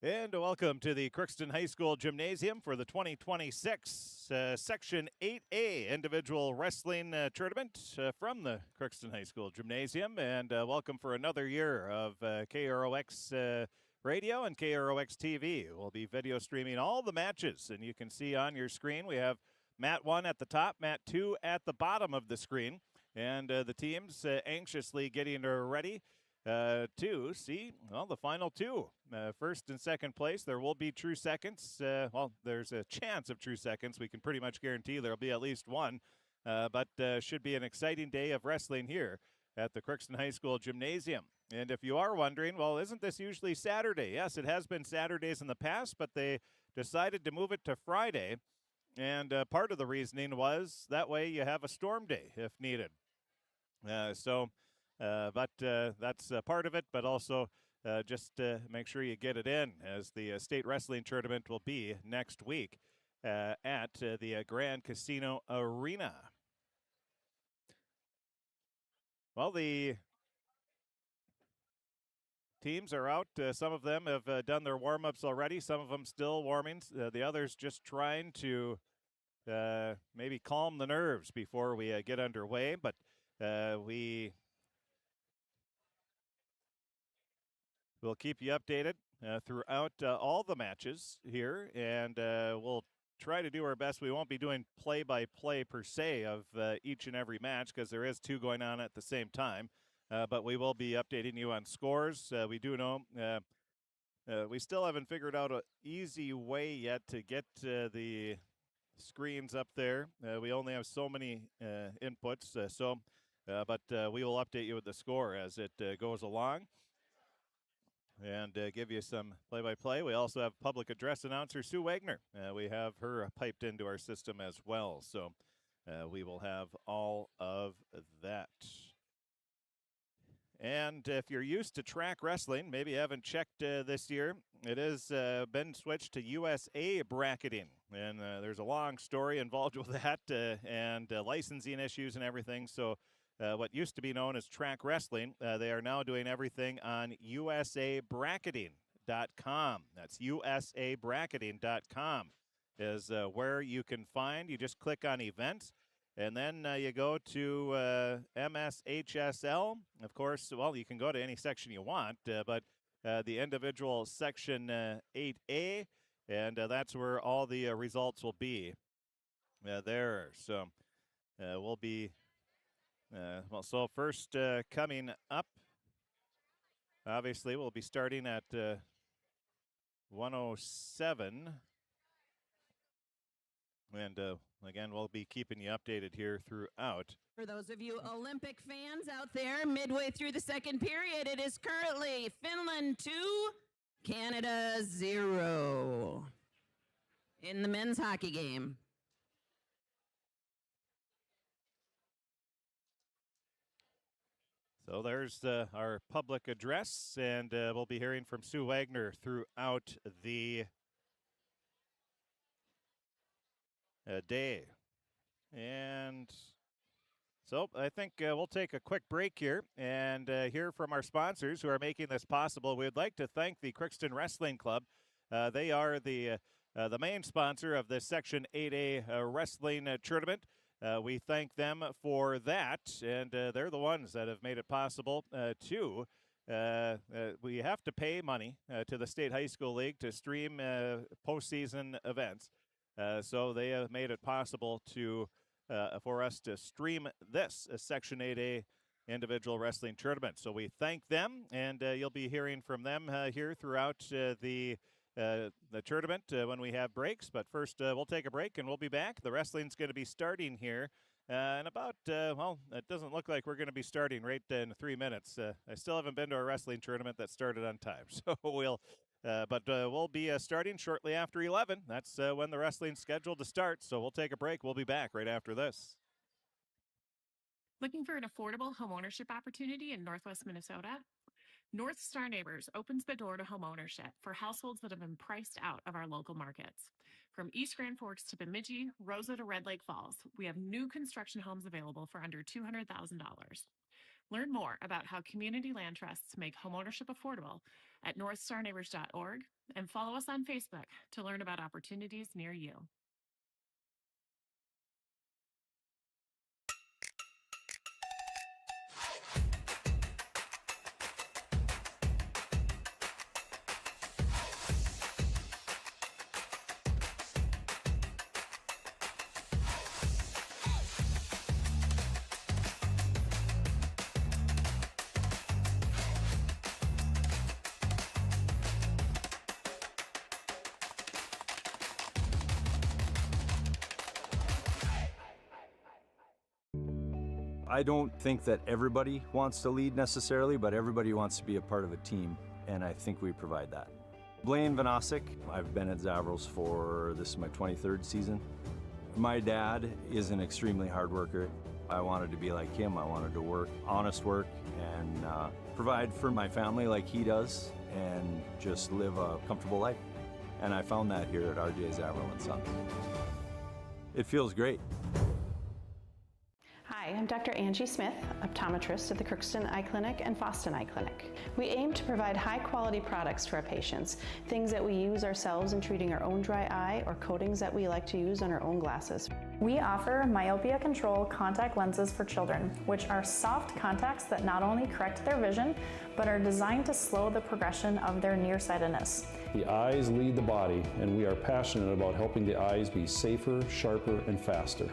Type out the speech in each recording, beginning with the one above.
And welcome to the Crookston High School Gymnasium for the 2026 Section 8A Individual Wrestling Tournament from the Crookston High School Gymnasium. And welcome for another year of KROX Radio and KROX TV. We'll be video streaming all the matches, and you can see on your screen we have Mat 1 at the top, Mat 2 at the bottom of the screen, and the teams anxiously getting ready to see, well, the final two. First and second place, there will be true seconds. Well, there's a chance of true seconds. We can pretty much guarantee there'll be at least one. But should be an exciting day of wrestling here at the Crookston High School Gymnasium. And if you are wondering, well, isn't this usually Saturday? Yes, it has been Saturdays in the past, but they decided to move it to Friday. And part of the reasoning was that way you have a storm day if needed. But that's part of it, but also just make sure you get it in, as the state wrestling tournament will be next week at the Grand Casino Arena. Well, the teams are out. Some of them have done their warm-ups already. Some of them still warming. The others just trying to maybe calm the nerves before we get underway. But we'll keep you updated throughout all the matches here, and we'll try to do our best. We won't be doing play-by-play per se of each and every match because there is two going on at the same time, but we will be updating you on scores. We do know we still haven't figured out an easy way yet to get the screens up there. We only have so many inputs, but we will update you with the score as it goes along and give you some play-by-play. We also have public address announcer Sue Wagner. We have her piped into our system as well, so we will have all of that. And if you're used to track wrestling, maybe you haven't checked this year, it has been switched to USA bracketing. And there's a long story involved with that and licensing issues and everything. So what used to be known as track wrestling, they are now doing everything on usabracketing.com. That's usabracketing.com is where you can find. You just click on events, and then you go to MSHSL. Of course, well, you can go to any section you want, but the individual section 8A, and that's where all the results will be there. So we'll be well, so first coming up, obviously we'll be starting at 107. And again, we'll be keeping you updated here throughout. For those of you Olympic fans out there, midway through the second period, it is currently Finland 2, Canada 0 in the men's hockey game. So there's our public address, and we'll be hearing from Sue Wagner throughout the day. And so I think we'll take a quick break here and hear from our sponsors who are making this possible. We'd like to thank the Crookston Wrestling Club. They are the main sponsor of the Section 8A wrestling tournament. We thank them for that, and they're the ones that have made it possible too. We have to pay money to the State High School League to stream postseason events. So they have made it possible to for us to stream this Section 8A individual wrestling tournament. So we thank them, and you'll be hearing from them here throughout the tournament when we have breaks. But first, we'll take a break, and we'll be back. The wrestling's going to be starting here in about, well, it doesn't look like we're going to be starting right in 3 minutes. I still haven't been to a wrestling tournament that started on time, so we'll be starting shortly after 11. That's when the wrestling's scheduled to start, so we'll take a break. We'll be back right after this. Looking for an affordable homeownership opportunity in Northwest Minnesota? North Star Neighbors opens the door to homeownership for households that have been priced out of our local markets. From East Grand Forks to Bemidji, Rosa to Red Lake Falls, we have new construction homes available for under $200,000. Learn more about how community land trusts make homeownership affordable at northstarneighbors.org and follow us on Facebook to learn about opportunities near you. I don't think that everybody wants to lead necessarily, but everybody wants to be a part of a team, and I think we provide that. Blaine Vanosic, I've been at Zavrals for, this is my 23rd season. My dad is an extremely hard worker. I wanted to be like him. I wanted to work, honest work, and provide for my family like he does, and just live a comfortable life. And I found that here at RJ Zavril & Sons. It feels great. Hi, I'm Dr. Angie Smith, optometrist at the Crookston Eye Clinic and Foston Eye Clinic. We aim to provide high-quality products to our patients, things that we use ourselves in treating our own dry eye or coatings that we like to use on our own glasses. We offer myopia control contact lenses for children, which are soft contacts that not only correct their vision, but are designed to slow the progression of their nearsightedness. The eyes lead the body, and we are passionate about helping the eyes be safer, sharper, and faster.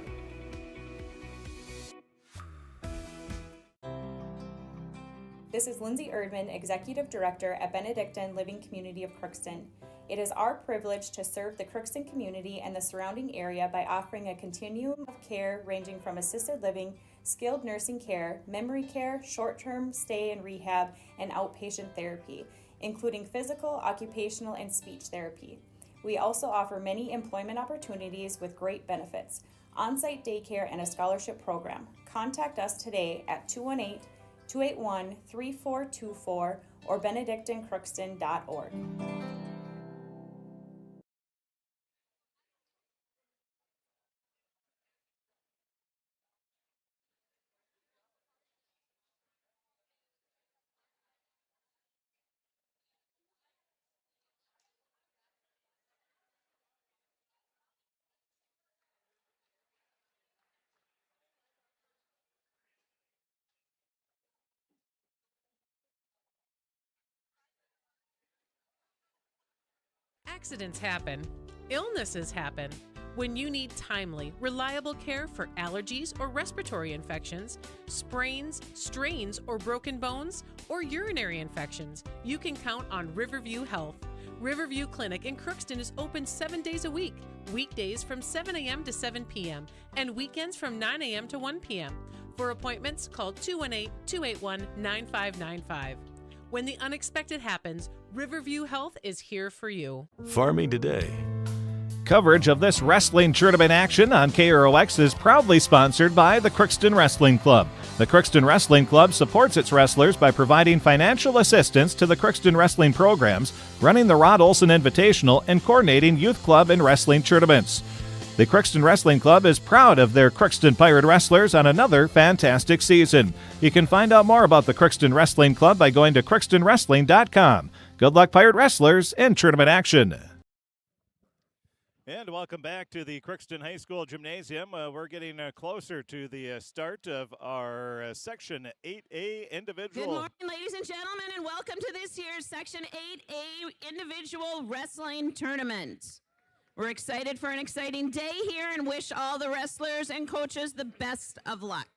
This is Lindsay Erdman, Executive Director at Benedictine Living Community of Crookston. It is our privilege to serve the Crookston community and the surrounding area by offering a continuum of care ranging from assisted living, skilled nursing care, memory care, short-term stay and rehab, and outpatient therapy, including physical, occupational, and speech therapy. We also offer many employment opportunities with great benefits, on-site daycare, and a scholarship program. Contact us today at 218-281-3424 or benedictinecrookston.org. Accidents happen. Illnesses happen. When you need timely, reliable care for allergies or respiratory infections, sprains, strains, or broken bones, or urinary infections, you can count on Riverview Health. Riverview Clinic in Crookston is open 7 days a week, weekdays from 7 a.m. to 7 p.m., and weekends from 9 a.m. to 1 p.m. For appointments, call 218-281-9595. When the unexpected happens, Riverview Health is here for you. Farming Today. Coverage of this wrestling tournament action on KROX is proudly sponsored by the Crookston Wrestling Club. The Crookston Wrestling Club supports its wrestlers by providing financial assistance to the Crookston wrestling programs, running the Rod Olson Invitational, and coordinating youth club and wrestling tournaments. The Crookston Wrestling Club is proud of their Crookston Pirate wrestlers on another fantastic season. You can find out more about the Crookston Wrestling Club by going to crookstonwrestling.com. Good luck, Pirate wrestlers, in tournament action. And welcome back to the Crookston High School Gymnasium. We're getting closer to the start of our Section 8A individual. Good morning, ladies and gentlemen, and welcome to this year's Section 8A individual wrestling tournament. We're excited for an exciting day here and wish all the wrestlers and coaches the best of luck.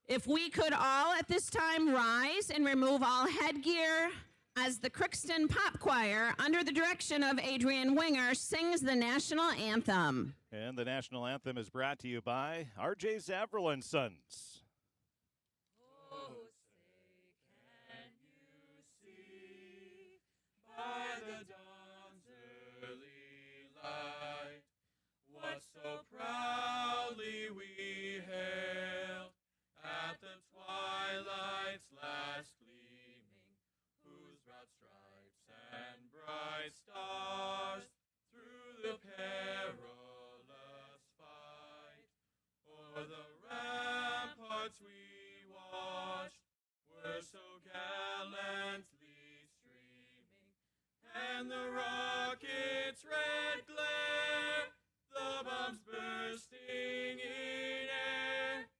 If we could all at this time rise and remove all headgear as the Crookston Pop Choir, under the direction of Adrian Winger, sings the national anthem. And the national anthem is brought to you by RJ Zavril & Sons. Oh, say, can you see by the dawn's early light what so proudly we hailed at the twilight's last gleaming, whose broad stripes and bright stars through the perilous fight o'er the ramparts we and the rocket's red glare, the bombs bursting in air,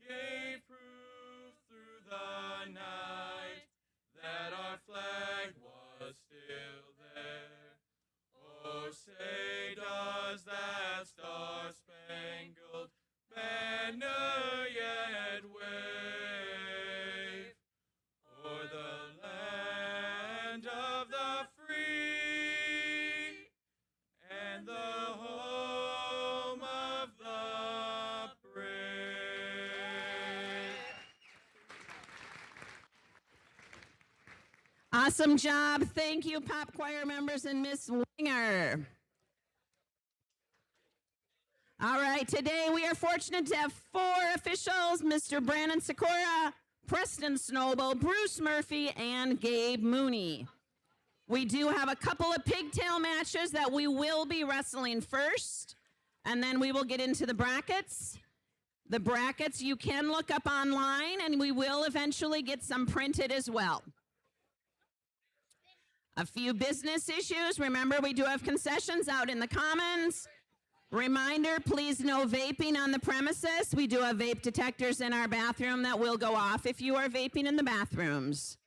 gave proof through the night that our flag was still there. Oh, say does that star-spangled banner yet wave o'er the land of the free and the home of the brave. Awesome job. Thank you, Pop Choir members and Miss Winger. All right, today we are fortunate to have 4 officials, Mr. Brandon Sikora, Preston Snowball, Bruce Murphy, and Gabe Mooney. We do have a couple of pigtail matches that we will be wrestling first, and then we will get into the brackets. The brackets you can look up online, and we will eventually get some printed as well. A few business issues. Remember, we do have concessions out in the commons. Reminder, please no vaping on the premises. We do have vape detectors in our bathroom that will go off if you are vaping in the bathrooms.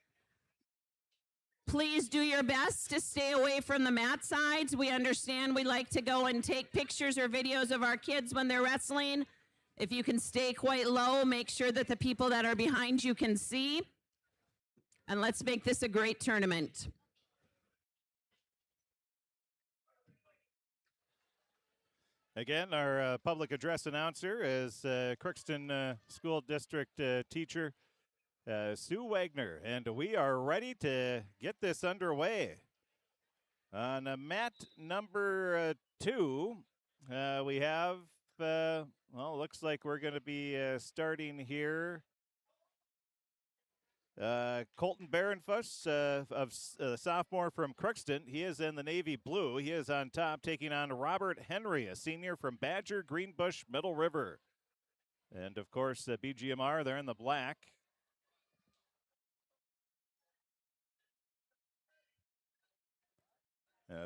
Please do your best to stay away from the mat sides. We understand we like to go and take pictures or videos of our kids when they're wrestling. If you can stay quite low, make sure that the people that are behind you can see. And let's make this a great tournament. Again, our public address announcer is Crookston School District teacher Sue Wagner, and we are ready to get this underway. On mat number 2, we have, well, looks like we're going to be starting here. Colton Barenfuss, sophomore from Crookston. He is in the navy blue. He is on top, taking on Robert Henry, a senior from Badger, Greenbush, Middle River. And, of course, BGMR, they're in the black.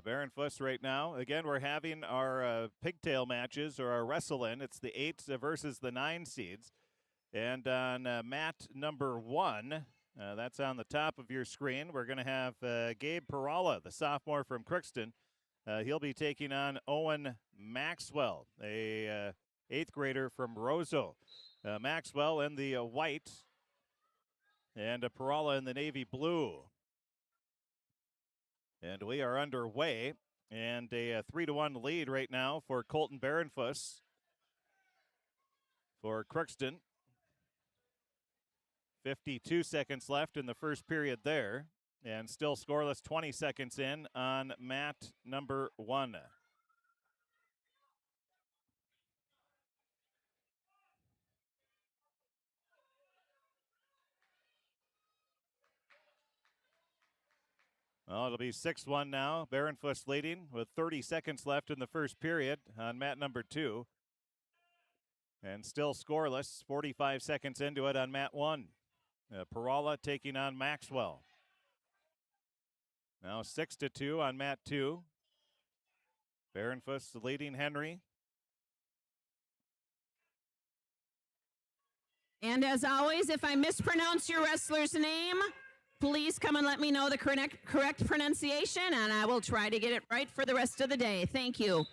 Barenfuss right now. Again, we're having our pigtail matches, or our wrestle-in. It's the 8s versus the 9 seeds. And on mat number 1, that's on the top of your screen, we're going to have Gabe Perala, the sophomore from Crookston. He'll be taking on Owen Maxwell, a 8th grader from Roseau. Maxwell in the white and Perala in the navy blue. And we are underway, and a 3-1 lead right now for Colton Barenfuss for Crookston. 52 seconds left in the first period there, and still scoreless 20 seconds in on mat number 1. Well, it'll be 6-1 now. Barenfuss leading with 30 seconds left in the first period on mat number 2. And still scoreless, 45 seconds into it on mat 1. Perala taking on Maxwell. Now 6-2 on mat 2. Barenfuss leading Henry. And as always, if I mispronounce your wrestler's name, please come and let me know the correct pronunciation, and I will try to get it right for the rest of the day. Thank you.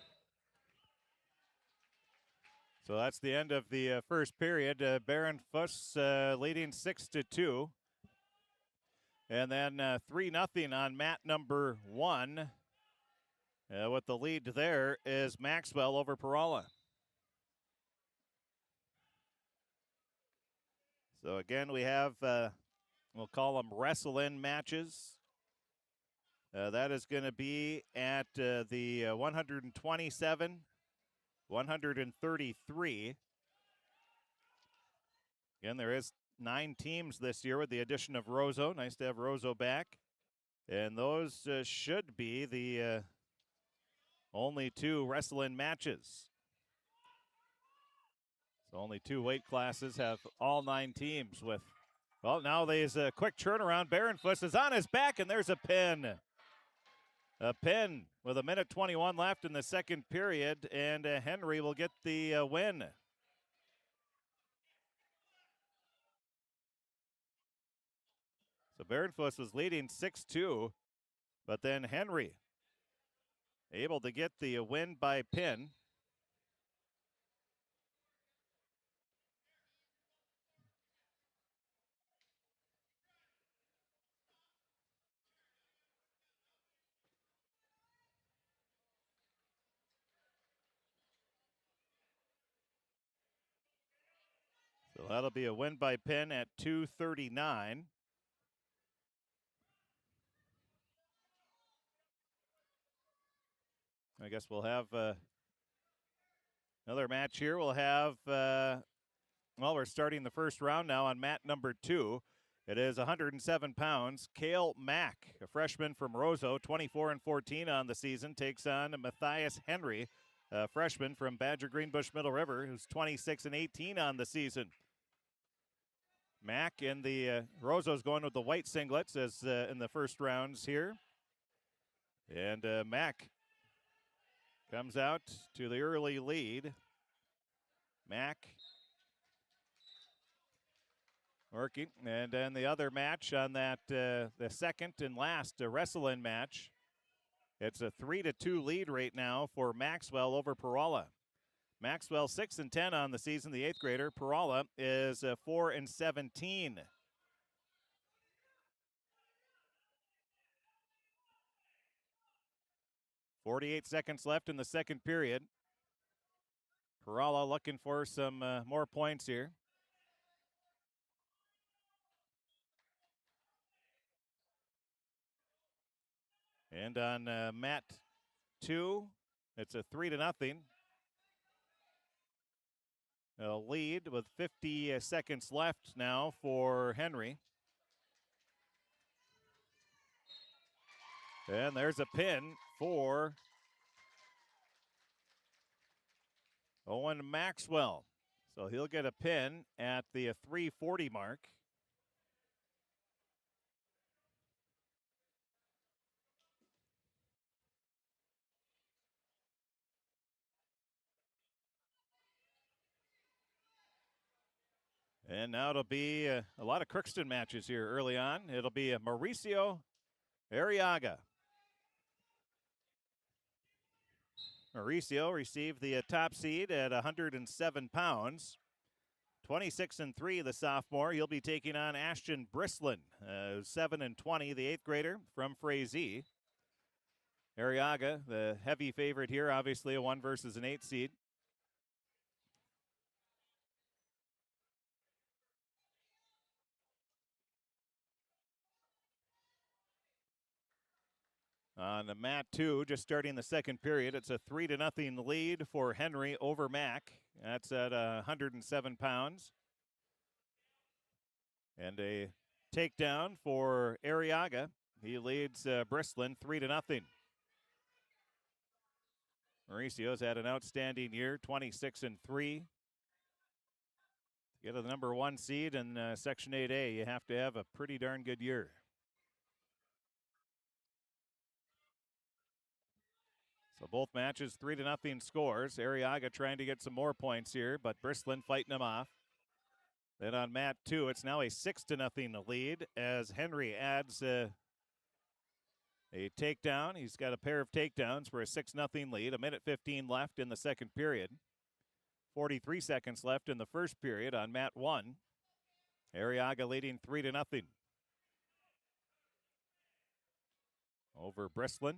So that's the end of the first period. Barenfuss leading 6-2. And then 3-0 on mat number 1. With the lead there is Maxwell over Perala. So again, we have, we'll call them wrestle-in matches. That is going to be at the 127, 133. Again, there is 9 teams this year with the addition of Roseau. Nice to have Roseau back. And those should be the only 2 wrestle-in matches. So only 2 weight classes have all 9 teams with, well, now there's a quick turnaround. Barenfuss is on his back, and there's a pin. A pin with 1:21 left in the second period, and Henry will get the win. So Barenfuss was leading 6-2, but then Henry able to get the win by pin. So that'll be a win by pin at 2:39. I guess we'll have another match here. We'll have, we're starting the first round now on mat number 2. It is 107 pounds. Cale Mack, a freshman from Roseau, 24-14 on the season, takes on Matthias Henry, a freshman from Badger Greenbush Middle River, who's 26-18 on the season. Mack in the Roseau's going with the white singlets as in the first rounds here. And Mack comes out to the early lead. Mack working. And then the other match on that, the second and last wrestle-in match. It's a 3-2 lead right now for Maxwell over Perala. Maxwell 6-10 on the season, the 8th grader. Perala is 4-17. .48 seconds left in the second period. Perala looking for some more points here. And on mat 2, it's a 3-0. A lead with 50 seconds left now for Henry. And there's a pin for Owen Maxwell. So he'll get a pin at the 3:40 mark. And now it'll be a lot of Crookston matches here early on. It'll be Mauricio Arriaga. Mauricio received the top seed at 107 pounds. 26-3, the sophomore. He'll be taking on Ashton Brislin, 7-20, the 8th grader from Frazee. Arriaga, the heavy favorite here, obviously a 1 versus an 8 seed. On the mat 2, just starting the second period, it's a 3-0 lead for Henry over Mack. That's at 107 pounds. And a takedown for Arriaga. He leads Brislin 3-0. Mauricio's had an outstanding year, 26-3. To get to the number 1 seed in Section 8A, you have to have a pretty darn good year. So both matches 3-0 scores. Arriaga trying to get some more points here, but Brislin fighting him off. Then on mat 2, it's now a 6-0 lead as Henry adds a takedown. He's got a pair of takedowns for a 6-0 lead. 1:15 left in the second period. 43 seconds left in the first period on mat 1. Arriaga leading 3-0 over Brislin.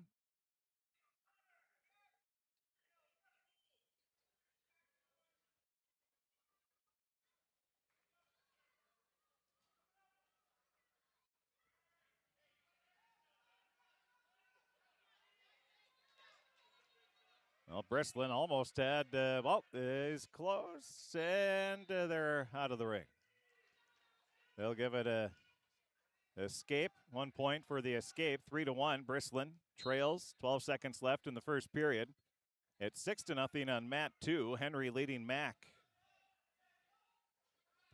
Well, Brislin almost had, is close, and they're out of the ring. They'll give it a escape. 1 point for the escape. 3-1. Brislin trails. 12 seconds left in the first period. It's 6-0 on mat 2. Henry leading Mack.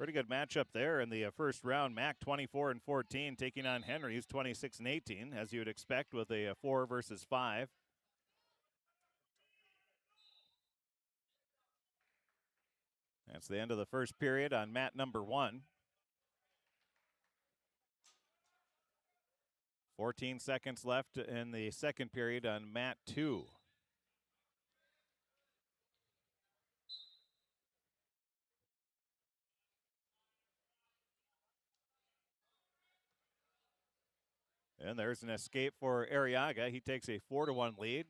Pretty good matchup there in the first round. Mac 24-14 taking on Henry, who's 26-18, as you would expect with a 4 versus 5. That's the end of the first period on mat number 1. 14 seconds left in the second period on mat 2. And there's an escape for Arriaga. He takes a 4-1 lead.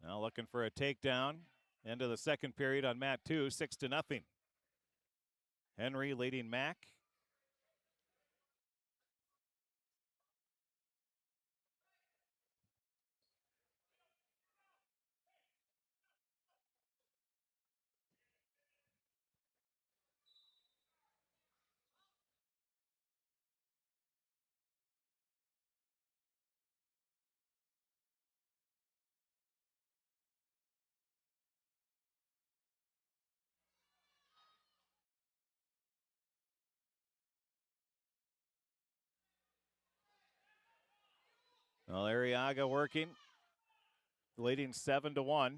Now looking for a takedown. End of the second period on mat 2, 6-0. Henry leading Mac. Well, Arriaga working, leading 7-1.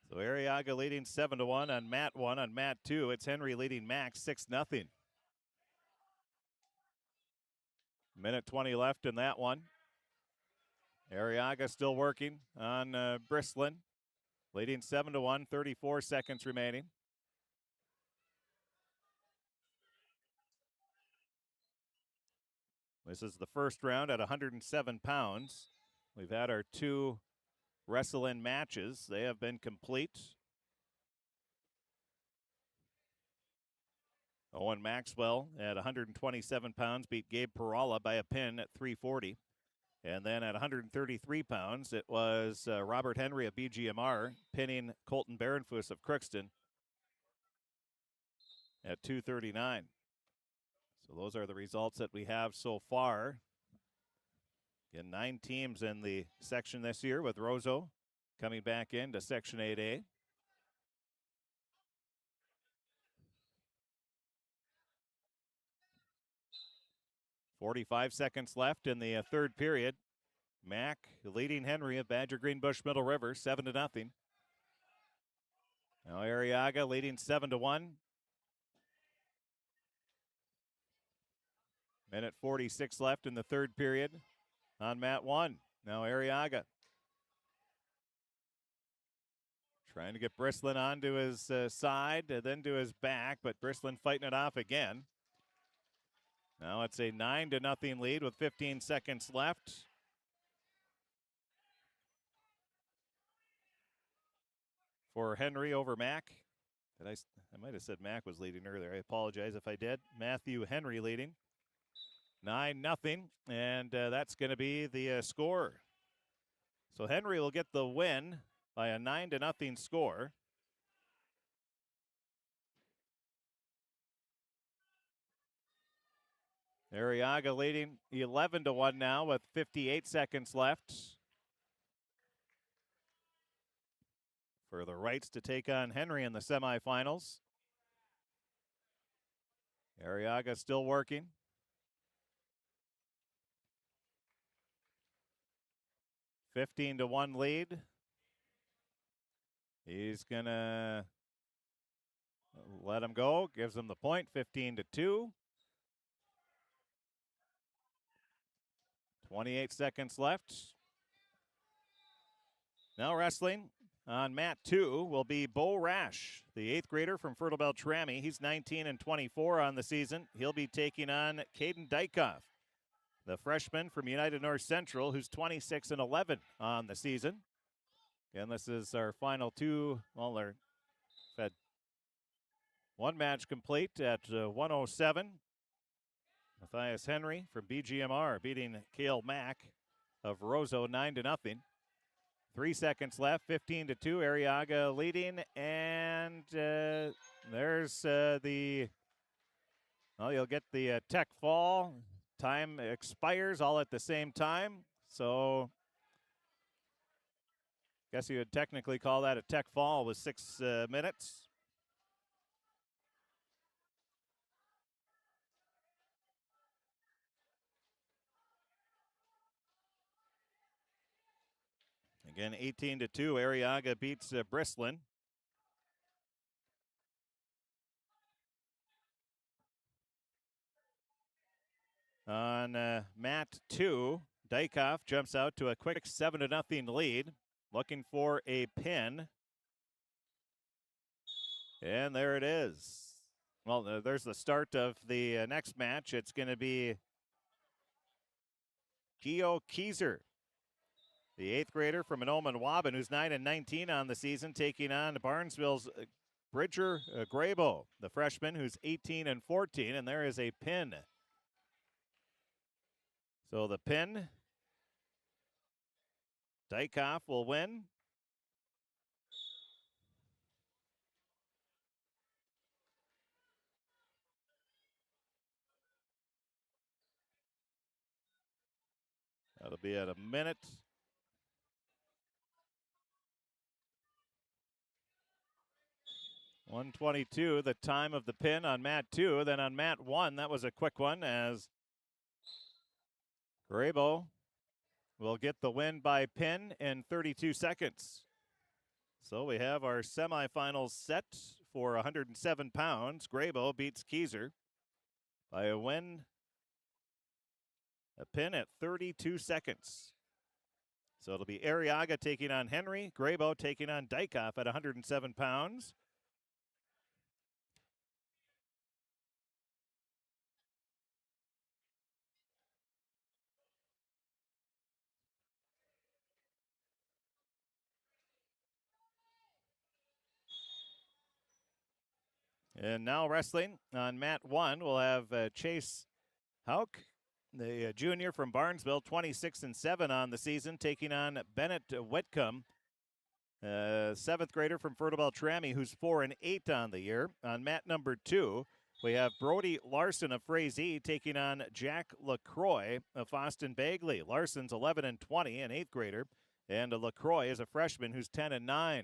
So Arriaga leading 7-1 on mat 1. On mat 2, it's Henry leading Mac 6-0. Minute 20 left in that one. Arriaga still working on Brislin, leading 7-1, 34 seconds remaining. This is the first round at 107 pounds. We've had our 2 wrestle-in matches. They have been complete. Owen Maxwell at 127 pounds beat Gabe Perala by a pin at 340. And then at 133 pounds, it was Robert Henry of BGMR pinning Colton Barenfuss of Crookston at 239. So those are the results that we have so far. Again, 9 teams in the section this year, with Roseau coming back into Section 8A. .45 seconds left in the third period. Mac leading Henry of Badger Greenbush Middle River 7-0. Now Arriaga leading 7-1. Minute 46 left in the third period on mat 1. Now Arriaga trying to get Brislin onto his side, then to his back, but Brislin fighting it off again. Now it's a 9-0 lead with 15 seconds left. For Henry over Mac. I might have said Mac was leading earlier. I apologize if I did. Matthew Henry leading 9-0, and that's going to be the score. So Henry will get the win by a 9-0 score. Arriaga leading 11-1 now with 58 seconds left for the rights to take on Henry in the semifinals. Arriaga still working. $15-1 lead. He's gonna let him go. Gives him the point. 15-2. 28 seconds left. Now wrestling on mat 2 will be Bo Rash, the 8th grader from Fertile Bell Trammy. He's 19-24 on the season. He'll be taking on Caden Dykoff, the freshman from United North Central, who's 26-11 on the season. And this is our final 2. Well, they've had 1 match complete at 107. Matthias Henry from BGMR beating Cale Mack of Roseau 9-0. 3 seconds left, 15-2. Arriaga leading, and there's the Well, you'll get the tech fall. Time expires all at the same time. So guess you would technically call that a tech fall with 6 minutes. Again, 18-2, Arriaga beats Brislin. On mat 2, Dykoff jumps out to a quick 7-0 lead, looking for a pin. And there it is. Well, there's the start of the next match. It's going to be Gio Kieser, the 8th grader from Anoman Waban, who's 9-19 on the season, taking on Barnesville's Bridger Grabo, the freshman who's 18-14, and there is a pin. So the pin, Dykoff will win. That'll be at a minute. .122, the time of the pin on mat 2. Then on mat 1, that was a quick one as Grabo will get the win by pin in 32 seconds. So we have our semifinals set for 107 pounds. Grabo beats Kieser by a win, a pin at 32 seconds. So it'll be Arriaga taking on Henry, Grabo taking on Dykoff at 107 pounds. And now wrestling on mat 1, we'll have Chase Hauk, the junior from Barnesville, 26-7 on the season, taking on Bennett Whitcomb, 7th grader from Fertile Beltrami, who's 4-8 on the year. On mat number 2, we have Brody Larson of Frazee taking on Jack LaCroix of Foston Bagley. Larson's 11-20, an 8th grader, and LaCroix is a freshman who's 10-9.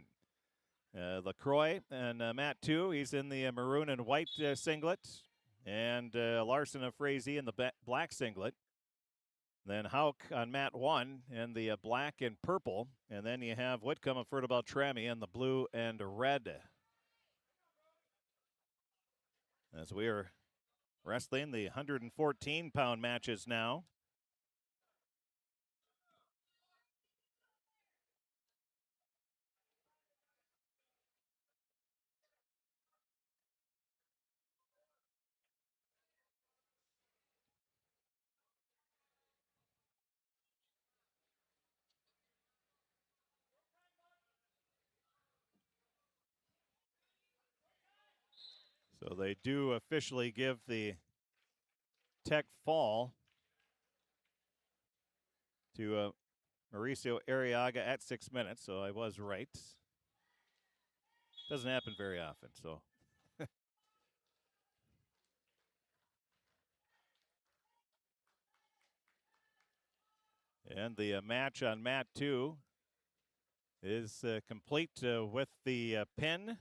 LaCroix and mat 2, he's in the maroon and white singlet, and Larson of Frazee in the black singlet. Then Hauk on mat 1 in the black and purple, and then you have Whitcomb of Fertile Beltrami in the blue and red. As we are wrestling the 114-pound matches now. So they do officially give the tech fall to Mauricio Arriaga at 6 minutes, so I was right. Doesn't happen very often, so. And the match on mat 2 is complete with the pin.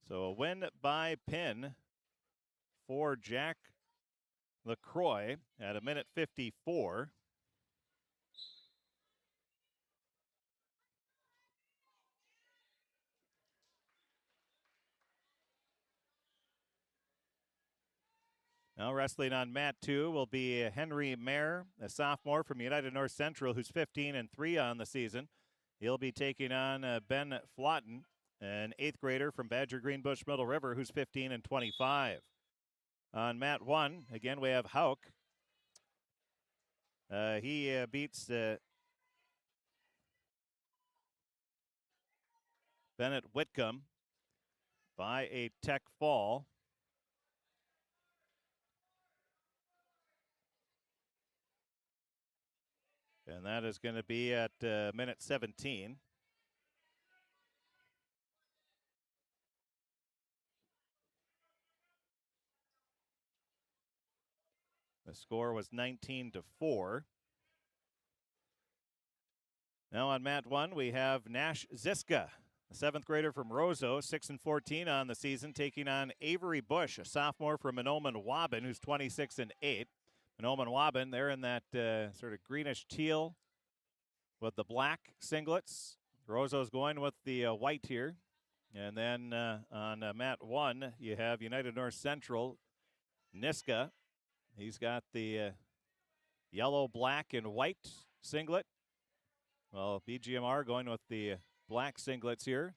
So a win by pin for Jack LaCroix at a minute 54. Now wrestling on mat 2 will be Henry Mayer, a sophomore from United North Central who's 15-3 on the season. He'll be taking on Ben Flotten, an 8th grader from Badger Greenbush Middle River who's 15-25. On mat 1, again we have Hauk. He beats Bennett Whitcomb by a tech fall. And that is going to be at minute 17. The score was 19-4. Now on mat 1, we have Nash Ziska, a 7th grader from Roseau, 6-14 on the season, taking on Avery Bush, a sophomore from Manoman Waban, who's 26-8. Manoman Waban, they're in that sort of greenish teal with the black singlets. Roseau's going with the white here. And then on mat 1, you have United North Central, Niska. He's got the yellow, black, and white singlet. Well, BGMR going with the black singlets here.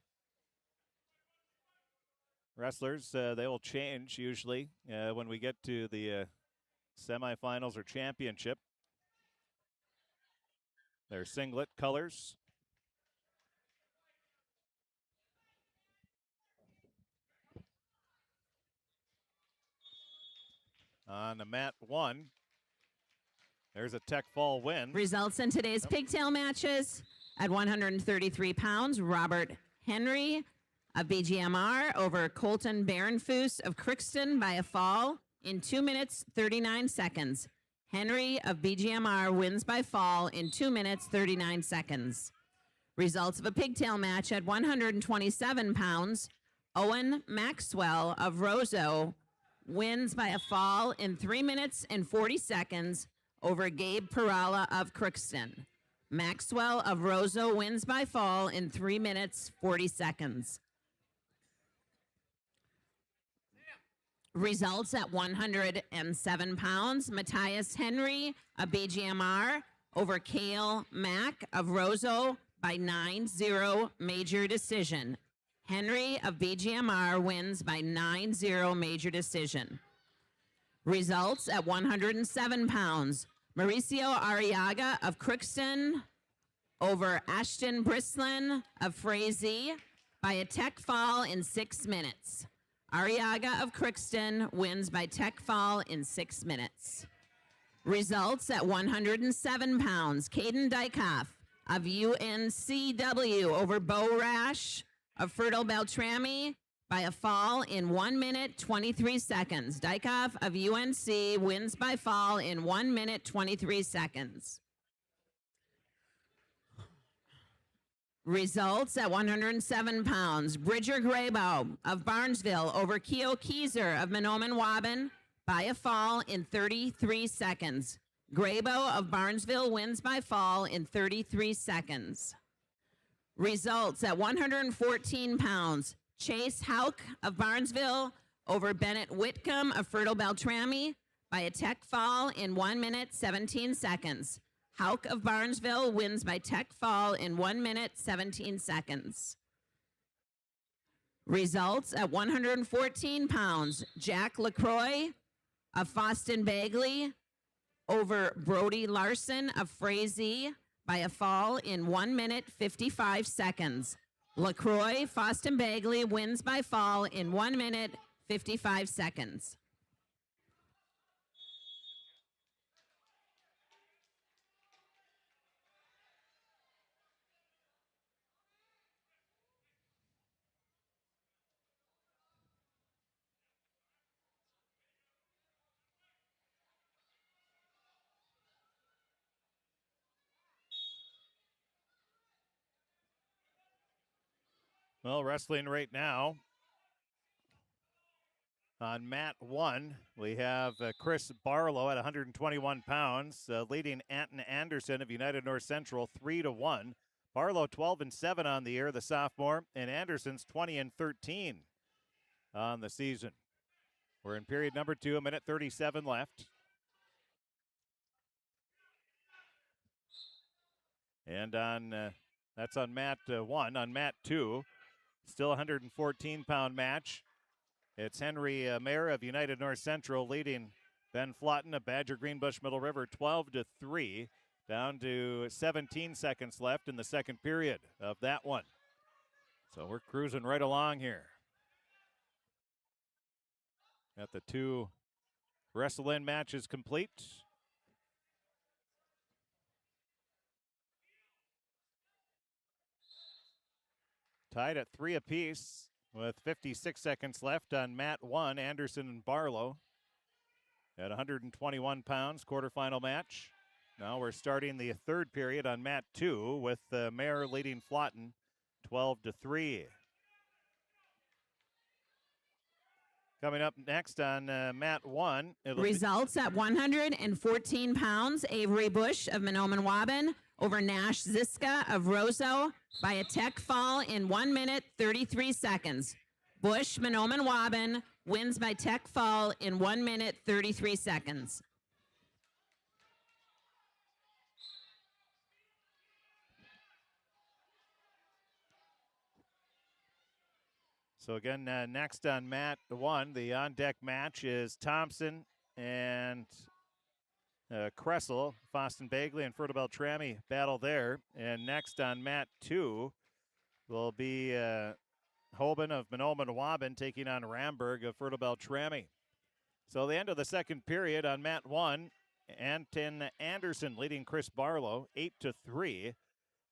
Wrestlers, they will change usually when we get to the semifinals or championship. Their singlet colors. On the mat 1, there's a Tech Fall win. Results in today's Pigtail matches. At 133 pounds, Robert Henry of BGMR over Colton Barenfoos of Crookston by a fall in 2 minutes, 39 seconds. Henry of BGMR wins by fall in 2 minutes, 39 seconds. Results of a Pigtail match at 127 pounds, Owen Maxwell of Roseau wins by a fall in 3 minutes and 40 seconds over Gabe Perala of Crookston. Maxwell of Roseau wins by fall in 3 minutes, 40 seconds. Results at 107 pounds, Matthias Henry of BGMR over Cale Mack of Roseau by 9-0 major decision. Henry of BGMR wins by 9-0 major decision. Results at 107 pounds, Mauricio Arriaga of Crookston over Ashton Brislin of Frazee by a tech fall in 6 minutes. Arriaga of Crookston wins by tech fall in 6 minutes. Results at 107 pounds, Caden Dykoff of UNCW over Bo Rash of Fertile Beltrami by a fall in 1 minute, 23 seconds. Dykoff of UNC wins by fall in 1 minute, 23 seconds. Results at 107 pounds. Bridger Graybow of Barnesville over Keo Kieser of Manoman Waban by a fall in 33 seconds. Graybow of Barnesville wins by fall in 33 seconds. Results at 114 pounds. Chase Hauk of Barnesville over Bennett Whitcomb of Fertile Beltrami by a tech fall in 1 minute, 17 seconds. Hauk of Barnesville wins by tech fall in 1 minute, 17 seconds. Results at 114 pounds. Jack LaCroix of Foston Bagley over Brody Larson of Frazee by a fall in 1 minute, 55 seconds. LaCroix, Foston Bagley wins by fall in 1 minute, 55 seconds. Well, wrestling right now. On mat 1, we have Chris Barlow at 121 pounds, leading Anton Anderson of United North Central 3-1. Barlow 12-7 on the year, the sophomore, and Anderson's 20-13 on the season. We're in period number 2, a minute 37 left. And that's on mat 1. On mat 2, still a 114-pound match. It's Henry Mayer of United North Central leading Ben Flotten of Badger Greenbush Middle River 12-3, down to 17 seconds left in the second period of that one. So we're cruising right along here. Got the 2 wrestle-in matches complete. Tied at 3 apiece with 56 seconds left on mat 1, Anderson and Barlow. at 121 pounds, quarterfinal match. Now we're starting the third period on mat 2 with Mayer leading Flotten 12-3. Coming up next on mat 1. Results at 114 pounds, Avery Bush of Mahnomen-Waban over Nash Ziska of Roseau by a tech fall in 1 minute, 33 seconds. Bush, Mahnomen-Waban wins by tech fall in 1 minute, 33 seconds. So again, next on mat 1, the on-deck match is Thompson and Kressel. Foston Bagley and Fertile Beltrami battle there. And next on mat 2 will be Hoban of Mahnomen-Waban taking on Ramberg of Fertile Beltrami. So the end of the second period on mat 1, Anton Anderson leading Chris Barlow 8-3.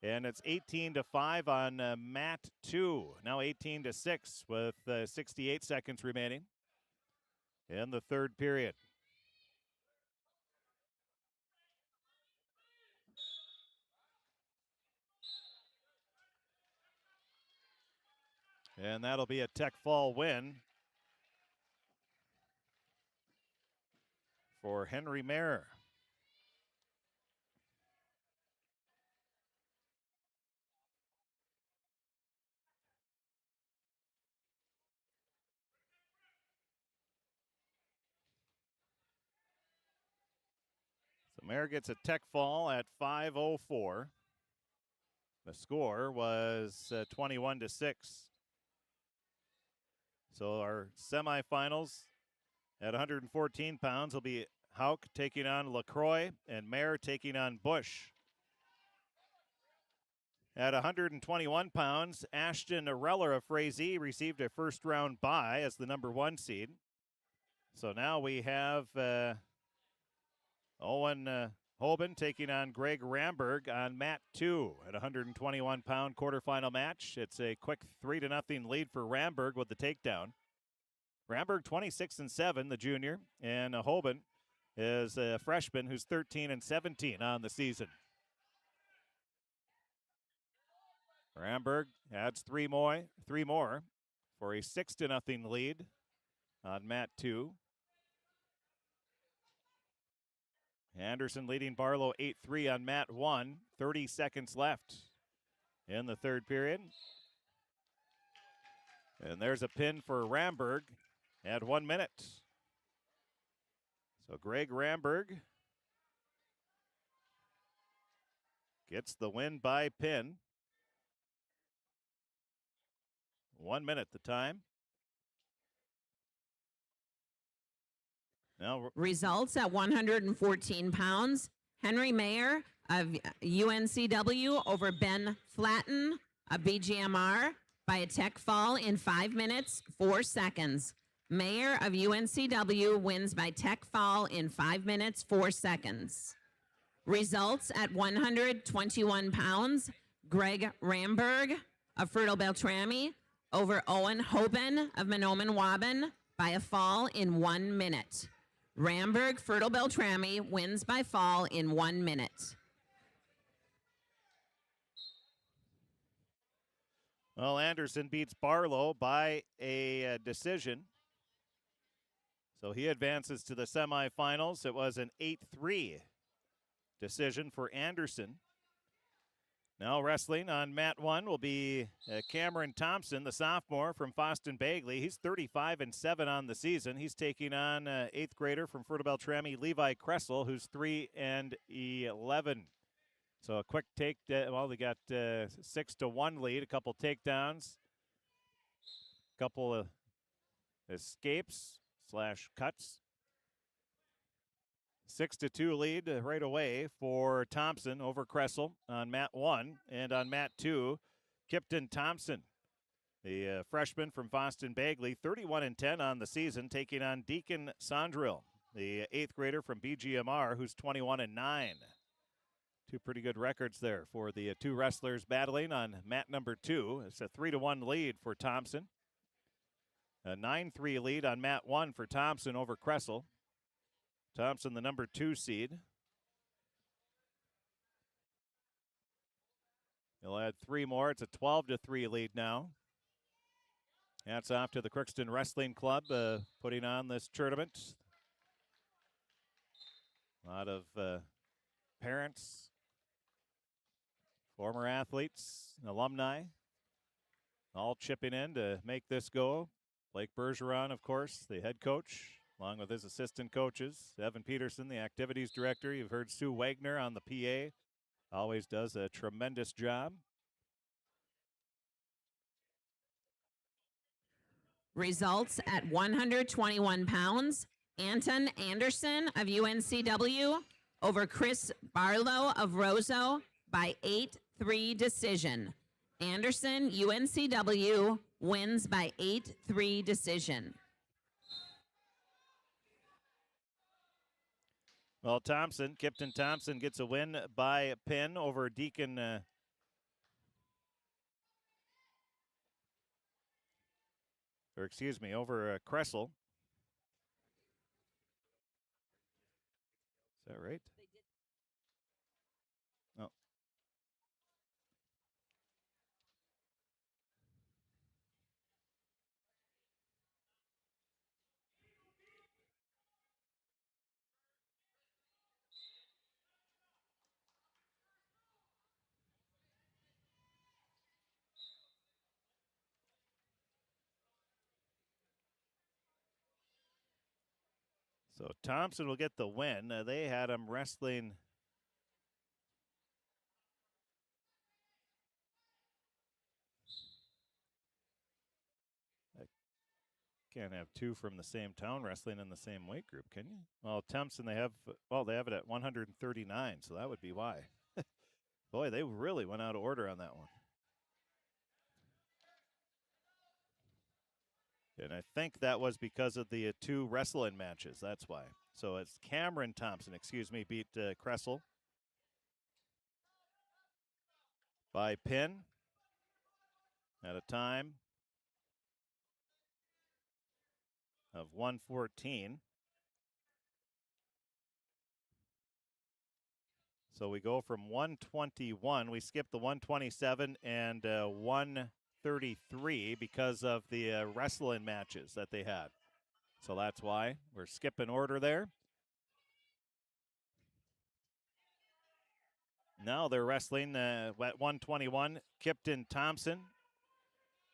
And it's 18-5 on mat 2. Now 18-6 with 68 seconds remaining in the third period. And that'll be a tech fall win for Henry Mayer. So Mayer gets a tech fall at 5:04. The score was 21-6. So our semifinals at 114 pounds will be Hauk taking on LaCroix and Mayer taking on Bush. At 121 pounds, Ashton Reller of Frazee received a first-round bye as the number 1 seed. So now we have Owen Hoban taking on Greg Ramberg on mat 2 at 121-pound quarterfinal match. It's a quick 3-0 lead for Ramberg with the takedown. Ramberg 26-7, the junior, and Hoban is a freshman who's 13-17 on the season. Ramberg adds three more for a 6-0 lead on mat 2. Anderson leading Barlow 8-3 on mat 1. 30 seconds left in the third period. And there's a pin for Ramberg at 1 minute. So Greg Ramberg gets the win by pin. 1 minute the time. Now Results at 114 pounds. Henry Mayer of UNCW over Ben Flatten of BGMR by a tech fall in 5 minutes, 4 seconds. Mayer of UNCW wins by tech fall in 5 minutes, 4 seconds. Results at 121 pounds. Greg Ramberg of Fertile Beltrami over Owen Hoban of Mahnomen-Waban by a fall in 1 minute. Ramberg, Fertile Beltrami wins by fall in 1 minute. Well, Anderson beats Barlow by a decision. So he advances to the semifinals. It was an 8-3 decision for Anderson. Now wrestling on mat 1 will be Cameron Thompson, the sophomore from Foston Bagley. He's 35-7 on the season. He's taking on 8th grader from Fertile Beltrami, Levi Kressel, who's 3-11. So a quick take. Well, they got 6-1 lead. A couple takedowns, a couple of escapes/cuts. 6-2 lead right away for Thompson over Kressel on mat 1. And on mat 2, Kipton Thompson, the freshman from Foston Bagley, 31-10 on the season, taking on Deacon Sondrill, the 8th grader from BGMR, who's 21-9. Two pretty good records there for the two wrestlers battling on mat number 2. It's a 3-1 lead for Thompson. A 9-3 lead on mat 1 for Thompson over Kressel. Thompson, the number 2 seed. He'll add 3 more. It's a 12-3 lead now. Hats off to the Crookston Wrestling Club putting on this tournament. A lot of parents, former athletes, alumni, all chipping in to make this go. Blake Bergeron, of course, the head coach, along with his assistant coaches. Evan Peterson, the activities director. You've heard Sue Wagner on the PA. Always does a tremendous job. Results at 121 pounds. Anton Anderson of UNCW over Chris Barlow of Roseau by 8-3 decision. Anderson, UNCW, wins by 8-3 decision. Well, Kipton Thompson gets a win by pin over Deacon over Kressel. Is that right? Oh. So Thompson will get the win. They had him wrestling. Can't have 2 from the same town wrestling in the same weight group, can you? Well, Thompson, they have it at 139, so that would be why. Boy, they really went out of order on that one. And I think that was because of the 2 wrestling matches. That's why. So it's Cameron Thompson, beat Kressel by pin at a time of 1:14. So we go from 121. We skip the 127 and 133 because of the wrestling matches that they had. So that's why we're skipping order there. Now they're wrestling at 121. Kipton Thompson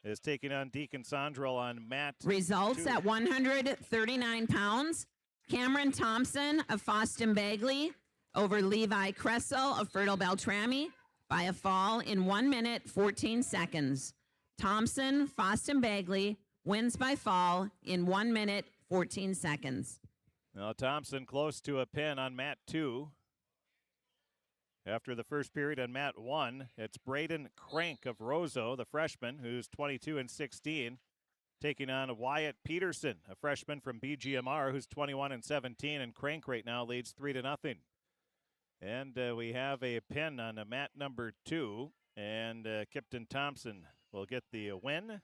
is taking on Deacon Sondrel on mat. Results 2. At 139 pounds. Cameron Thompson of Foston Bagley over Levi Kressel of Fertile Beltrami by a fall in 1 minute, 14 seconds. Thompson, Foston Bagley, wins by fall in 1 minute, 14 seconds. Now Thompson close to a pin on mat 2. After the first period on mat 1, it's Braden Crank of Roseau, the freshman, who's 22 and 16, taking on Wyatt Peterson, a freshman from BGMR, who's 21 and 17, and Crank right now leads 3-0. And we have a pin on mat number 2, and Kipton Thompson will get the win.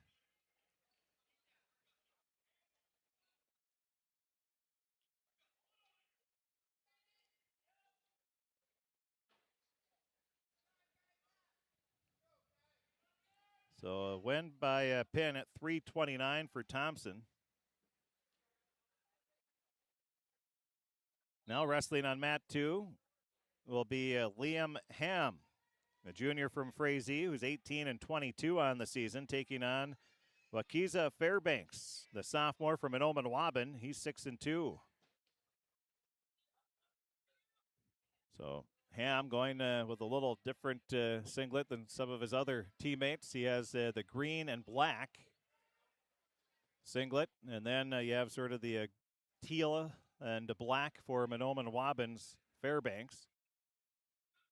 So a win by a pin at 3:29 for Thompson. Now wrestling on mat 2 will be Liam Ham, a junior from Frazee, who's 18 and 22 on the season, taking on Wakiza Fairbanks, the sophomore from Anoman-Waban. He's 6 and 2. So Ham going with a little different singlet than some of his other teammates. He has the green and black singlet, and then you have sort of the teal and black for Anoman-Waban's Fairbanks.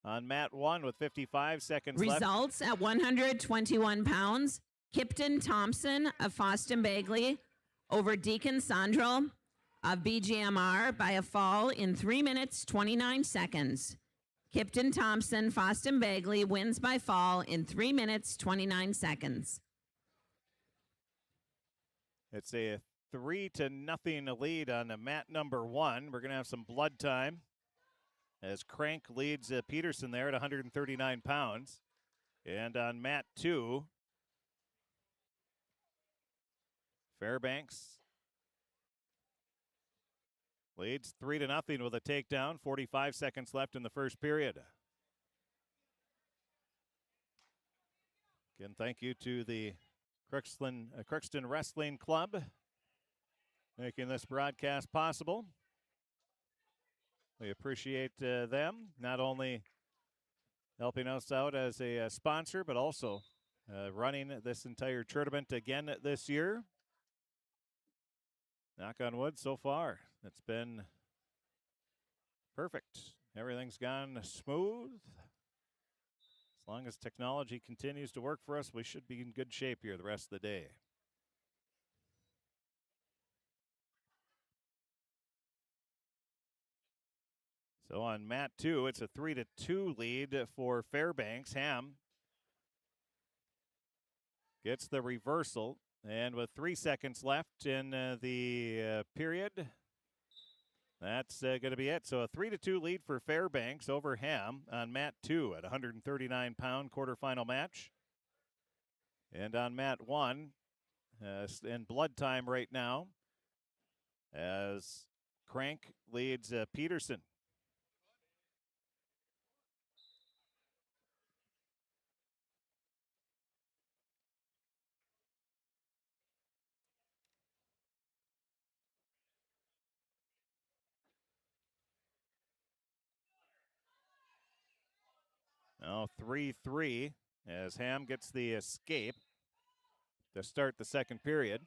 On mat 1 with 55 seconds left. Results at 121 pounds. Kipton Thompson of Foston Bagley over Deacon Sondrel of BGMR by a fall in 3 minutes, 29 seconds. Kipton Thompson, Foston Bagley, wins by fall in 3 minutes, 29 seconds. It's a 3-0 lead on mat number 1. We're going to have some blood time as Crank leads Peterson there at 139 pounds. And on mat 2, Fairbanks leads 3-0 with a takedown. 45 seconds left in the first period. Again, thank you to the Crookston Wrestling Club making this broadcast possible. We appreciate them not only helping us out as a sponsor, but also running this entire tournament again this year. Knock on wood, so far it's been perfect. Everything's gone smooth. As long as technology continues to work for us, we should be in good shape here the rest of the day. So on mat 2, it's a 3-2 lead for Fairbanks. Ham gets the reversal, and with 3 seconds left in the period, that's going to be it. So a 3-2 lead for Fairbanks over Ham on mat 2 at 139-pound quarterfinal match. And on mat 1, in blood time right now, as Crank leads Peterson. Now 3-3 as Ham gets the escape to start the second period.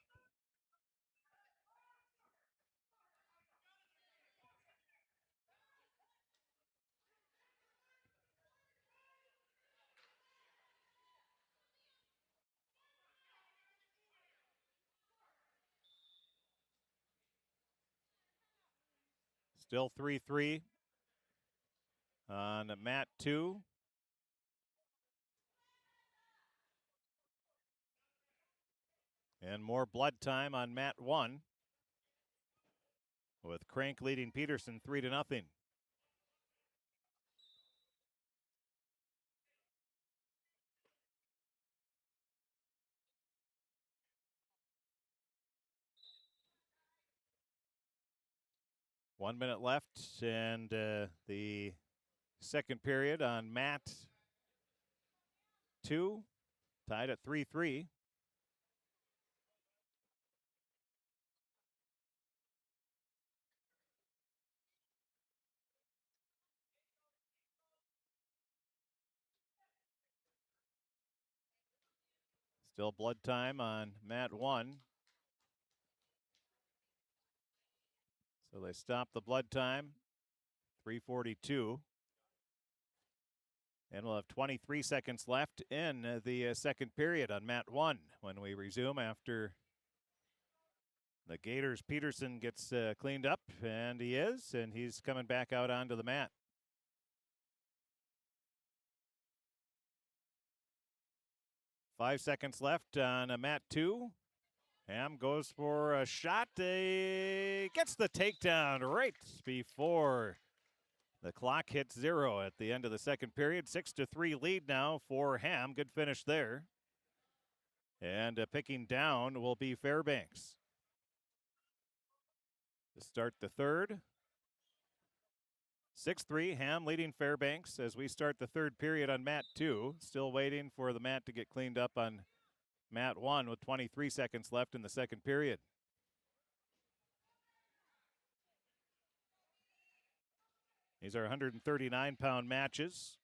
Still 3-3 on mat 2. And more blood time on mat 1, with Crank leading Peterson 3-0. One minute left, and the second period on mat 2, tied at 3-3. Still blood time on mat 1. So they stop the blood time, 3:42. And we'll have 23 seconds left in the second period on mat 1 when we resume after the Gators. Peterson gets cleaned up, and he's coming back out onto the mat. Five seconds left on mat 2. Ham goes for a shot. Gets the takedown right before the clock hits 0 at the end of the second period. 6-3 lead now for Ham. Good finish there. And picking down will be Fairbanks. To start the third. 6-3, Ham leading Fairbanks as we start the third period on mat 2. Still waiting for the mat to get cleaned up on mat 1 with 23 seconds left in the second period. These are 139-pound matches.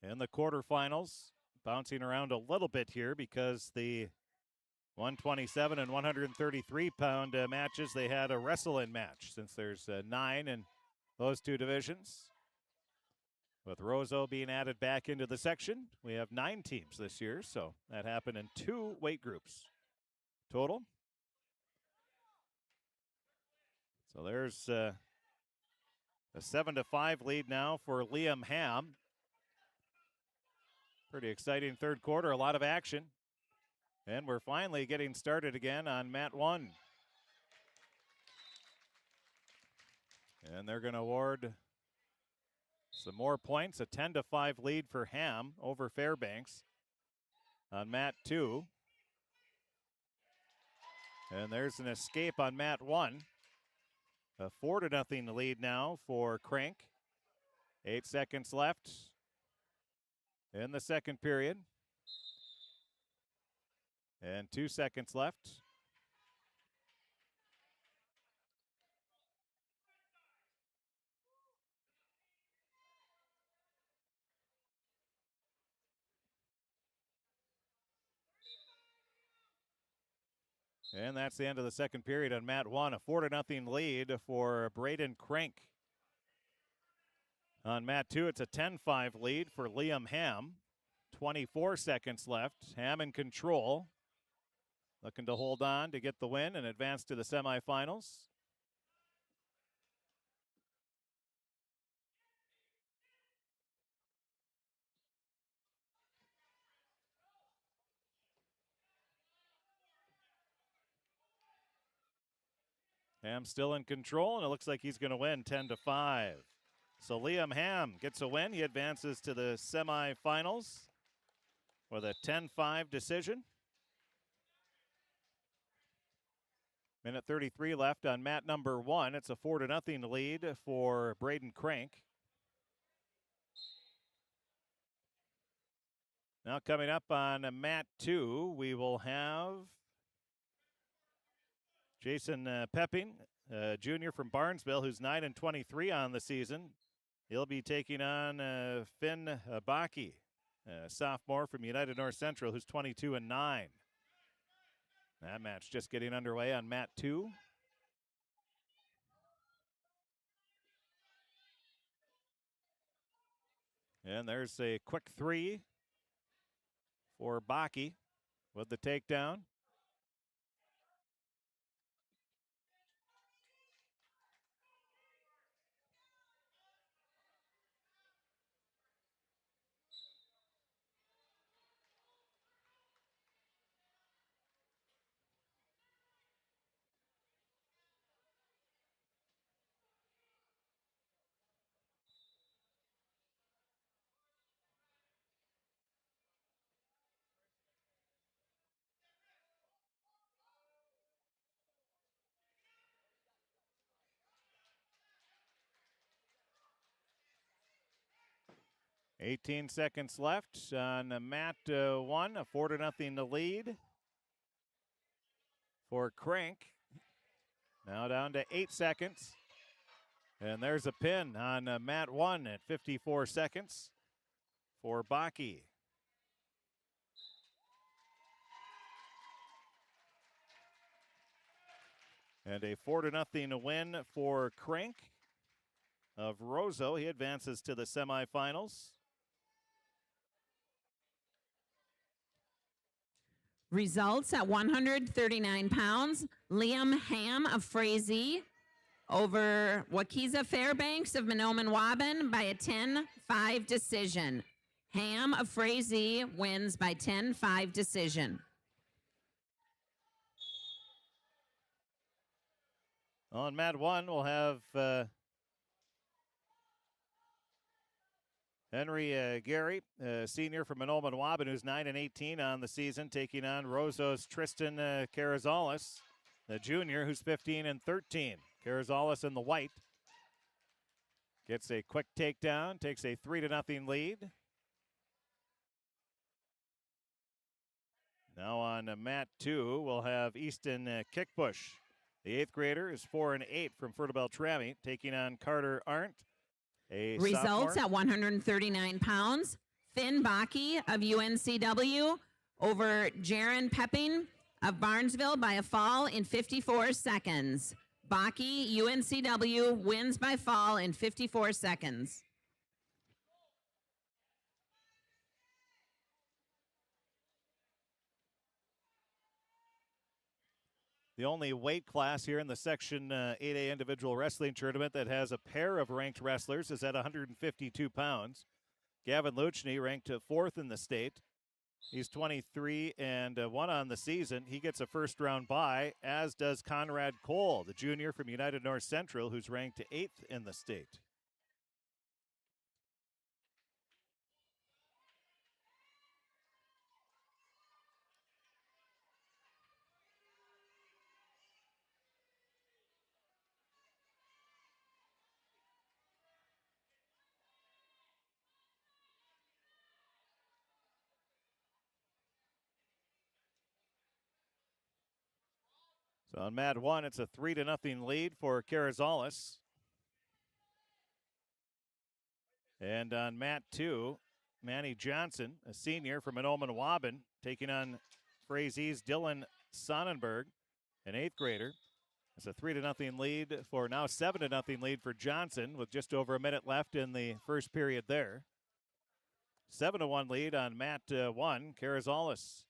In the quarterfinals, bouncing around a little bit here because the 127 and 133-pound matches, they had a wrestle-in match since there's 9 in those two divisions. With Roseau being added back into the section, we have 9 teams this year, so that happened in 2 weight groups total. So there's a 7-5 lead now for Liam Ham. Pretty exciting third quarter, a lot of action. And we're finally getting started again on mat 1. And they're going to award some more points, a 10-5 lead for Ham over Fairbanks on mat 2. And there's an escape on mat 1. A 4-0 lead now for Crank. 8 seconds left in the second period. And 2 seconds left. And that's the end of the second period on mat 1. A 4-0 lead for Braden Crank. On mat 2, it's a 10-5 lead for Liam Ham. 24 seconds left. Ham in control. Looking to hold on to get the win and advance to the semifinals. Ham still in control, and it looks like he's going to win 10-5. So Liam Ham gets a win. He advances to the semifinals with a 10-5 decision. Minute 33 left on mat number 1. It's a 4-0 lead for Braden Crank. Now coming up on mat 2, we will have Jason Pepping, junior from Barnesville, who's 9-23 on the season. He'll be taking on Finn Baki, sophomore from United North Central, who's 22-9. That match just getting underway on mat 2. And there's a quick 3 for Baki with the takedown. .18 seconds left on mat 1, a 4-0 lead for Crank. Now down to 8 seconds. And there's a pin on mat 1 at 54 seconds for Baki. And a 4-0 win for Crank of Roseau. He advances to the semifinals. Results at 139 pounds. Liam Ham of Frazee over Wakiza Fairbanks of Mahnomen-Waban by a 10-5 decision. Ham of Frazee wins by 10-5 decision. On mat 1, we'll have Henry Gary, senior from Mahnomen-Waban, who's 9-18 on the season, taking on Roseau's Tristan Carrizales, the junior, who's 15-13. Carrizales in the white gets a quick takedown, takes a 3-0 lead. Now on mat 2, we'll have Easton Kickbush. The 8th grader is 4-8 from Fertile-Beltrami, taking on Carter Arndt. Results at 139 pounds. Finn Baki of UNCW over Jaron Pepping of Barnesville by a fall in 54 seconds. Baki, UNCW, wins by fall in 54 seconds. The only weight class here in the Section 8A individual wrestling tournament that has a pair of ranked wrestlers is at 152 pounds. Gavin Luchny ranked 4th in the state. He's 23 and 1 on the season. He gets a first-round bye, as does Conrad Cole, the junior from United North Central, who's ranked 8th in the state. So on mat 1, it's a 3-0 lead for Carrizales. And on mat 2, Manny Johnson, a senior from Anoman-Waban, taking on Frazier's Dylan Sonnenberg, an 8th grader. It's a 3-0 lead for now 7-0 lead for Johnson with just over a minute left in the first period there. 7-1 lead on mat 1. Carrizales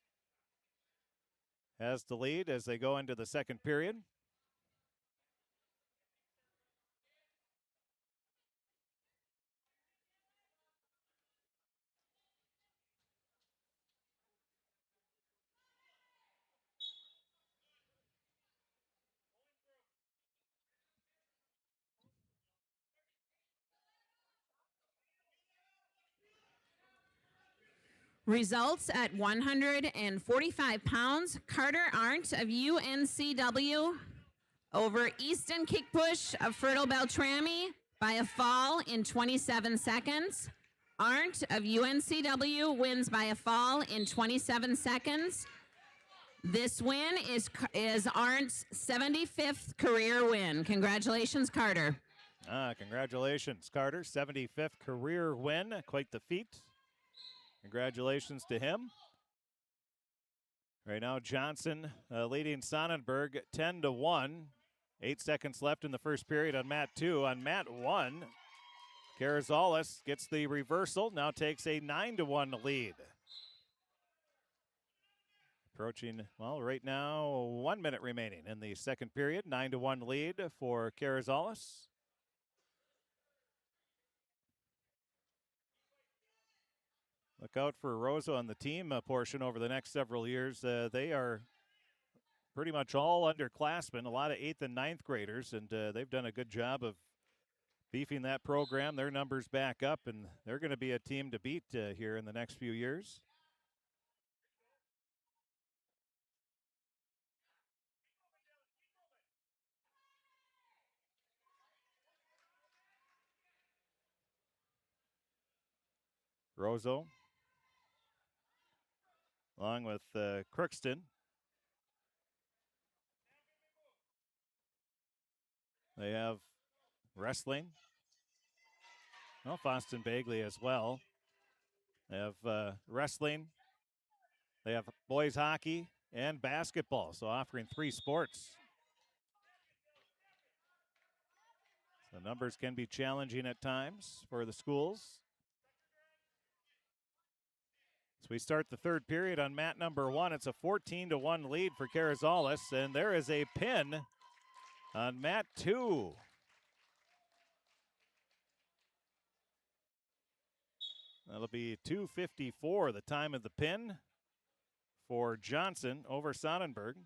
has the lead as they go into the second period. Results at 145 pounds. Carter Arndt of UNCW over Easton Kickbush of Fertile Beltrami by a fall in 27 seconds. Arndt of UNCW wins by a fall in 27 seconds. This win is Arndt's 75th career win. Congratulations, Carter. Congratulations, Carter. 75th career win. Quite the feat. Congratulations to him. Right now, Johnson leading Sonnenberg 10-1. 8 seconds left in the first period on mat 2. On mat 1, Carrizales gets the reversal, now takes a 9-1 lead. Approaching, well, right now, 1 minute remaining in the second period. 9-1 lead for Carrizales. Look out for Rosa on the team portion over the next several years. They are pretty much all underclassmen, a lot of 8th and 9th graders, and they've done a good job of beefing that program. Their numbers back up, and they're going to be a team to beat here in the next few years. Roseau, along with Crookston. They have wrestling. Well, Foston Bagley as well. They have wrestling. They have boys hockey and basketball, so offering 3 sports. The numbers can be challenging at times for the schools. So we start the third period on mat number 1. It's a 14-1 lead for Carrizales, and there is a pin on mat 2. That'll be 2:54, the time of the pin for Johnson over Sonnenberg.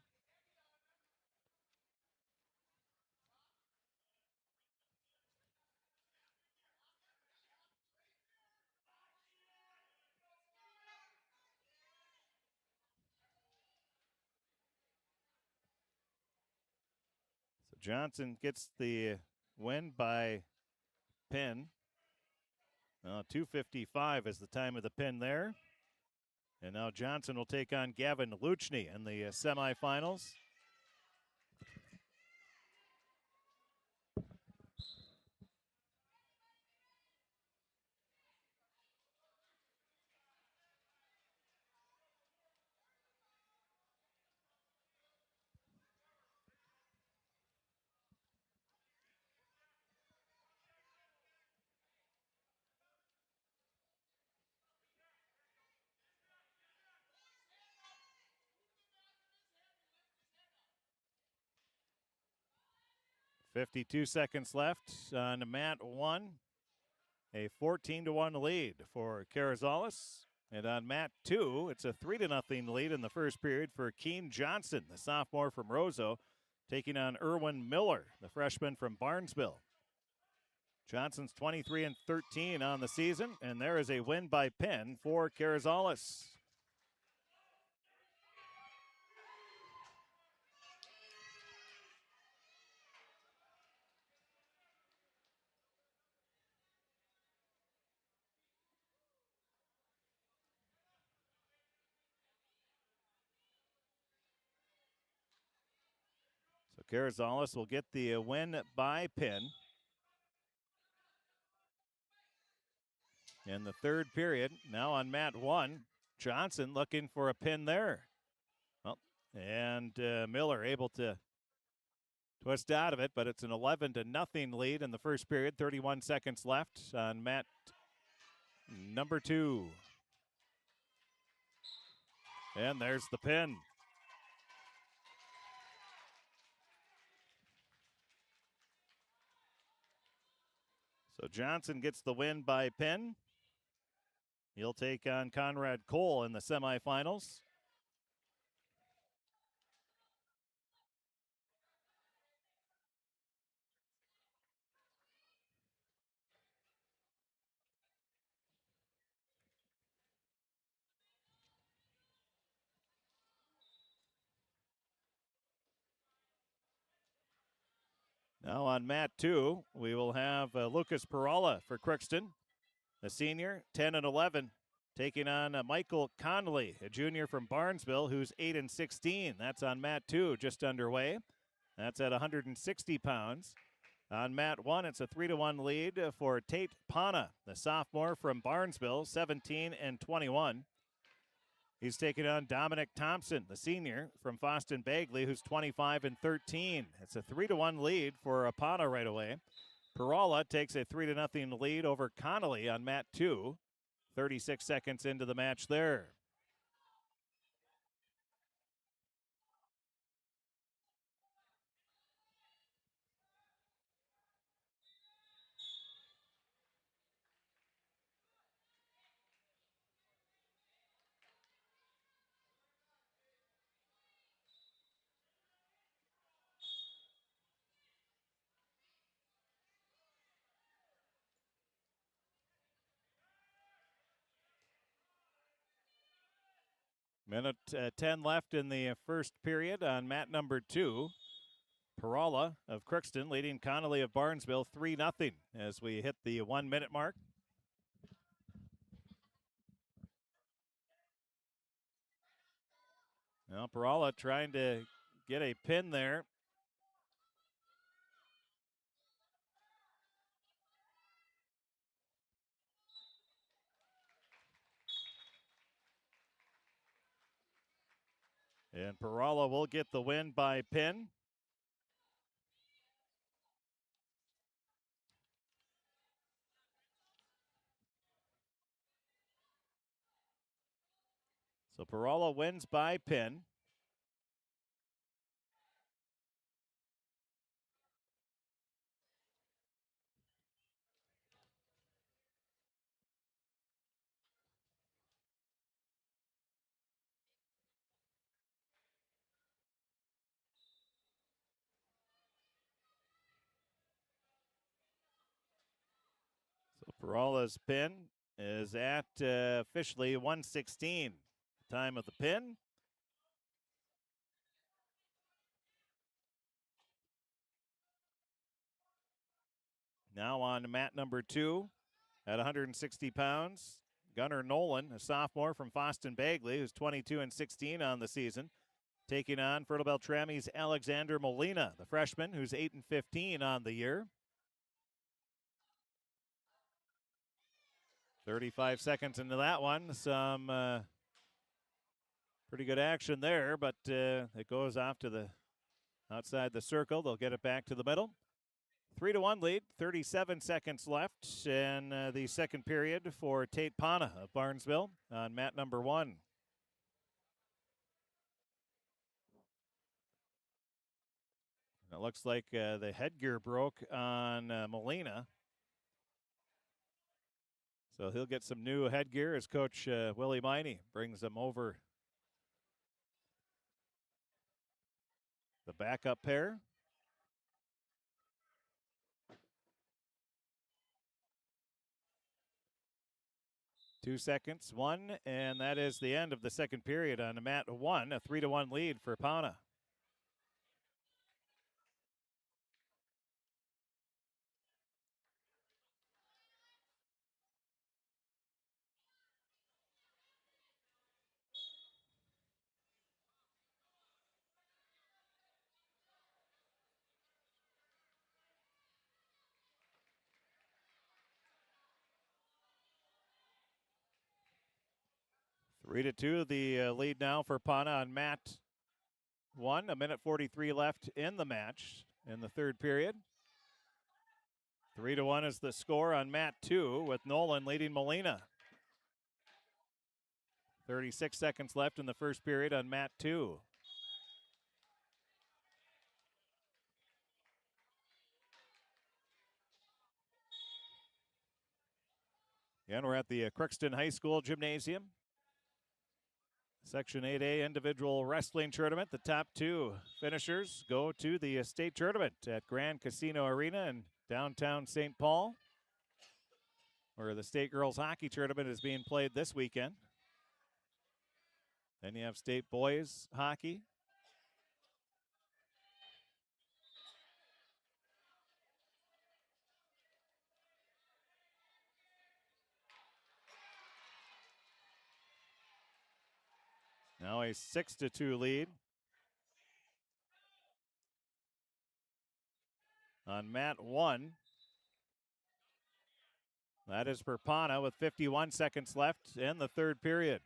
So Johnson gets the win by pin. 2:55 is the time of the pin there. And now Johnson will take on Gavin Luchny in the semifinals. .52 seconds left on mat 1. a 14-1 lead for Carrizales. And on mat 2, it's a 3-0 lead in the first period for Keene Johnson, the sophomore from Roseau, taking on Erwin Miller, the freshman from Barnesville. Johnson's 23-13 on the season, and there is a win by pin for Carrizales. So Carrizales will get the win by pin. In the third period, now on mat 1, Johnson looking for a pin there. Well, and Miller able to twist out of it, but it's an 11-0 lead in the first period. 31 seconds left on mat number 2. And there's the pin. So Johnson gets the win by pin. He'll take on Conrad Cole in the semifinals. Now on mat 2, we will have Lucas Perala for Crookston, the senior, 10-11, taking on Michael Conley, a junior from Barnesville, who's 8-16. That's on mat 2, just underway. That's at 160 pounds. On mat 1, it's a 3-1 lead for Tate Pana, the sophomore from Barnesville, 17-21. He's taking on Dominic Thompson, the senior from Foston Bagley, who's 25-13. It's a 3-1 lead for Pana right away. Perala takes a 3-0 lead over Connolly on mat 2. 36 seconds into the match there. Minute 10 left in the first period on mat number 2. Perala of Crookston leading Connolly of Barnesville 3-0 as we hit the 1 minute mark. Now Perala trying to get a pin there. And Perala will get the win by pin. So Perala wins by pin. So Perala's pin is at officially 1:16. Time of the pin. Now on mat number 2 at 160 pounds. Gunnar Nolan, a sophomore from Foston Bagley, who's 22-16 on the season, taking on Fertile Beltrami's Alexander Molina, the freshman, who's 8-15 on the year. 35 seconds into that one. Some pretty good action there, but it goes off to the outside the circle. They'll get it back to the middle. 3-1 lead, 37 seconds left in the second period for Tate Pana of Barnesville on mat number 1. It looks like the headgear broke on Molina. So he'll get some new headgear as Coach Willie Miney brings them over the backup pair. Two seconds, one, and that is the end of the second period on mat 1, a 3-1 lead for Pauna. Three to two, the lead now for Pauna on mat 1. A minute 43 left in the match in the third period. 3-1 is the score on mat 2 with Nolan leading Molina. 36 seconds left in the first period on mat 2. Again, we're at the Crookston High School gymnasium. Section 8A individual wrestling tournament. The top two finishers go to the state tournament at Grand Casino Arena in downtown St. Paul, where the state girls hockey tournament is being played this weekend. Then you have state boys hockey. Now a 6-2 lead on mat 1. That is for Pauna with 51 seconds left in the third period.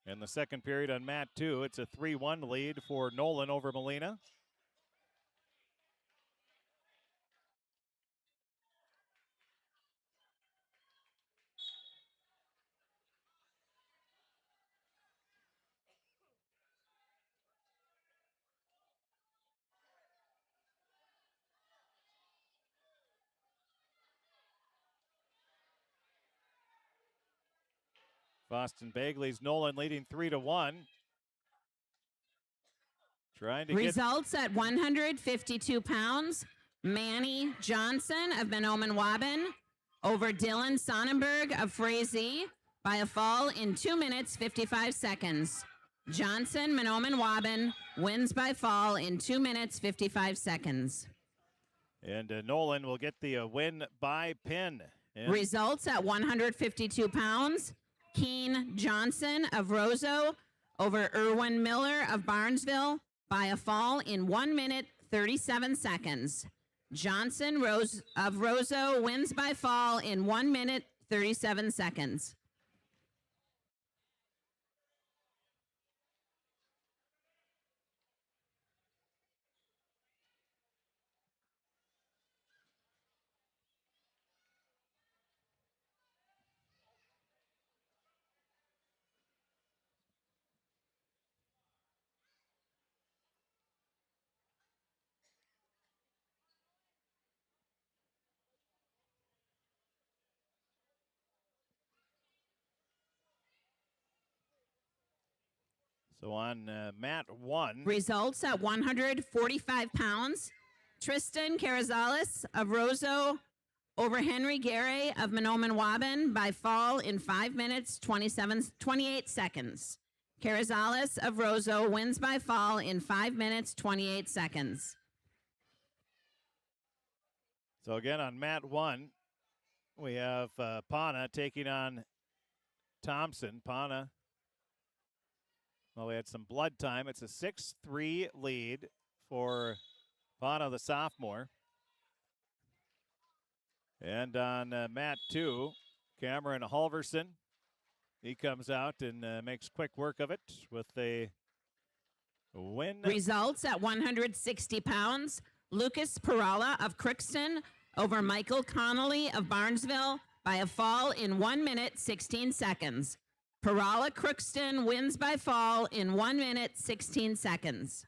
In the second period on mat 2, it's a 3-1 lead for Nolan over Molina. Boston Bagley's Nolan leading 3-1. Trying to Results at 152 pounds. Manny Johnson of Mahnomen Waban over Dylan Sonnenberg of Frazee by a fall in 2 minutes 55 seconds. Johnson, Mahnomen Waban, wins by fall in 2 minutes 55 seconds. And Nolan will get the win by pin. Results at 152 pounds. Keen Johnson of Roseau over Irwin Miller of Barnesville by a fall in 1 minute 37 seconds. Johnson of Roseau wins by fall in 1 minute 37 seconds. So on mat 1. Results at 145 pounds. Tristan Carrizales of Roseau over Henry Gary of Mahnomen Waban by fall in 5 minutes 28 seconds. Carrizales of Roseau wins by fall in 5 minutes 28 seconds. So again on mat 1, we have Pauna taking on Thompson. Pauna, well, we had some blood time. It's a 6-3 lead for Pauna, the sophomore. And on mat 2, Cameron Halverson. He comes out and makes quick work of it with a win. Results at 160 pounds. Lucas Perala of Crookston over Michael Connolly of Barnesville by a fall in 1 minute 16 seconds. Perala Crookston wins by fall in 1 minute 16 seconds.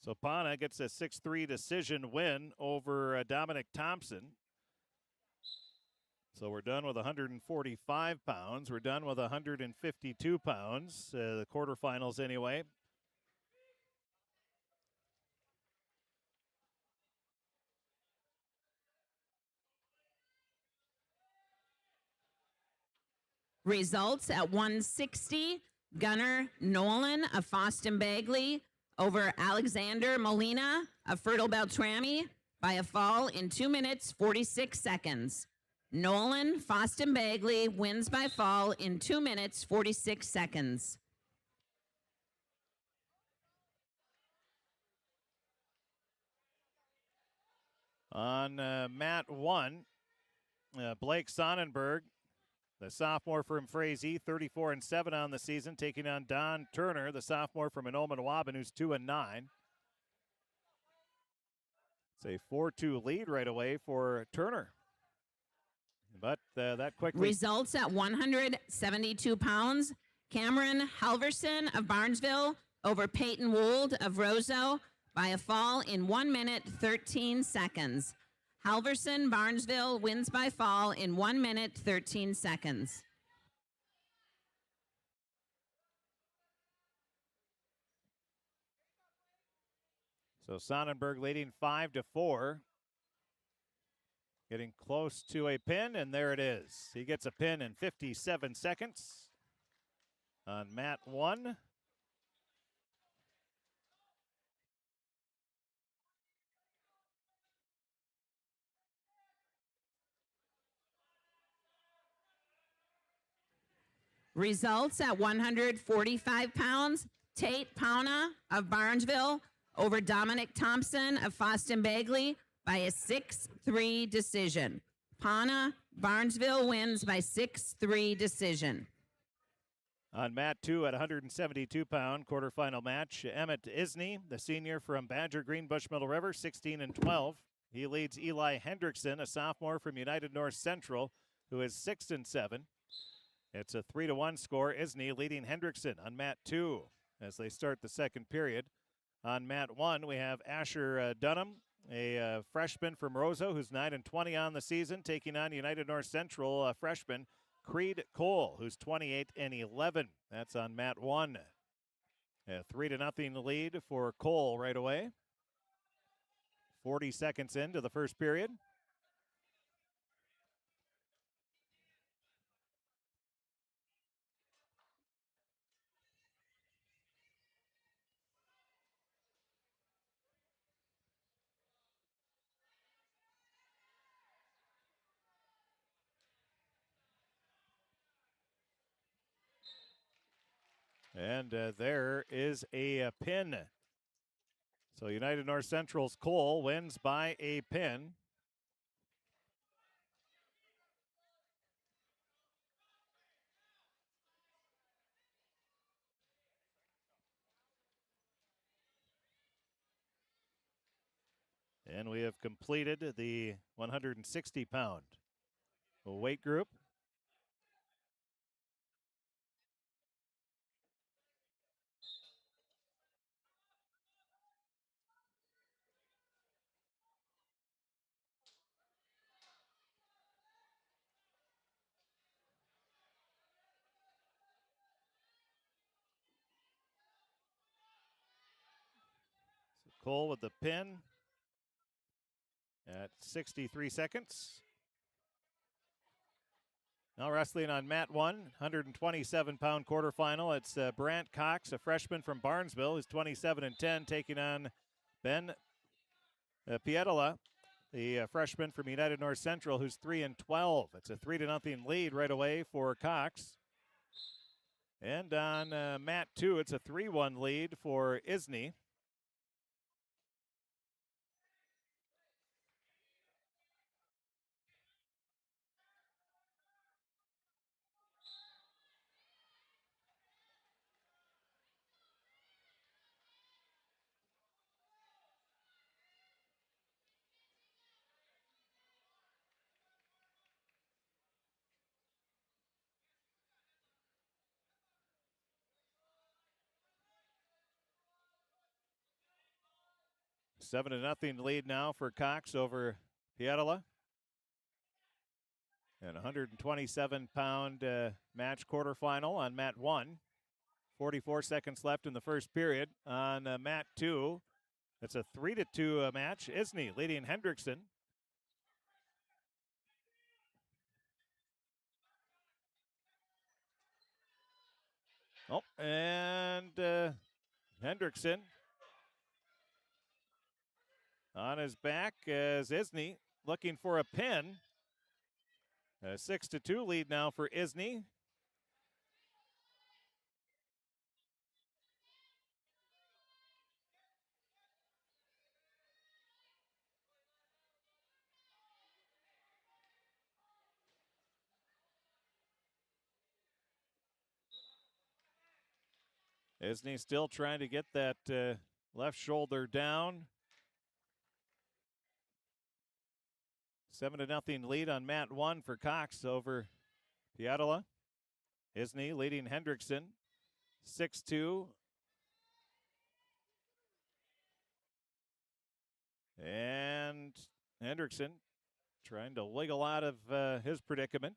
So Pana gets a 6-3 decision win over Dominic Thompson. So we're done with 145 pounds. We're done with 152 pounds, the quarterfinals anyway. Results at 160, Gunnar Nolan of Foston Bagley over Alexander Molina of Fertile Beltrami by a fall in 2 minutes, 46 seconds. Nolan Foston Bagley wins by fall in 2 minutes, 46 seconds. On mat 1, Blake Sonnenberg, the sophomore from Frazee, 34-7 on the season, taking on Don Turner, the sophomore from Anomawaban, who's 2-9. It's a 4-2 lead right away for Turner. But that quickly. Results at 172 pounds. Cameron Halverson of Barnesville over Peyton Wold of Roseau by a fall in 1 minute, 13 seconds. Halverson, Barnesville wins by fall in 1 minute, 13 seconds. So Sonnenberg leading 5-4. Getting close to a pin, and there it is. He gets a pin in 57 seconds on mat 1. Results at 145 pounds. Tate Pauna of Barnesville over Dominic Thompson of Foston Bagley by a 6-3 decision. Pauna, Barnesville wins by 6-3 decision. On mat 2 at 172-pound quarterfinal match, Emmett Isney, the senior from Badger Greenbush Middle River, 16-12. He leads Eli Hendrickson, a sophomore from United North Central, who is 6-7. It's a 3-1 score. Isney leading Hendrickson on mat 2 as they start the second period. On mat 1, we have Asher Dunham, a freshman from Roseau, who's 9-20 on the season, taking on United North Central freshman Creed Cole, who's 28-11. That's on mat 1. A 3-0 lead for Cole right away. 40 seconds into the first period. And there is a pin. So United North Central's Cole wins by a pin. And we have completed the 160-pound weight group. So Cole with the pin at 63 seconds. Now wrestling on mat 1, 127-pound quarterfinal. It's Brant Cox, a freshman from Barnesville, who's 27-10, taking on Ben Pietola, the freshman from United North Central, who's 3-12. It's a 3-0 lead right away for Cox. And on mat 2, it's a 3-1 lead for Isney. 7-0 lead now for Cox over Pietola. And 127-pound match quarterfinal on mat 1. 44 seconds left in the first period. On mat 2, it's a 3-2 match. Isney leading Hendrickson. Oh, and Hendrickson on his back as Isney looking for a pin. A 6-2 lead now for Isney. Isney still trying to get that left shoulder down. 7-0 lead on mat 1 for Cox over Pietola. Isney leading Hendrickson 6-2. And Hendrickson trying to wiggle out of his predicament.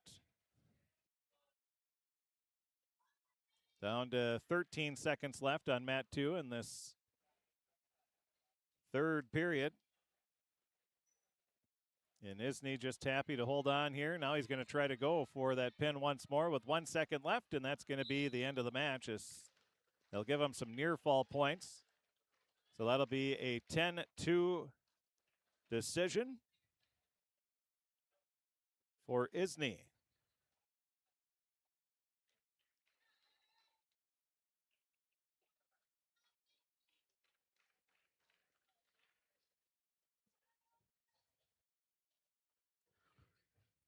Down to 13 seconds left on mat 2 in this third period. And Isney just happy to hold on here. Now he's going to try to go for that pin once more with 1 second left, and that's going to be the end of the match. They'll give him some near fall points. So that'll be a 10-2 decision for Isney.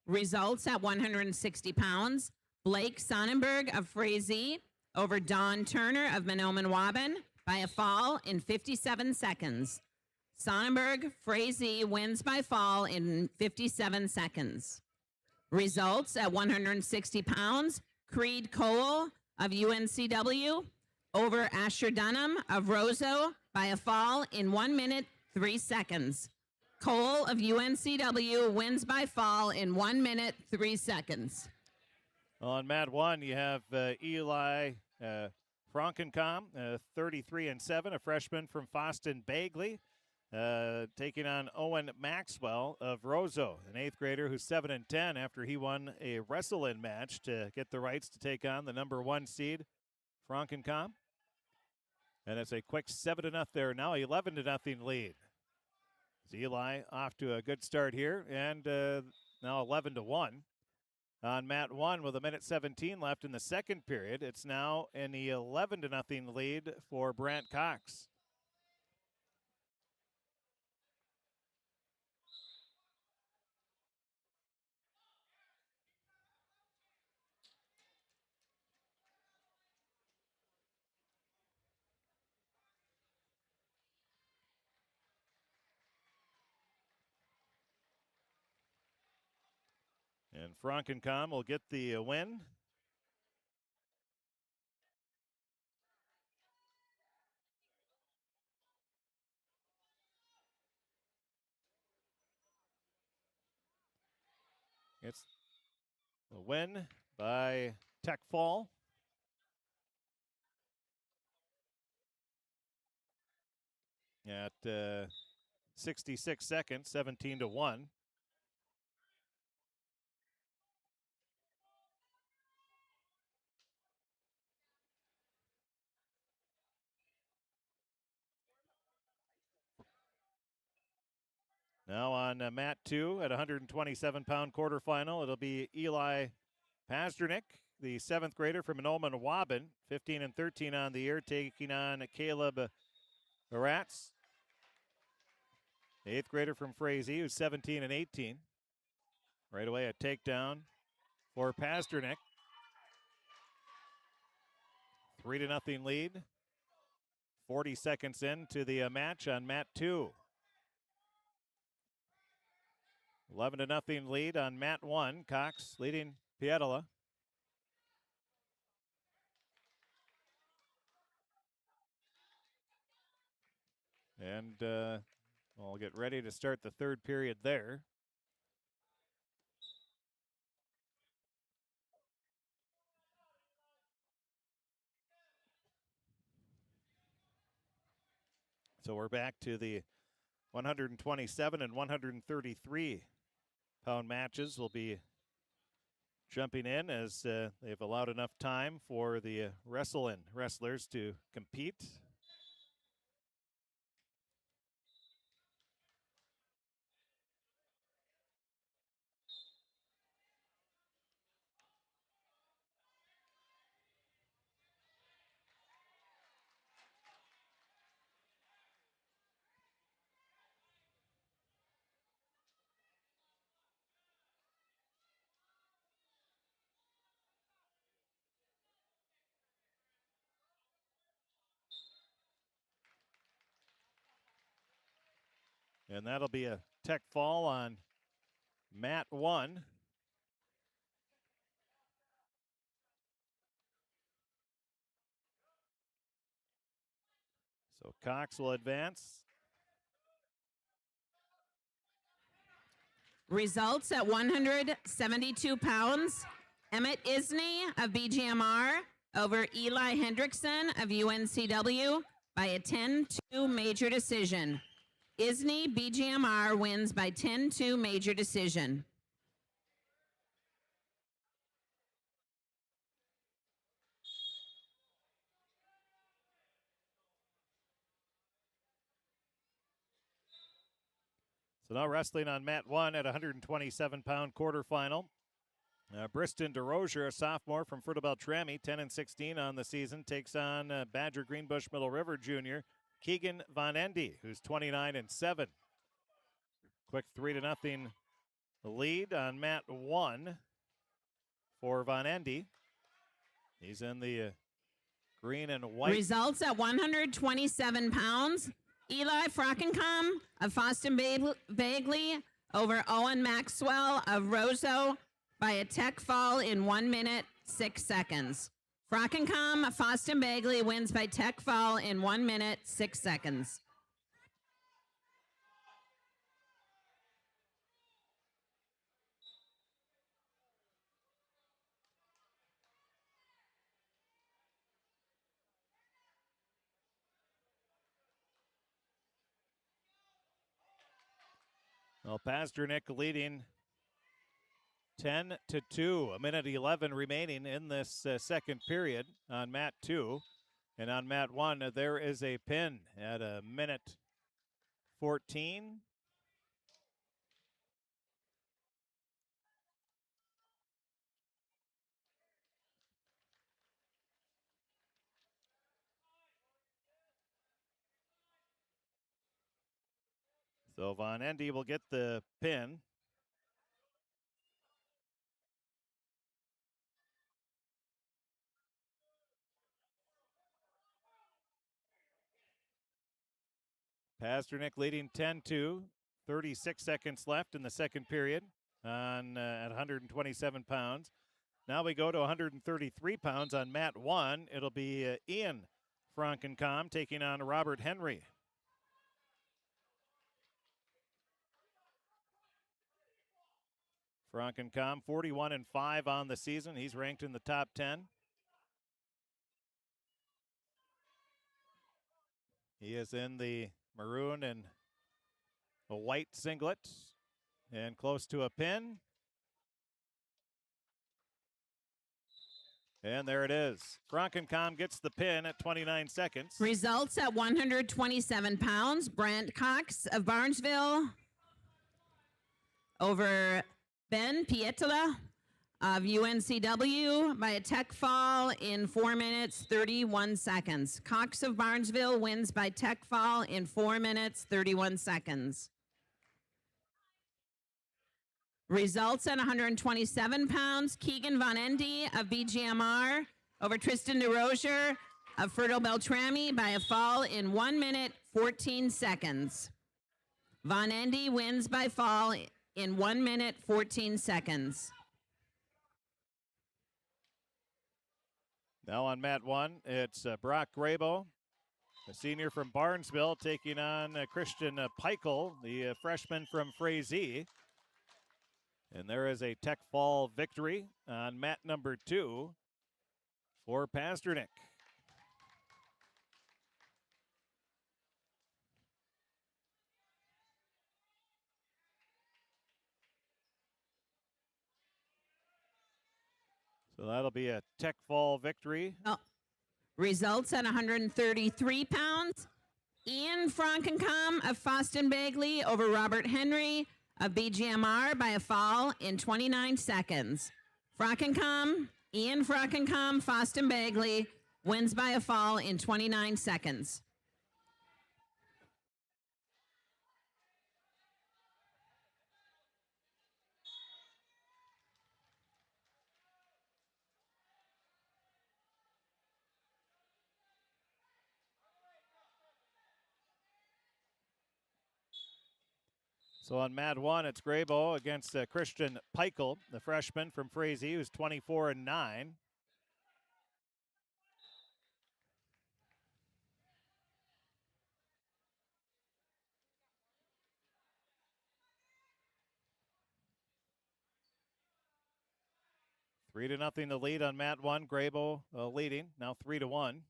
Results at 160 pounds. Blake Sonnenberg of Frazee over Don Turner of Mahnomen-Waban by a fall in 57 seconds. Sonnenberg, Frazee wins by fall in 57 seconds. Results at 160 pounds. Creed Cole of UNCW over Asher Dunham of Roseau by a fall in 1 minute, 3 seconds. Cole of UNCW wins by fall in 1 minute, 3 seconds. On mat 1, you have Eli Frankencom, 33-7, a freshman from Foston Bagley, taking on Owen Maxwell of Roseau, an 8th grader who's 7-10 after he won a wrestle-in match to get the rights to take on the number 1 seed, Frankencom. And it's a quick 7-0 there now, 11-0 lead. Eli off to a good start here, and now 11-1. On mat 1 with 1:17 left in the second period, it's now an 11-0 lead for Brant Cox. And Frankencom will get the win. It's a win by Tech Fall. At 66 seconds, 17-1. Now on mat 2 at 127-pound quarterfinal, it'll be Eli Pasternak, the 7th grader from Mahnomen-Waban, 15-13 on the year, taking on Caleb Baratz, the 8th grader from Frazee, who's 17-18. Right away, a takedown for Pasternak. 3-0 lead. 40 seconds into the match on mat 2. 11-0 lead on mat 1. Cox leading Pietola. And We'll get ready to start the third period there. So we're back to the 127 and 133 pound matches. Will be jumping in as they've allowed enough time for the wrestlers to compete. And that'll be a tech fall on mat 1. So Cox will advance. Results at 172 pounds. Emmett Isney of BGMR over Eli Hendrickson of UNCW by a 10-2 major decision. Isney, BGMR, wins by 10-2 major decision. So now wrestling on mat 1 at 127-pound quarterfinal. Briston DeRozier, a sophomore from Fruita Beltrami, 10-16 on the season, takes on Badger Greenbush Middle River junior Keegan Von Endy, who's 29-7. Quick 3-0 lead on mat 1 for Von Endy. He's in the green and white. Results at 127 pounds. Eli Frockencom of Foston Bagley over Owen Maxwell of Roseau by a tech fall in 1 minute, 6 seconds. Frockencom, Foston Bagley wins by tech fall in 1 minute, 6 seconds. Well, Pasternak leading 10-2, a minute 11 remaining in this second period on mat 2. And on mat 1, there is a pin at a minute 14. So Von Endy will get the pin. Pasternak leading 10-2, 36 seconds left in the second period at 127 pounds. Now we go to 133 pounds on mat 1. It'll be Ian Frankencom taking on Robert Henry. Frankencom 41-5 on the season. He's ranked in the top 10. He is in the maroon and a white singlet and close to a pin. And there it is. Frankencom gets the pin at 29 seconds. Results at 127 pounds. Brant Cox of Barnesville over Ben Pietila of UNCW by a tech fall in 4 minutes, 31 seconds. Cox of Barnesville wins by tech fall in 4 minutes, 31 seconds. Results at 127 pounds. Keegan Von Endy of BGMR over Tristan DeRozier of Fruita Beltrami by a fall in 1 minute, 14 seconds. Von Endy wins by fall in 1 minute, 14 seconds. Now on mat 1, it's Brock Grabo A senior from Barnesville taking on Christian Peichel, the freshman from Frazee. And there is a Tech Fall victory on mat number 2 for Pasternak. So that'll be a Tech Fall victory. Oh. Results at 133 pounds. Ian Frankencom of Foston Bagley over Robert Henry of BGMR by a fall in 29 seconds. Ian Frankencom, Foston Bagley, wins by a fall in 29 seconds. So on mat 1, it's Graybo against Christian Peichel, the freshman from Frazee, who's 24-9. Three to nothing the lead on mat 1. Graybo leading, now 3-1.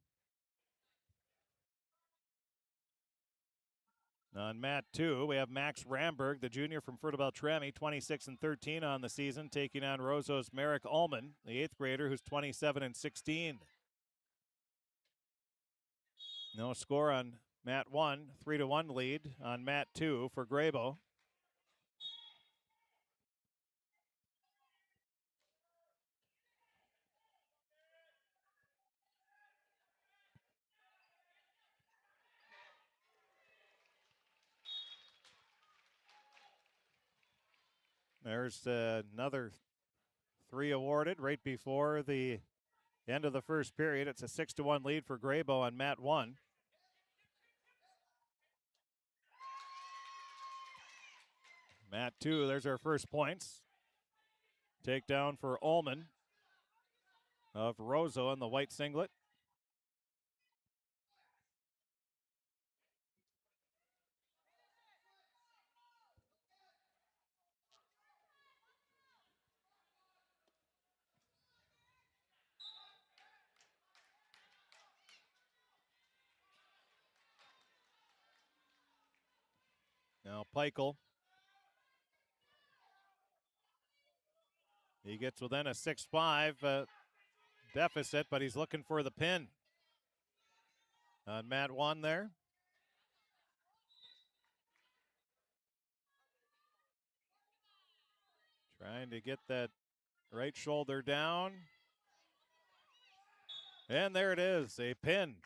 On mat 2, we have Max Ramberg, the junior from Fruita Beltrami, 26-13 on the season, taking on Roseau's Merrick Ullman, the 8th grader, who's 27-16. No score on mat 1, 3-1 lead on mat 2 for Graybo. There's another 3 awarded right before the end of the first period. It's a 6-1 lead for Graybo on mat 1. Mat 2, there's our first points. Takedown for Ullman of Roseau in the white singlet. Now Peichel. He gets within a 6-5 deficit, but he's looking for the pin. On mat 1 there. Trying to get that right shoulder down. And there it is, a pin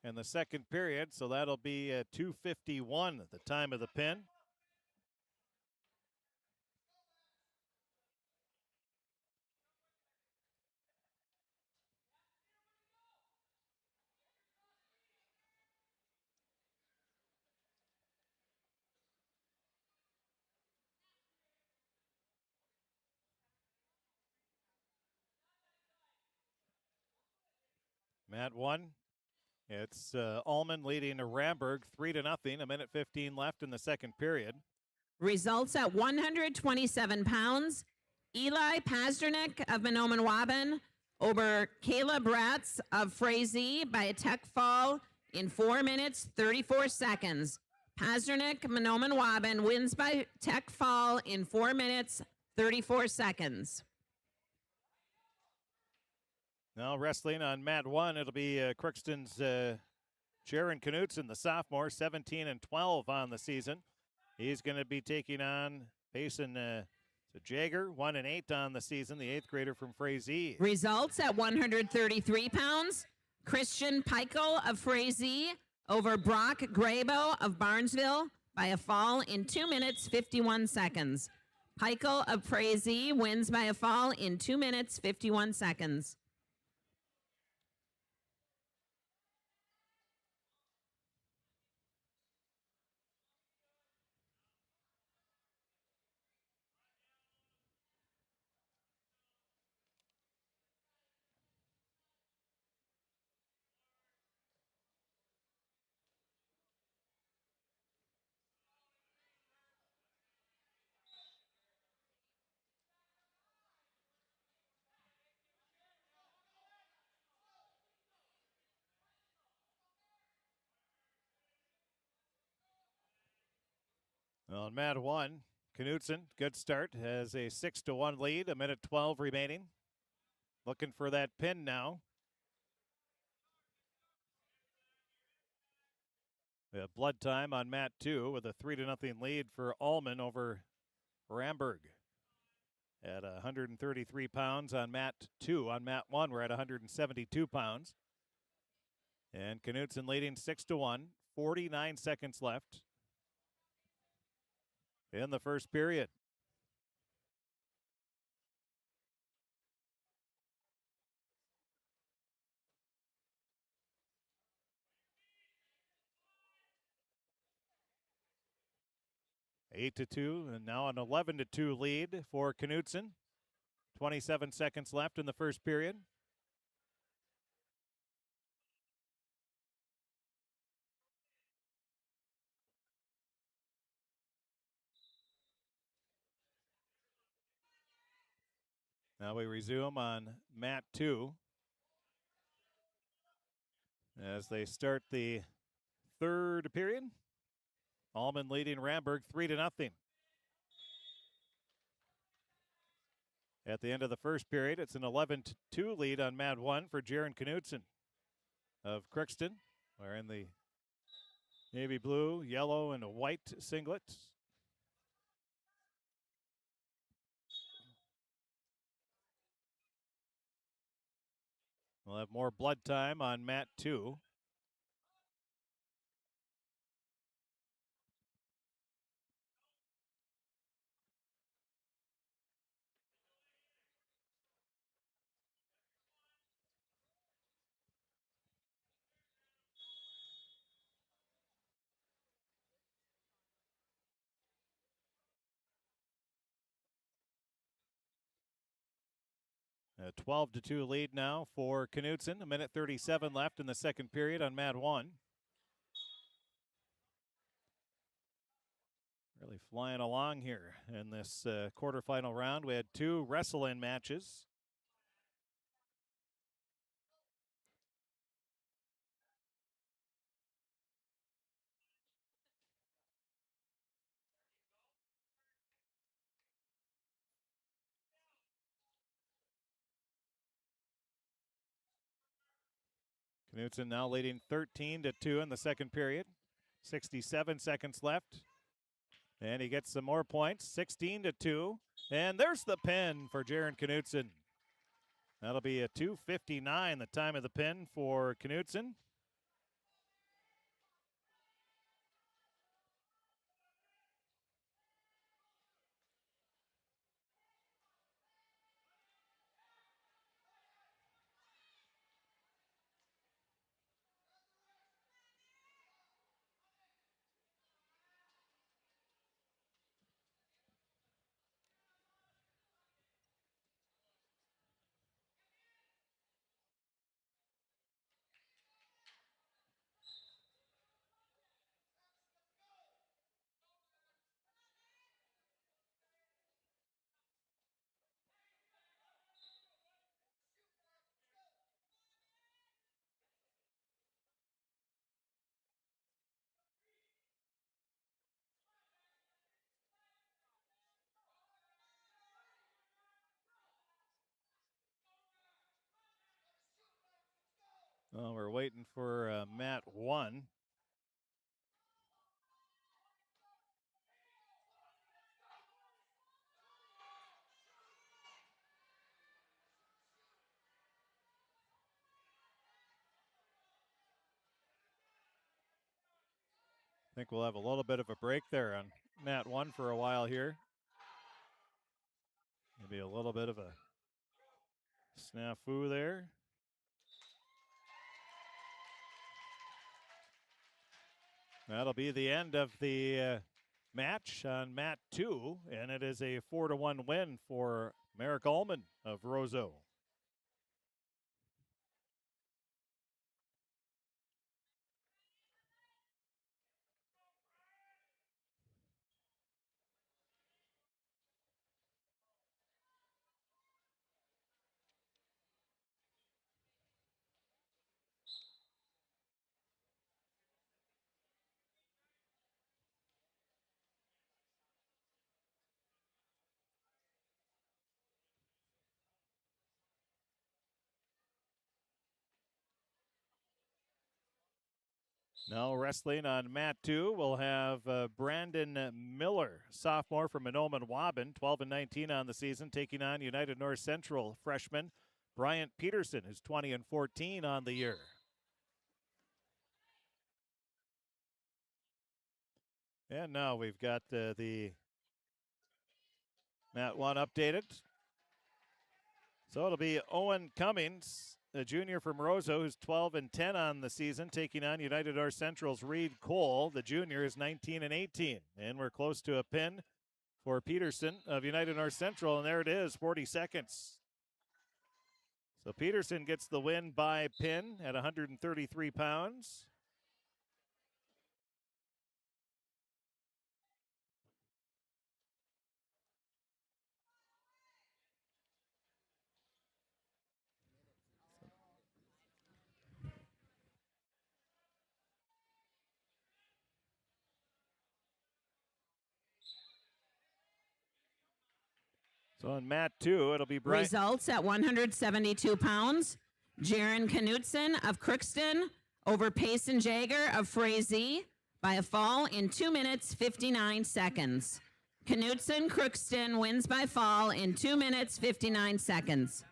in the second period. So that'll be 2:51 at the time of the pin. Mat 1. It's Ullman leading to Ramberg 3-0. A minute 15 left in the second period. Results at 127 pounds. Eli Pasternak of Mahnomen-Waban over Caleb Ratz of Frazee by a tech fall in 4 minutes, 34 seconds. Pasternak, Mahnomen-Waban wins by tech fall in 4 minutes, 34 seconds. Now wrestling on mat 1, it'll be Crookston's Jaron Knutson, the sophomore, 17-12 on the season. He's going to be taking on Payson Jagger, 1-8 on the season, the 8th grader from Frazee. Results at 133 pounds. Christian Peichel of Frazee over Brock Graybo of Barnesville by a fall in 2 minutes, 51 seconds. Peichel of Frazee wins by a fall in 2 minutes, 51 seconds. On mat 1, Knutson, good start, has a 6-1 lead, 1:12 remaining. Looking for that pin now. We have blood time on mat 2 with a 3-0 lead for Allman over Ramberg. At 133 pounds on mat 2. On mat 1, we're at 172 pounds. And Knutson leading 6-1, 49 seconds left in the first period. Eight to 2, and now an 11-2 lead for Knutson. 27 seconds left in the first period. Now we resume on mat 2 as they start the third period. Allman leading Ramberg 3-0. At the end of the first period, it's an 11-2 lead on mat 1 for Jaron Knutson of Crookston, wearing the navy blue, yellow, and a white singlet. We'll have more blood time on mat 2. A 12-2 lead now for Knutson. 1:37 left in the second period on mat 1. Really flying along here in this quarterfinal round. We had 2 wrestle-in matches. Knutson now leading 13-2 in the second period. 67 seconds left. And he gets some more points, 16-2. And there's the pin for Jaron Knutson. That'll be a 2:59, the time of the pin for Knutson. Well, we're waiting for mat 1. I think we'll have a little bit of a break there on mat 1 for a while here. Maybe a little bit of a snafu there. That'll be the end of the match on mat 2, and it is a 4-1 win for Merrick Allman of Roseau. Now wrestling on mat 2, we'll have Brandon Miller, sophomore from Minoman Waban, 12-19 on the season, taking on United North Central freshman Bryant Peterson, who's 20-14 on the year. And now we've got the mat 1 updated. So it'll be Owen Cummings, a junior from Roseau, who's 12-10 on the season, taking on United North Central's Reed Cole. The junior is 19-18. And we're close to a pin for Peterson of United North Central, and there it is, 40 seconds. So Peterson gets the win by pin at 133 pounds. So on mat 2, it'll be Brian. Results at 172 pounds. Jaron Knutson of Crookston over Payson Jagger of Frazee by a fall in 2 minutes, 59 seconds. Knutson Crookston wins by fall in 2 minutes, 59 seconds.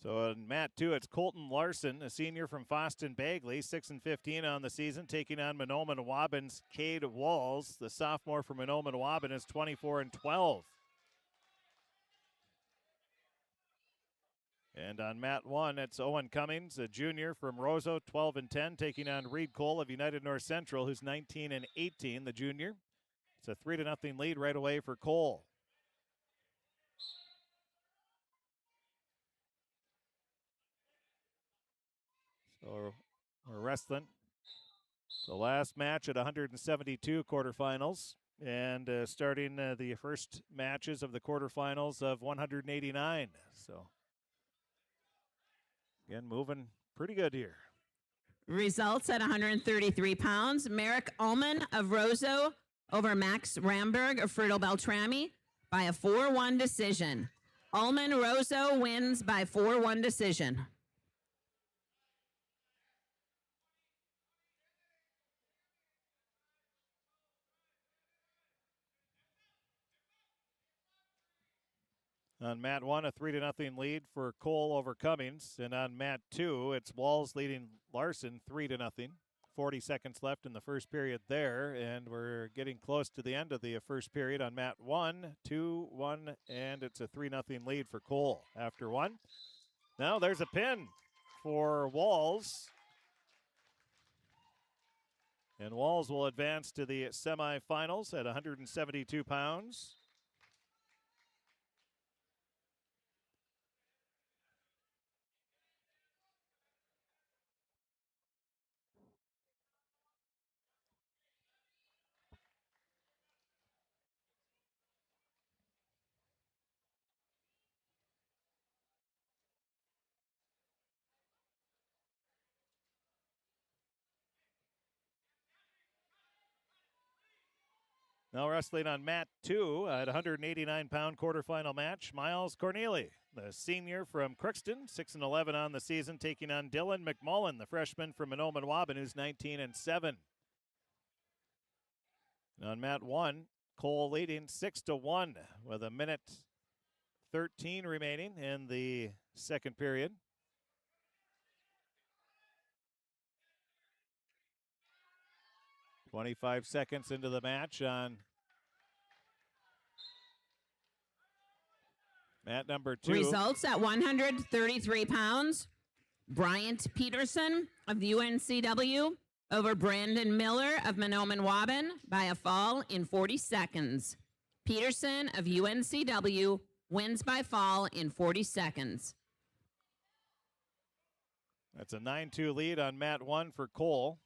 So on mat 2, it's Colton Larson, a senior from Foston Bagley, 6-15 on the season, taking on Minoman Waban's Cade Walls. The sophomore from Minoman Waban is 24-12. And on mat 1, it's Owen Cummings, a junior from Roseau, 12-10, taking on Reed Cole of United North Central, who's 19-18, the junior. It's a 3-0 lead right away for Cole. So we're wrestling the last match at 172 quarterfinals, and starting the first matches of the quarterfinals of 189. So again, moving pretty good here. Results at 133 pounds. Merrick Ullman of Roseau over Max Ramberg of Fertile Beltrami by a 4-1 decision. Ullman Roseau wins by 4-1 decision. On mat 1, a 3-0 lead for Cole over Cummings. And on mat 2, it's Walls leading Larson 3-0. 40 seconds left in the first period there. And we're getting close to the end of the first period on mat 1, 2-1, and it's a 3-0 lead for Cole after 1. Now there's a pin for Walls. And Walls will advance to the semifinals at 172 pounds. Now wrestling on mat 2 at 189-pound quarterfinal match, Miles Corneli, the senior from Crookston, 6-11 on the season, taking on Dylan McMullen, the freshman from Minoman Waban, who's 19-7. On mat 1, Cole leading 6-1 with a minute 13 remaining in the second period. "25 seconds into the match on mat number 2. Results at 133 pounds. Bryant Peterson of the UNCW over Brandon Miller of Minoman Waban by a fall in 40 seconds. Peterson of UNCW wins by fall in 40 seconds. That's a 9-2 lead on mat 1 for Cole.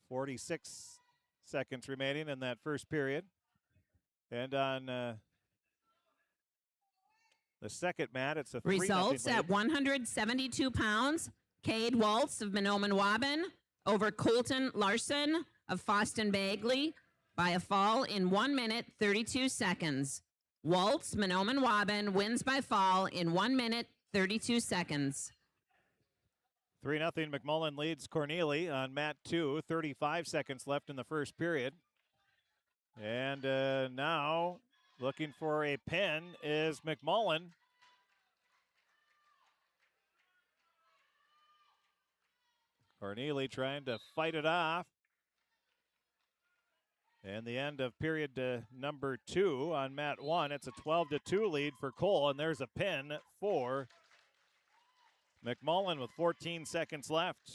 46 seconds remaining in that first period. And on the second mat, it's a 3-0 Results lead. at 172 pounds. Cade Waltz of Minoman Waban over Colton Larson of Foston Bagley by a fall in 1 minute, 32 seconds. Waltz, Minoman Waban wins by fall in 1 minute, 32 seconds. 3-0 McMullen leads Corneli on mat 2. 35 seconds left in the first period. And now looking for a pin is McMullen. Corneli trying to fight it off. And the end of period number 2 on mat 1. It's a 12-2 lead for Cole, and there's a pin for McMullen with 14 seconds left.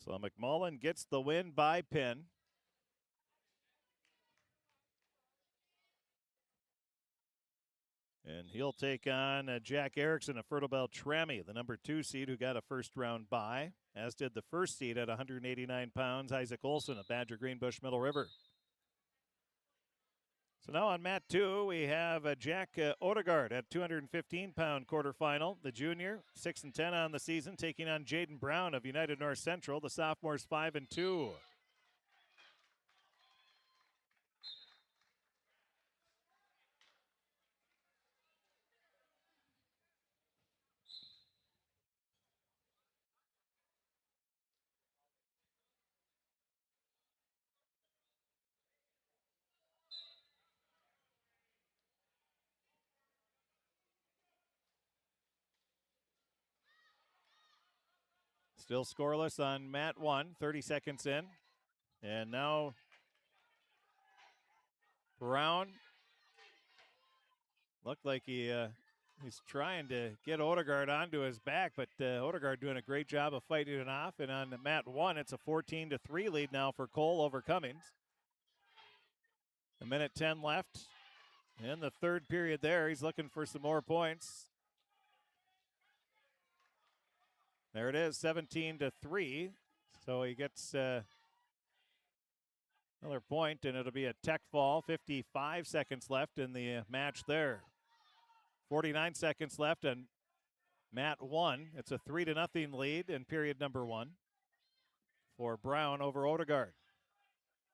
So McMullen gets the win by pin. And he'll take on Jack Erickson of Fertile Beltrami, the number 2 seed who got a first-round bye, as did the first seed at 189 pounds, Isaac Olson of Badger Greenbush Middle River. So now on mat 2, we have Jack Odegaard at 215-pound quarterfinal. The junior, 6-10 on the season, taking on Jaden Brown of United North Central. The sophomore's 5-2. Still scoreless on mat 1, 30 seconds in. And now Brown looked like he's trying to get Odegaard onto his back, but Odegaard doing a great job of fighting it off. And on mat 1, it's a 14-3 lead now for Cole over Cummings. 1:10 left in the third period there. He's looking for some more points. There it is, 17-3. So he gets another point, and it'll be a tech fall. 55 seconds left in the match there. 49 seconds left on mat 1. It's a 3-0 lead in period number 1 for Brown over Odegaard.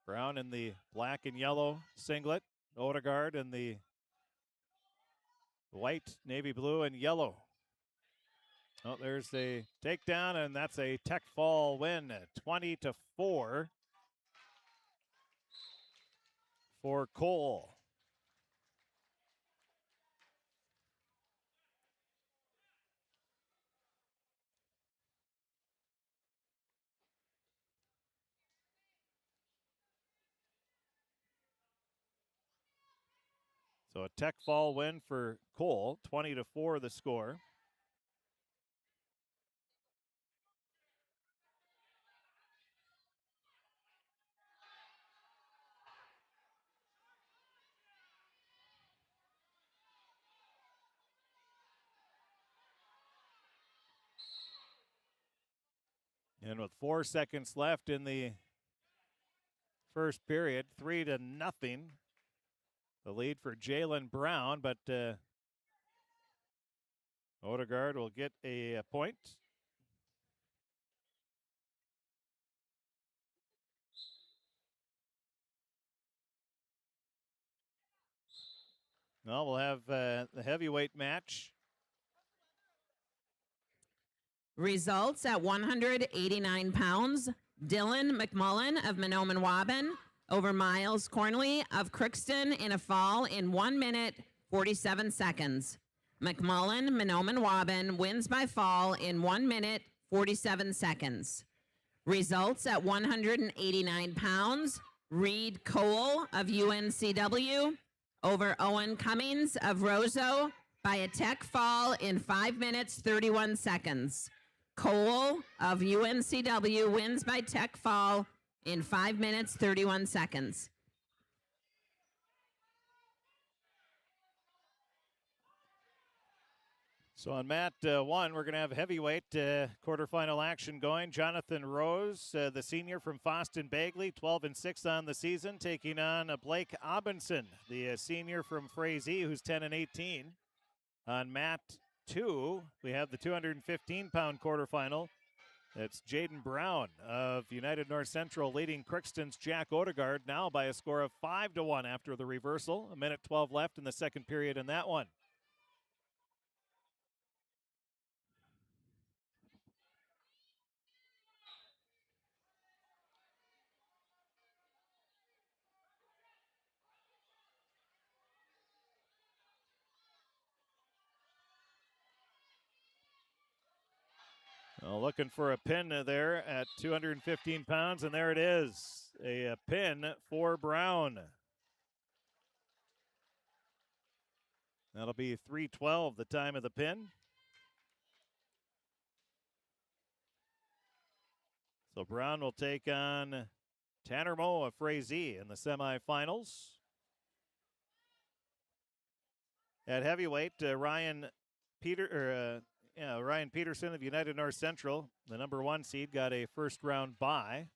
Brown in the black and yellow singlet. Odegaard in the white, navy blue, and yellow. Oh, there's a takedown, and that's a tech fall win, 20-4 for Cole. So a tech fall win for Cole, 20-4 the score. And with 4 seconds left in the first period, 3-0. The lead for Jalen Brown, but Odegaard will get a point. Now we'll have the heavyweight match. Results at 189 pounds. Dylan McMullen of Mahnomen-Waban over Miles Cornley of Crookston in a fall in 1 minute, 47 seconds. McMullen, Mahnomen-Waban wins by fall in 1 minute, 47 seconds. Results at 189 pounds. Reed Cole of UNCW over Owen Cummings of Roseau by a tech fall in 5 minutes, 31 seconds. Cole of UNCW wins by tech fall in 5 minutes, 31 seconds. So on mat 1, we're going to have heavyweight quarterfinal action going. Jonathan Rose, the senior from Foston Bagley, 12-6 on the season, taking on Blake Obinson, the senior from Frazee, who's 10-18. On mat 2, we have the 215-pound quarterfinal. That's Jaden Brown of United North Central leading Crookston's Jack Odegaard now by a score of 5-1 after the reversal. 1:12 left in the second period in that one. Well, looking for a pin there at 215 pounds, and there it is. A pin for Brown. That'll be 3:12, the time of the pin. So Brown will take on Tanner Moe of Frazee in the semifinals. At heavyweight, Ryan Peterson of United North Central, the number 1 seed, got a first-round bye.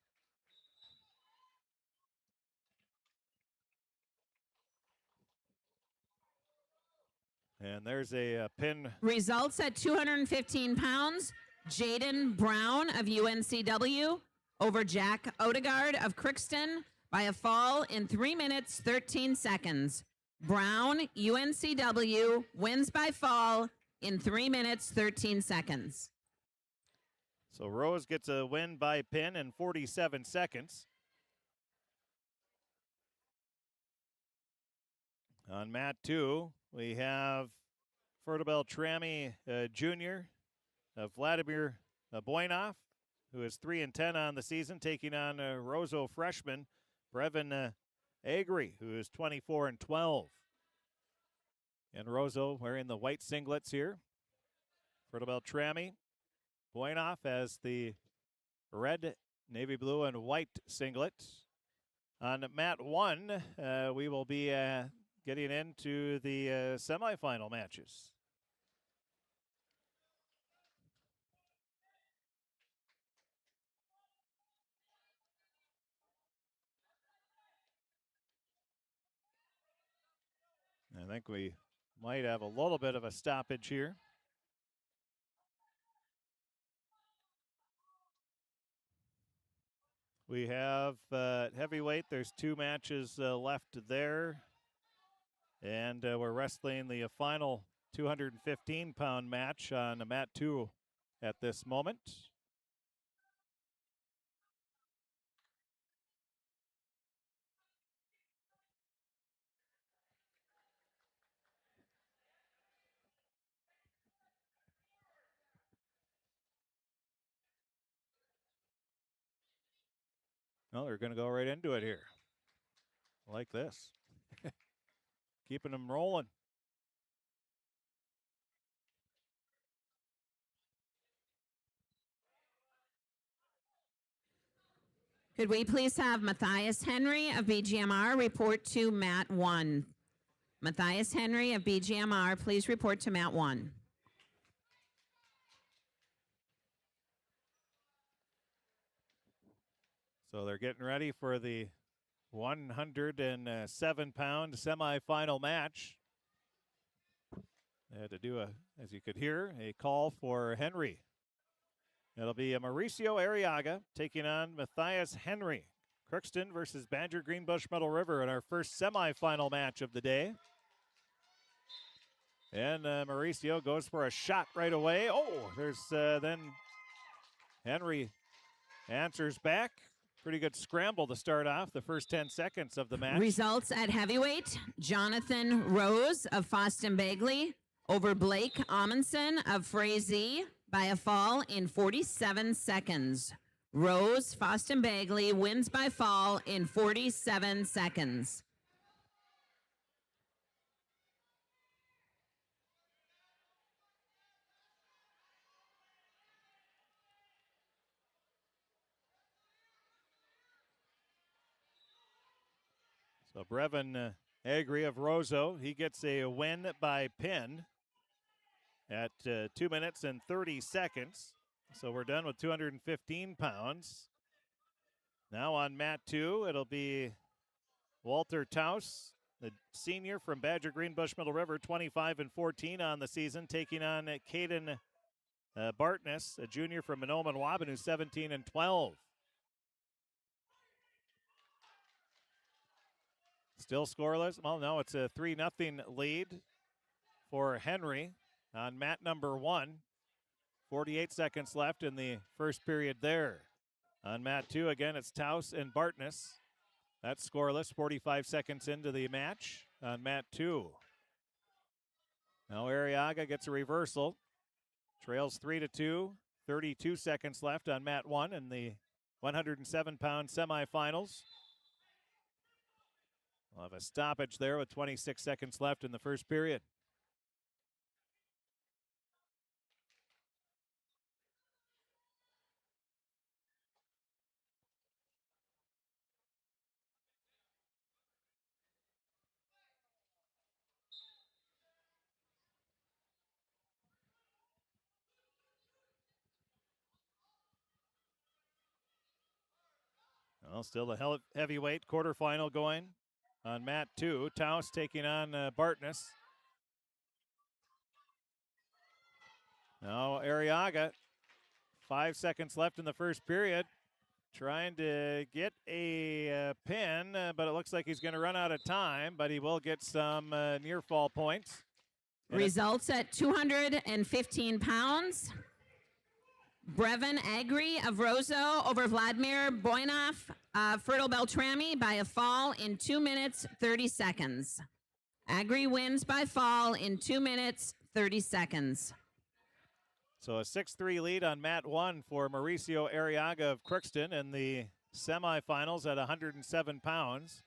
And there's a pin. Results at 215 pounds. Jaden Brown of UNCW over Jack Odegaard of Crookston by a fall in 3 minutes, 13 seconds. Brown, UNCW, wins by fall in 3 minutes, 13 seconds. So Rose gets a win by pin in 47 seconds. On mat 2, we have Fertibel Trami Jr. Vladimir Boynov, who is 3-10 on the season, taking on Roseau freshman Brevin Agri, who is 24-12. And Roseau wearing the white singlets here. Fertibel Trami. Boynov has the red, navy blue, and white singlet. On mat 1, we will be getting into the semifinal matches. I think we might have a little bit of a stoppage here. We have heavyweight. There's 2 matches left there. And we're wrestling the final 215-pound match on mat 2 at this moment. Well, they're going to go right into it here. Like this. Keeping them rolling. Could we please have Matthias Henry of BGMR report to mat 1? Matthias Henry of BGMR, please report to mat 1. So they're getting ready for the 107-pound semifinal match. They had to do as you could hear, a call for Henry. It'll be Mauricio Arriaga taking on Matthias Henry. Crookston versus Badger Greenbush Middle River in our first semifinal match of the day. And Mauricio goes for a shot right away. Oh, there's then Henry answers back. Pretty good scramble to start off the first 10 seconds of the match. Results at heavyweight, Jonathan Rose of Foston Bagley over Blake Amundsen of Frazee by a fall in 47 seconds. Rose, Foston Bagley wins by fall in 47 seconds. So Brevin Agri of Roseau, he gets a win by pin at 2 minutes and 30 seconds. So we're done with 215 pounds. Now on mat 2, it'll be Walter Taus the senior from Badger Greenbush Middle River, 25-14 on the season, taking on Caden Bartness, a junior from Monoma and Waban, who's 17-12. Still scoreless. Well, no, it's a 3-0 lead for Henry on mat number 1. 48 seconds left in the first period there. On mat 2, again, it's Taus and Bartness. That's scoreless, 45 seconds into the match on mat 2. Now Arriaga gets a reversal. Trails 3-2. 32 seconds left on mat 1 in the 107-pound semifinals. We'll have a stoppage there with 26 seconds left in the first period. Well, still the heavyweight quarterfinal going on mat 2. Taus taking on Bartness. Now Arriaga, 5 seconds left in the first period, trying to get a pin, but it looks like he's going to run out of time, but he will get some near fall points. Results at 215 pounds. Brevin Agri of Roseau over Vladimir Boynov of Fertile Beltrami by a fall in 2 minutes, 30 seconds. Agri wins by fall in 2 minutes, 30 seconds. So a 6-3 lead on mat 1 for Mauricio Arriaga of Crookston in the semifinals at 107 pounds.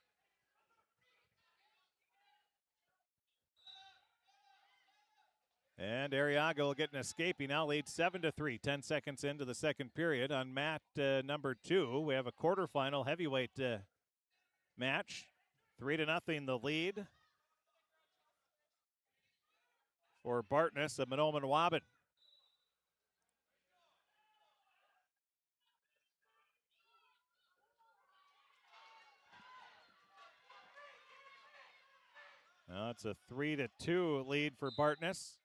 And Arriaga will get an escape. He now leads 7-3, 10 seconds into the second period. On mat number 2, we have a quarterfinal heavyweight match. 3-0 the lead for Bartness of Monoma and Waban. Now it's a 3-2 lead for Bartness.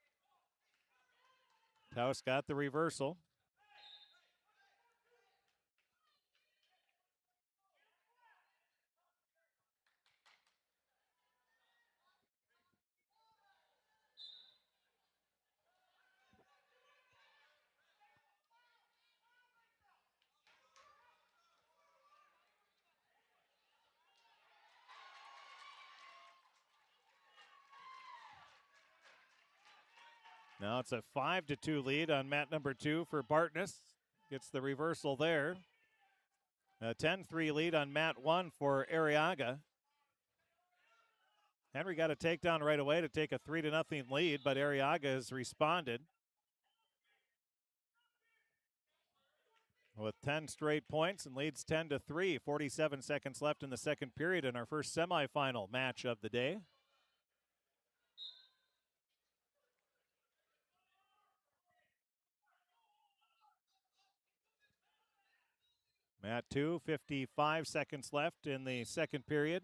Taus got the reversal. Now it's a 5-2 lead on mat number 2 for Bartness. Gets the reversal there. A 10-3 lead on mat 1 for Arriaga. Henry got a takedown right away to take a 3-0 lead, but Arriaga has responded with 10 straight points and leads 10-3. 47 seconds left in the second period in our first semifinal match of the day. Mat 2, 55 seconds left in the second period.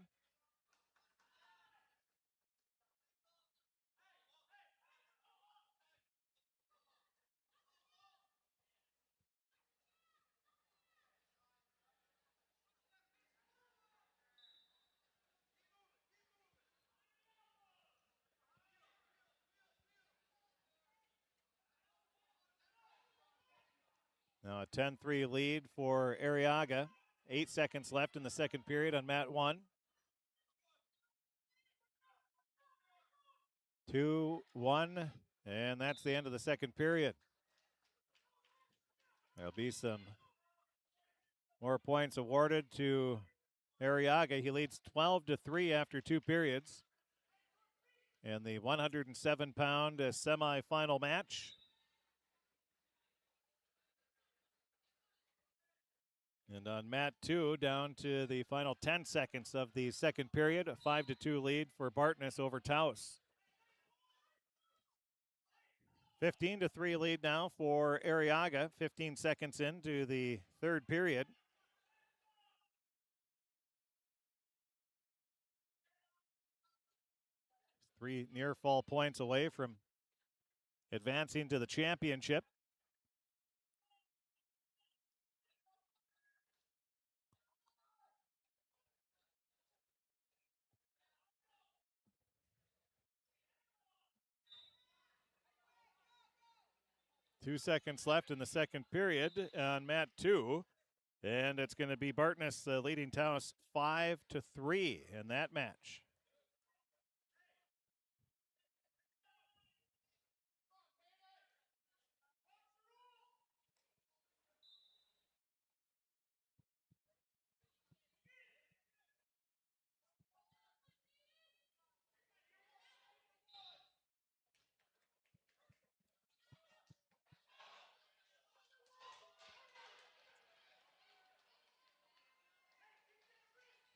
Now a 10-3 lead for Arriaga. 8 seconds left in the second period on mat 1. 2-1, and that's the end of the second period. There'll be some more points awarded to Arriaga. He leads 12-3 after 2 periods in the 107-pound semifinal match. And on mat 2, down to the final 10 seconds of the second period, a 5-2 lead for Bartness over Taus. 15-3 lead now for Arriaga, 15 seconds into the third period. 3 near fall points away from advancing to the championship. Two seconds left in the second period on mat 2. And it's going to be Bartness leading Taos 5-3 in that match.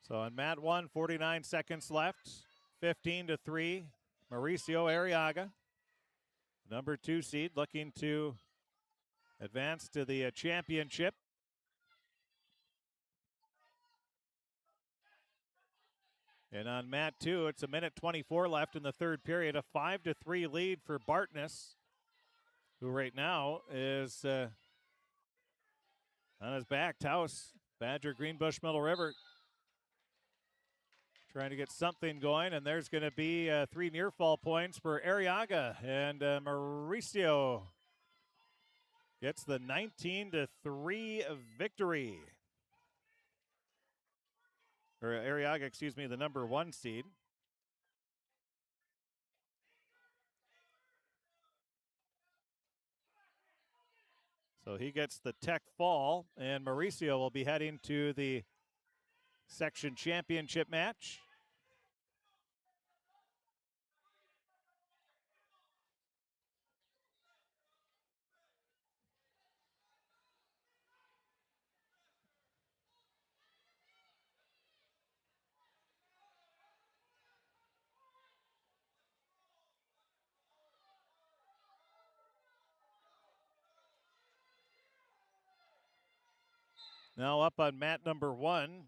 So on mat 1, 49 seconds left, 15-3, Mauricio Arriaga, number 2 seed, looking to advance to the championship. And on mat 2, it's a minute 24 left in the third period, a 5-3 lead for Bartness, who right now is on his back. Taos, Badger, Greenbush, Middle River trying to get something going, and there's going to be 3 near fall points for Arriaga, and Mauricio gets the 19-3 victory. Or Arriaga, excuse me, the number 1 seed. So he gets the tech fall, and Mauricio will be heading to the section championship match. Now up on mat number 1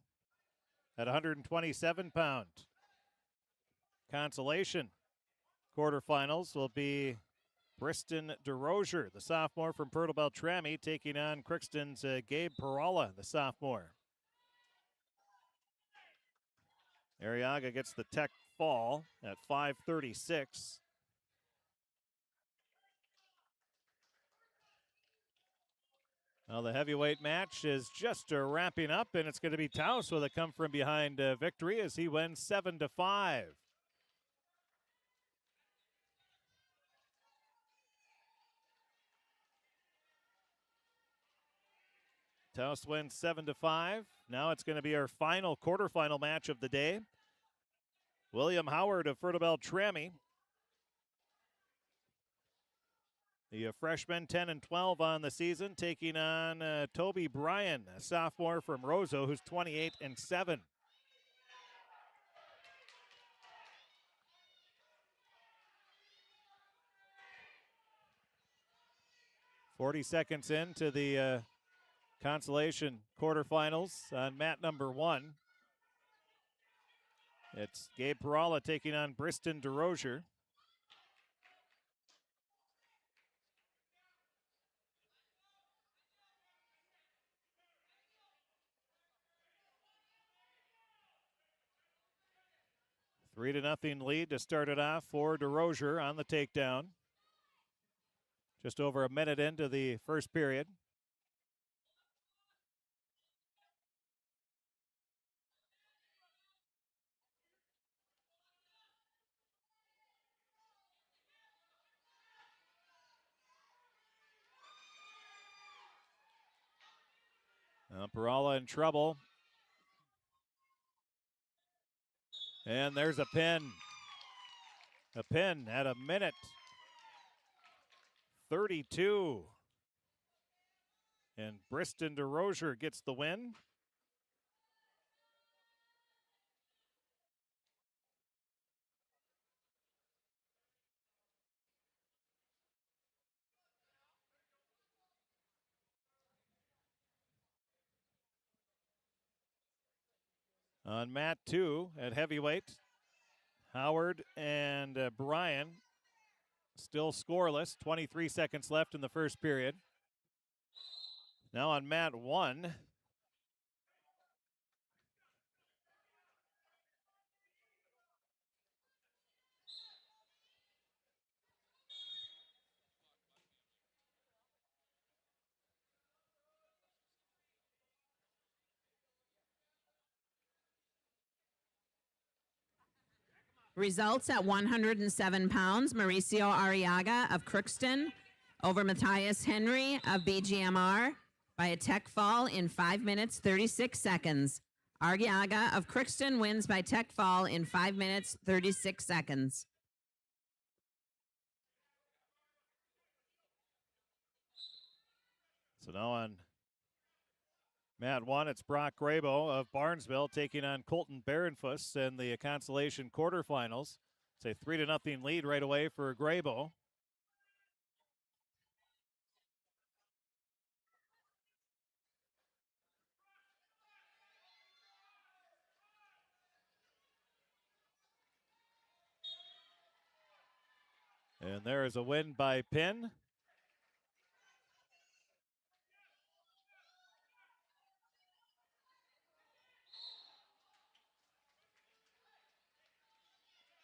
at 127 pound. Consolation quarterfinals will be Briston DeRozier, the sophomore from Puerto Beltrami, taking on Crookston's Gabe Perala, the sophomore. Arriaga gets the tech fall at 5:36. Well, the heavyweight match is just wrapping up, and it's going to be Taos with a come from behind victory as he wins 7-5. Taos wins 7-5. Now it's going to be our final quarterfinal match of the day. William Howard of Puerto Beltrami, the freshman, 10-12 on the season, taking on Toby Bryan, a sophomore from Roseau, who's 28-7. "40 seconds into the Consolation quarterfinals on mat number 1. It's Gabe Perala taking on Briston DeRozier. Three to nothing lead to start it off for DeRozier on the takedown. Just over a minute into the first period. Perala in trouble. And there's a pin. A pin at a minute 32. And Briston DeRozier gets the win. On mat 2 at heavyweight, Howard and Brian still scoreless. 23 seconds left in the first period. Now on mat 1. Results at 107 pounds, Mauricio Arriaga of Crookston over Matthias Henry of BGMR by a tech fall in 5 minutes, 36 seconds. Arriaga of Crookston wins by tech fall in 5 minutes, 36 seconds. So now on mat 1, it's Brock Grabo of Barnesville taking on Colton Barenfuss in the Consolation quarterfinals. It's a 3-0 lead right away for Grabo. And there is a win by pin.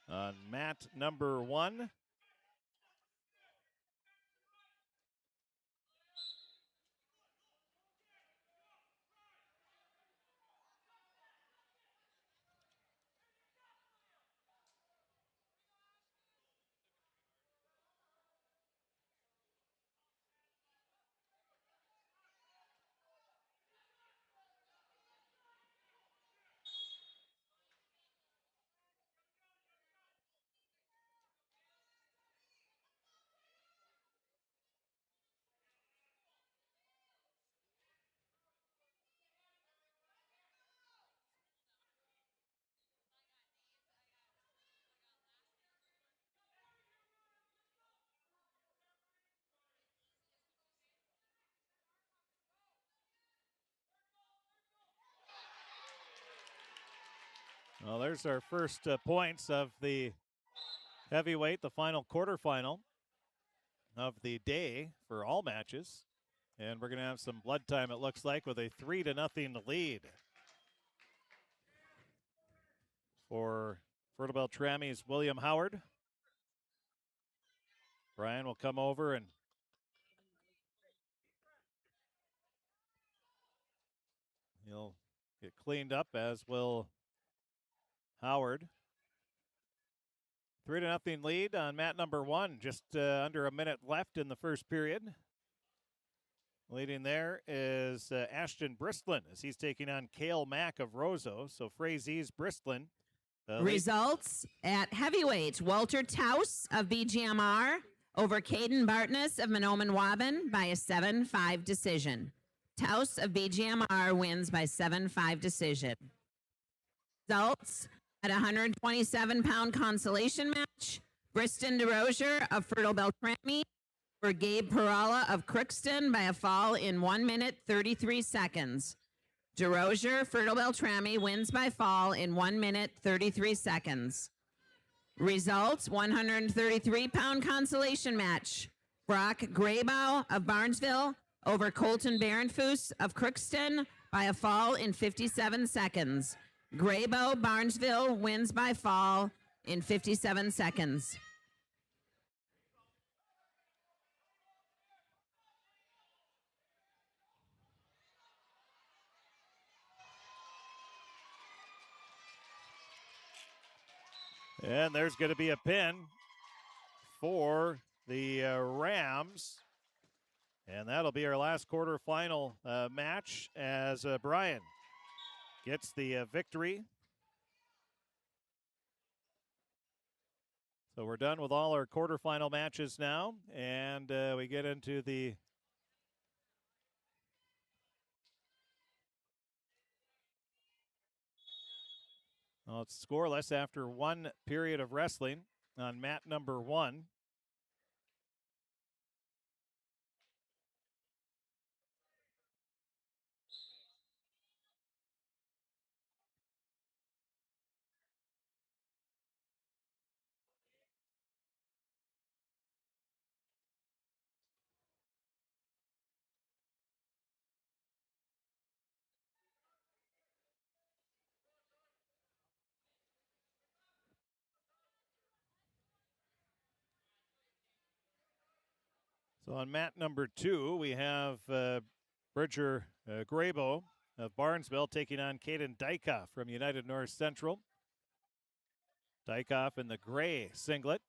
On mat number 1. Well, there's our first points of the heavyweight, the final quarterfinal of the day for all matches. And we're going to have some blood time, it looks like, with a 3-0 lead for Fertile Beltrame's William Howard. Brian will come over and he'll get cleaned up, as will Howard. 3-0 lead on mat number 1. Just under a minute left in the first period. Leading there is Ashton Bristlin as he's taking on Cale Mack of Roseau. So Frazie's Bristlin. Results at heavyweight, Walter Taus of BGMR over Caden Bartness of Menomin Waban by a 7-5 decision. Taus of BGMR wins by 7-5 decision. Results at 127-pound consolation match, Briston DeRozier of Fertile Beltrame for Gabe Perala of Crookston by a fall in 1 minute, 33 seconds. DeRozier, Fertile Beltrame wins by fall in 1 minute, 33 seconds. Results, 133-pound consolation match, Brock Grabo of Barnesville over Colton Barenfuss of Crookston by a fall in 57 seconds. Grabo, Barnesville wins by fall in 57 seconds. And there's going to be a pin for the Rams. And that'll be our last quarterfinal match as Brian gets the victory. So we're done with all our quarterfinal matches now, and we get into the it's scoreless after 1 period of wrestling on mat number 1. So on mat number 2, we have Bridger Grabo of Barnesville taking on Caden Dykoff from United North Central. Dykoff in the gray singlet.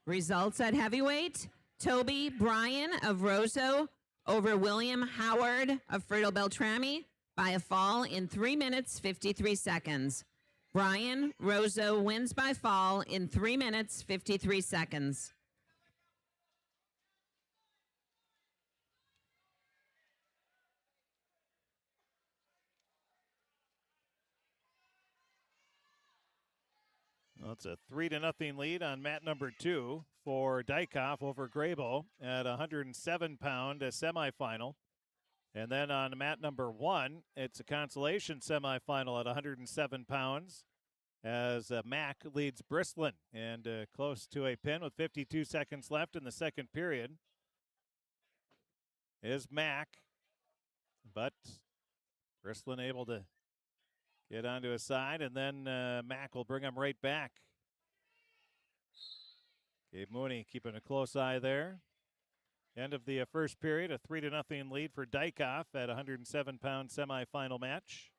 Results at heavyweight: Toby Bryan of Roseau over William Howard of Frito Beltrami by a fall in 3 minutes 53 seconds. Bryan Roseau wins by fall in 3 minutes 53 seconds. Well, it's a 3-0 lead on mat number 2 for Dykoff over Grabo at 107-pound semifinal. And then on mat number 1, it's a consolation semifinal at 107 pounds as Mack leads Brislin and close to a pin with 52 seconds left in the second period is Mack. But Brislin able to get onto his side, and then Mack will bring him right back. Gabe Mooney keeping a close eye there. End of the first period, a 3-0 lead for Dykoff at 107-pound semifinal match.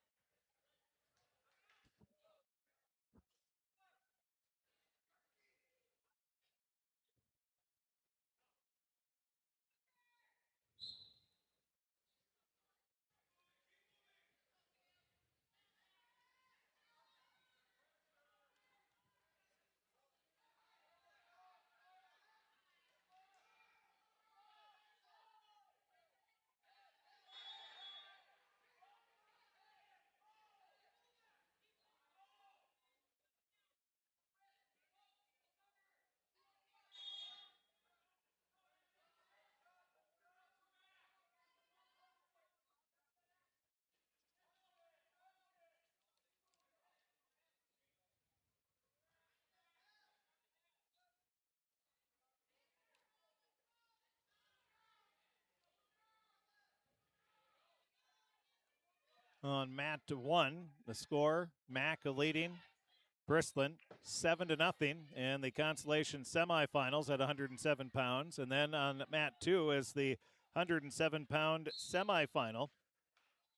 On mat 1, the score, Mack leading Brislin 7-0 in the consolation semifinals at 107 pounds. And then on mat 2 is the 107-pound semifinal.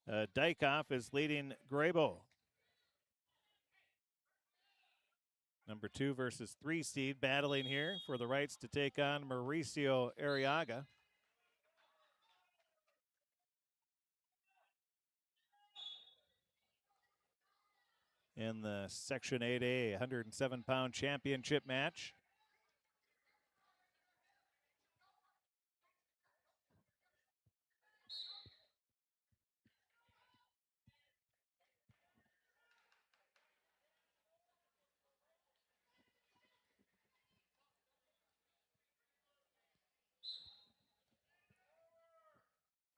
Dykoff is leading Grabo. Number 2 versus 3 seed battling here for the rights to take on Mauricio Arriaga. In the Section 8A 107-pound championship match.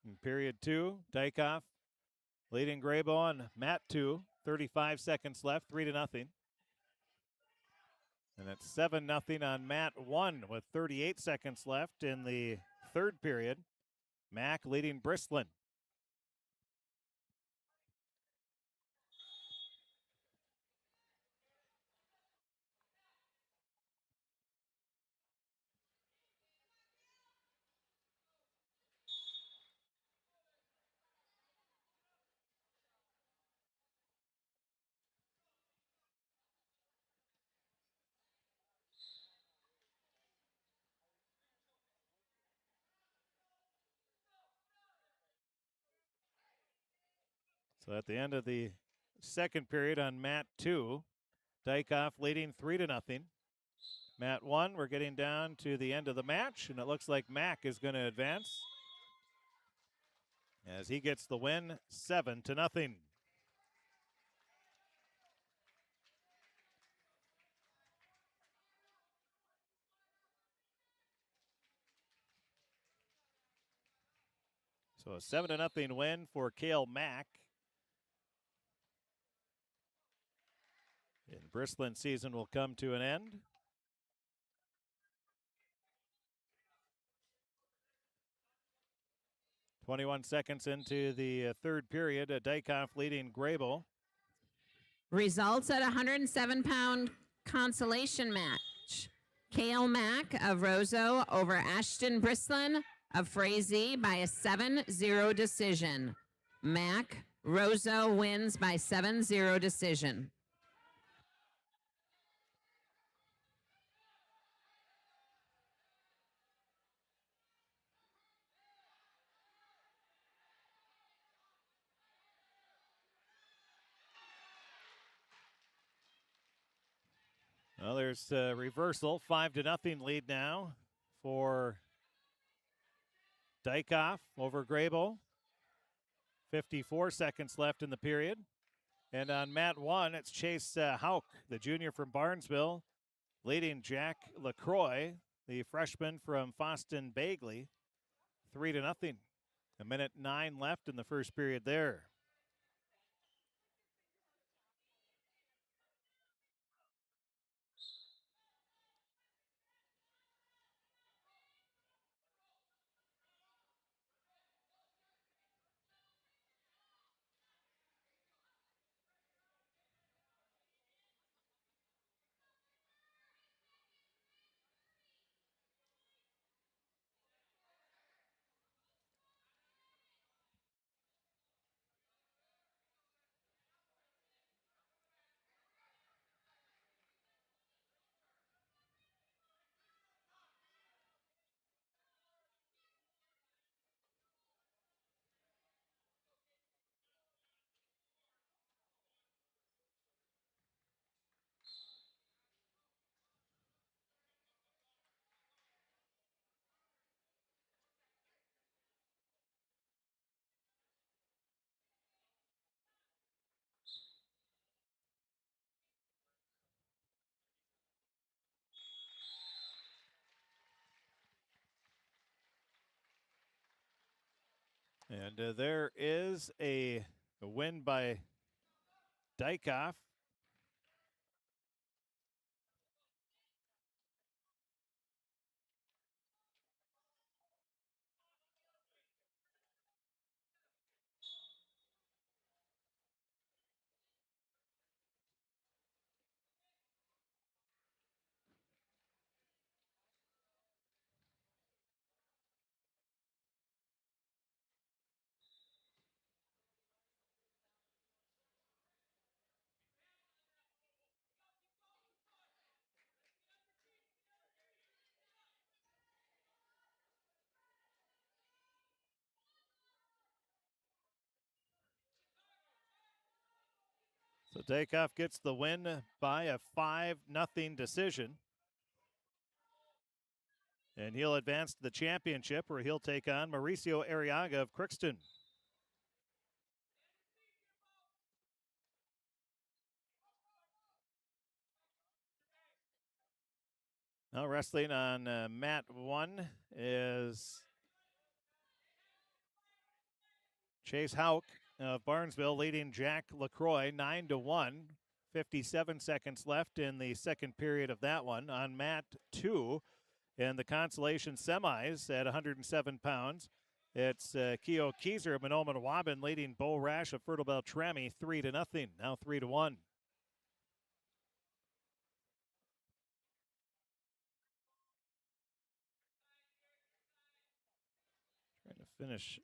In period 2, Dykoff leading Grabo on mat 2, 35 seconds left, 3-0. And it's 7-0 on mat 1 with 38 seconds left in the third period. Mack leading Brislin. So at the end of the second period on mat 2, Dykoff leading 3-0. Mat 1, we're getting down to the end of the match, and it looks like Mack is going to advance as he gets the win 7-0. So a 7-0 win for Kale Mack. And Bristland's season will come to an end. "21 seconds into the third period, Dykoff leading Grable. Results at 107-pound consolation match. Kale Mack of Roseau over Ashton Brislin of Frazee by a 7-0 decision. Mack, Roseau wins by 7-0 decision. Well, there's a reversal. 5-0 lead now for Dykoff over Grable. 54 seconds left in the period. And on mat 1, it's Chase Hauk, the junior from Barnesville, leading Jack LaCroix, the freshman from Foston Bagley, 3-0. 1:09 left in the first period there. And there is a win by Dykoff. So Dykoff gets the win by a 5-0 decision. And he'll advance to the championship where he'll take on Mauricio Arriaga of Crookston. Now wrestling on mat 1 is Chase Hauk of Barnesville leading Jack LaCroix 9-1. 57 seconds left in the second period of that one. On mat 2 in the Consolation semis at 107 pounds, it's Keo Kieser of Monoman Waban leading Bo Rash of Fertile Beltrami 3-0. Now 3-1. Trying to finish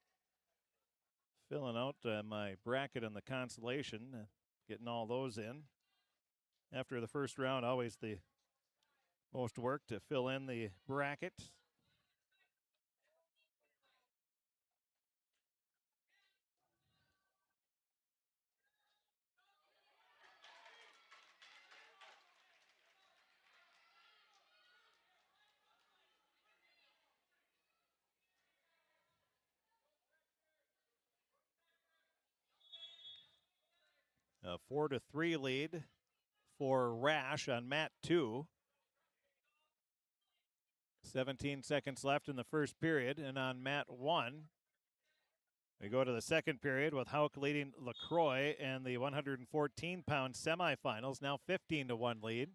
filling out my bracket on the Consolation, getting all those in. After the first round, always the most work to fill in the bracket. A 4-3 lead for Rash on mat 2. 17 seconds left in the first period, and on mat 1, We go to the second period with Hauk leading LaCroix in the 114-pound semifinals, now 15-1 lead.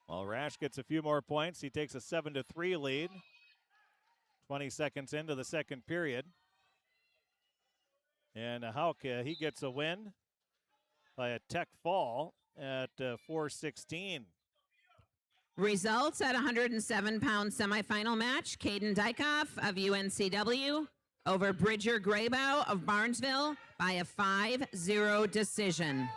Well, Rash gets a few more points. He takes a 7-3 lead. 20 seconds into the second period. And Hauk, he gets a win by a tech fall at 4:16. Results at 107-pound semifinal match. Caden Dykoff of UNCW over Bridger Graybow of Barnesville by a 5-0 decision.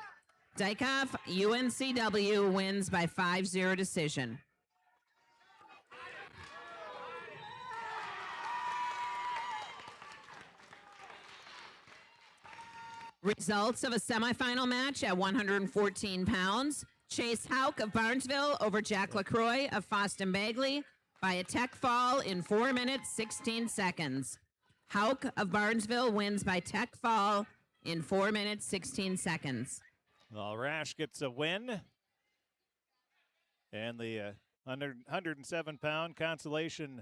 Dykoff, UNCW wins by 5-0 decision. Results of a semifinal match at 114 pounds. Chase Hauk of Barnesville over Jack LaCroix of Foston Bagley by a tech fall in 4 minutes, 16 seconds. Hauk of Barnesville wins by tech fall in 4 minutes, 16 seconds. Well, Rash gets a win. And the 107-pound Consolation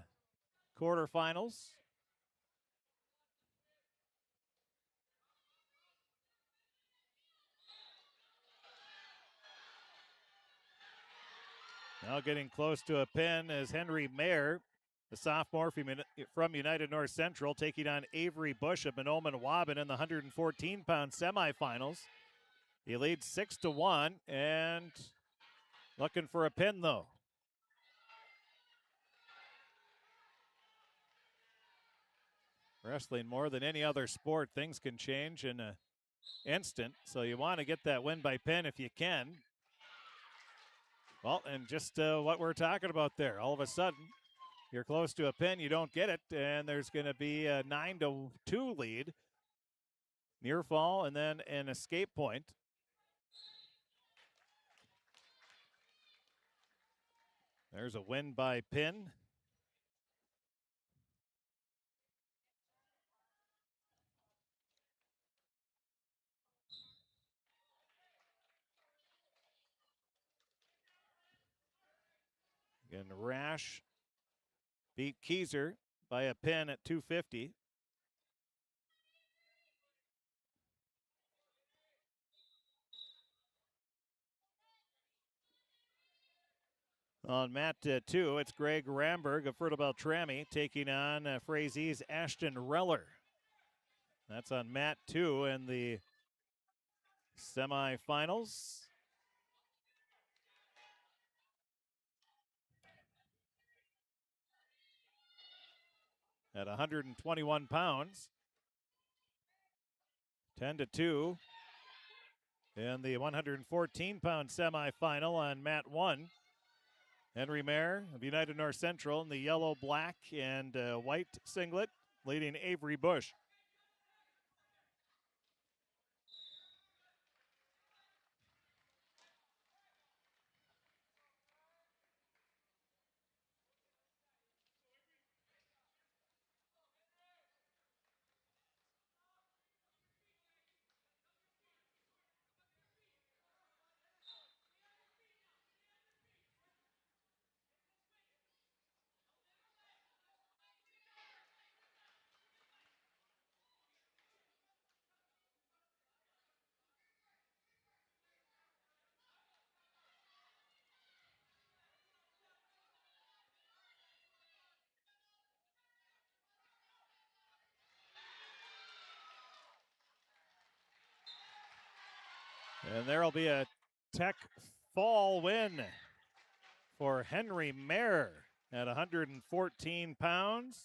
quarterfinals. Now getting close to a pin is Henry Mayer, the sophomore from United North Central, taking on Avery Bush of Monoman Waban in the 114-pound semifinals. He leads 6-1 and looking for a pin, though. Wrestling, more than any other sport, things can change in an instant, so you want to get that win by pin if you can. Well, and just what we're talking about there. All of a sudden, you're close to a pin, you don't get it, and there's going to be a 9-2 lead. Near fall, and then an escape point. There's a win by pin. Again, Rash beat Keyser by a pin at 250. On mat 2, it's Greg Ramberg of Fertile Beltrami taking on Frazie's Ashton Reller. That's on mat 2 in the semifinals. At 121 pounds, 10-2 in the 114-pound semifinal on mat 1. Henry Mayer of United North Central in the yellow, black, and white singlet, leading Avery Bush. And there will be a tech fall win for Henry Mayer at 114 pounds.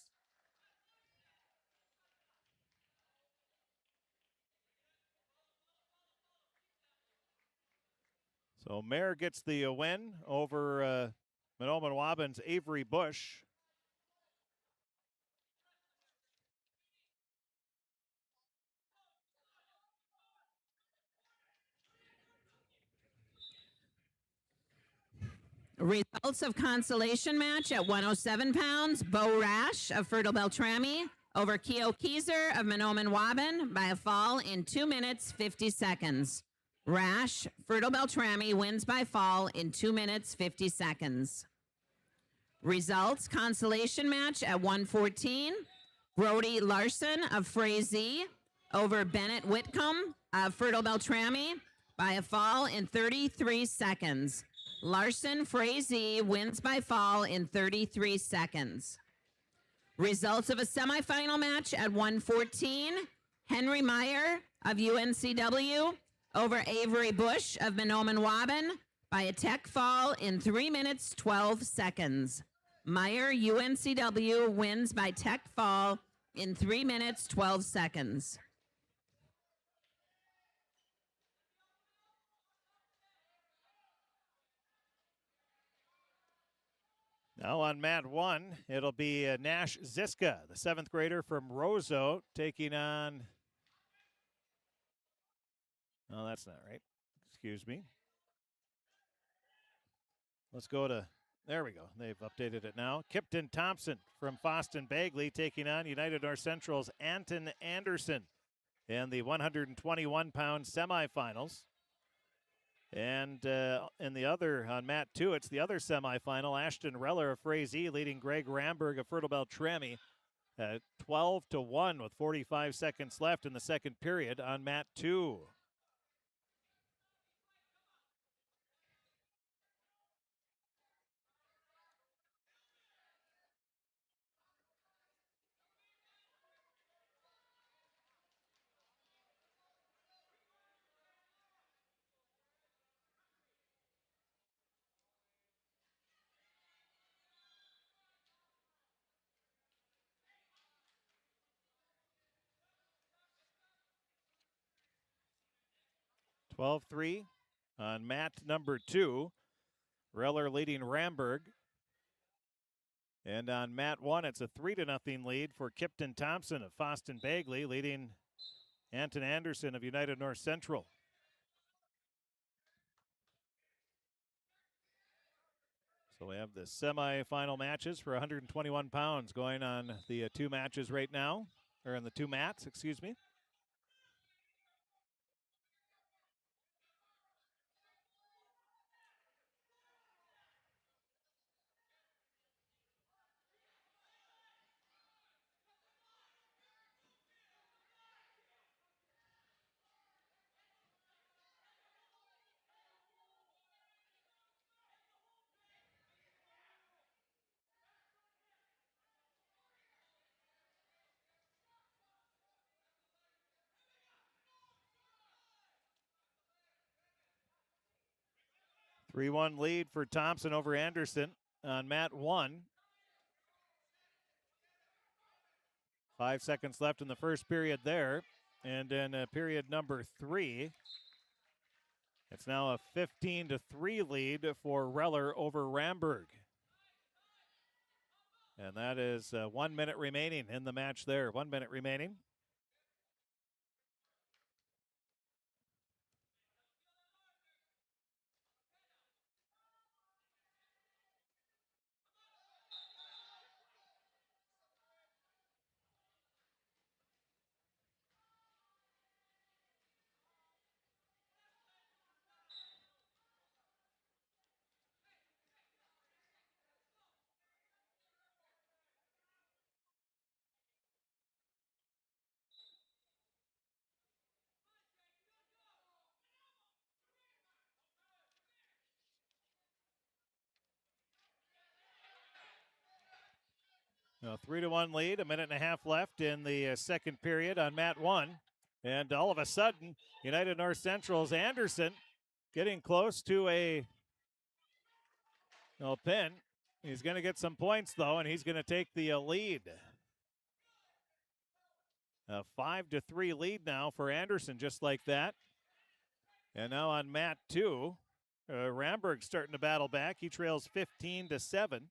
So Mayer gets the win over Mahnomen Waban's Avery Bush. Results of Consolation match at 107 pounds. Bo Rash of Fertile Beltrami over Keo Kieser of Mahnomen Waban by a fall in 2 minutes, 50 seconds. Rash, Fertile Beltrami wins by fall in 2 minutes, 50 seconds. Results, Consolation match at 114. Brody Larson of Frazee over Bennett Whitcomb of Fertile Beltrami by a fall in 33 seconds. Larson Frazee wins by fall in 33 seconds. Results of a semifinal match at 114. Henry Meyer of UNCW over Avery Bush of Mahnomen Waban by a tech fall in 3 minutes, 12 seconds. Meyer, UNCW, wins by tech fall in 3 minutes, 12 seconds. Now on mat 1, it'll be Nash Ziska, the 7th grader from Roseau, taking on... Oh, that's not right. Excuse me. Let's go to... There we go. They've updated it now. Kipton Thompson from Foston Bagley taking on United North Central's Anton Anderson in the 121-pound semifinals. And in the other, on mat 2, it's the other semifinal. Ashton Reller of Frazee leading Greg Ramberg of Fertile Beltrami at 12-1 with 45 seconds left in the second period on mat 2. (12-3) on mat number 2. Reller leading Ramberg. And on mat 1, it's a 3-0 lead for Kipton Thompson of Foston Bagley, leading Anton Anderson of United North Central. So we have the semifinal matches for 121 pounds going on the 2 matches right now, or in the 2 mats, excuse me. (3-1) lead for Thompson over Anderson on mat 1. 5 seconds left in the first period there. And in period number 3, it's now a 15-3 lead for Reller over Ramberg. And that is 1 minute remaining in the match there. 1 minute remaining. A 3-1 lead, a minute and a half left in the second period on mat 1. And all of a sudden, United North Central's Anderson getting close to a pin. He's going to get some points, though, and he's going to take the lead. A 5-3 lead now for Anderson, just like that. And now on mat 2, Ramberg starting to battle back. He trails 15-7.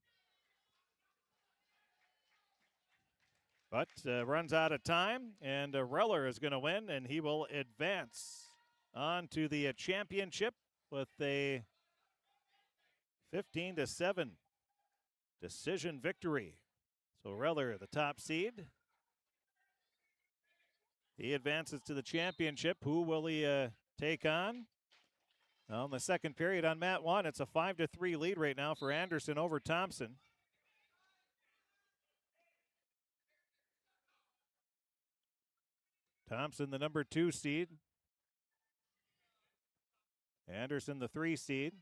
But runs out of time, and Reller is going to win, and he will advance on to the championship with a 15-7 decision victory. So Reller, the top seed. He advances to the championship. Who will he take on? Well, in the second period on mat 1, it's a 5-3 lead right now for Anderson over Thompson. Thompson, the number 2 seed. Anderson, the 3 seed.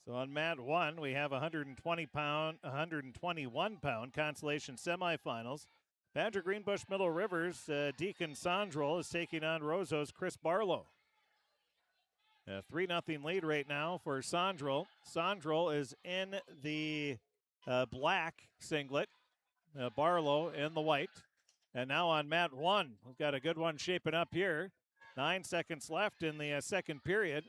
So on mat 1, we have 121-pound consolation semifinals. Badger Greenbush Middle Rivers, Deacon Sondrel is taking on Roseau's Chris Barlow. A 3-0 lead right now for Sondrel. Sondrel is in the black singlet, Barlow in the white. And now on mat 1, we've got a good one shaping up here. 9 seconds left in the second period.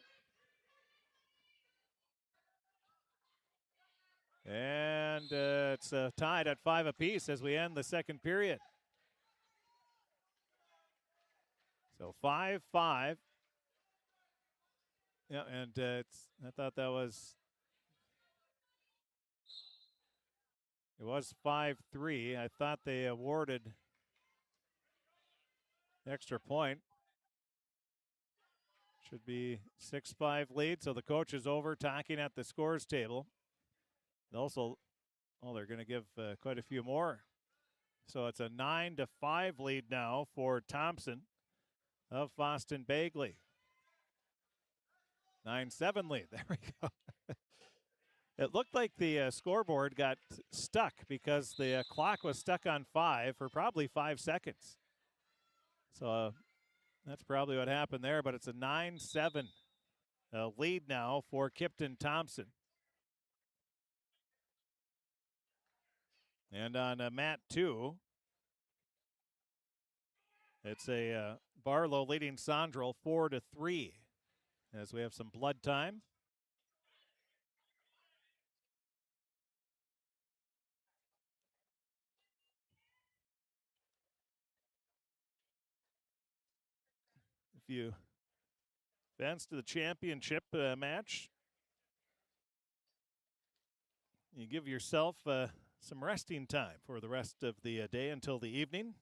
And it's tied at 5 apiece as we end the second period. So 5-5. Yeah, and I thought that was, it was 5-3. I thought they awarded extra point. Should be 6-5 lead, so the coach is over talking at the scores table. Also, they're going to give quite a few more. So it's a 9-5 lead now for Thompson of Boston Bagley. 9-7 lead. There we go. It looked like the scoreboard got stuck because the clock was stuck on 5 for probably 5 seconds. So that's probably what happened there, but it's a 9-7 lead now for Kipton Thompson. And on mat 2, it's a Barlow leading Sondrel 4-3 as we have some blood time. If you advance to the championship match, you give yourself some resting time for the rest of the day until the evening.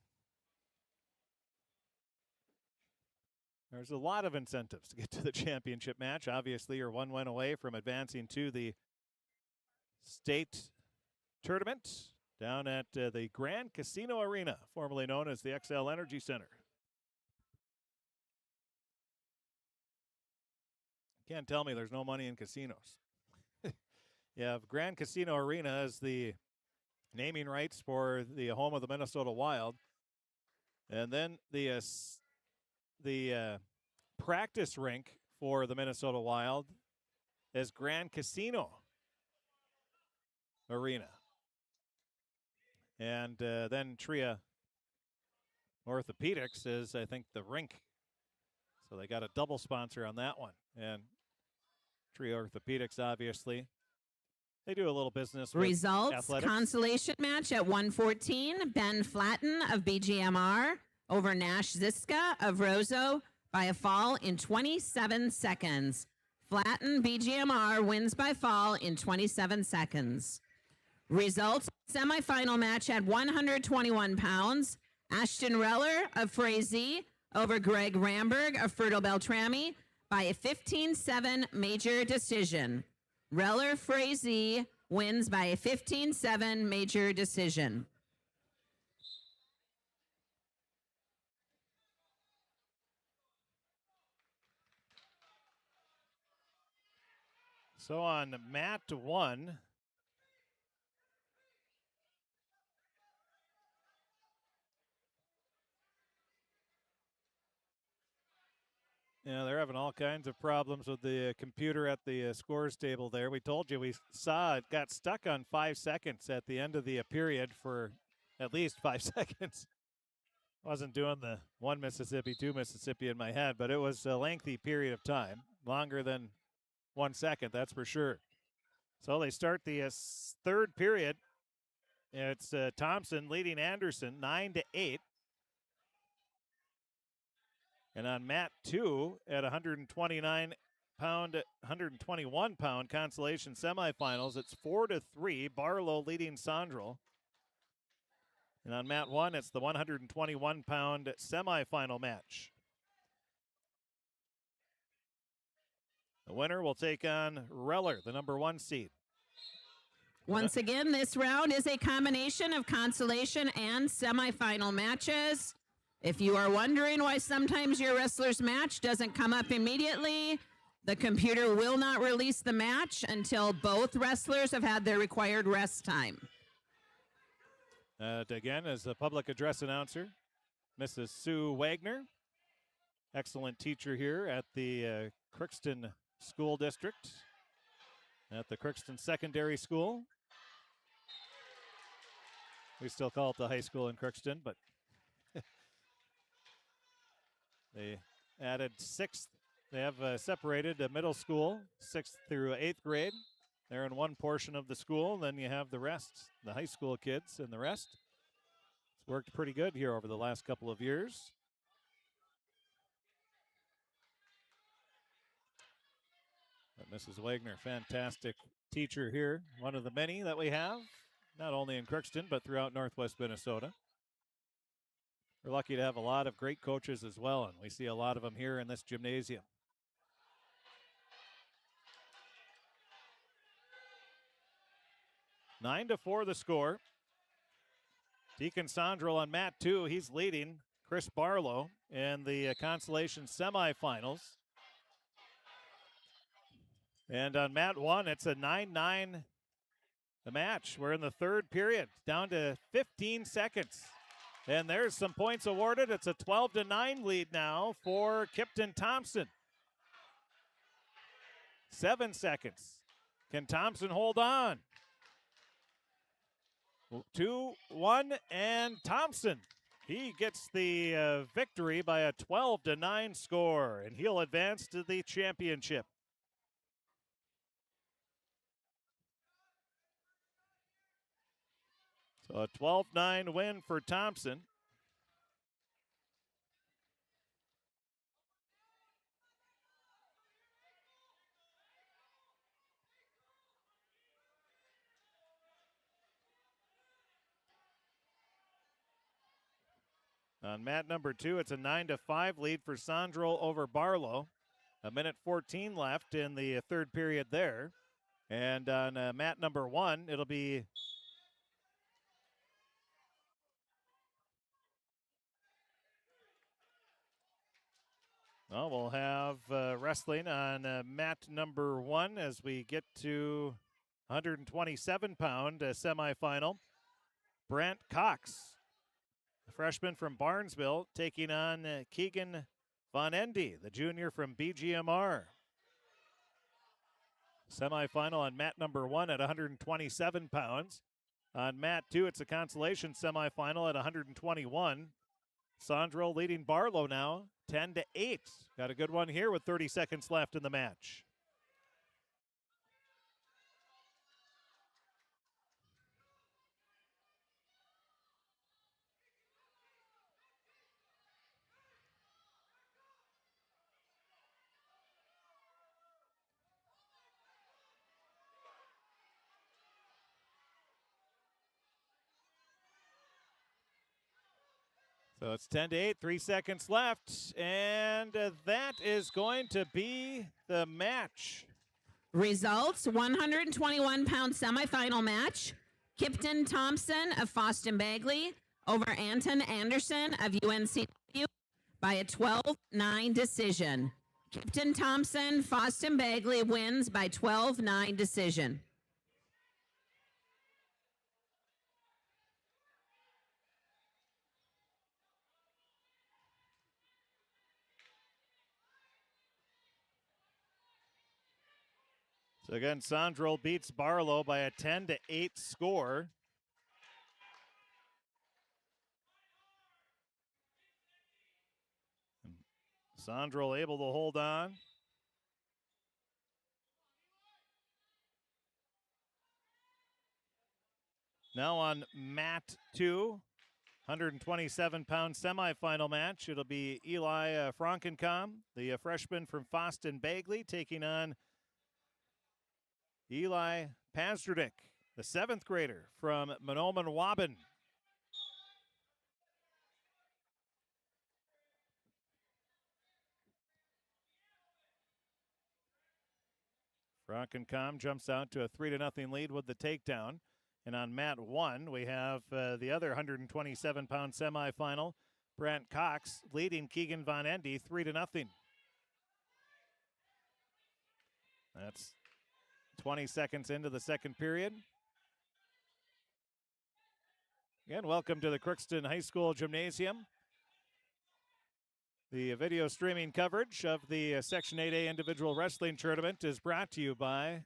There's a lot of incentives to get to the championship match. Obviously, you're one win away from advancing to the state tournament down at the Grand Casino Arena, formerly known as the XL Energy Center. Can't tell me there's no money in casinos. You have Grand Casino Arena as the naming rights for the home of the Minnesota Wild. And then the practice rink for the Minnesota Wild is Grand Casino Arena. And then Tria Orthopedics is, I think, the rink. So they got a double sponsor on that one. And Tria Orthopedics, obviously, they do a little business with Results, athletics. Consolation match at 114. Ben Flatten of BGMR over Nash Ziska of Roseau by a fall in 27 seconds. Flatten BGMR wins by fall in 27 seconds. Results, semifinal match at 121 pounds. Ashton Reller of Frazee over Greg Ramberg of Fertile Beltrami by a 15-7 major decision. Reller Frazee wins by a 15-7 major decision. So on mat 1, Yeah, they're having all kinds of problems with the computer at the scores table there. We told you, we saw it got stuck on 5 seconds at the end of the period for at least 5 seconds. Wasn't doing the 1 Mississippi, 2 Mississippi in my head, but it was a lengthy period of time, longer than 1 second, that's for sure. So they start the third period. It's Thompson leading Anderson 9-8. And on mat 2 at 121 pound Consolation semifinals, it's 4-3. Barlow leading Sandro. And on mat 1, it's the 121 pound semifinal match. The winner will take on Reller, the number 1 seed. Once again, this round is a combination of consolation and semifinal matches. If you are wondering why sometimes your wrestler's match doesn't come up immediately, the computer will not release the match until both wrestlers have had their required rest time. Again, as a public address announcer, Mrs. Sue Wagner, excellent teacher here at the Crookston School District, at the Crookston Secondary School. We still call it the high school in Crookston, but they added 6th. They have separated a middle school, 6th through 8th grade. They're in one portion of the school. Then you have the rest, the high school kids and the rest. It's worked pretty good here over the last couple of years. But Mrs. Wagner, fantastic teacher here. One of the many that we have, not only in Crookston, but throughout Northwest Minnesota. We're lucky to have a lot of great coaches as well, and we see a lot of them here in this gymnasium. Nine to 4 the score. Deacon Sandro on mat 2, he's leading Chris Barlow in the Consolation semifinals. And on mat 1, it's a 9-9 the match. We're in the third period, down to 15 seconds. And there's some points awarded. It's a 12-9 lead now for Kipton Thompson. 7 seconds. Can Thompson hold on? 2-1, and Thompson. He gets the victory by a 12-9 score, and he'll advance to the championship. So a 12-9 win for Thompson. On mat number 2, it's a 9-5 lead for Sandro over Barlow. 1:14 left in the third period there. And on mat number 1, it'll be we'll have wrestling on mat number 1 as we get to 127-pound semifinal. Brant Cox, a freshman from Barnesville, taking on Keegan Von Endy, the junior from BGMR. Semifinal on mat number 1 at 127 pounds. On mat 2, it's a consolation semifinal at 121. Sandro leading Barlow now 10-8. Got a good one here with 30 seconds left in the match. So it's 10-8, 3 seconds left, and that is going to be the match. Results, 121-pound semifinal match. Kipton Thompson of Foston Bagley over Anton Anderson of UNCW by a 12-9 decision. Kipton Thompson, Foston Bagley wins by 12-9 decision. So again, Sandro beats Barlow by a 10-8 score. Sandro able to hold on. Now on mat 2, 127-pound semifinal match. It'll be Eli Frankencom, the freshman from Foston Bagley, taking on Eli Pazderdick, the 7th grader from Manoman Waban. Frankencom jumps out to a 3-0 lead with the takedown. And on mat 1, we have the other 127-pound semifinal, Brant Cox leading Keegan Von Endy 3-0. That's 20 seconds into the second period. Again, welcome to the Crookston High School Gymnasium. The video streaming coverage of the Section 8A Individual Wrestling Tournament is brought to you by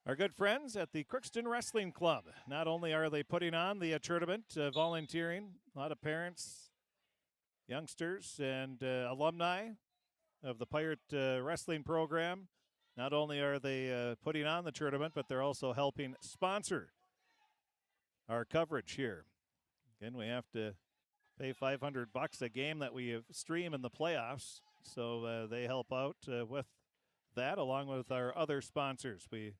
our good friends at the Crookston Wrestling Club. Not only are they putting on the tournament, volunteering, a lot of parents, youngsters, and alumni of the Pirate Wrestling program. Not only are they putting on the tournament, but they're also helping sponsor our coverage here. Again, we have to pay $500 a game that we stream in the playoffs, so they help out with that, along with our other sponsors. We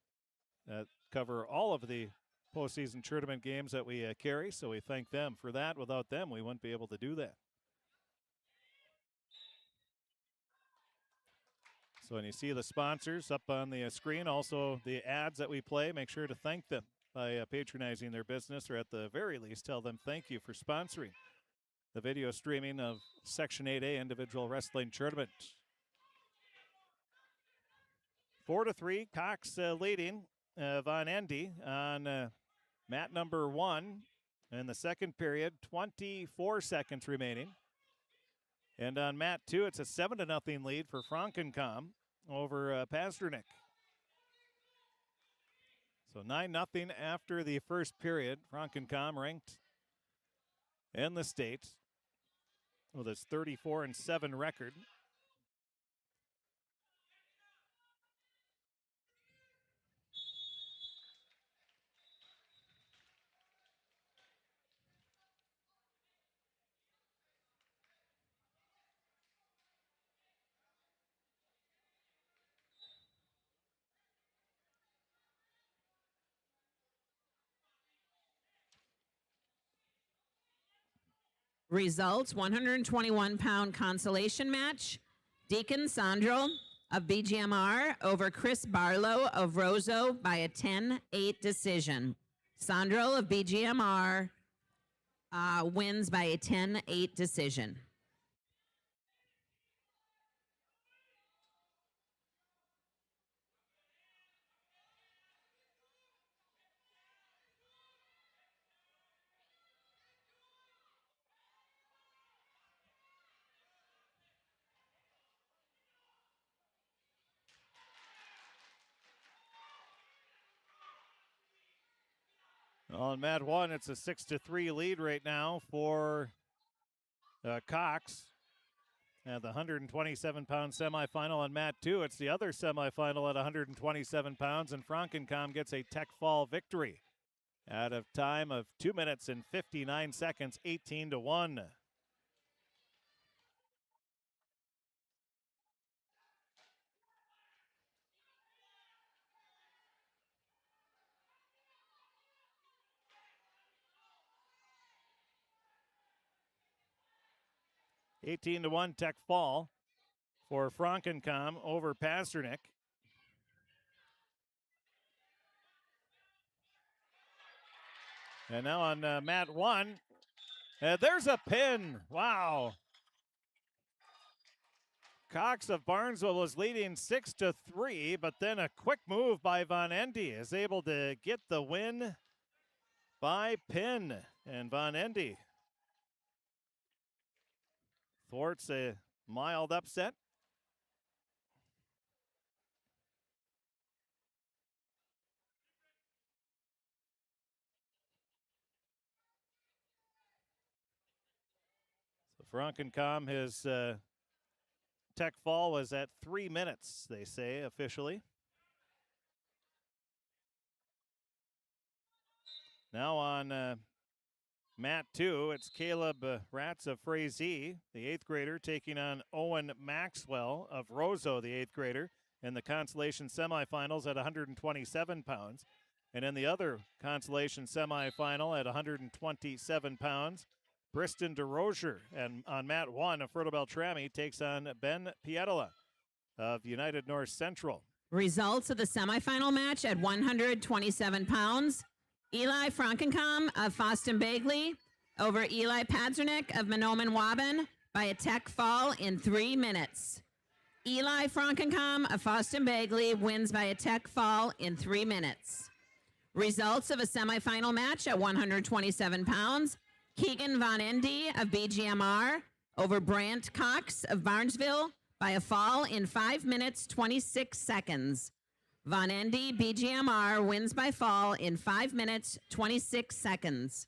cover all of the postseason tournament games that we carry, so we thank them for that. Without them, we wouldn't be able to do that. So when you see the sponsors up on the screen, also the ads that we play, make sure to thank them by patronizing their business, or at the very least tell them thank you for sponsoring the video streaming of Section 8A Individual Wrestling Tournament. 4-3, Cox leading Von Endy on mat number 1 in the second period, 24 seconds remaining. And on mat 2, it's a 7-0 lead for Frankencom over Pazdernick. So 9-0 after the first period. Frankencom ranked in the state with its 34-7 record. Results: 121-pound consolation match. Deacon Sandro of BGMR over Chris Barlow of Roseau by a 10-8 decision. Sandro of BGMR wins by a 10-8 decision. On mat 1, it's a 6-3 lead right now for Cox. And the 127-pound semifinal on mat 2. It's the other semifinal at 127 pounds, and Frankencom gets a tech fall victory out of time of 2 minutes and 59 seconds, 18-1. (18-1) tech fall for Frankencom over Pazdernick. And now on mat 1, there's a pin. Wow. Cox of Barnesville was leading 6-3, but then a quick move by Von Endy is able to get the win by pin. And Von Endy thwarts a mild upset. Frankencom, his tech fall was at 3 minutes, they say, officially. Now on mat 2, it's Caleb Ratz of Frazee, the 8th grader, taking on Owen Maxwell of Roseau, the 8th grader, in the Consolation semifinals at 127 pounds. And in the other Consolation semifinal at 127 pounds, Briston DeRozier, and on mat 1, Alfredo Beltrami takes on Ben Pietola of United North Central. Results of the semifinal match at 127 pounds. Eli Frankencom of Foston Bagley over Eli Padzernik of Mahnomen Waban by a tech fall in 3 minutes. Eli Frankencom of Foston Bagley wins by a tech fall in 3 minutes. Results of a semifinal match at 127 pounds. Keegan Von Endy of BGMR over Brant Cox of Barnesville by a fall in 5 minutes, 26 seconds. Von Endy, BGMR, wins by fall in 5 minutes, 26 seconds.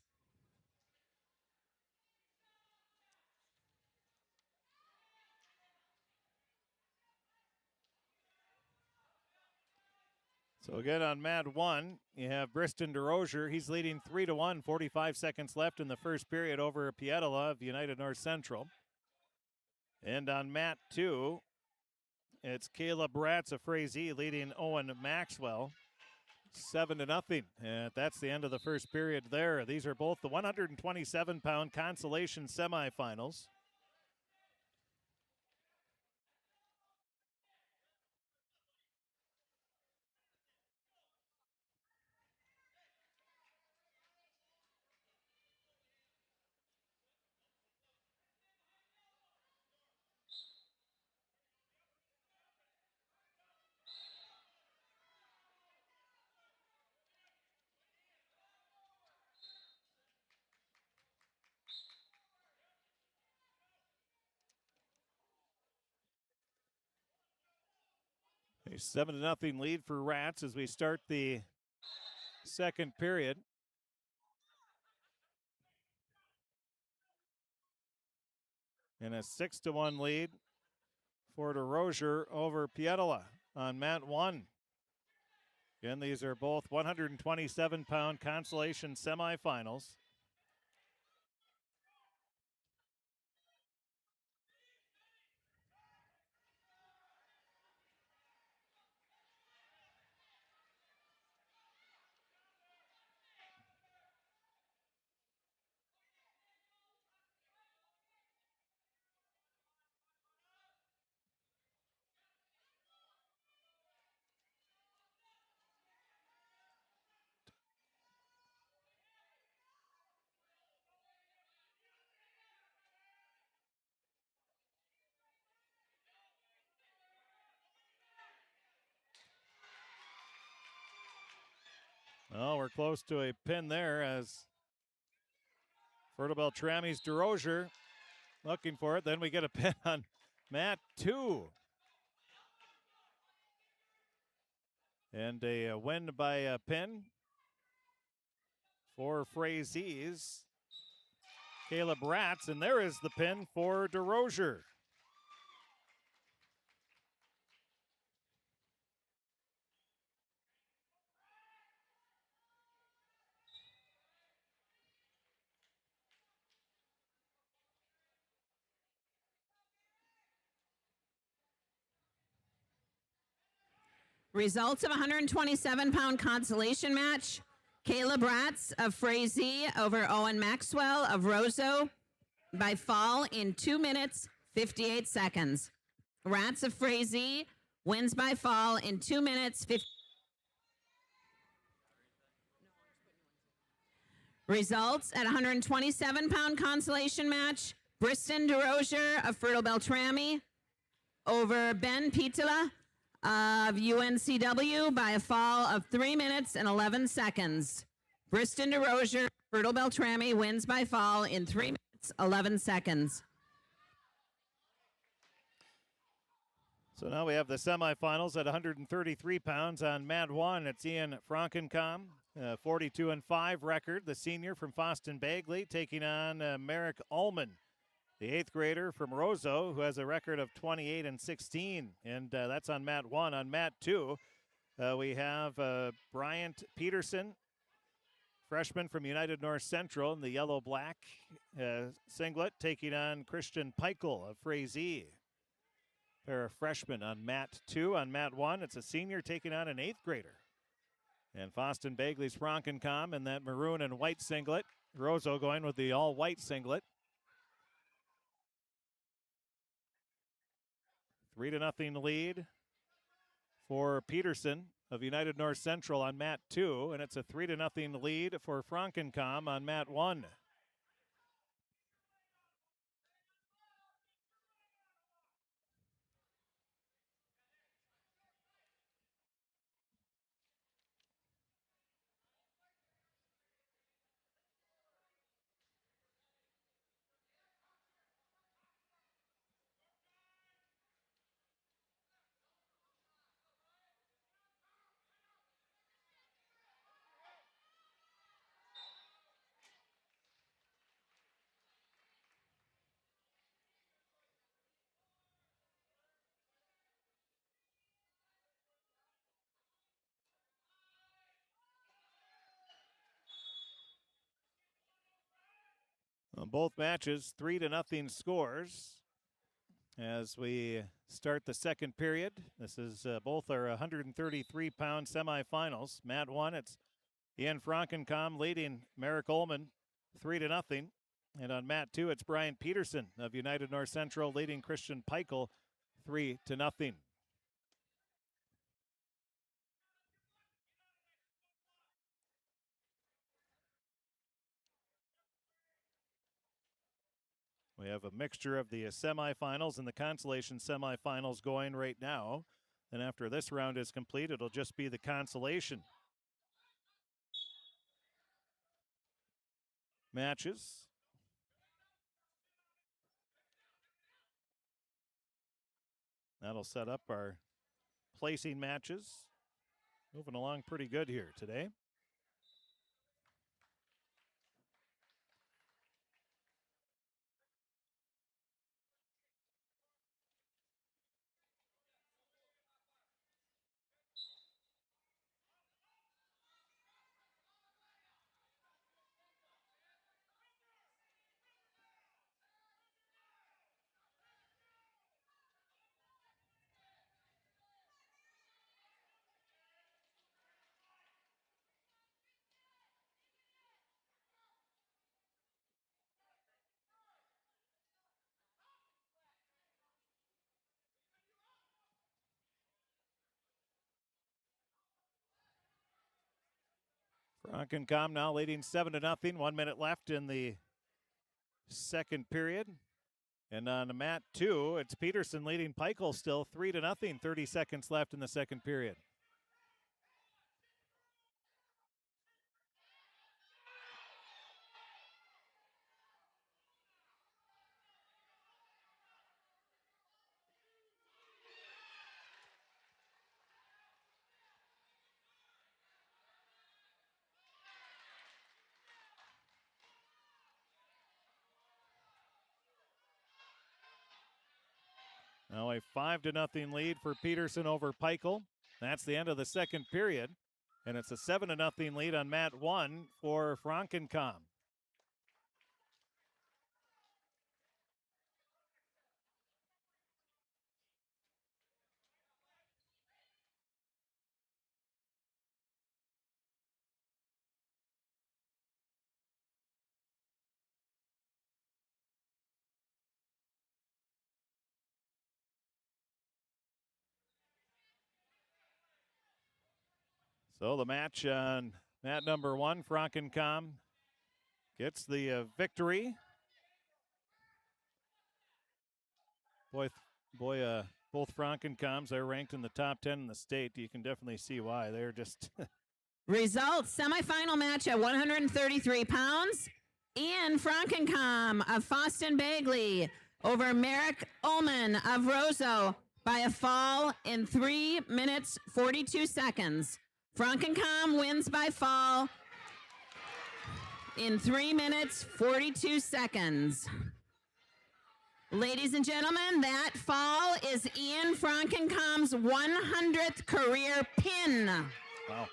So again on mat 1, you have Briston DeRozier. He's leading 3-1, 45 seconds left in the first period over Pietola of United North Central. And on mat 2, it's Caleb Ratz of Frazee leading Owen Maxwell 7-0. And that's the end of the first period there. These are both the 127-pound Consolation semifinals. A 7-0 lead for Rats as we start the second period. And a 6-1 lead for DeRozier over Pietola on mat 1. Again, these are both 127-pound Consolation semifinals. Well, we're close to a pin there as Ferdo Beltrami's DeRozier looking for it. Then we get a pin on mat 2. And a win by a pin for Frazee's Caleb Ratz. And there is the pin for DeRozier. Results of a 127-pound consolation match. Caleb Ratz of Frazee over Owen Maxwell of Roseau by fall in 2 minutes, 58 seconds. Ratz of Frazee wins by fall in 2 minutes, 50. Results at 127-pound consolation match. Briston DeRozier of Fertile Beltrami over Ben Pietola of UNCW by a fall of 3 minutes and 11 seconds. Briston DeRozier, Fertile Beltrami wins by fall in 3 minutes, 11 seconds. So now we have the semifinals at 133 pounds on mat 1. It's Ian Frankencom, 42-5 record, the senior from Foston Bagley, taking on Merrick Ullman, the 8th grader from Roseau, who has a record of 28-16, and that's on mat 1. On mat 2, we have Bryant Peterson, freshman from United North Central in the yellow-black singlet, taking on Christian Peichel of Frazee. Pair of freshmen on mat 2. On mat 1, it's a senior taking on an 8th grader. And Foston Bagley's Frankencom in that maroon and white singlet. Roseau going with the all-white singlet. 3-0 lead for Peterson of United North Central on mat 2, and it's a 3-0 lead for Frankencom on mat 1. Both matches 3-0 scores as we start the second period. This is both our 133-pound semifinals. Mat 1, it's Ian Frankencom leading Merrick Ullman 3-0. And on mat 2, it's Brian Peterson of United North Central leading Christian Peichel 3-0. We have a mixture of the semifinals and the consolation semifinals going right now. And after this round is complete, it'll just be the consolation matches. That'll set up our placing matches. Moving along pretty good here today. Frankencom now leading 7-0. 1 minute left in the second period. And on mat 2, it's Peterson leading Peichel still 3-0. 30 seconds left in the second period. Now a 5-0 lead for Peterson over Peichel. That's the end of the second period. And it's a 7-0 lead on mat 1 for Frankencom. So the match on mat number 1, Frankencom gets the victory. Both Frankencoms, they're ranked in the top 10 in the state. You can definitely see why. They're just... Results, semifinal match at 133 pounds. Ian Frankencom of Foston Bagley over Merrick Ullman of Roseau by a fall in 3 minutes, 42 seconds. Frankencom wins by fall in 3 minutes, 42 seconds. Ladies and gentlemen, that fall is Ian Frankenkam's 100th career pin. Wow.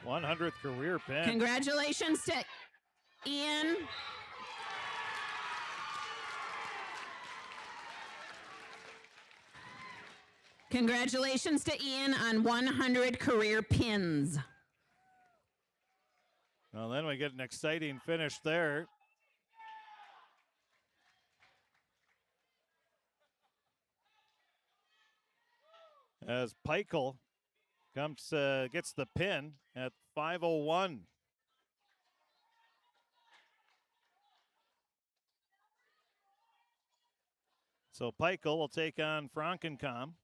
100th career pin. Congratulations to Ian. Congratulations to Ian on 100 career pins. Well, then we get an exciting finish there. As Pigtail comes, gets the pin at 5:01. So Pigtail will take on Frankenkam.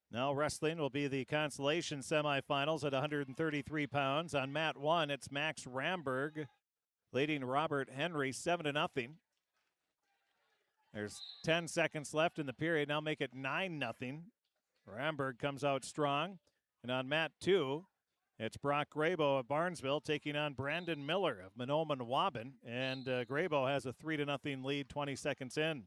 Now wrestling will be the Consolation semifinals at 133 pounds. On mat 1, it's Max Ramberg leading Robert Henry 7-0. There's 10 seconds left in the period. Now make it 9-0. Ramberg comes out strong. And on mat 2, it's Brock Grabo of Barnesville taking on Brandon Miller of Minoman Waban. And Grabo has a 3-0 lead 20 seconds in.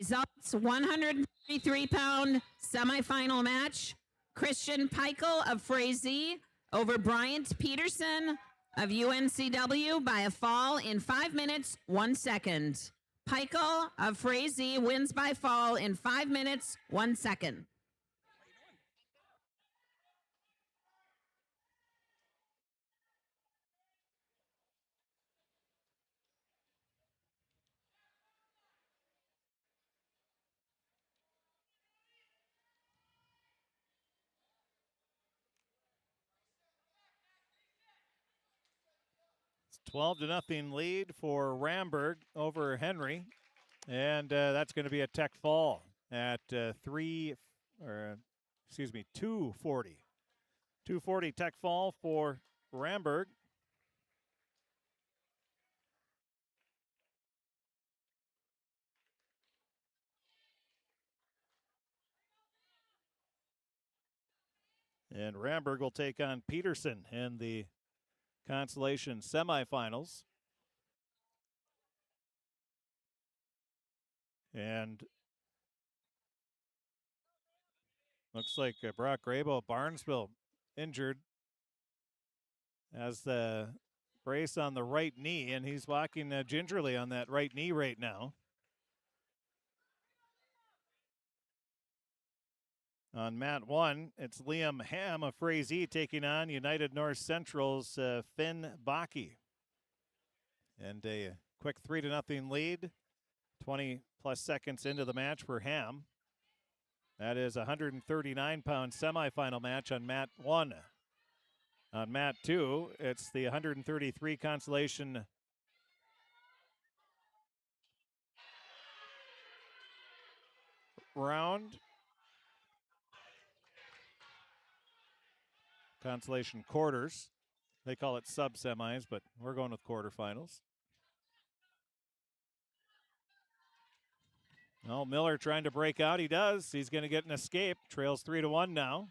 Results: 133-pound semifinal match. Christian Pigtail of Frazee over Bryant Peterson of UNCW by a fall in 5 minutes, 1 second. Pigtail of Frazee wins by fall in 5 minutes, 1 second. It's 12-0 lead for Ramberg over Henry. And that's going to be a tech fall at 240. 240 tech fall for Ramberg. And Ramberg will take on Peterson in the Consolation semifinals. And looks like Brock Grabo of Barnesville injured, has the brace on the right knee, and he's walking gingerly on that right knee right now. On mat 1, it's Liam Ham of Frazee taking on United North Central's Finn Baki. And a quick 3-0 lead, 20 plus seconds into the match for Ham. That is a 139-pound semifinal match on mat 1. On mat 2, it's the 133 Consolation round. Consolation quarters. They call it sub-semis, but we're going with quarterfinals. Oh, Miller trying to break out. He does. He's going to get an escape. Trails 3-1 now.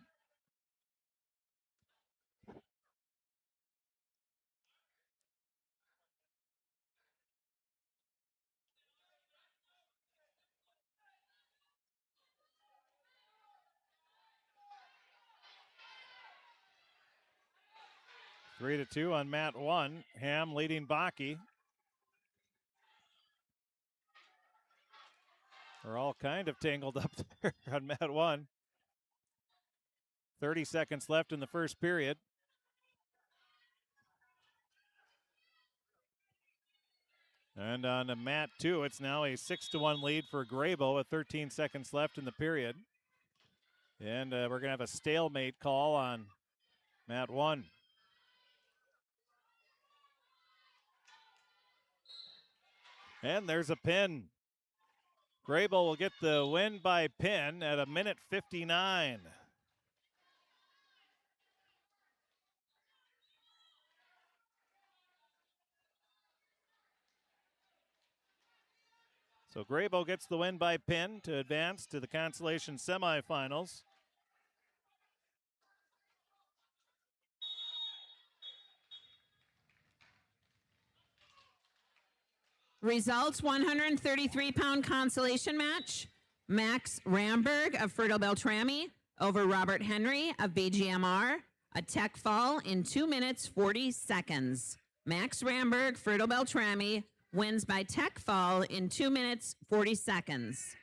Three to two on mat 1. Ham leading Baki. We're all kind of tangled up there on mat 1. 30 seconds left in the first period. And on mat 2, it's now a 6-1 lead for Grabo with 13 seconds left in the period. And we're going to have a stalemate call on mat 1. And there's a pin. Grabo will get the win by pin at 1:59. So Graybo gets the win by pin to advance to the Consolation semifinals. Results: 133-pound consolation match. Max Ramberg of Fertile Beltrami over Robert Henry of BGMR. A tech fall in 2 minutes 40 seconds. Max Ramberg, Fertile Beltrami, wins by tech fall in 2 minutes 40 seconds.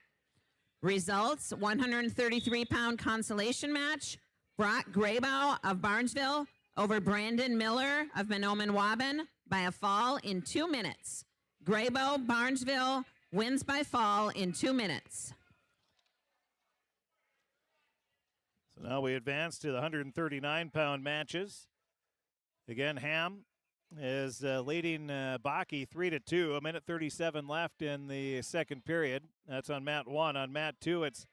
Results: 133-pound consolation match. Brock Graybow of Barnesville over Brandon Miller of Mahnomen-Waban by a fall in 2 minutes. Graybow, Barnesville, wins by fall in 2 minutes. So now we advance to the 139-pound matches. Again, Ham is leading Baki 3-2. 1:37 left in the second period. That's on mat 1. On mat 2, it's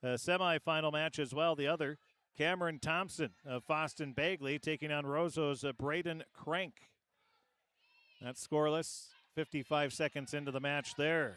a semifinal match as well. The other, Cameron Thompson of Foston Bagley taking on Roseau's Braden Crank. That's scoreless. 55 seconds into the match there.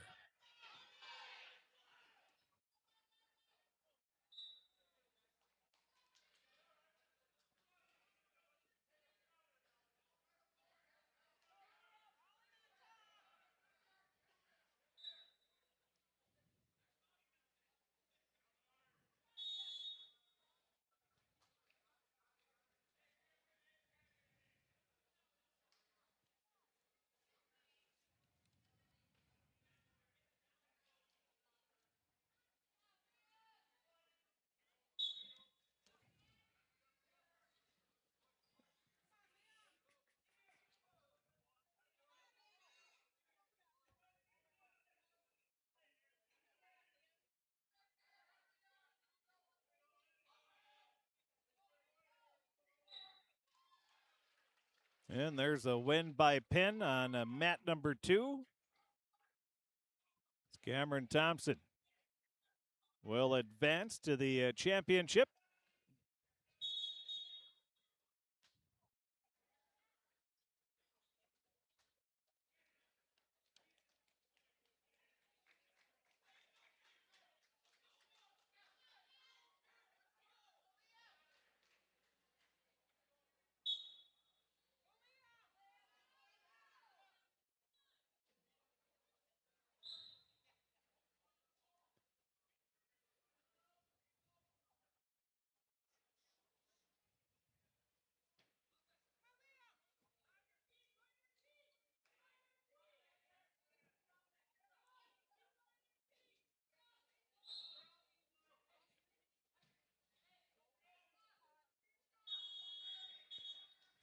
And there's a win by pin on mat number 2. It's Cameron Thompson will advance to the championship.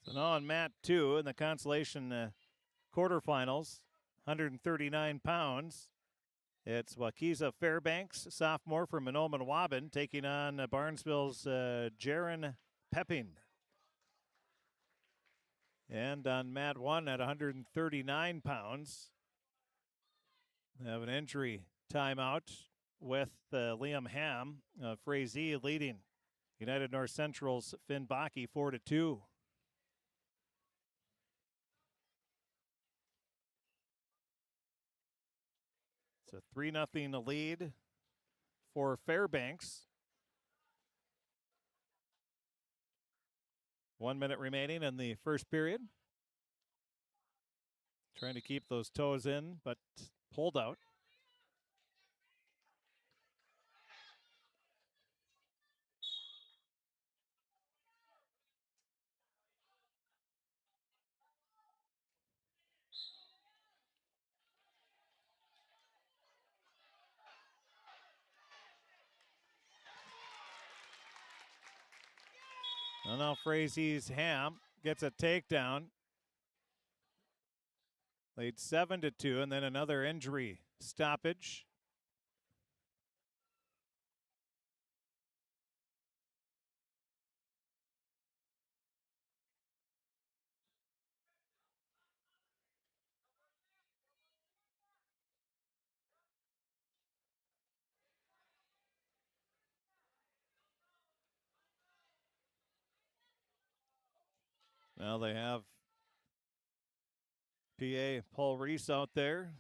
So now on mat 2 in the Consolation quarterfinals, 139 pounds. It's Wakiza Fairbanks, sophomore from Mahnomen-Waban, taking on Barnesville's Jaron Pepping. And on mat 1 at 139 pounds, we have an injury timeout with Liam Ham. Frazee leading United North Central's Finn Baki 4-2. It's a 3-0 lead for Fairbanks. 1 minute remaining in the first period. Trying to keep those toes in, but pulled out. And now Frazee's Ham gets a takedown. Lead 7-2, and then another injury stoppage. Now they have PA Paul Reese out there.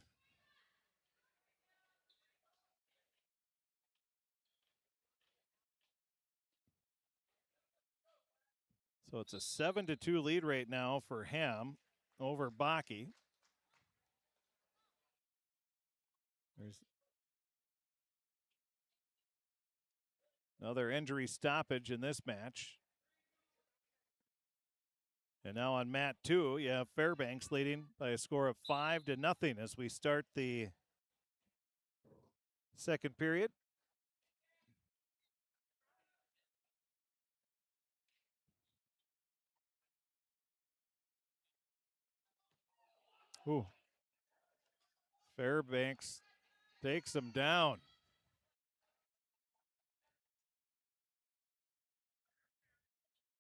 So it's a 7-2 lead right now for Ham over Baki. There's another injury stoppage in this match. And now on mat 2, you have Fairbanks leading by a score of 5-0 as we start the second period. Ooh. Fairbanks takes him down.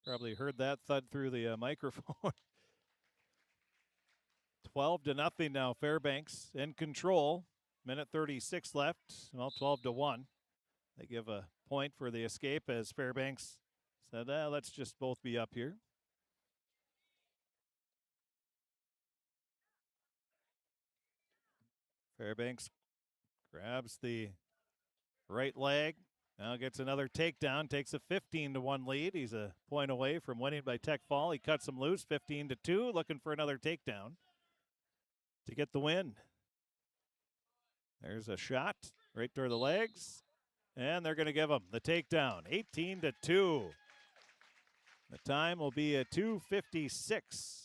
Probably heard that thud through the microphone. 12-0 now. Fairbanks in control. Minute 36 left. Well, 12-1. They give a point for the escape as Fairbanks said, let's just both be up here. Fairbanks grabs the right leg. Now gets another takedown, takes a 15-1 lead. He's a point away from winning by tech fall. He cuts him loose, 15-2, looking for another takedown to get the win. There's a shot right toward the legs, and they're going to give him the takedown, 18-2. The time will be a 2:56.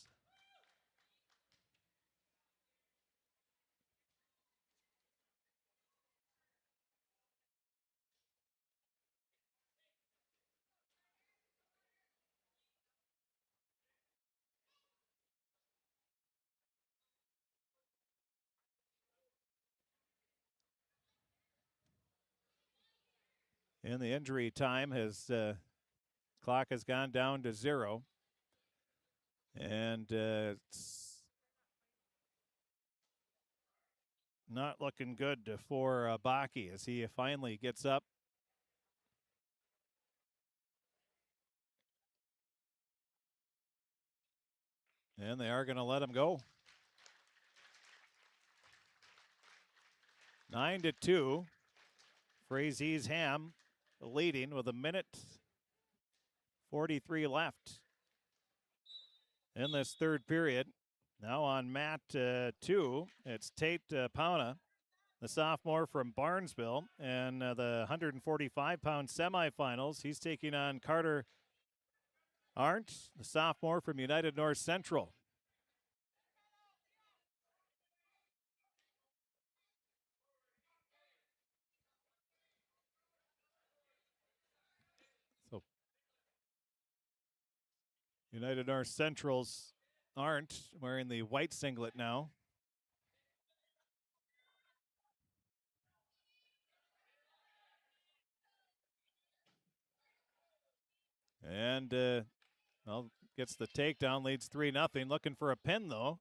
And the injury time clock has gone down to 0. And it's not looking good for Baki as he finally gets up. And they are going to let him go. 9-2. Frazier's Ham leading with a minute 43 left in this third period. Now on mat 2, it's Tate Pauna, the sophomore from Barnesville, and the 145-pound semifinals. He's taking on Carter Arndt, the sophomore from United North Central. So United North Central's Arndt wearing the white singlet now. And gets the takedown, leads 3-0. Looking for a pin, though.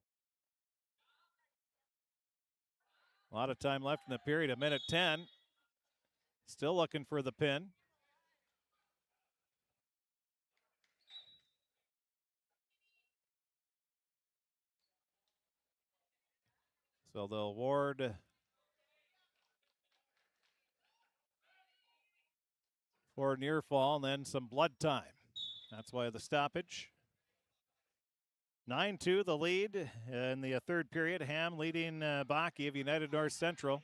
A lot of time left in the period, a minute 10. Still looking for the pin. So they'll award for near fall and then some blood time. That's why the stoppage. 9-2 the lead in the third period. Ham leading Baki of United North Central.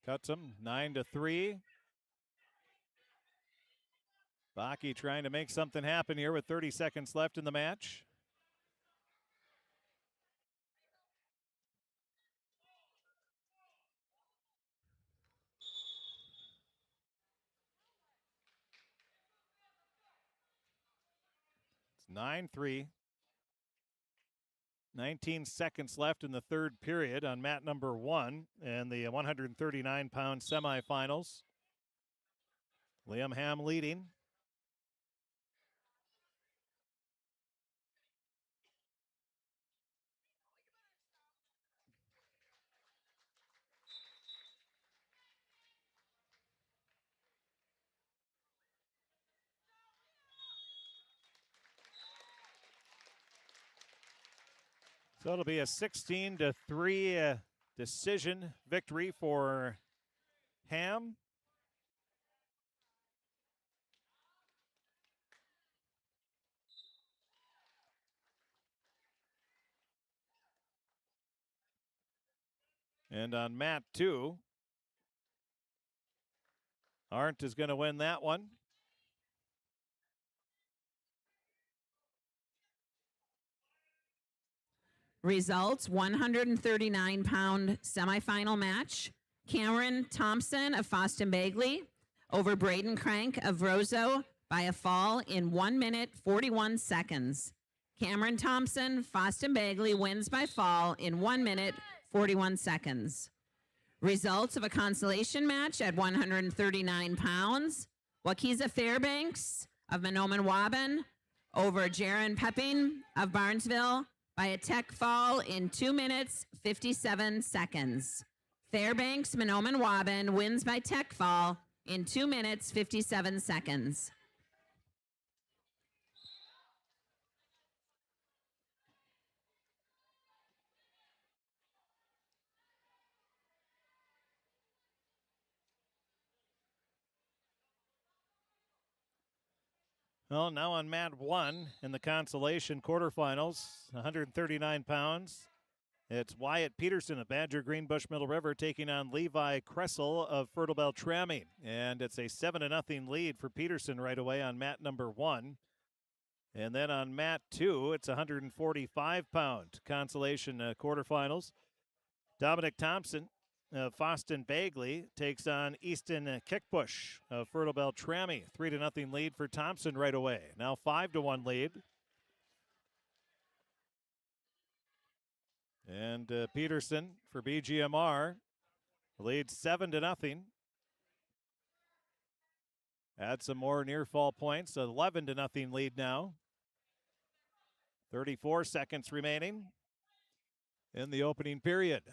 Cuts him 9-3. Baki trying to make something happen here with 30 seconds left in the match. It's 9-3. 19 seconds left in the third period on mat number 1 and the 139-pound semifinals. Liam Ham leading. So it'll be a 16-3 decision victory for Ham. And on mat 2, Arndt is going to win that one. Results, 139-pound semifinal match. Cameron Thompson of Foston Bagley over Braden Crank of Roseau by a fall in 1 minute, 41 seconds. Cameron Thompson, Foston Bagley wins by fall in 1 minute, 41 seconds. Results of a consolation match at 139 pounds. Wakiza Fairbanks of Monoman Waban over Jaron Pepping of Barnesville by a tech fall in 2 minutes, 57 seconds. Fairbanks Monoman Waban wins by tech fall in 2 minutes, 57 seconds. Well, now on mat 1 in the consolation quarterfinals, 139 pounds. It's Wyatt Peterson of Badger Greenbush Middle River taking on Levi Kressel of Fertile Beltrami. And it's a 7-0 lead for Peterson right away on mat number 1. And then on mat 2, it's 145-pound consolation quarterfinals. Dominic Thompson of Foston Bagley takes on Easton Kickbush of Fertile Beltrami. 3-0 lead for Thompson right away. Now 5-1 lead. And Peterson for BGMR leads 7-0. Add some more near fall points. 11-0 lead now. 34 seconds remaining in the opening period.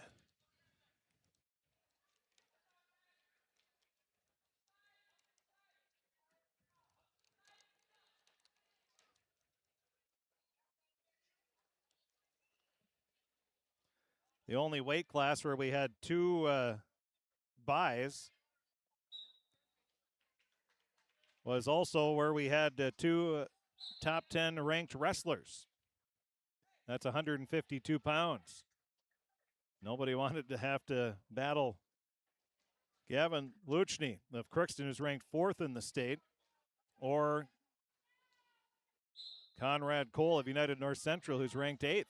The only weight class where we had 2 buys was also where we had 2 top 10 ranked wrestlers. That's 152 pounds. Nobody wanted to have to battle Gavin Luchny of Crookston, who's ranked 4th in the state, or Conrad Cole of United North Central, who's ranked 8th.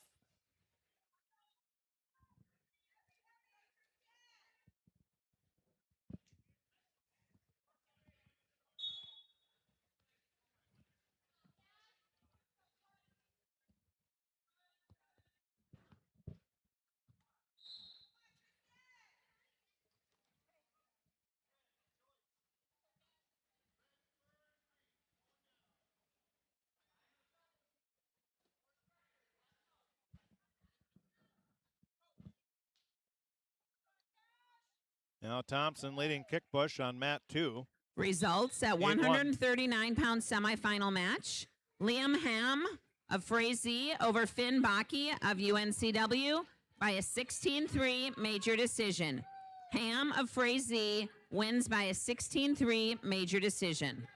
Now Thompson leading Kickbush on mat 2. Results at 139-pound semifinal match. Liam Ham of Frazee over Finn Baki of UNCW by a 16-3 major decision. Ham of Frazee wins by a 16-3 major decision.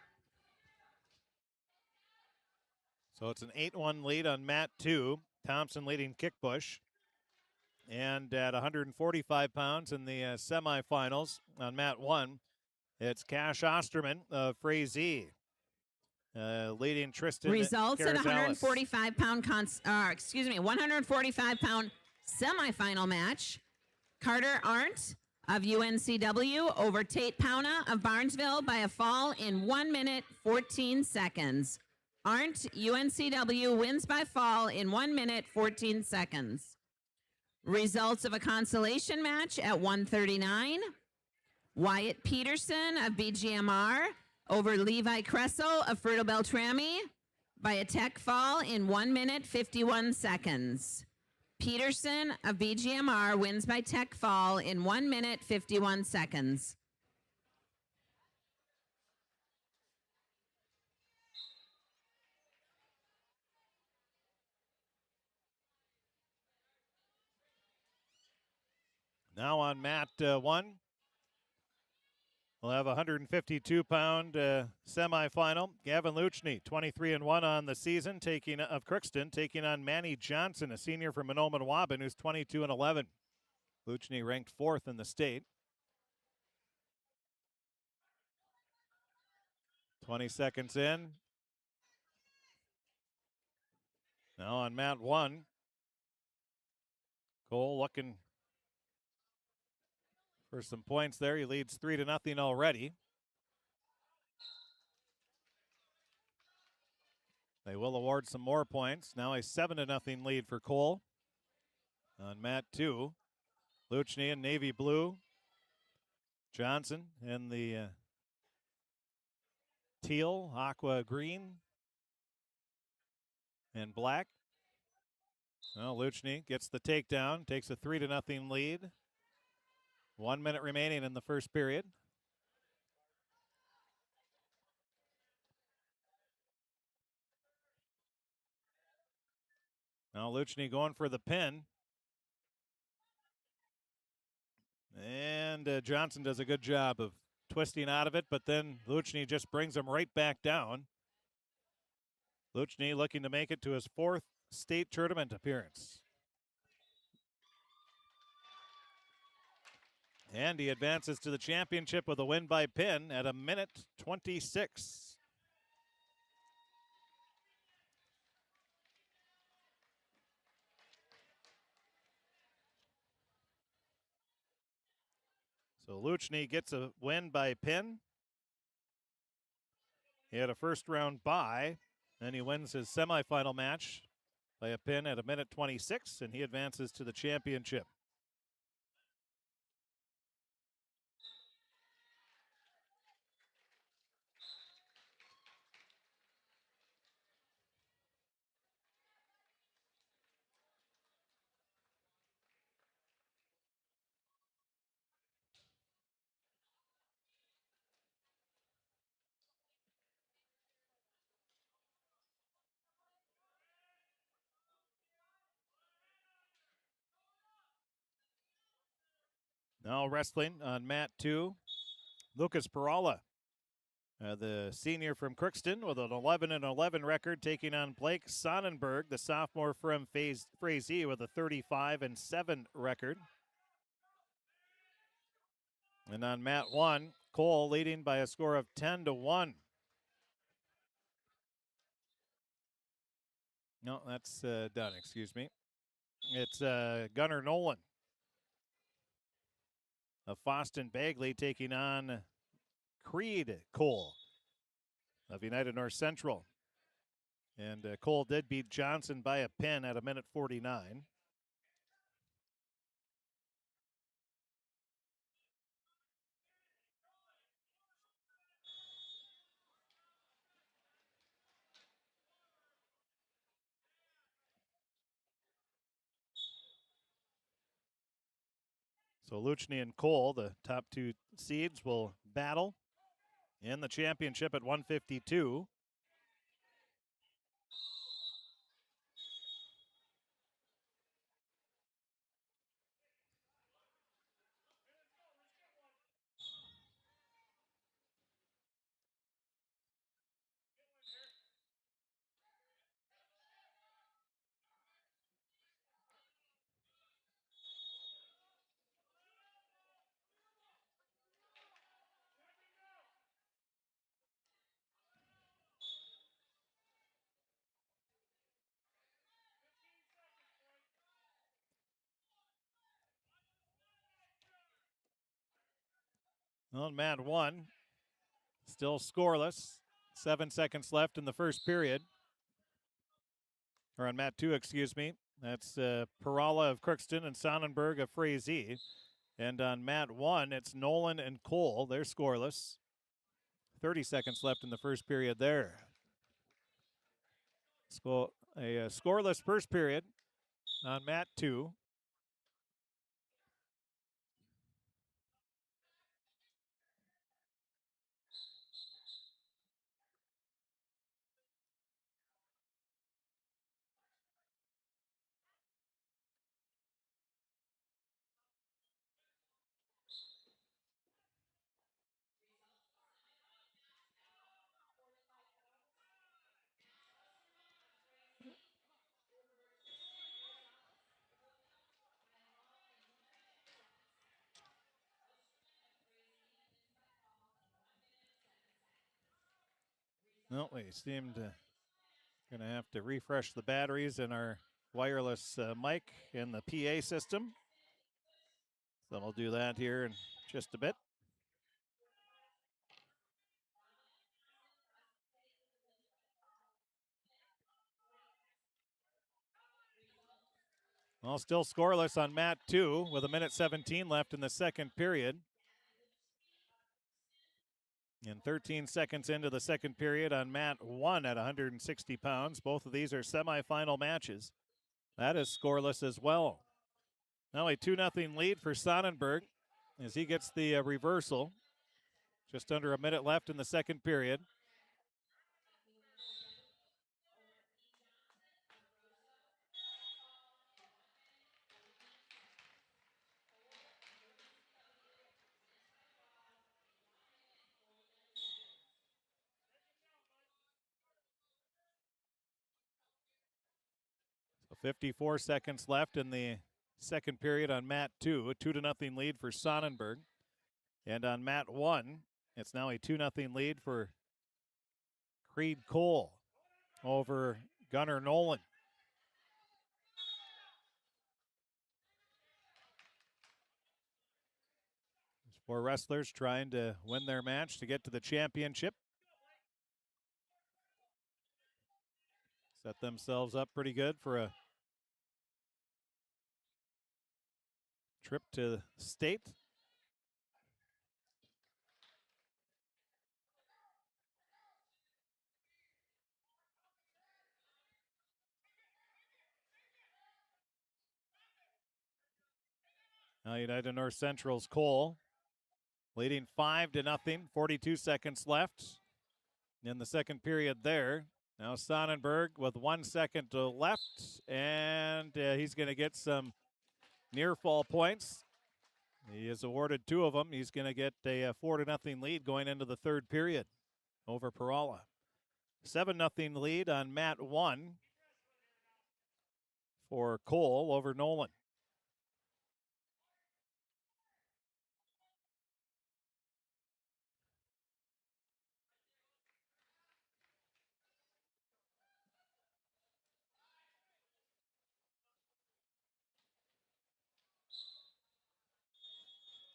So it's an 8-1 lead on mat 2. Thompson leading Kickbush. And at 145 pounds in the semifinals on mat 1, it's Cash Osterman of Frazee leading Tristan Results at Carazales. 145-pound semifinal match. Carter Arndt of UNCW over Tate Pauna of Barnesville by a fall in 1 minute, 14 seconds. Arndt, UNCW, wins by fall in 1 minute, 14 seconds. Results of a consolation match at 139. Wyatt Peterson of BGMR over Levi Kressel of Fertile Beltrami by a tech fall in 1 minute, 51 seconds. Peterson of BGMR wins by tech fall in 1 minute, 51 seconds. Now on mat 1, we'll have a 152-pound semifinal. Gavin Luchny, 23-1 on the season, of Crookston, taking on Manny Johnson, a senior from Menominee-Waban, who's 22-11. Luchny ranked 4th in the state. 20 seconds in. Now on mat 1, Cole looking for some points there. He leads 3-0 already. They will award some more points. Now a 7-0 lead for Cole. On mat 2, Luchny in navy blue. Johnson in the teal, aqua green, and black. Well, Luchny gets the takedown, takes a 3-0 lead. 1 minute remaining in the first period. Now Luchny going for the pin. And Johnson does a good job of twisting out of it, but then Luchny just brings him right back down. Luchny looking to make it to his 4th state tournament appearance. And he advances to the championship with a win by pin at 1:26. So Luchny gets a win by pin. He had a first round bye, and he wins his semifinal match by a pin at 1:26, and he advances to the championship. Now wrestling on mat 2, Lucas Perala, the senior from Crookston with an 11-11 record, taking on Blake Sonnenberg, the sophomore from Frazee, with a 35-7 record. And on mat 1, Cole leading by a score of 10-1. No, that's done, excuse me. It's Gunnar Nolan of Foston Bagley taking on Creed Cole of United North Central. And Cole did beat Johnson by a pin at 1:49. So Luchny and Cole, the top 2 seeds, will battle in the championship at 152. On mat 1, still scoreless. 7 seconds left in the first period. Or on mat 2, excuse me. That's Perala of Crookston and Sonnenberg of Frazee. And on mat 1, it's Nolan and Cole. They're scoreless. 30 seconds left in the first period there. A scoreless first period on mat 2. No, we seem to going to have to refresh the batteries in our wireless mic in the PA system. So we'll do that here in just a bit. Well, still scoreless on mat 2 with 1:17 left in the second period. And 13 seconds into the second period on mat 1 at 160 pounds. Both of these are semifinal matches. That is scoreless as well. Now a 2-0 lead for Sonnenberg as he gets the reversal. Just under a minute left in the second period. So 54 seconds left in the second period on mat 2. A 2-0 lead for Sonnenberg. And on mat 1, it's now a 2-0 lead for Creed Cole over Gunnar Nolan. These four wrestlers trying to win their match to get to the championship. Set themselves up pretty good for a trip to state. Now United North Central's Cole leading 5-0, 42 seconds left in the second period there. Now Sonnenberg with 1 second left, and he's going to get some near fall points. He is awarded 2 of them. He's going to get a 4-0 lead going into the third period over Perala. 7-0 lead on mat 1 for Cole over Nolan.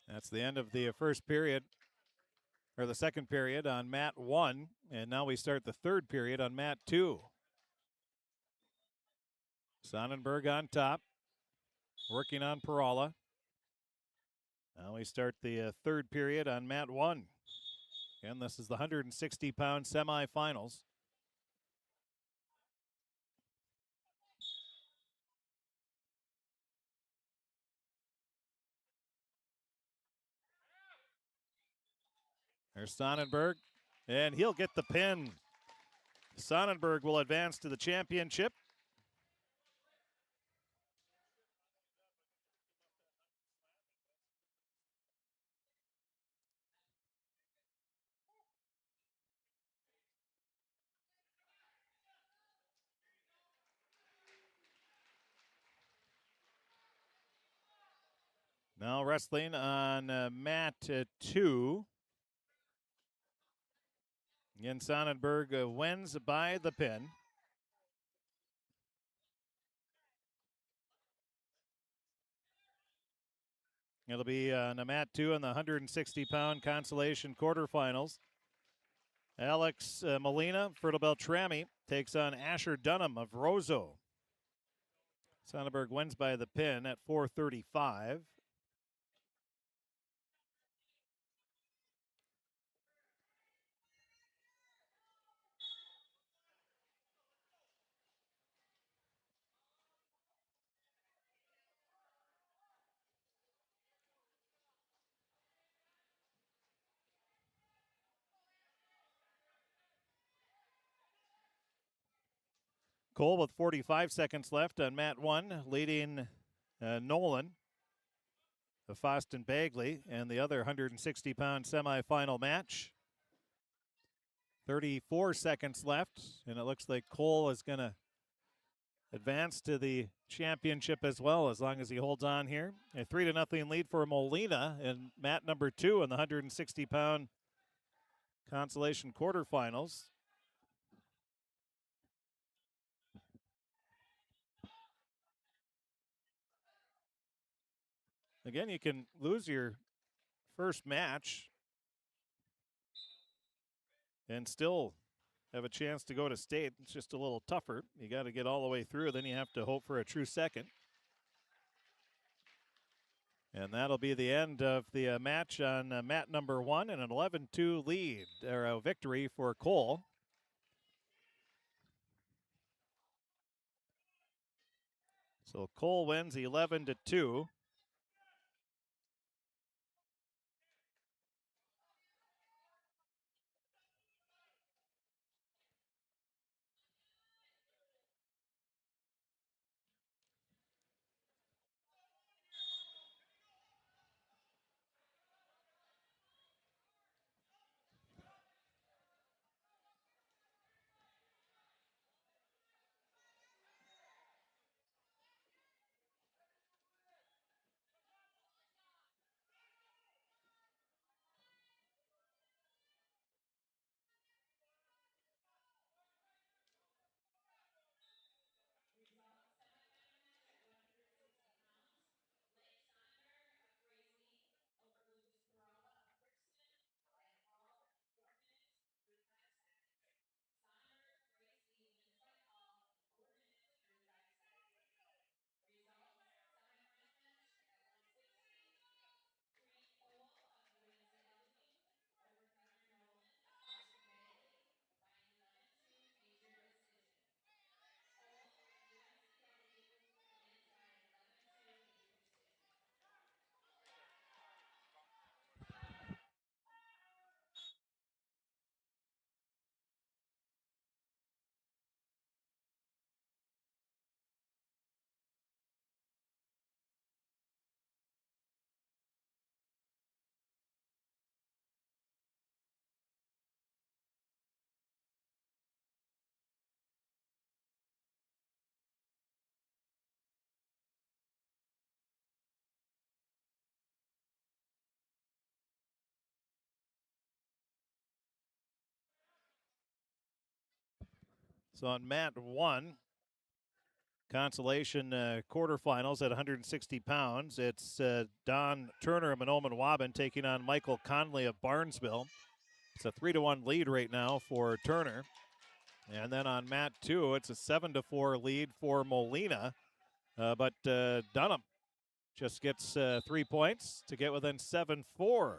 That's the end of the first period, or the second period on mat 1, and now we start the third period on mat 2. Sonnenberg on top, working on Perala. Now we start the third period on mat 1. And this is the 160-pound semifinals. There's Sonnenberg, and he'll get the pin. Sonnenberg will advance to the championship. Now wrestling on mat 2. Again, Sonnenberg wins by the pin. It'll be on mat 2 in the 160-pound Consolation quarterfinals. Alex Molina, Fertile Beltrami, takes on Asher Dunham of Roseau. Sonnenberg wins by the pin at 4:35. Cole with 45 seconds left on mat 1, leading Nolan of Foston Bagley and the other 160-pound semifinal match. 34 seconds left, and it looks like Cole is going to advance to the championship as well, as long as he holds on here. A 3-0 lead for Molina in mat number 2 in the 160-pound Consolation quarterfinals. Again, you can lose your first match and still have a chance to go to state. It's just a little tougher. You got to get all the way through, then you have to hope for a true second. And that'll be the end of the match on mat number 1, and an 11-2 lead, or a victory for Cole. So Cole wins 11-2. So on mat 1, Consolation quarterfinals at 160 pounds. It's Don Turner of Monoman Waban taking on Michael Conley of Barnesville. It's a 3-1 lead right now for Turner. And then on mat 2, it's a 7-4 lead for Molina. But Dunham just gets 3 points to get within 7-4.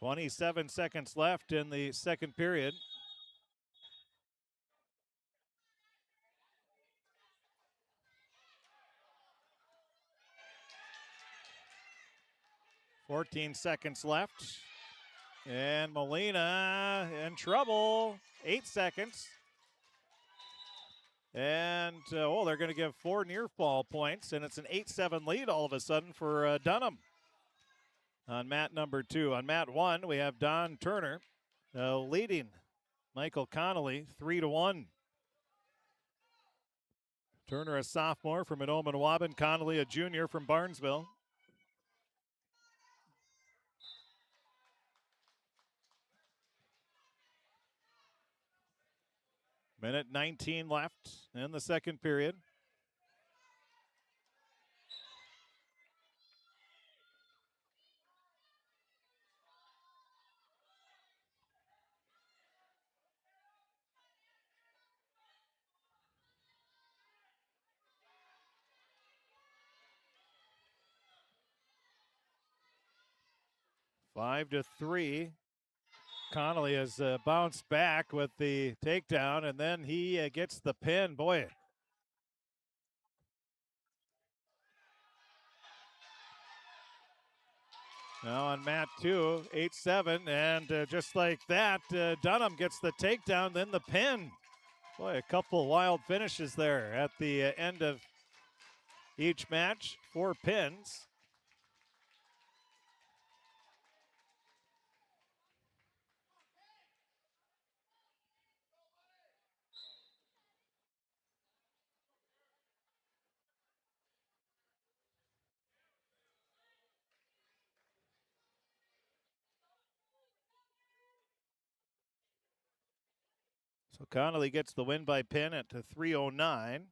.27 seconds left in the second period. .14 seconds left. And Molina in trouble. 8 seconds. And, they're going to give 4 near fall points, and it's an 8-7 lead all of a sudden for Dunham on mat number 2. On mat 1, we have Don Turner leading Michael Connolly 3-1. Turner, a sophomore from Monoman Waban, Connolly, a junior from Barnesville. Minute 19 left in the second period. Five to 3. Connolly has bounced back with the takedown, and then he gets the pin. Boy. Now on mat 2, 8-7, and just like that, Dunham gets the takedown, then the pin. Boy, a couple wild finishes there at the end of each match. 4 pins. So Connolly gets the win by pin at 3:09.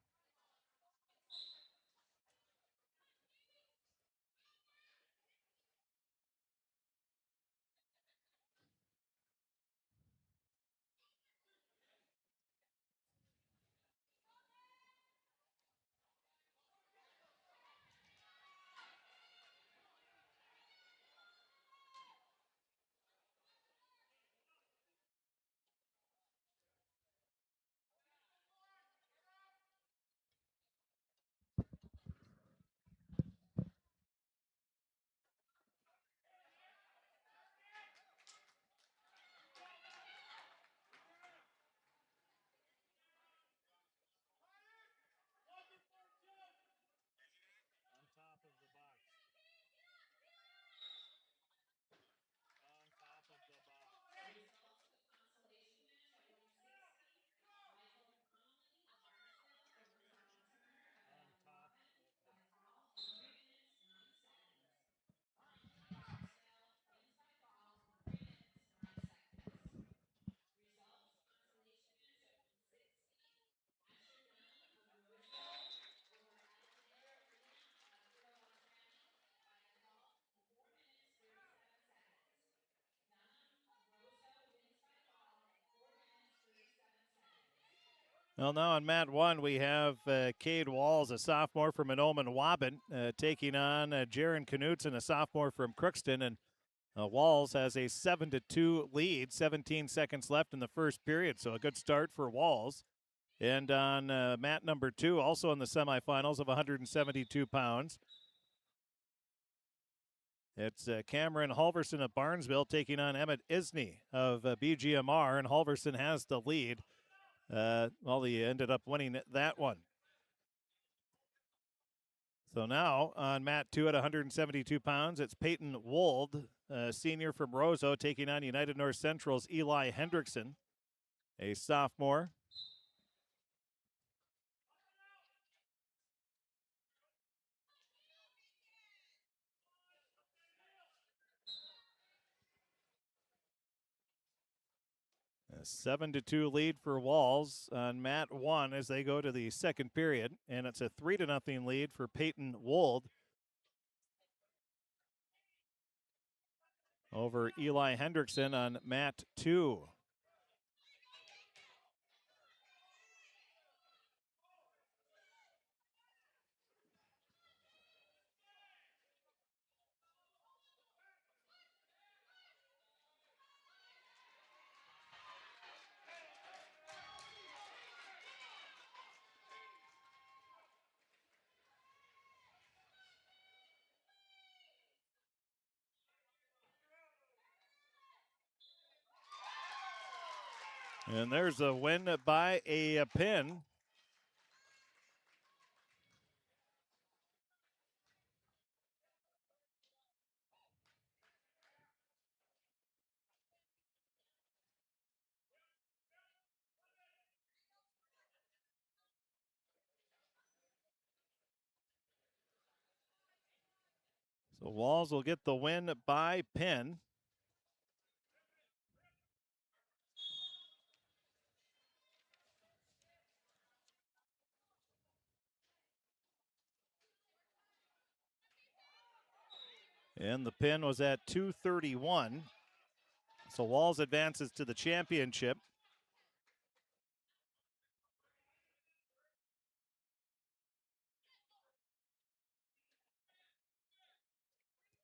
Well, now on mat 1, we have Cade Walls, a sophomore from Anoman Waban, taking on Jaron Knutson, a sophomore from Crookston. And Walls has a 7-2 lead, 17 seconds left in the first period, so a good start for Walls. And on mat number 2, also in the semifinals of 172 pounds, it's Cameron Halverson of Barnesville taking on Emmett Isney of BGMR, and Halverson has the lead. He ended up winning that one. So now on mat 2 at 172 pounds, it's Peyton Wold, senior from Roseau, taking on United North Central's Eli Hendrickson, a sophomore. A 7-2 lead for Walls on mat 1 as they go to the second period, and it's a 3-0 lead for Peyton Wold over Eli Hendrickson on mat 2. And there's a win by a pin. So Walls will get the win by pin. And the pin was at 231. So Walls advances to the championship.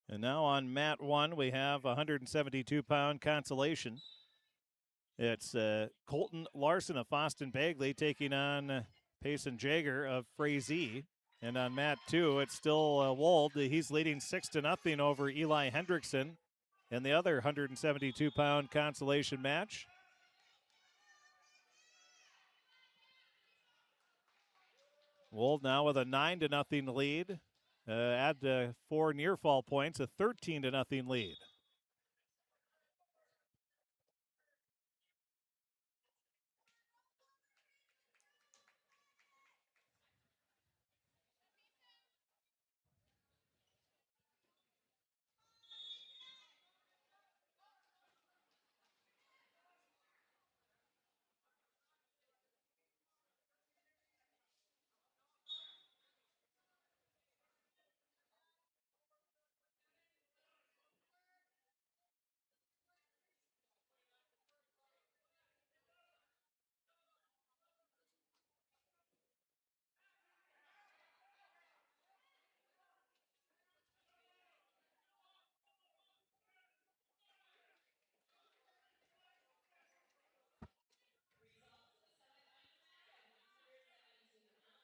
And now on mat 1, we have 172-pound Consolation. It's Colton Larson of Foston Bagley taking on Payson Jager of Frazee. And on mat 2, it's still Wold. He's leading 6-0 over Eli Hendrickson in the other 172-pound Consolation match. Wold now with a 9-0 lead. Add 4 near fall points, a 13-0 lead.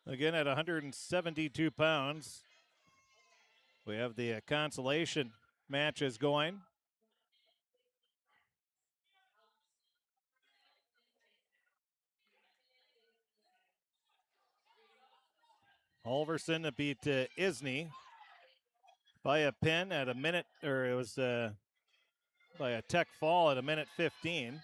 Again, at 172 pounds, we have the consolation matches going. Halverson beat Isney by a pin at a minute, or it was by a tech fall at a minute 15.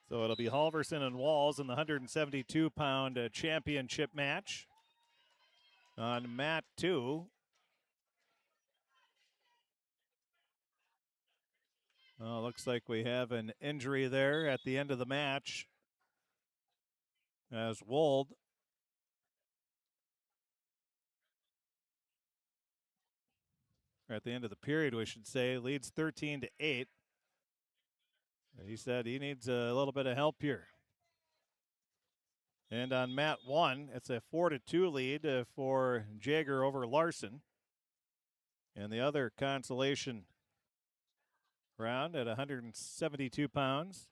So it'll be Halverson and Walls in the 172-pound championship match. On mat 2, looks like we have an injury there at the end of the match as Wold at the end of the period, we should say, leads 13-8. He said he needs a little bit of help here. And on mat 1, it's a 4-2 lead for Jaeger over Larson. And the other consolation round at 172 pounds.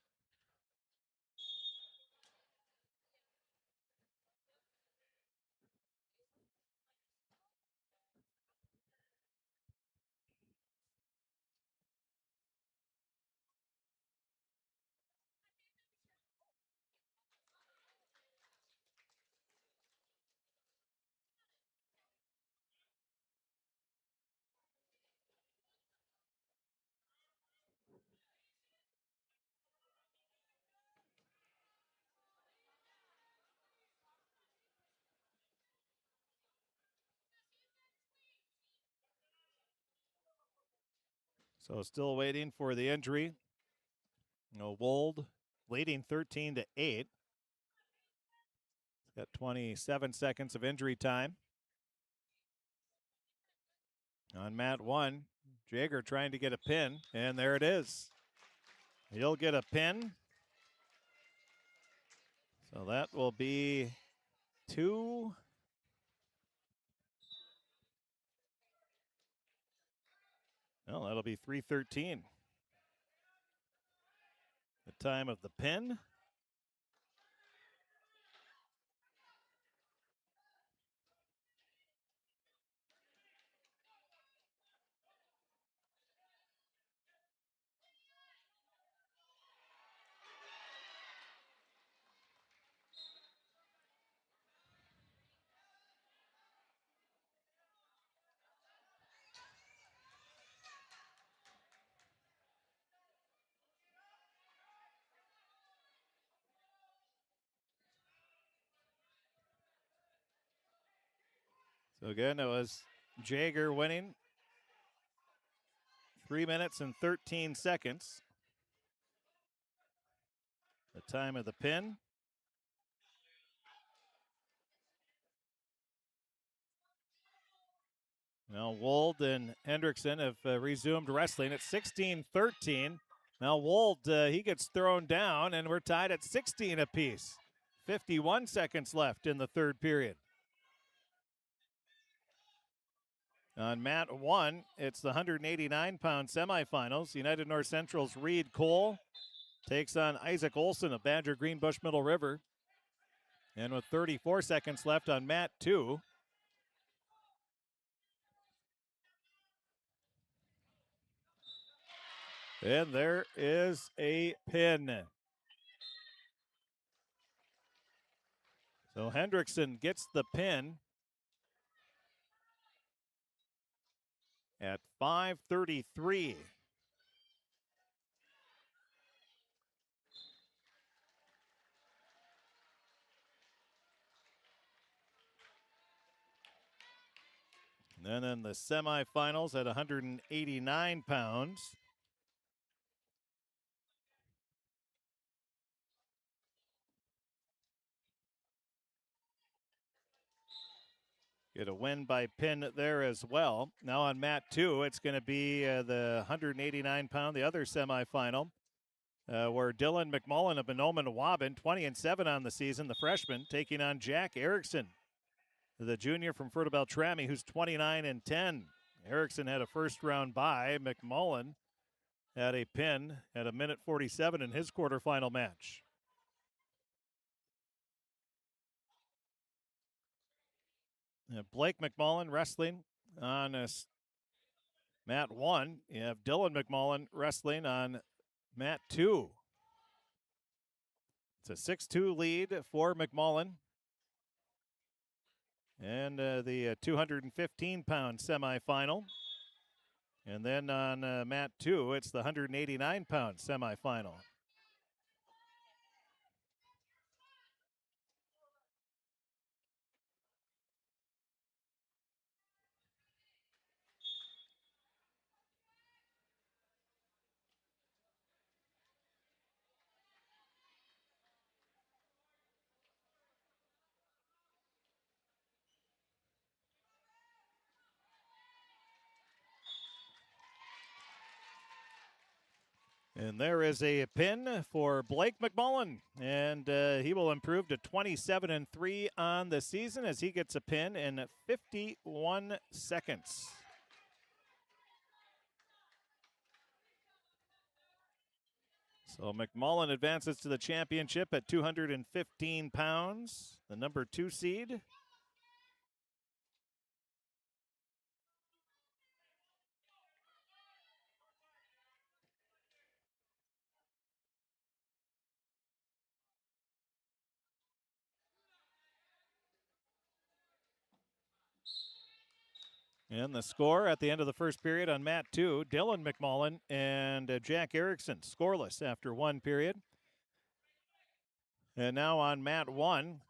So still waiting for the injury. Wold leading 13-8. He's got 27 seconds of injury time. On mat 1, Jaeger trying to get a pin, and there it is. He'll get a pin. So that will be 2. Well, that'll be 3:13. The time of the pin. So again, it was Jaeger winning 3 minutes and 13 seconds. The time of the pin. Now Wold and Hendrickson have resumed wrestling at 16-13. Now Wold, he gets thrown down, and we're tied at 16 apiece. 51 seconds left in the third period. On mat 1, it's the 189-pound semifinals. United North Central's Reed Cole takes on Isaac Olson of Badger Greenbush Middle River. And with 34 seconds left on mat 2, And there is a pin. So Hendrickson gets the pin at 5:33. And then in the semifinals at 189 pounds, get a win by pin there as well. Now on mat 2, it's going to be the 189-pound, the other semifinal, where Dylan McMullen of Mahnomen-Waban, 20-7 on the season, the freshman, taking on Jack Erickson, the junior from Fertile Beltrami, who's 29-10. Erickson had a first-round bye. McMullen had a pin at 1:47 in his quarterfinal match. Blake McMullen wrestling on mat 1. You have Dylan McMullen wrestling on mat 2. It's a 6-2 lead for McMullen. And the 215-pound semifinal. And then on mat 2, it's the 189-pound semifinal. And there is a pin for Blake McMullen, and he will improve to 27-3 on the season as he gets a pin in 51 seconds. So McMullen advances to the championship at 215 pounds, the number 2 seed. And the score at the end of the first period on mat 2, Dylan McMullen and Jack Erickson scoreless after 1 period. And now on mat 1,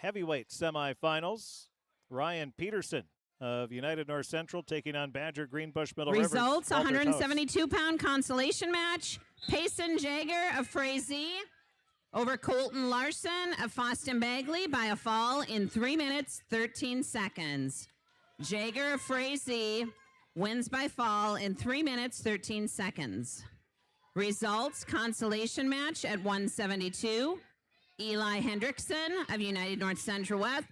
heavyweight semifinals, Ryan Peterson of United North Central taking on Badger Greenbush Middle Rivers. Results, 172-pound consolation match. Payson Jager of Frazee over Colton Larson of Foston Bagley by a fall in 3 minutes, 13 seconds. Jager of Frazee wins by fall in 3 minutes, 13 seconds. Results, consolation match at 172. Eli Hendrickson of United North Central West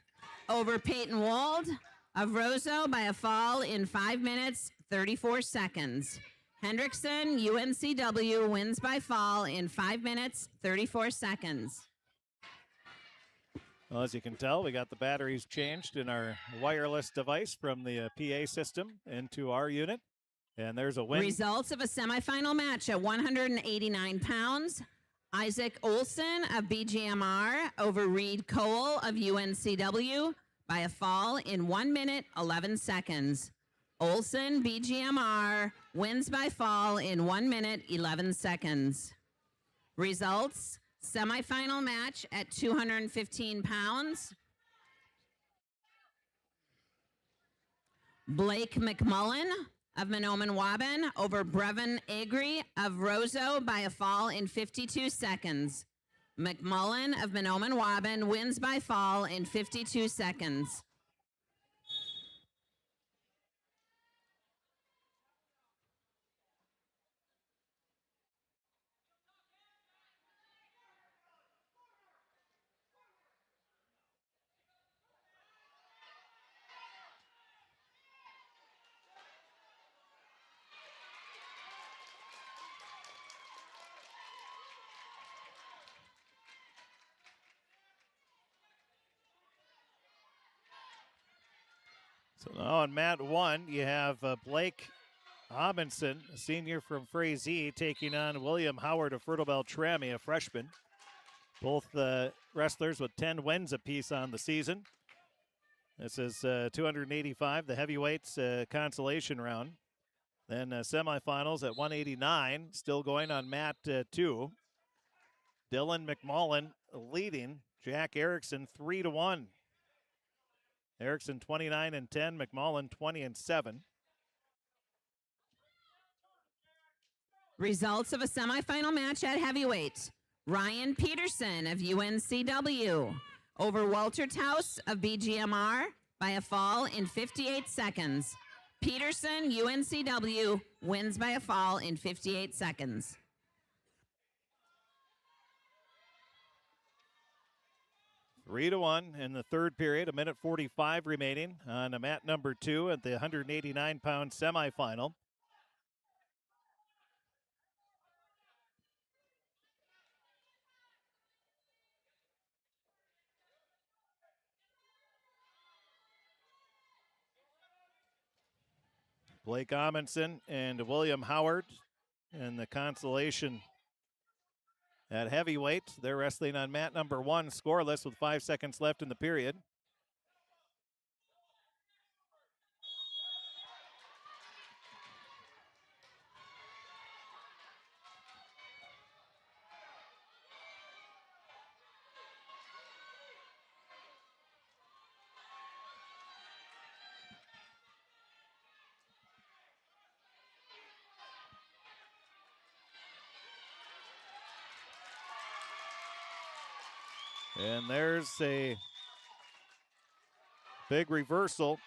over Peyton Wald of Roseau by a fall in 5 minutes, 34 seconds. Hendrickson, UNCW, wins by fall in 5 minutes, 34 seconds. Well, as you can tell, we got the batteries changed in our wireless device from the PA system into our unit. And there's a win. Results of a semifinal match at 189 pounds. Isaac Olson of BGMR over Reed Cole of UNCW by a fall in 1 minute, 11 seconds. Olson, BGMR, wins by fall in 1 minute, 11 seconds. Results, semifinal match at 215 pounds. Blake McMullen of Mahnomen-Waban over Brevin Agri of Roseau by a fall in 52 seconds. McMullen of Mahnomen-Waban wins by fall in 52 seconds. So now on mat 1, you have Blake Amundsen, a senior from Frazee, taking on William Howard of Fertile Beltrami, a freshman. Both wrestlers with 10 wins apiece on the season. This is 285, the heavyweights consolation round. Then semifinals at 189, still going on mat 2. Dylan McMullen leading Jack Erickson 3-1. Erickson 29-10, McMullen 20-7. Results of a semifinal match at heavyweight. Ryan Peterson of UNCW over Walter Taus of BGMR by a fall in 58 seconds. Peterson, UNCW, wins by a fall in 58 seconds. Three to 1 in the third period, 1:45 remaining on mat number 2 at the 189-pound semifinal. Blake Amundsen and William Howard in the consolation at heavyweight. They're wrestling on mat number 1, scoreless with 5 seconds left in the period. And there's a big reversal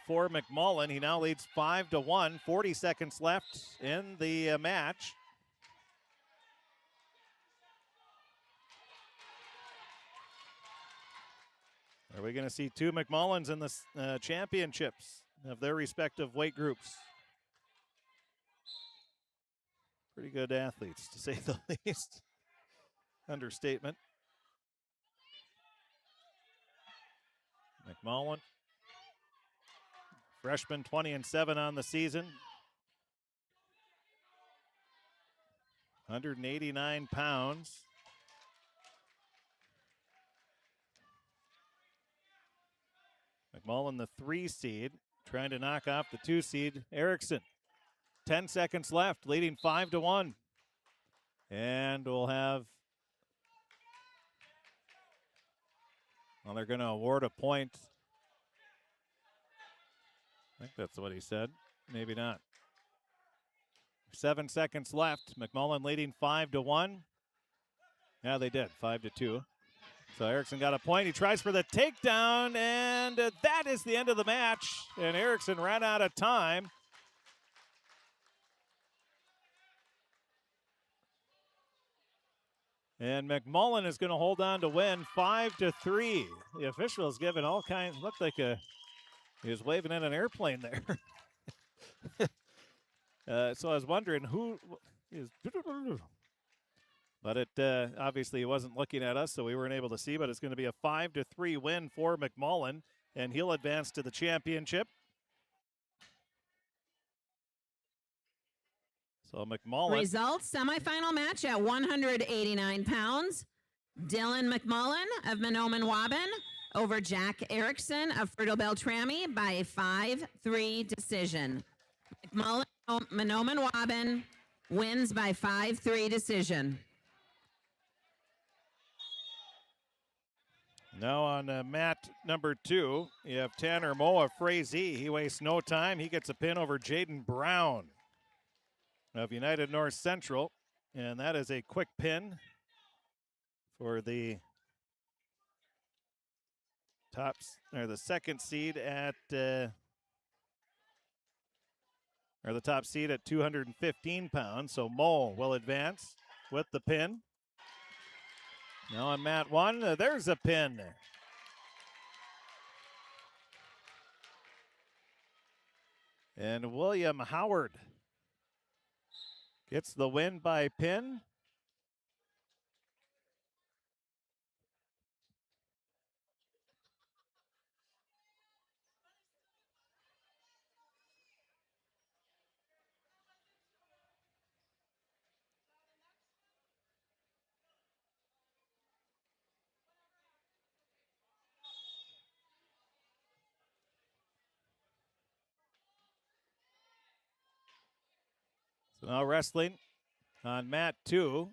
for McMullen. He now leads 5-1, 40 seconds left in the match. Are we going to see 2 McMullens in the championships of their respective weight groups? Pretty good athletes, to say the least. Understatement. McMullen, freshman, 20-7 on the season. 189 pounds. McMullen, the 3 seed, trying to knock off the 2 seed, Erickson. 10 seconds left, leading 5-1. And we'll have, well, they're going to award a point. I think that's what he said. Maybe not. 7 seconds left. McMullen leading 5-1. Yeah, they did. 5-2. So Erickson got a point. He tries for the takedown, and that is the end of the match. And Erickson ran out of time. And McMullen is going to hold on to win 5-3. The official is giving all kinds. Looked like he was waving in an airplane there. So I was wondering who is. But it obviously he wasn't looking at us, so we weren't able to see. But it's going to be a 5-3 win for McMullen, and he'll advance to the championship. So McMullen. Results, semifinal match at 189 pounds. Dylan McMullen of Mahnomen-Waban over Jack Erickson of Fertile Beltrami by a 5-3 decision. McMullen, Mahnomen-Waban wins by 5-3 decision. Now on mat number 2, you have Tanner Moe of Frazee. He wastes no time. He gets a pin over Jaden Brown of United North Central. And that is a quick pin for the the second seed at or the top seed at 215 pounds. So Moe will advance with the pin. Now on mat 1, there's a pin. And William Howard gets the win by pin. So now wrestling on mat 2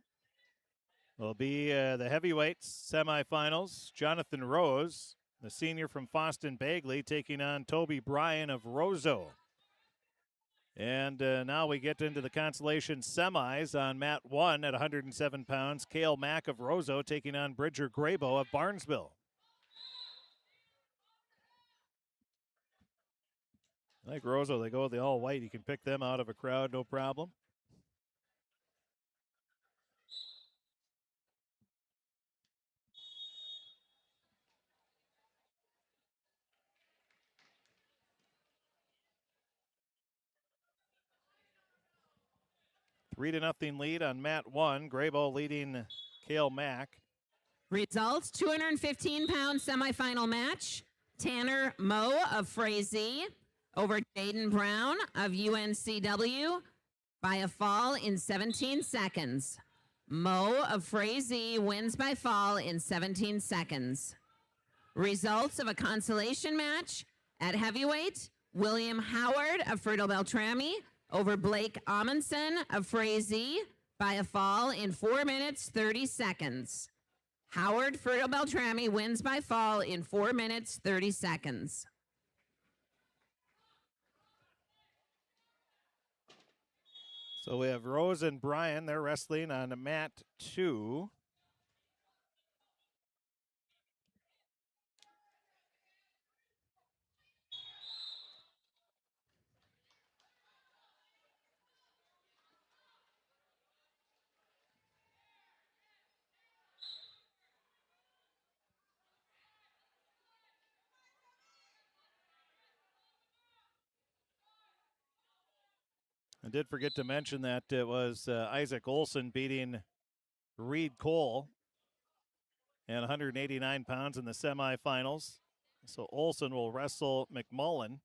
will be the heavyweights semifinals. Jonathan Rose, the senior from Foston Bagley, taking on Toby Bryan of Roseau. And now we get into the consolation semis on mat 1 at 107 pounds. Cale Mack of Roseau taking on Bridger Graybo of Barnesville. Like Roseau, they go with the all white. You can pick them out of a crowd, no problem. Three to nothing lead on mat 1. Graybo leading Cale Mack. Results 215-pound semifinal match. Tanner Moe of Frazee over Jaden Brown of UNCW by a fall in 17 seconds. Moe of Frazee wins by fall in 17 seconds. Results of a consolation match at heavyweight. William Howard of Fertile Beltrami over Blake Amundsen of Frazee by a fall in 4 minutes 30 seconds. Howard Fertile Beltrami wins by fall in 4 minutes 30 seconds. So we have Rose and Bryan. They're wrestling on mat 2. I did forget to mention that it was Isaac Olson beating Reed Cole at 189 pounds in the semifinals. So Olson will wrestle McMullen.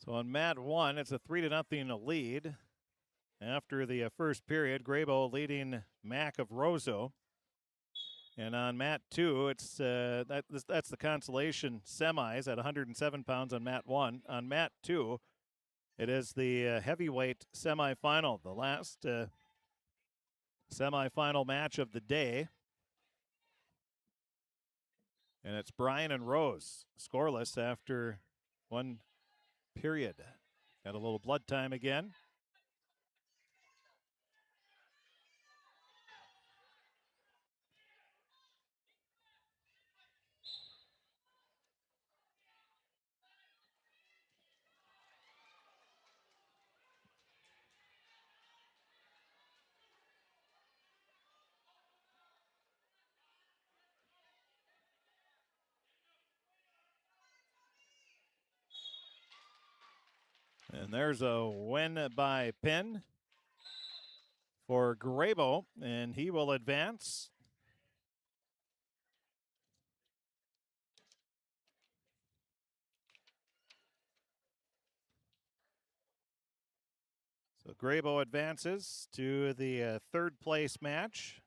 So on mat 1, it's a 3-0 lead. After the first period, Graybo leading Mack of Roseau. And on mat 2, it's that's the consolation semis at 107 pounds on mat 1. On mat 2, it is the heavyweight semifinal, the last semifinal match of the day. And it's Bryan and Rose, scoreless after one period. Got a little blood time again. And there's a win by pin for Graybo, and he will advance. So Graybo advances to the third place match.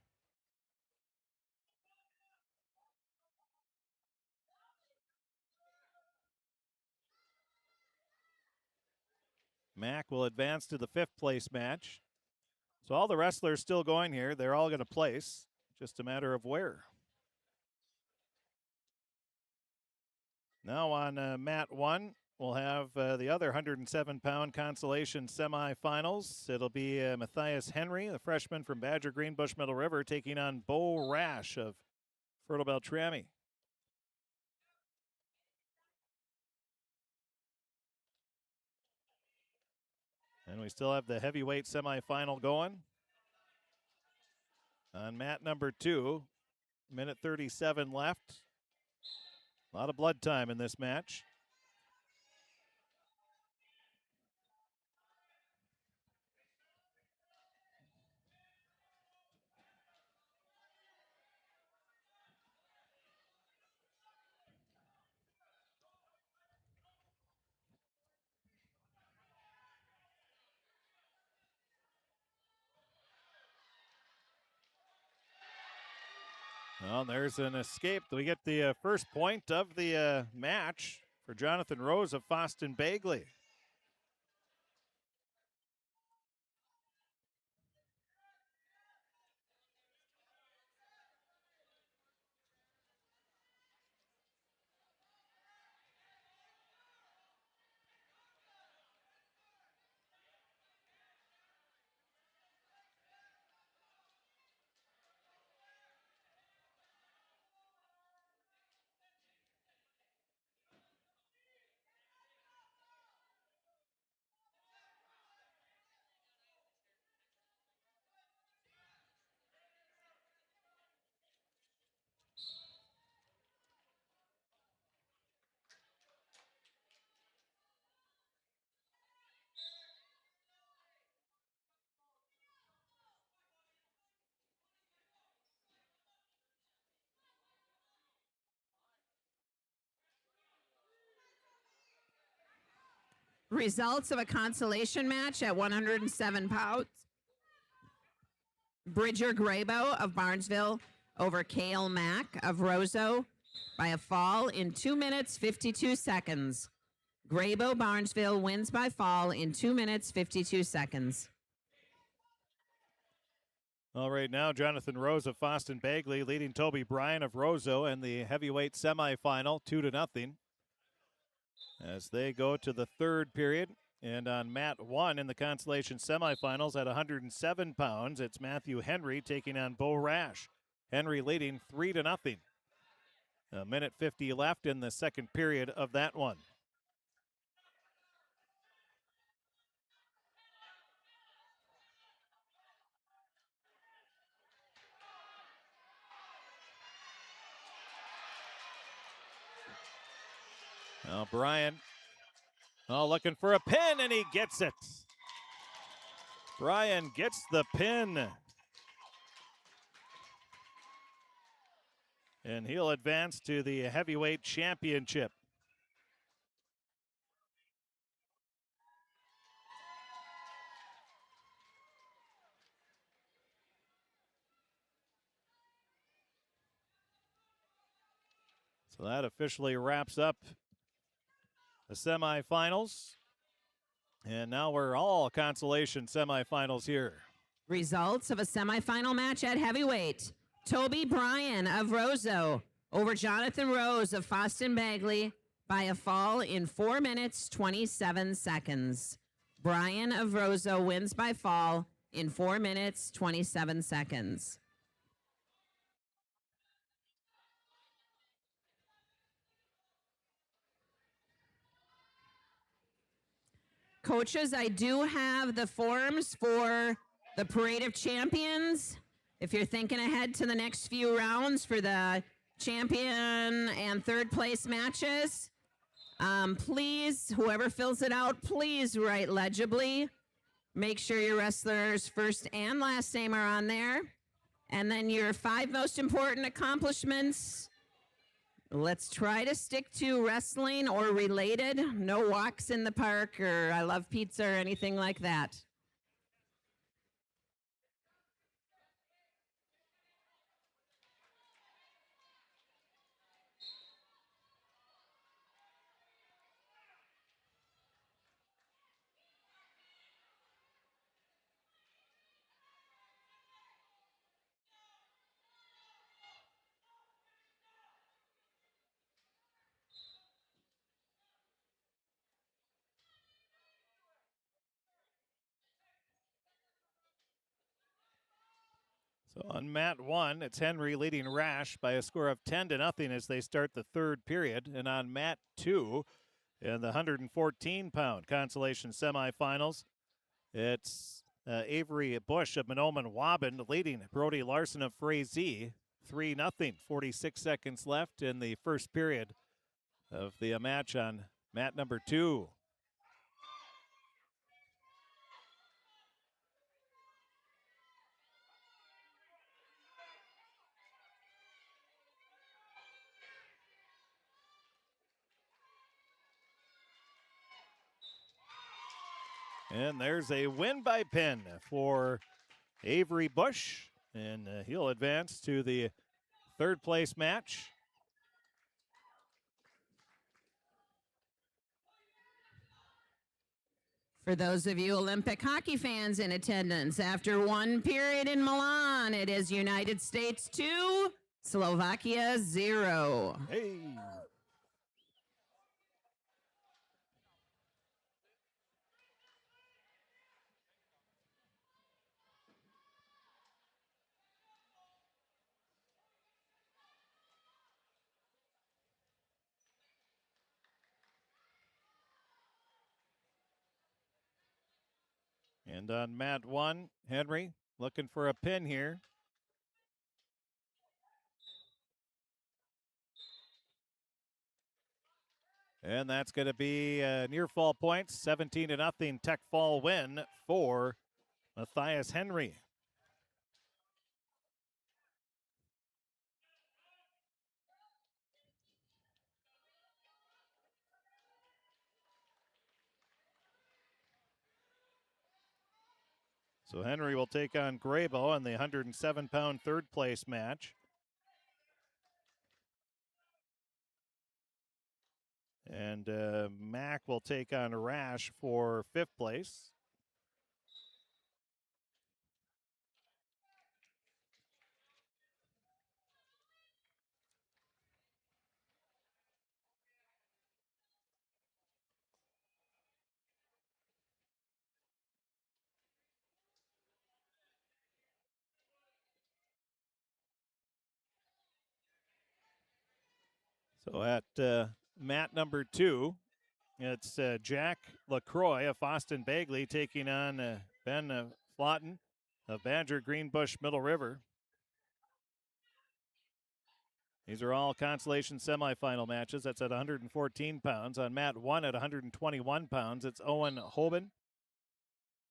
Mack will advance to the fifth place match. So all the wrestlers still going here. They're all going to place. Just a matter of where. Now on mat 1, we'll have the other 107-pound consolation semifinals. It'll be Matthias Henry, the freshman from Badger Greenbush Middle River, taking on Bo Rash of Fertile Beltrami. And we still have the heavyweight semifinal going. On mat number 2, minute 37 left. A lot of blood time in this match. Well, there's an escape. We get the first point of the match for Jonathan Rose of Foston Bagley. Results of a consolation match at 107 pounds. Bridger Graybo of Barnesville over Kale Mack of Roseau by a fall in 2 minutes 52 seconds. Graybo Barnesville wins by fall in 2 minutes 52 seconds. All right, now Jonathan Rose of Foston Bagley leading Toby Bryan of Roseau in the heavyweight semifinal 2-0 as they go to the third period. And on mat 1 in the consolation semifinals at 107 pounds, it's Matthew Henry taking on Bo Rash. Henry leading 3-0. A minute 50 left in the second period of that one. Now Bryan, looking for a pin, and he gets it. Bryan gets the pin. And he'll advance to the heavyweight championship. So that officially wraps up the semifinals. And now we're all consolation semifinals here. Results of a semifinal match at heavyweight. Toby Bryan of Roseau over Jonathan Rose of Foston Bagley by a fall in 4 minutes 27 seconds. Bryan of Roseau wins by fall in 4 minutes 27 seconds. Coaches, I do have the forms for the Parade of Champions. If you're thinking ahead to the next few rounds for the champion and third place matches, please, whoever fills it out, please write legibly. Make sure your wrestler's first and last name are on there. And then your 5 most important accomplishments. Let's try to stick to wrestling or related. No walks in the park or I love pizza or anything like that. So on mat 1, it's Henry leading Rash by a score of 10-0 as they start the third period. And on mat 2, in the 114-pound consolation semifinals, it's Avery Bush of Monoman Waban leading Brody Larson of Frazee 3-0. 46 seconds left in the first period of the match on mat number 2. And there's a win by pin for Avery Bush, and he'll advance to the third place match. For those of you Olympic hockey fans in attendance, after one period in Milan, it is United States 2, Slovakia 0. Hey. And on mat 1, Henry looking for a pin here. And that's going to be near fall points, 17-0 Tech Fall win for Matthias Henry. So Henry will take on Grabo in the 107-pound third place match. And Mack will take on Rash for fifth place. So at mat number 2, it's Jack LaCroix of Foston Bagley taking on Ben Flotten of Badger Greenbush Middle River. These are all Consolation semifinal matches. That's at 114 pounds. On mat 1 at 121 pounds, it's Owen Hoban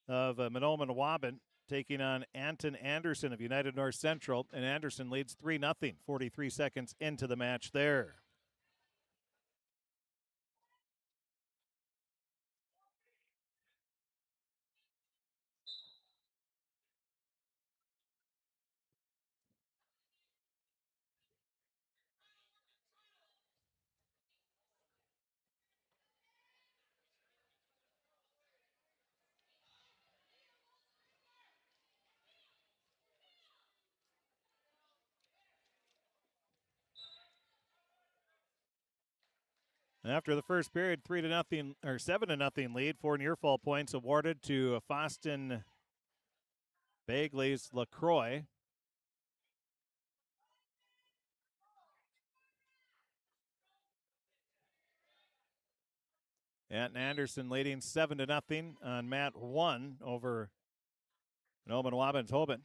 of Monoman Waban taking on Anton Anderson of United North Central. And Anderson leads 3-0, 43 seconds into the match there. After the first period, 3-0 or 7-0 lead. 4 near fall points awarded to Foston Bagley's LaCroix. Anton Anderson leading 7-0 on mat 1 over Noman Waban's Hoban.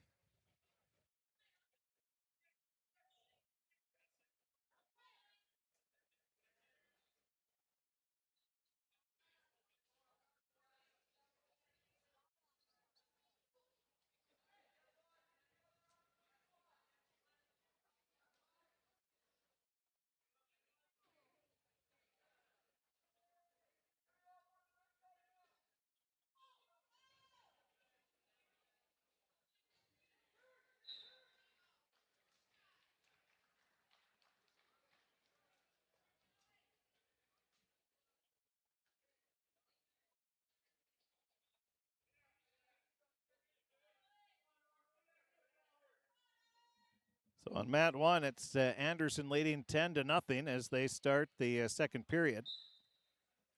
So on mat 1, it's Anderson leading 10-0 as they start the second period.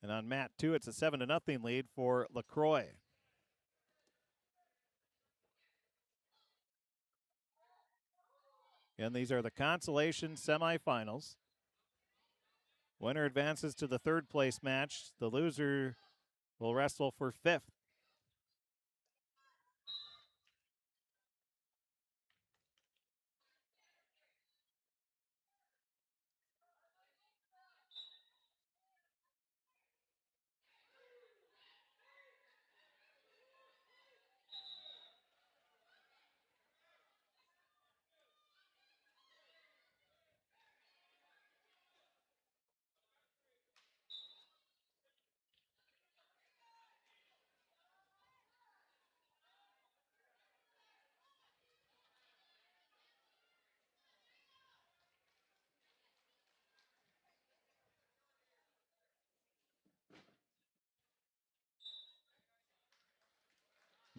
And on mat 2, it's a 7-0 lead for LaCroix. And these are the Consolation semifinals. Winner advances to the third place match. The loser will wrestle for fifth.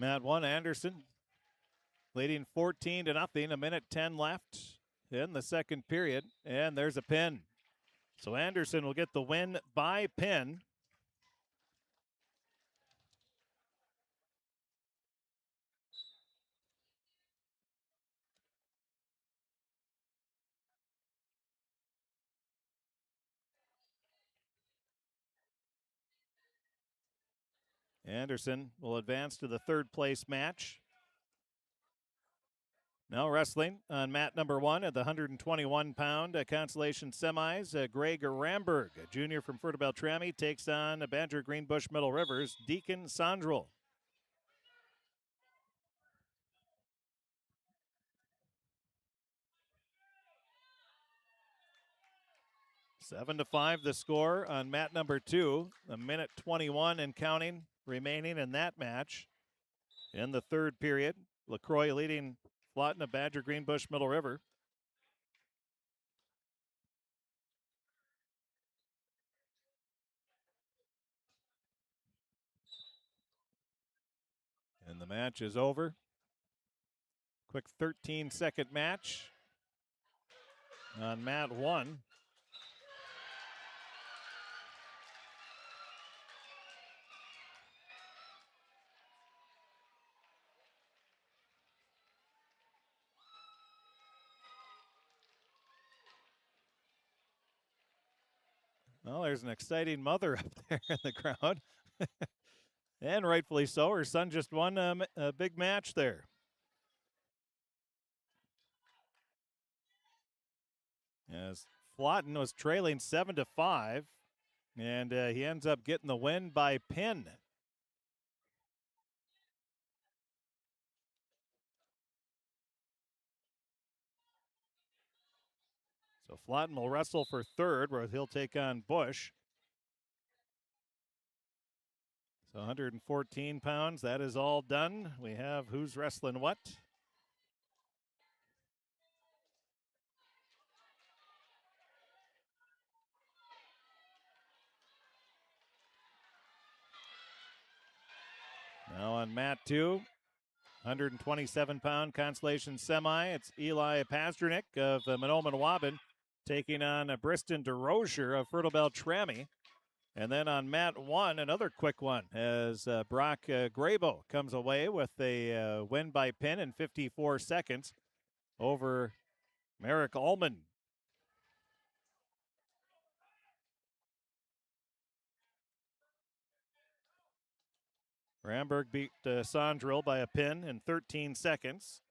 Mat 1, Anderson leading 14-0, a minute 10 left in the second period, and there's a pin. So Anderson will get the win by pin. Anderson will advance to the third place match. Now wrestling on mat number 1 at the 121-pound Consolation semis. Greg Ramberg, a junior from Fertile Beltrami, takes on Badger Greenbush Middle Rivers, Deacon Sondrel. Seven to 5 the score on mat number 2. A minute 21 and counting remaining in that match. In the third period, LaCroix leading Lawton of Badger Greenbush Middle River. And the match is over. Quick 13-second match on mat 1. Well, there's an exciting mother up there in the crowd. And rightfully so. Her son just won a big match there. As Flotton was trailing 7 to 5, and he ends up getting the win by pin. So Flotton will wrestle for third, where he'll take on Bush. So 114 pounds, that is all done. We have who's wrestling what. Now on mat 2, 127-pound Consolation semi. It's Eli Pasternak of Monoman Waban taking on Briston DeRozier of Fertile Beltrami. And then on mat 1, another quick one as Brock Grabo comes away with a win by pin in 54 seconds over Merrick Ullman. Ramberg beat Sondrel by a pin in 13 seconds.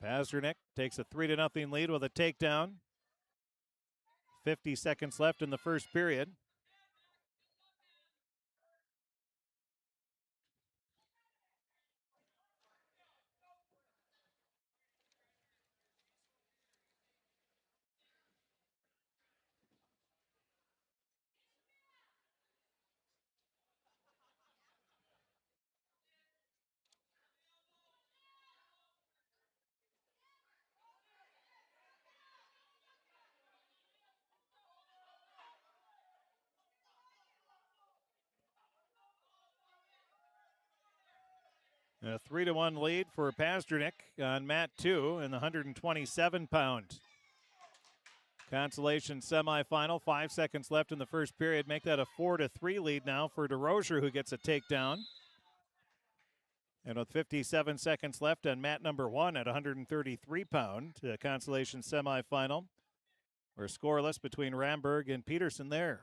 Pasternak takes a 3-0 lead with a takedown. 50 seconds left in the first period. A 3-1 lead for Pasternak on mat 2 in the 127-pound Consolation semifinal. 5 seconds left in the first period. Make that a 4-3 lead now for DeRozier, who gets a takedown. And with 57 seconds left on mat number 1 at 133-pound Consolation semifinal, we're scoreless between Ramberg and Peterson there.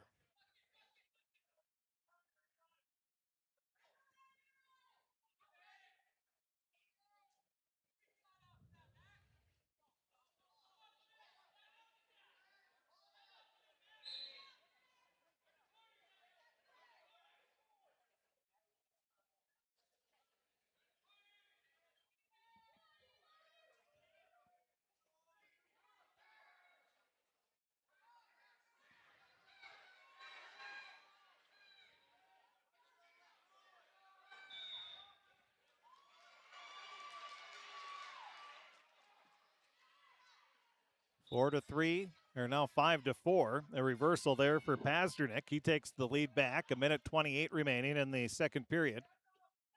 4-3, or now 5-4. A reversal there for Pasternak. He takes the lead back. 1:28 remaining in the second period.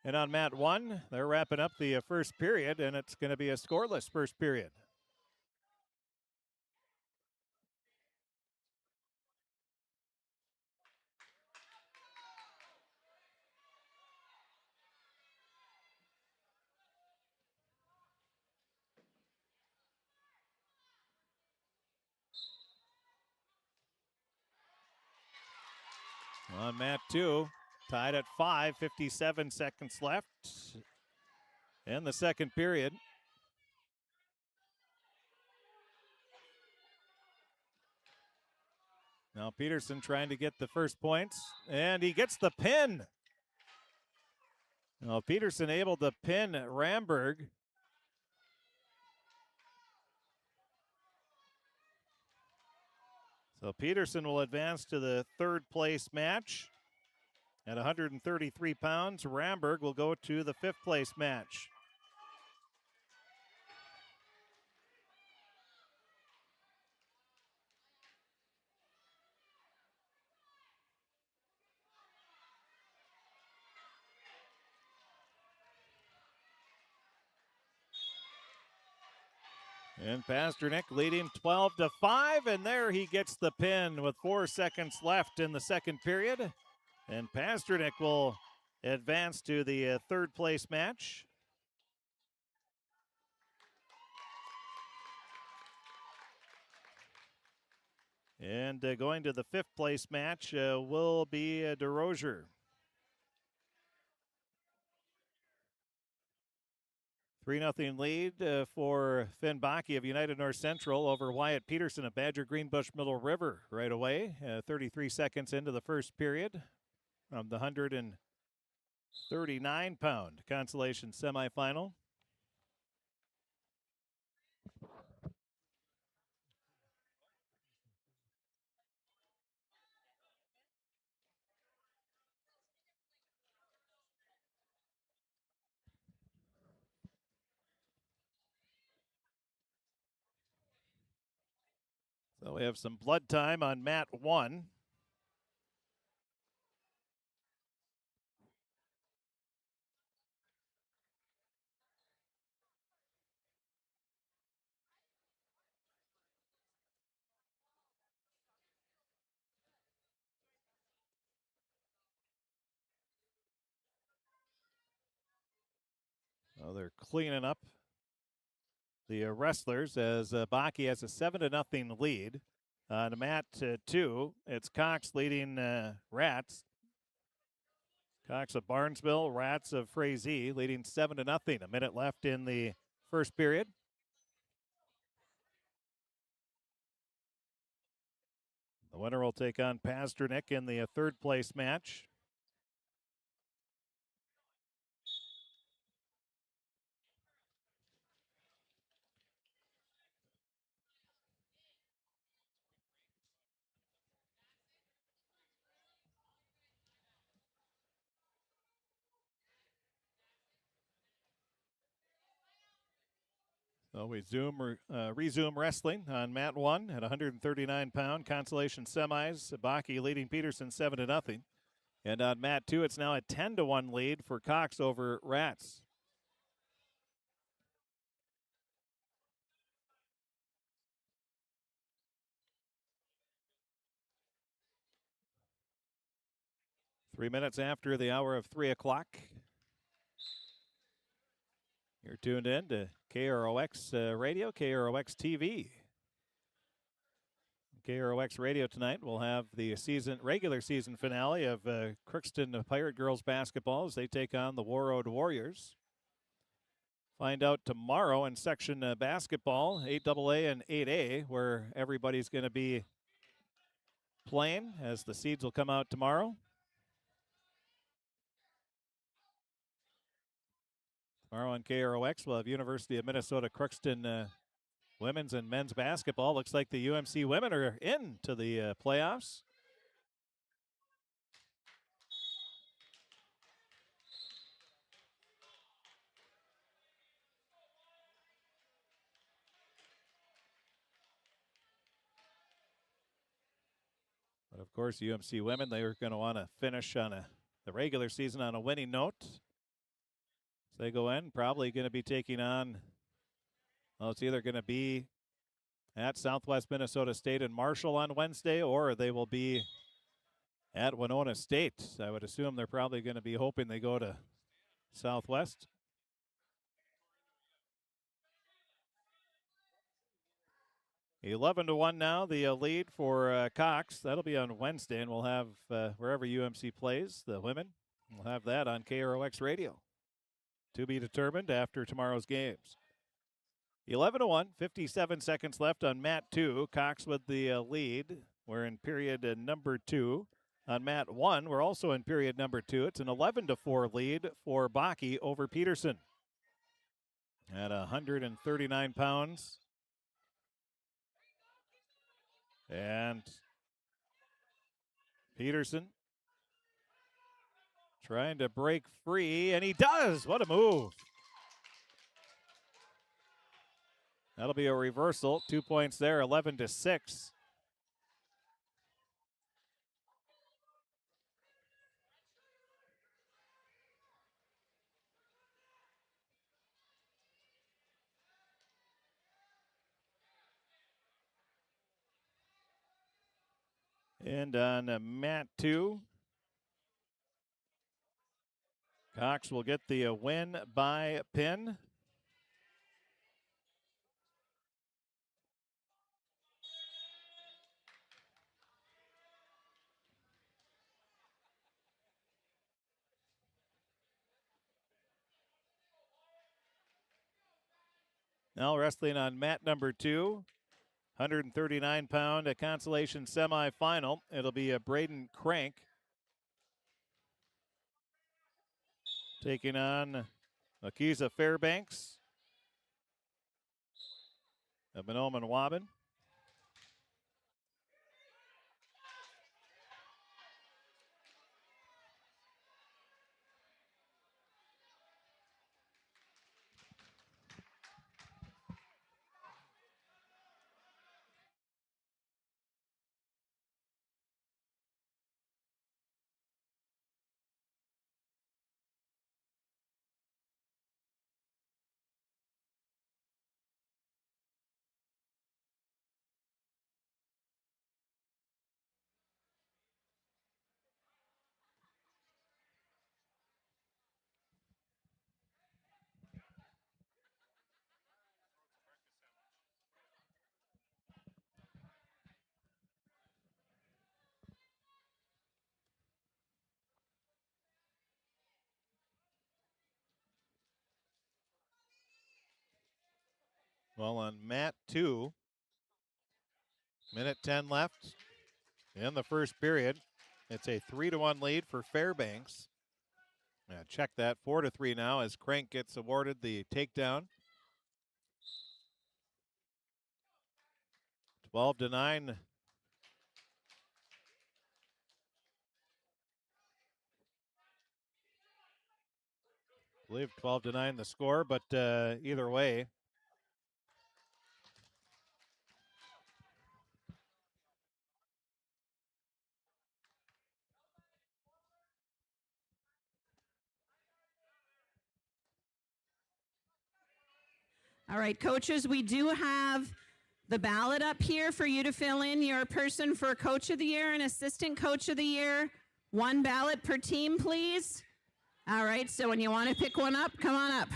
And on mat 1, they're wrapping up the first period, and it's going to be a scoreless first period. On mat 2, tied at 5, 57 seconds left in the second period. Now Peterson trying to get the first points, and he gets the pin. Now Peterson able to pin Ramberg. So Peterson will advance to the third place match at 133 pounds. Ramberg will go to the fifth place match. And Pasternak leading 12-5, and there he gets the pin with 4 seconds left in the second period. And Pasternak will advance to the third place match. And going to the fifth place match will be DeRozier. 3-0 lead for Finn Bakke of United North Central over Wyatt Peterson of Badger Greenbush Middle River right away. 33 seconds into the first period from the 139-pound Consolation semifinal. So we have some blood time on mat 1. Well, they're cleaning up the wrestlers as Bakke has a 7-0 lead. On mat 2, it's Cox leading Rats. Cox of Barnesville, Rats of Frazee leading 7-0. A minute left in the first period. The winner will take on Pasternak in the third place match. So we resume wrestling on mat 1 at 139-pound Consolation semis. Bakke leading Peterson 7-0. And on mat 2, it's now a 10-1 lead for Cox over Rats. Three minutes after the hour of 3 o'clock. You're tuned in to KROX Radio, KROX TV. KROX Radio tonight will have the regular season finale of Crookston Pirate Girls basketball as they take on the Warroad Warriors. Find out tomorrow in section basketball, 8AA and 8A, where everybody's going to be playing as the seeds will come out tomorrow. Tomorrow on KROX, we'll have University of Minnesota Crookston women's and men's basketball. Looks like the UMC women are into the playoffs. course, UMC women, they were going to want to finish on the regular season on a winning note. So they go in, probably going to be taking on, well, it's either going to be at Southwest Minnesota State and Marshall on Wednesday, or they will be at Winona State. I would assume they're probably going to be hoping they go to Southwest. $11-1 now, the lead for Cox. That'll be on Wednesday, and we'll have wherever UMC plays, the women, we'll have that on KROX Radio. To be determined after tomorrow's games. 11-1, 57 seconds left on mat 2. Cox with the lead. We're in period number 2. On mat 1, we're also in period number 2. It's an 11-4 lead for Bakke over Peterson. At 139 pounds. And Peterson trying to break free, and he does. What a move. That'll be a reversal. 2 points there, 11-6. And on mat 2, Cox will get the win by pin. Now wrestling on mat number 2, 139-pound Consolation semifinal. It'll be a Braden Crank taking on Akiza Fairbanks of Manoma and Waban. Well, on mat 2, minute 10 left in the first period. It's a 3-1 lead for Fairbanks. Check that, 4-3 now as Crank gets awarded the takedown. 12-9. I believe 12-9 the score, but either way. All right, coaches, we do have the ballot up here for you to fill in your person for Coach of the Year and Assistant Coach of the Year. One ballot per team, please. All right, so when you want to pick one up, come on up.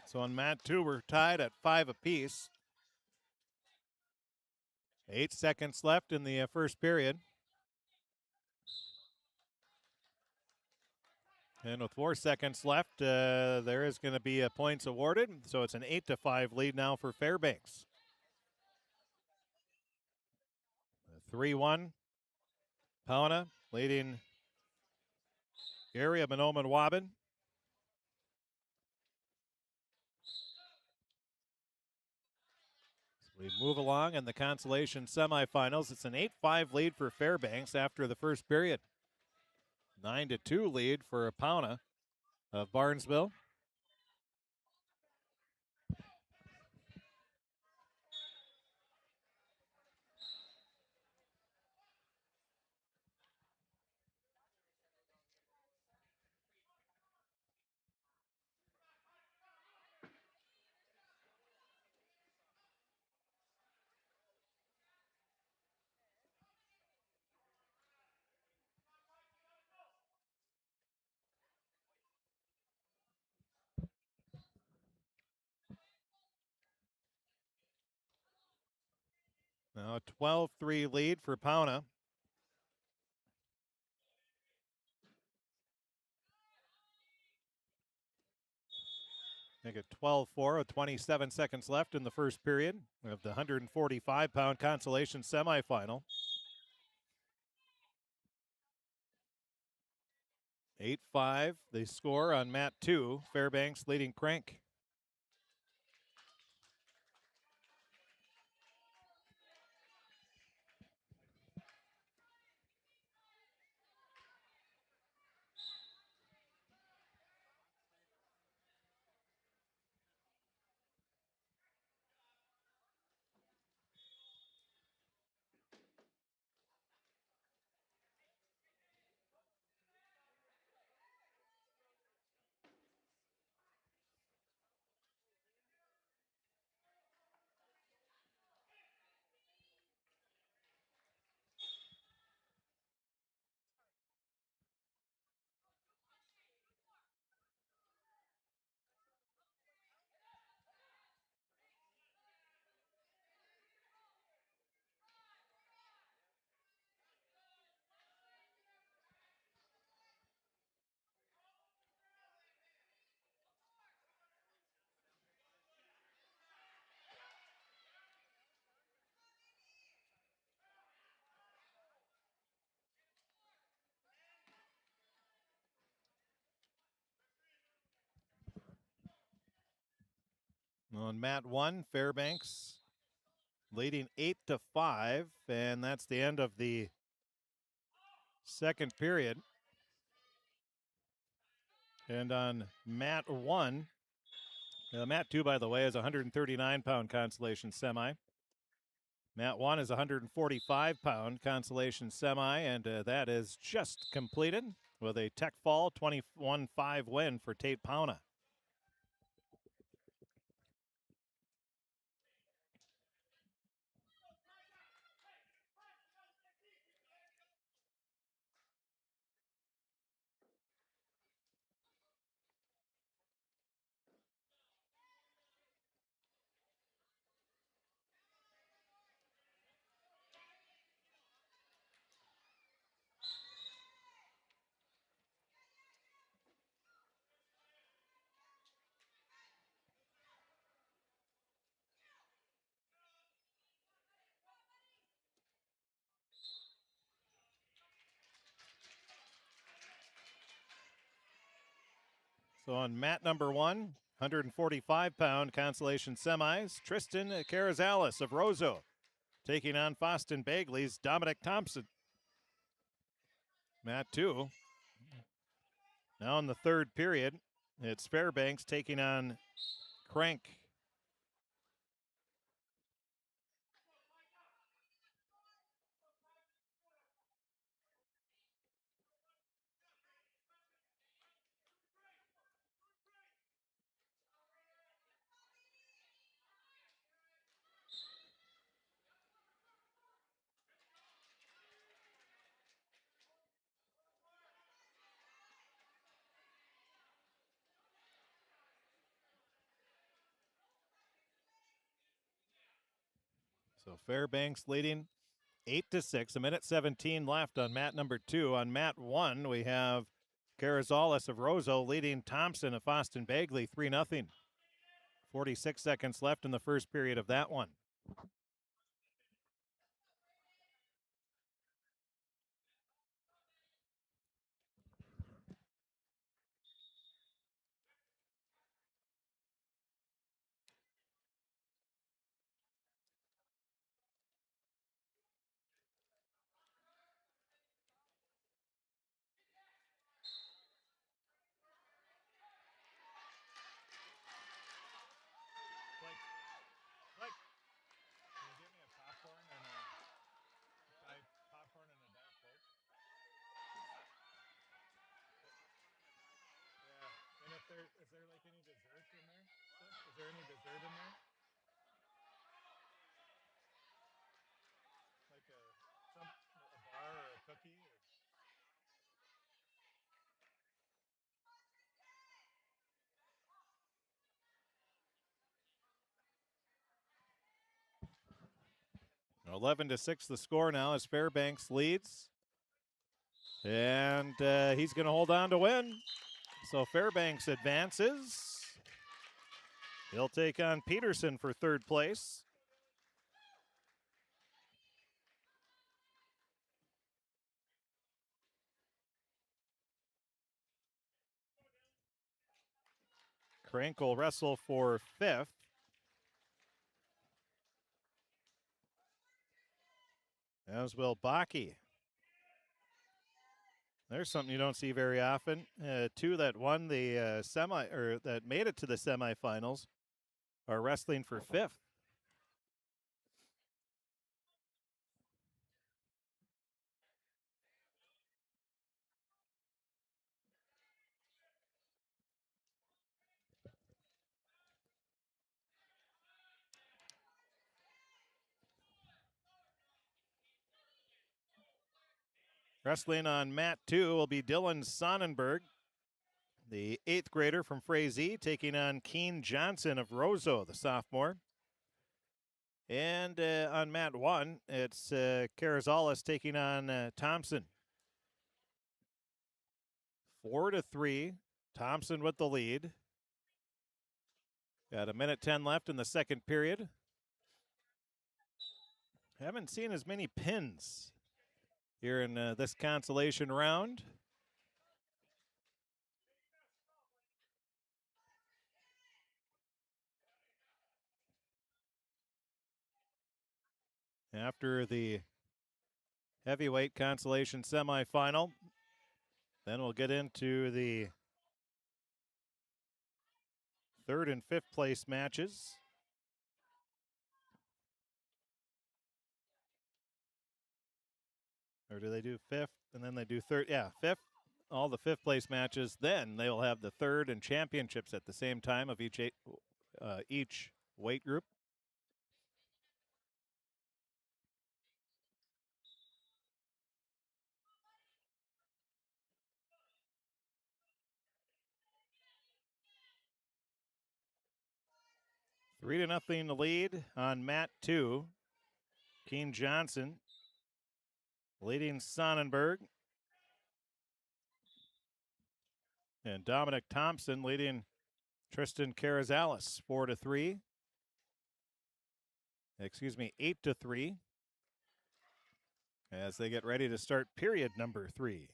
So on mat 2, we're tied at 5 apiece. 8 seconds left in the first period. And with 4 seconds left, there is going to be points awarded. So it's an 8-5 lead now for Fairbanks. 3-1. Pauna leading Gary of Manoma and Waban. We move along in the Consolation semifinals. It's an 8-5 lead for Fairbanks after the first period. 9-2 lead for Pauna of Barnesville. Now a 12-3 lead for Pauna. Make it 12-4 with 27 seconds left in the first period of the 145-pound Consolation semifinal. 8-5, they score on mat 2. Fairbanks leading Crank. On mat 1, Fairbanks leading 8-5, and that's the end of the second period. And on mat 1, mat 2, by the way, is a 139-pound Consolation semi. Mat 1 is a 145-pound Consolation semi, and that is just completed with a Tech Fall 21-5 win for Tate Pauna. So on mat number 1, 145-pound Consolation semis, Tristan Carazales of Roseau taking on Foston Bagley's Dominic Thompson. Mat 2. Now in the third period, it's Fairbanks taking on Crank. So Fairbanks leading 8-6, a minute 17 left on mat number 2. On mat 1, we have Carazales of Roseau leading Thompson of Foston Bagley 3-0. 46 seconds left in the first period of that one. 11-6 the score now as Fairbanks leads. And he's going to hold on to win. So Fairbanks advances. He'll take on Peterson for third place. Crank will wrestle for fifth. As will Baki. There's something you don't see very often. Two that won the that made it to the semifinals are wrestling for fifth. Wrestling on mat 2 will be Dylan Sonnenberg, the 8th grader from Frazee, taking on Keen Johnson of Roseau, the sophomore. And on mat 1, it's Carrizales taking on Thompson. 4-3, Thompson with the lead. Got a minute 10 left in the second period. Haven't seen as many pins here in this consolation round. After the heavyweight consolation semifinal, then we'll get into the third and fifth place matches. Or do they do fifth and then they do third? Yeah, fifth. All the fifth place matches. Then they will have the third and championships at the same time of each weight group. Three to nothing lead on mat 2. Keen Johnson leading Sonnenberg. And Dominic Thompson leading Tristan Carrizales 4-3. Excuse me, 8-3. As they get ready to start period number 3.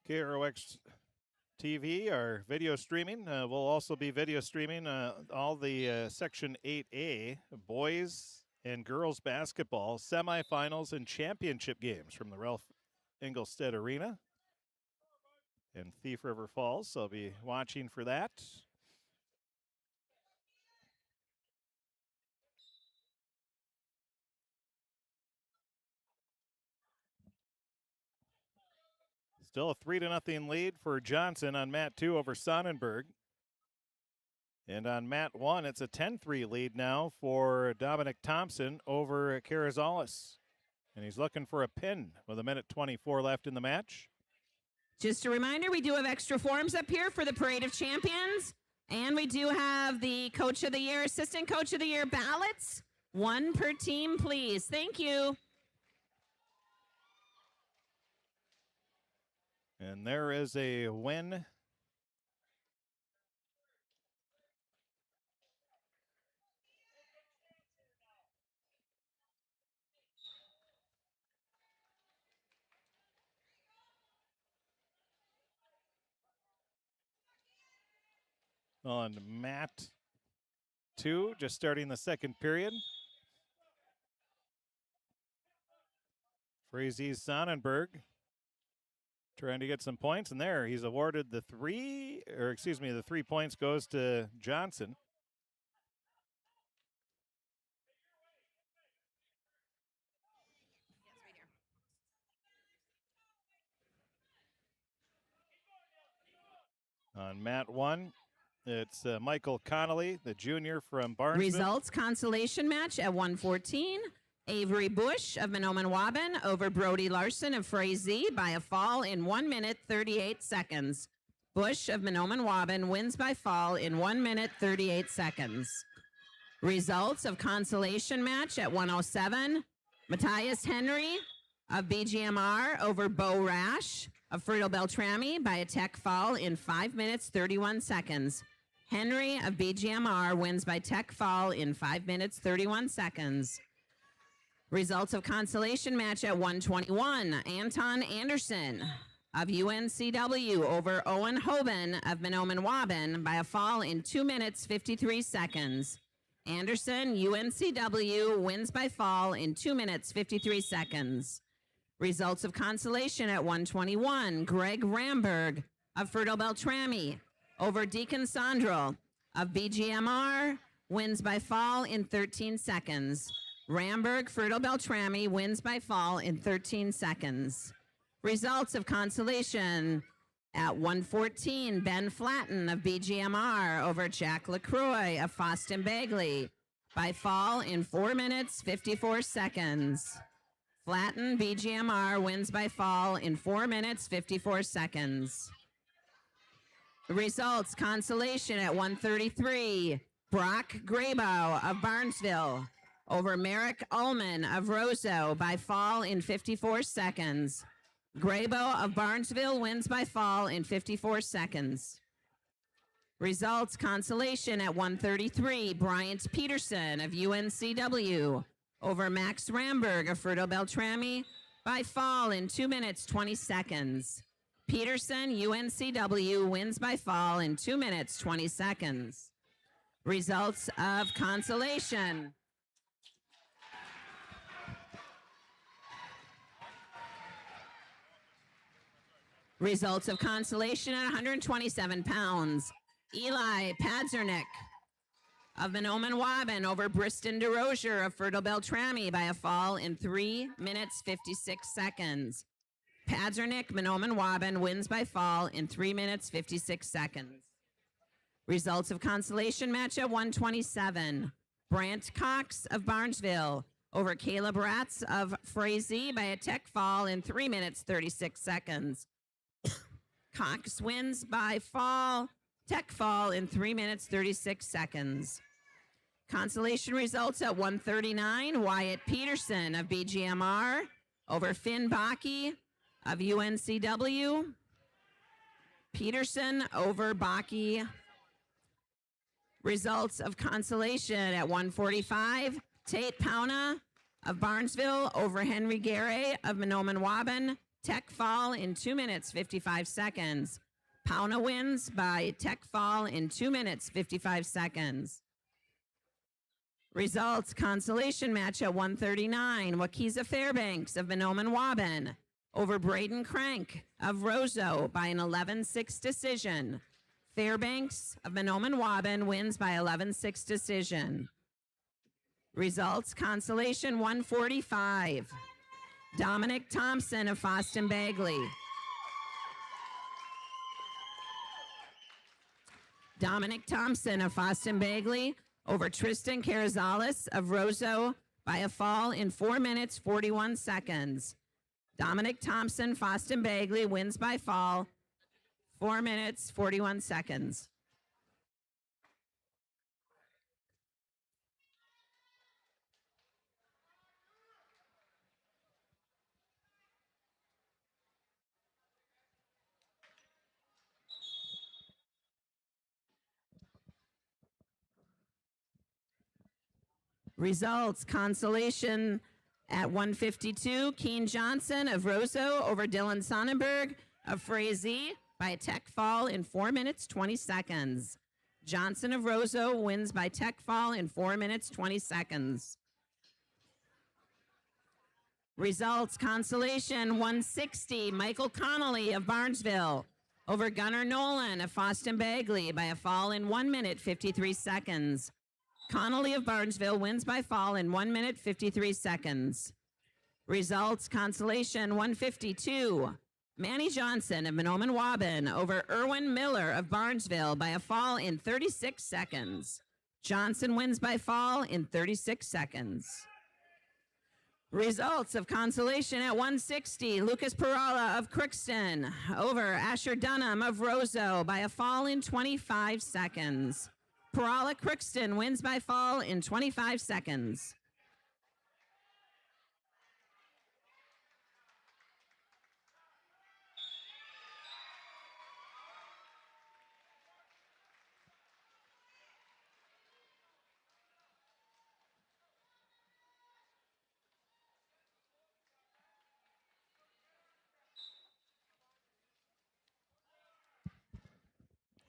KROX TV, our video streaming. We'll also be video streaming all the Section 8A boys and girls basketball semifinals and championship games from the Ralph Engelstead Arena in Thief River Falls. So I'll be watching for that. Still a 3-0 lead for Johnson on mat 2 over Sonnenberg. And on mat 1, it's a 10-3 lead now for Dominic Thompson over Carrizales. And he's looking for a pin with a minute 24 left in the match. Just a reminder, we do have extra forms up here for the Parade of Champions. And we do have the Coach of the Year, Assistant Coach of the Year ballots. One per team, please. Thank you. And there is a win. On mat 2, just starting the second period. Frazee's Sonnenberg trying to get some points, and there he's awarded the 3 points goes to Johnson. On mat 1, it's Michael Connolly, the junior from Barnesville. Results, consolation match at 1:14. Avery Bush of Mahnomen-Waban over Brody Larson of Frazee by a fall in 1 minute 38 seconds. Bush of Mahnomen-Waban wins by fall in 1 minute 38 seconds. Results of consolation match at 107. Matthias Henry of BGMR over Bo Rash of Fertile Beltrami by a tech fall in 5 minutes 31 seconds. Henry of BGMR wins by tech fall in 5 minutes 31 seconds. Results of consolation match at 121. Anton Anderson of UNCW over Owen Hoban of Mahnomen-Waban by a fall in 2 minutes 53 seconds. Anderson, UNCW, wins by fall in 2 minutes 53 seconds. Results of consolation at 121. Greg Ramberg of Fertile Beltrami over Deacon Sandro of BGMR wins by fall in 13 seconds. Ramberg, Fertile Beltrami wins by fall in 13 seconds. Results of consolation at 114. Ben Flatten of BGMR over Jack LaCroix of Foston Bagley by fall in 4 minutes 54 seconds. Flatten, BGMR wins by fall in 4 minutes 54 seconds. Results consolation at 133. Brock Graybow of Barnesville over Merrick Ullman of Roseau by fall in 54 seconds. Graybow of Barnesville wins by fall in 54 seconds. Results consolation at 133. Bryant Peterson of UNCW over Max Ramberg of Fertile Beltrami by fall in 2 minutes 20 seconds. Peterson, UNCW, wins by fall in 2 minutes 20 seconds. Results of consolation. Results of consolation at 127 pounds. Eli Padzernick of Mahnomen-Waban over Briston DeRozier of Fertile Beltrami by a fall in 3 minutes 56 seconds. Padzernick, Mahnomen-Waban, wins by fall in 3 minutes 56 seconds. Results of consolation match at 127. Brant Cox of Barnesville over Caleb Ratz of Frazee by a tech fall in 3 minutes 36 seconds. Cox wins by tech fall in 3 minutes 36 seconds. Consolation results at 139. Wyatt Peterson of BGMR over Finn Bakke of UNCW. Peterson over Bakke. Results of consolation at 145. Tate Pauna of Barnesville over Henry Garay of Mahnomen-Waban. Tech fall in 2 minutes 55 seconds. Pauna wins by tech fall in 2 minutes 55 seconds. Results consolation match at 139. Wakiza Fairbanks of Mahnomen-Waban over Braden Crank of Roseau by an 11-6 decision. Fairbanks of Mahnomen-Waban wins by 11-6 decision. Results consolation 145. Dominic Thompson of Foston Bagley. Dominic Thompson of Foston Bagley over Tristan Carazales of Roseau by a fall in 4 minutes 41 seconds. Dominic Thompson, Foston Bagley, wins by fall 4 minutes 41 seconds. Results, consolation at 152, Keen Johnson of Roseau over Dylan Sonnenberg of Frazee by a tech fall in 4 minutes 20 seconds. Johnson of Roseau wins by tech fall in 4 minutes 20 seconds. Results, consolation 160, Michael Connolly of Barnesville over Gunnar Nolan of Foston Bagley by a fall in 1 minute 53 seconds. Connolly of Barnesville wins by fall in 1 minute 53 seconds. Results, consolation 152. Manny Johnson of Mahnomen-Waban over Erwin Miller of Barnesville by a fall in 36 seconds. Johnson wins by fall in 36 seconds. Results of Consolation at 160. Lucas Perala of Crookston over Asher Dunham of Roseau by a fall in 25 seconds. Perala Crookston wins by fall in 25 seconds.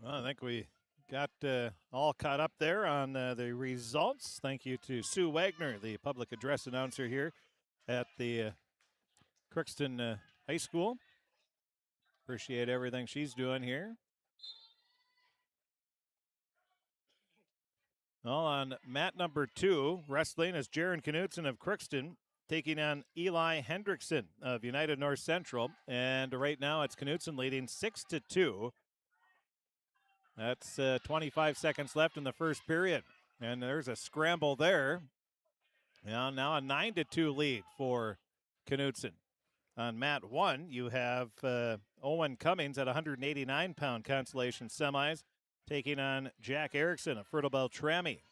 Well, I think we got all caught up there on the results. Thank you to Sue Wagner, the public address announcer here at the Crookston High School. Appreciate everything she's doing here. Well, on mat number 2, wrestling is Jaron Knutson of Crookston taking on Eli Hendrickson of United North Central. And right now it's Knutson leading 6-2. That's 25 seconds left in the first period. And there's a scramble there. Now a 9-2 lead for Knutson. On mat 1, you have Owen Cummings at 189-pound Consolation semis taking on Jack Erickson of Fertile Beltrami.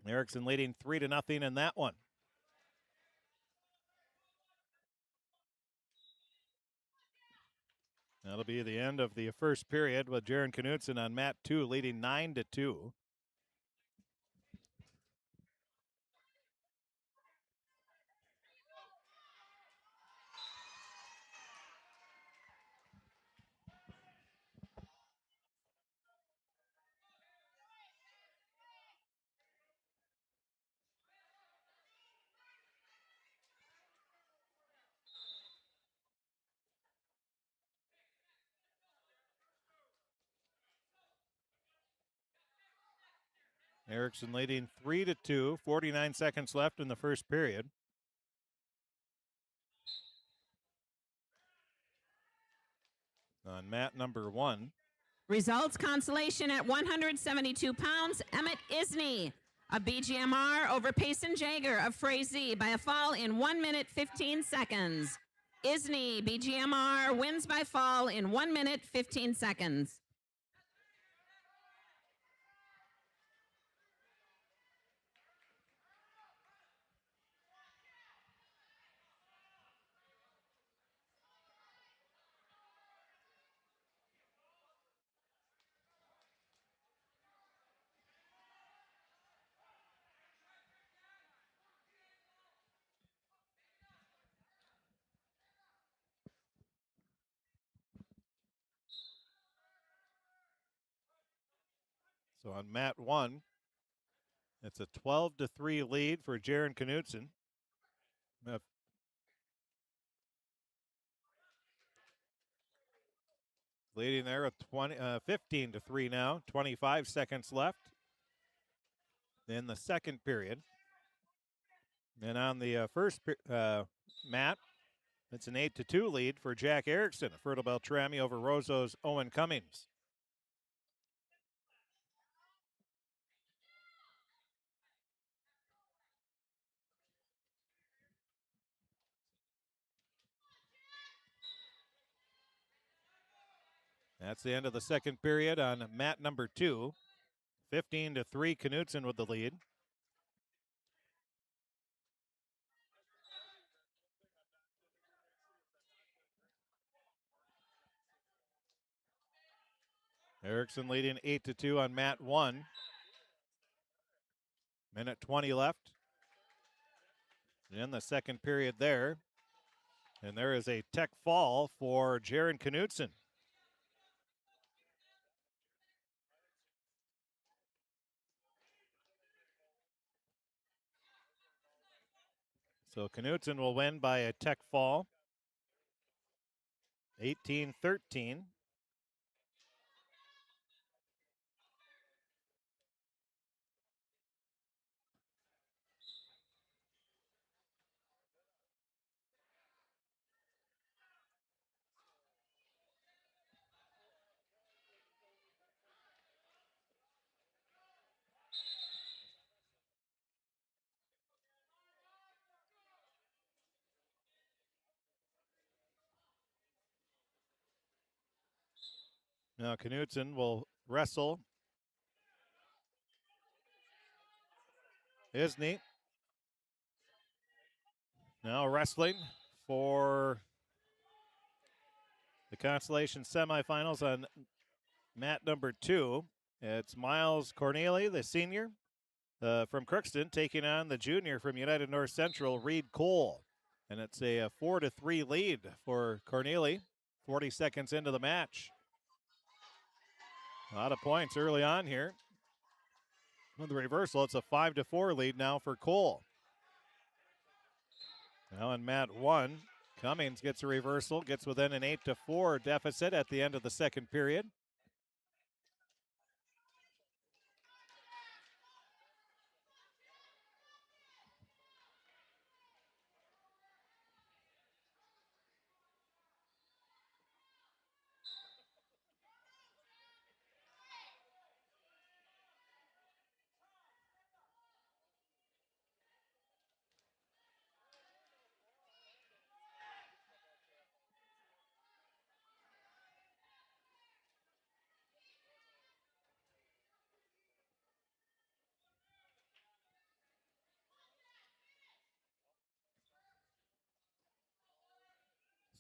Erickson leading 3-0 in that one. That'll be the end of the first period with Jaron Knutson on mat 2 leading 9-2. Erickson leading 3-2, 49 seconds left in the first period. On mat number 1. Results Consolation at 172 pounds. Emmett Isney of BGMR over Payson Jagger of Frazee by a fall in 1 minute 15 seconds. Isney, BGMR, wins by fall in 1 minute 15 seconds. So on mat 1, it's a 12-3 lead for Jaron Knutson. Leading there with 15-3 now, 25 seconds left in the second period. And on the first mat, it's an 8-2 lead for Jack Erickson of Fertile Beltrami over Roseau's Owen Cummings. That's the end of the second period on mat number 2. 15-3, Knutson with the lead. Erickson leading 8-2 on mat 1. Minute 20 left in the second period there. And there is a tech fall for Jaron Knutson. So Knutson will win by a tech fall. 18-13. Now Knudsen will wrestle. Isney now wrestling for the Consolation semifinals on mat number 2. It's Miles Corneli, the senior from Crookston, taking on the junior from United North Central, Reed Cole. And it's a 4-3 lead for Corneli, 40 seconds into the match. A lot of points early on here. With the reversal, it's a 5-4 lead now for Cole. Now in mat 1, Cummings gets a reversal, gets within an 8-4 deficit at the end of the second period.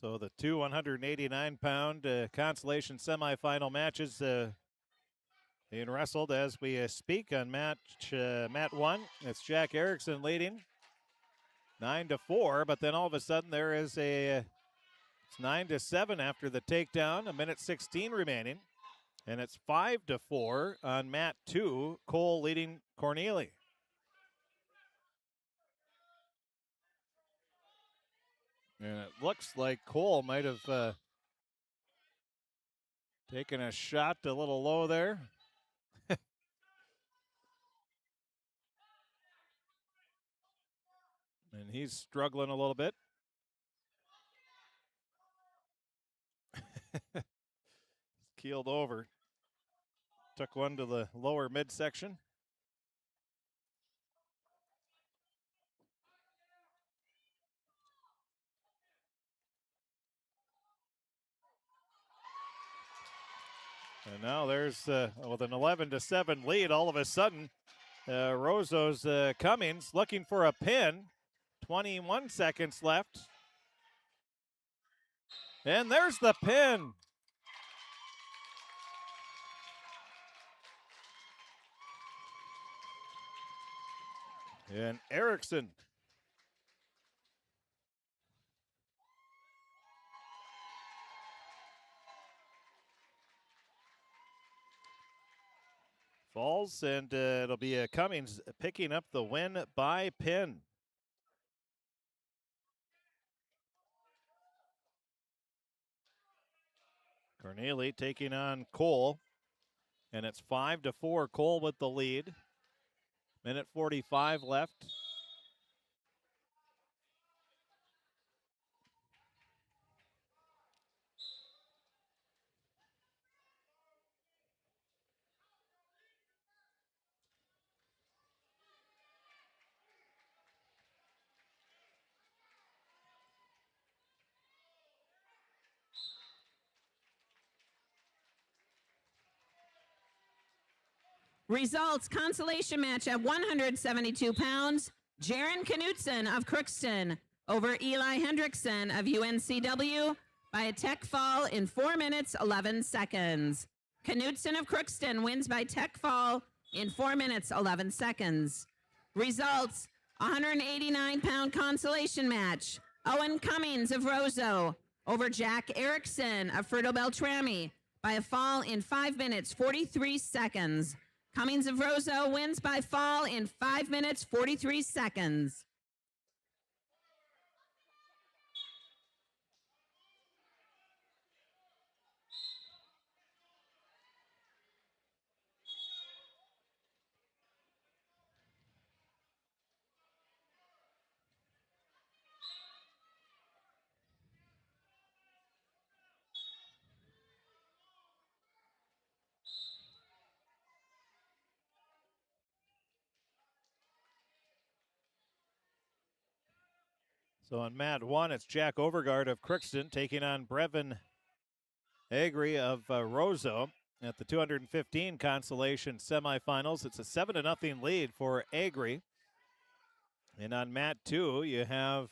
So the two 189-pound Consolation semifinal matches being wrestled as we speak on mat 1. It's Jack Erickson leading 9-4, but then all of a sudden there is it's 9-7 after the takedown, a minute 16 remaining, and it's 5-4 on mat 2. Cole leading Corneli. And it looks like Cole might have taken a shot a little low there. And he's struggling a little bit. Keeled over. Took one to the lower midsection. And now there's, with an 11-7 lead, all of a sudden, Rozo's Cummings looking for a pin. 21 seconds left. And there's the pin. And Erickson. Falls, and it'll be Cummings picking up the win by pin. Corneli taking on Cole, and it's 5-4. Cole with the lead. Minute 45 left. Results, consolation match at 172 pounds. Jaron Knudsen of Crookston over Eli Hendrickson of UNCW by a tech fall in 4 minutes, 11 seconds. Knudsen of Crookston wins by tech fall in 4 minutes, 11 seconds. Results, 189-pound consolation match. Owen Cummings of Roseau over Jack Erickson of Fruto Beltrami by a fall in 5 minutes, 43 seconds. Cummings of Roseau wins by fall in 5 minutes, 43 seconds. So on mat 1, it's Jack Overgaard of Crookston taking on Brevin Agri of Roseau at the 215 Consolation semifinals. It's a 7-0 lead for Agri. And on mat 2, you have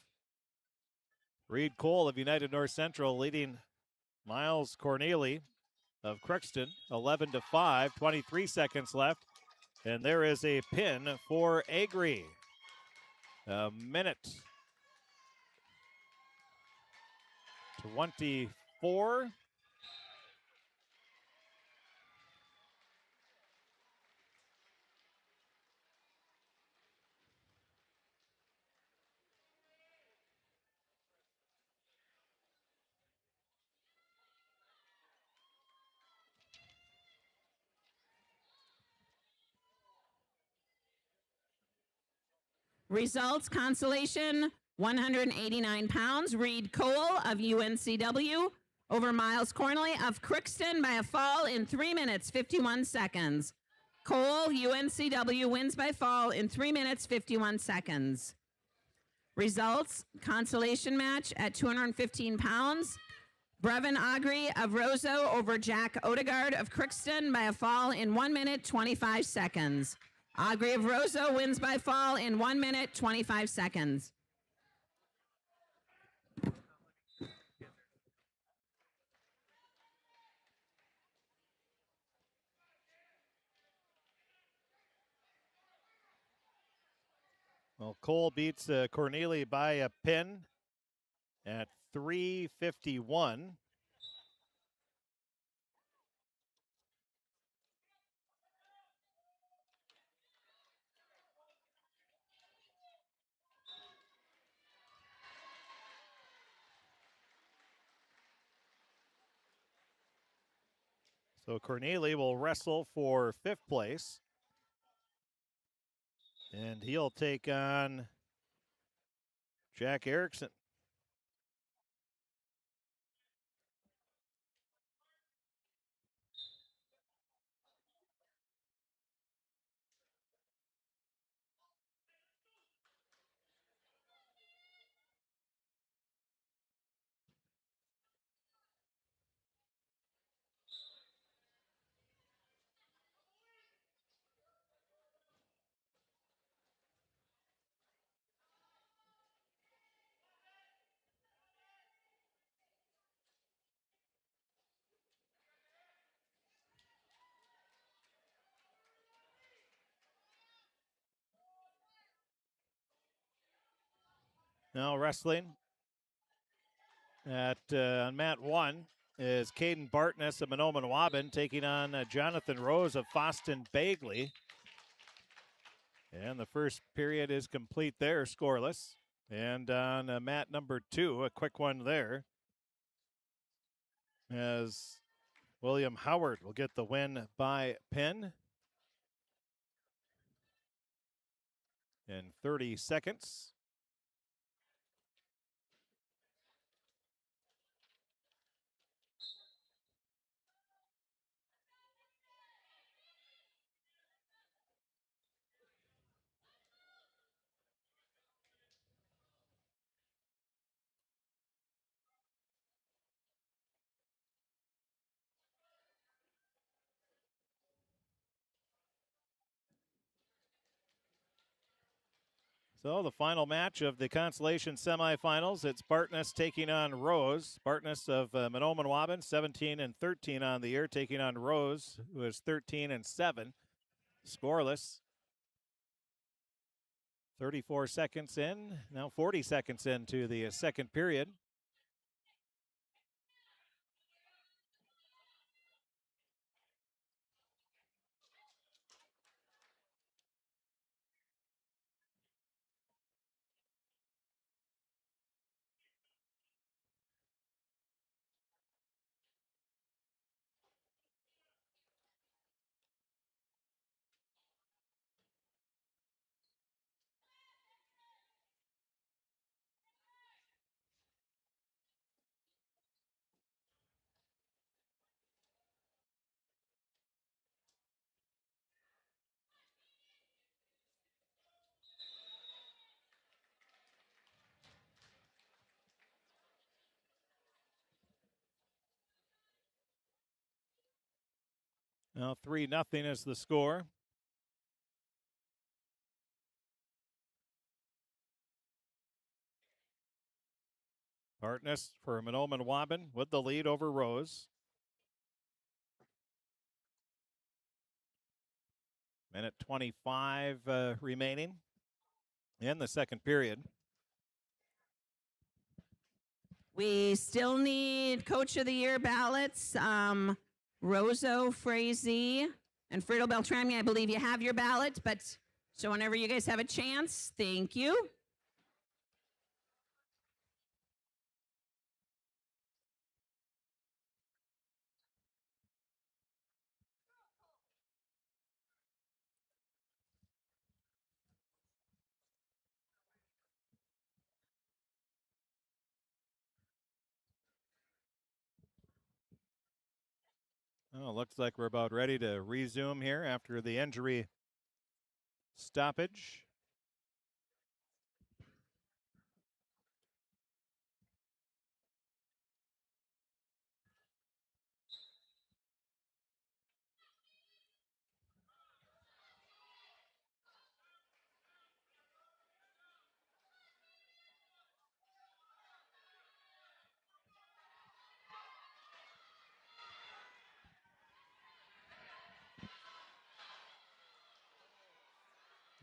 Reed Cole of United North Central leading Miles Corneli of Crookston 11-5, 23 seconds left. And there is a pin for Agri. A minute 24. Results: Consolation 189 pounds. Reed Cole of UNCW over Miles Cornely of Crookston by a fall in 3 minutes 51 seconds. Cole, UNCW, wins by fall in 3 minutes 51 seconds. Results: Consolation match at 215 pounds. Brevin Agri of Roseau over Jack Odegaard of Crookston by a fall in 1 minute 25 seconds. Agri of Roseau wins by fall in 1 minute 25 seconds. Well, Cole beats Corneli by a pin at 3:51. So Corneli will wrestle for 5th place. And he'll take on Jack Erickson. Now wrestling at on mat 1 is Caden Bartness of Menominee taking on Jonathan Rose of Foston Bagley. And the first period is complete there, scoreless. And on mat number 2, a quick one there, as William Howard will get the win by pin in 30 seconds. So the final match of the Consolation semifinals, it's Bartness taking on Rose. Bartness of Menominee, 17-13 on the year, taking on Rose, who is 13-7. Scoreless. 34 seconds in, now 40 seconds into the second period. Now 3-0 is the score. Hartness for Monoman Waban with the lead over Rose. Minute 25 remaining in the second period. We still need Coach of the Year ballots. Roso, Frazee, and Fredo Beltrami, I believe you have your ballot, but so whenever you guys have a chance, thank you. Well, looks like we're about ready to resume here after the injury stoppage.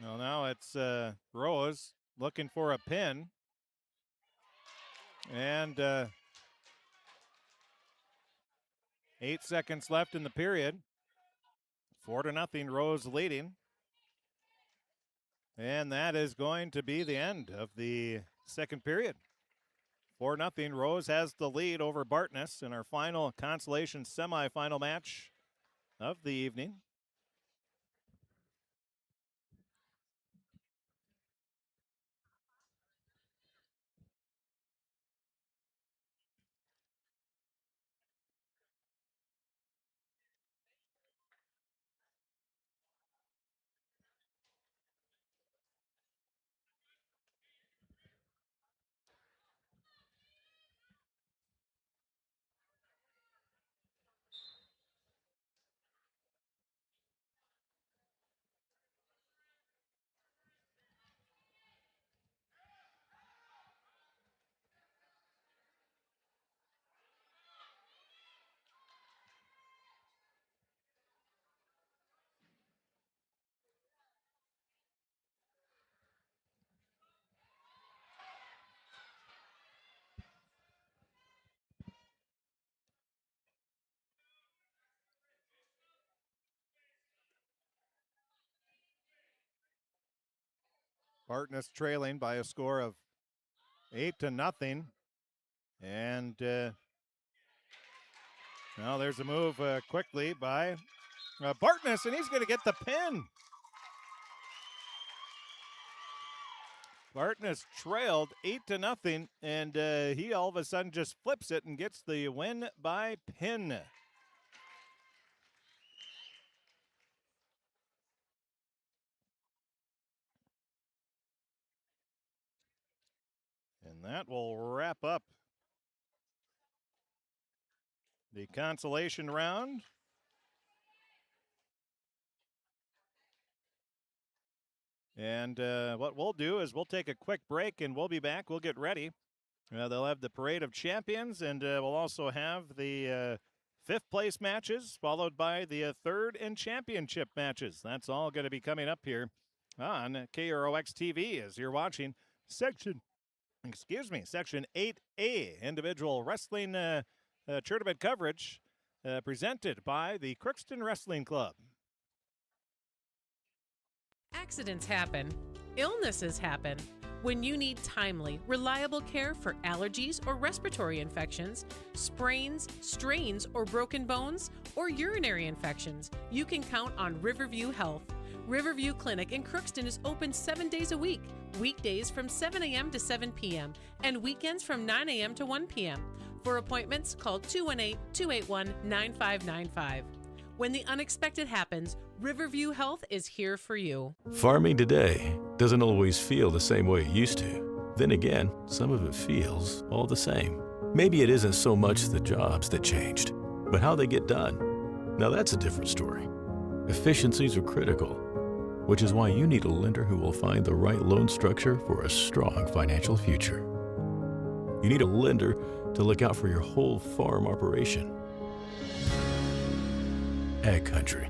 Well, now it's Rose looking for a pin. And 8 seconds left in the period. 4-0, Rose leading. And that is going to be the end of the second period. 4-0, Rose has the lead over Bartness in our final Consolation semifinal match of the evening. Bartness trailing by a score of 8-0. And now there's a move quickly by Bartness, and he's going to get the pin. Bartness trailed 8-0, and he all of a sudden just flips it and gets the win by pin. And that will wrap up the consolation round. And what we'll do is we'll take a quick break and we'll be back. We'll get ready. They'll have the Parade of Champions, and we'll also have the fifth place matches, followed by the third and championship matches. That's all going to be coming up here on KROX TV as you're watching Section 8A, individual wrestling tournament coverage presented by the Crookston Wrestling Club. Accidents happen. Illnesses happen. When you need timely, reliable care for allergies or respiratory infections, sprains, strains, or broken bones, or urinary infections, you can count on Riverview Health. Riverview Clinic in Crookston is open 7 days a week, weekdays from 7 a.m. to 7 p.m., and weekends from 9 a.m. to 1 p.m. For appointments, call 218-281-9595. When the unexpected happens, Riverview Health is here for you. Farming today doesn't always feel the same way it used to. Then again, some of it feels all the same. Maybe it isn't so much the jobs that changed, but how they get done. Now that's a different story. Efficiencies are critical, which is why you need a lender who will find the right loan structure for a strong financial future. You need a lender to look out for your whole farm operation. Ag Country.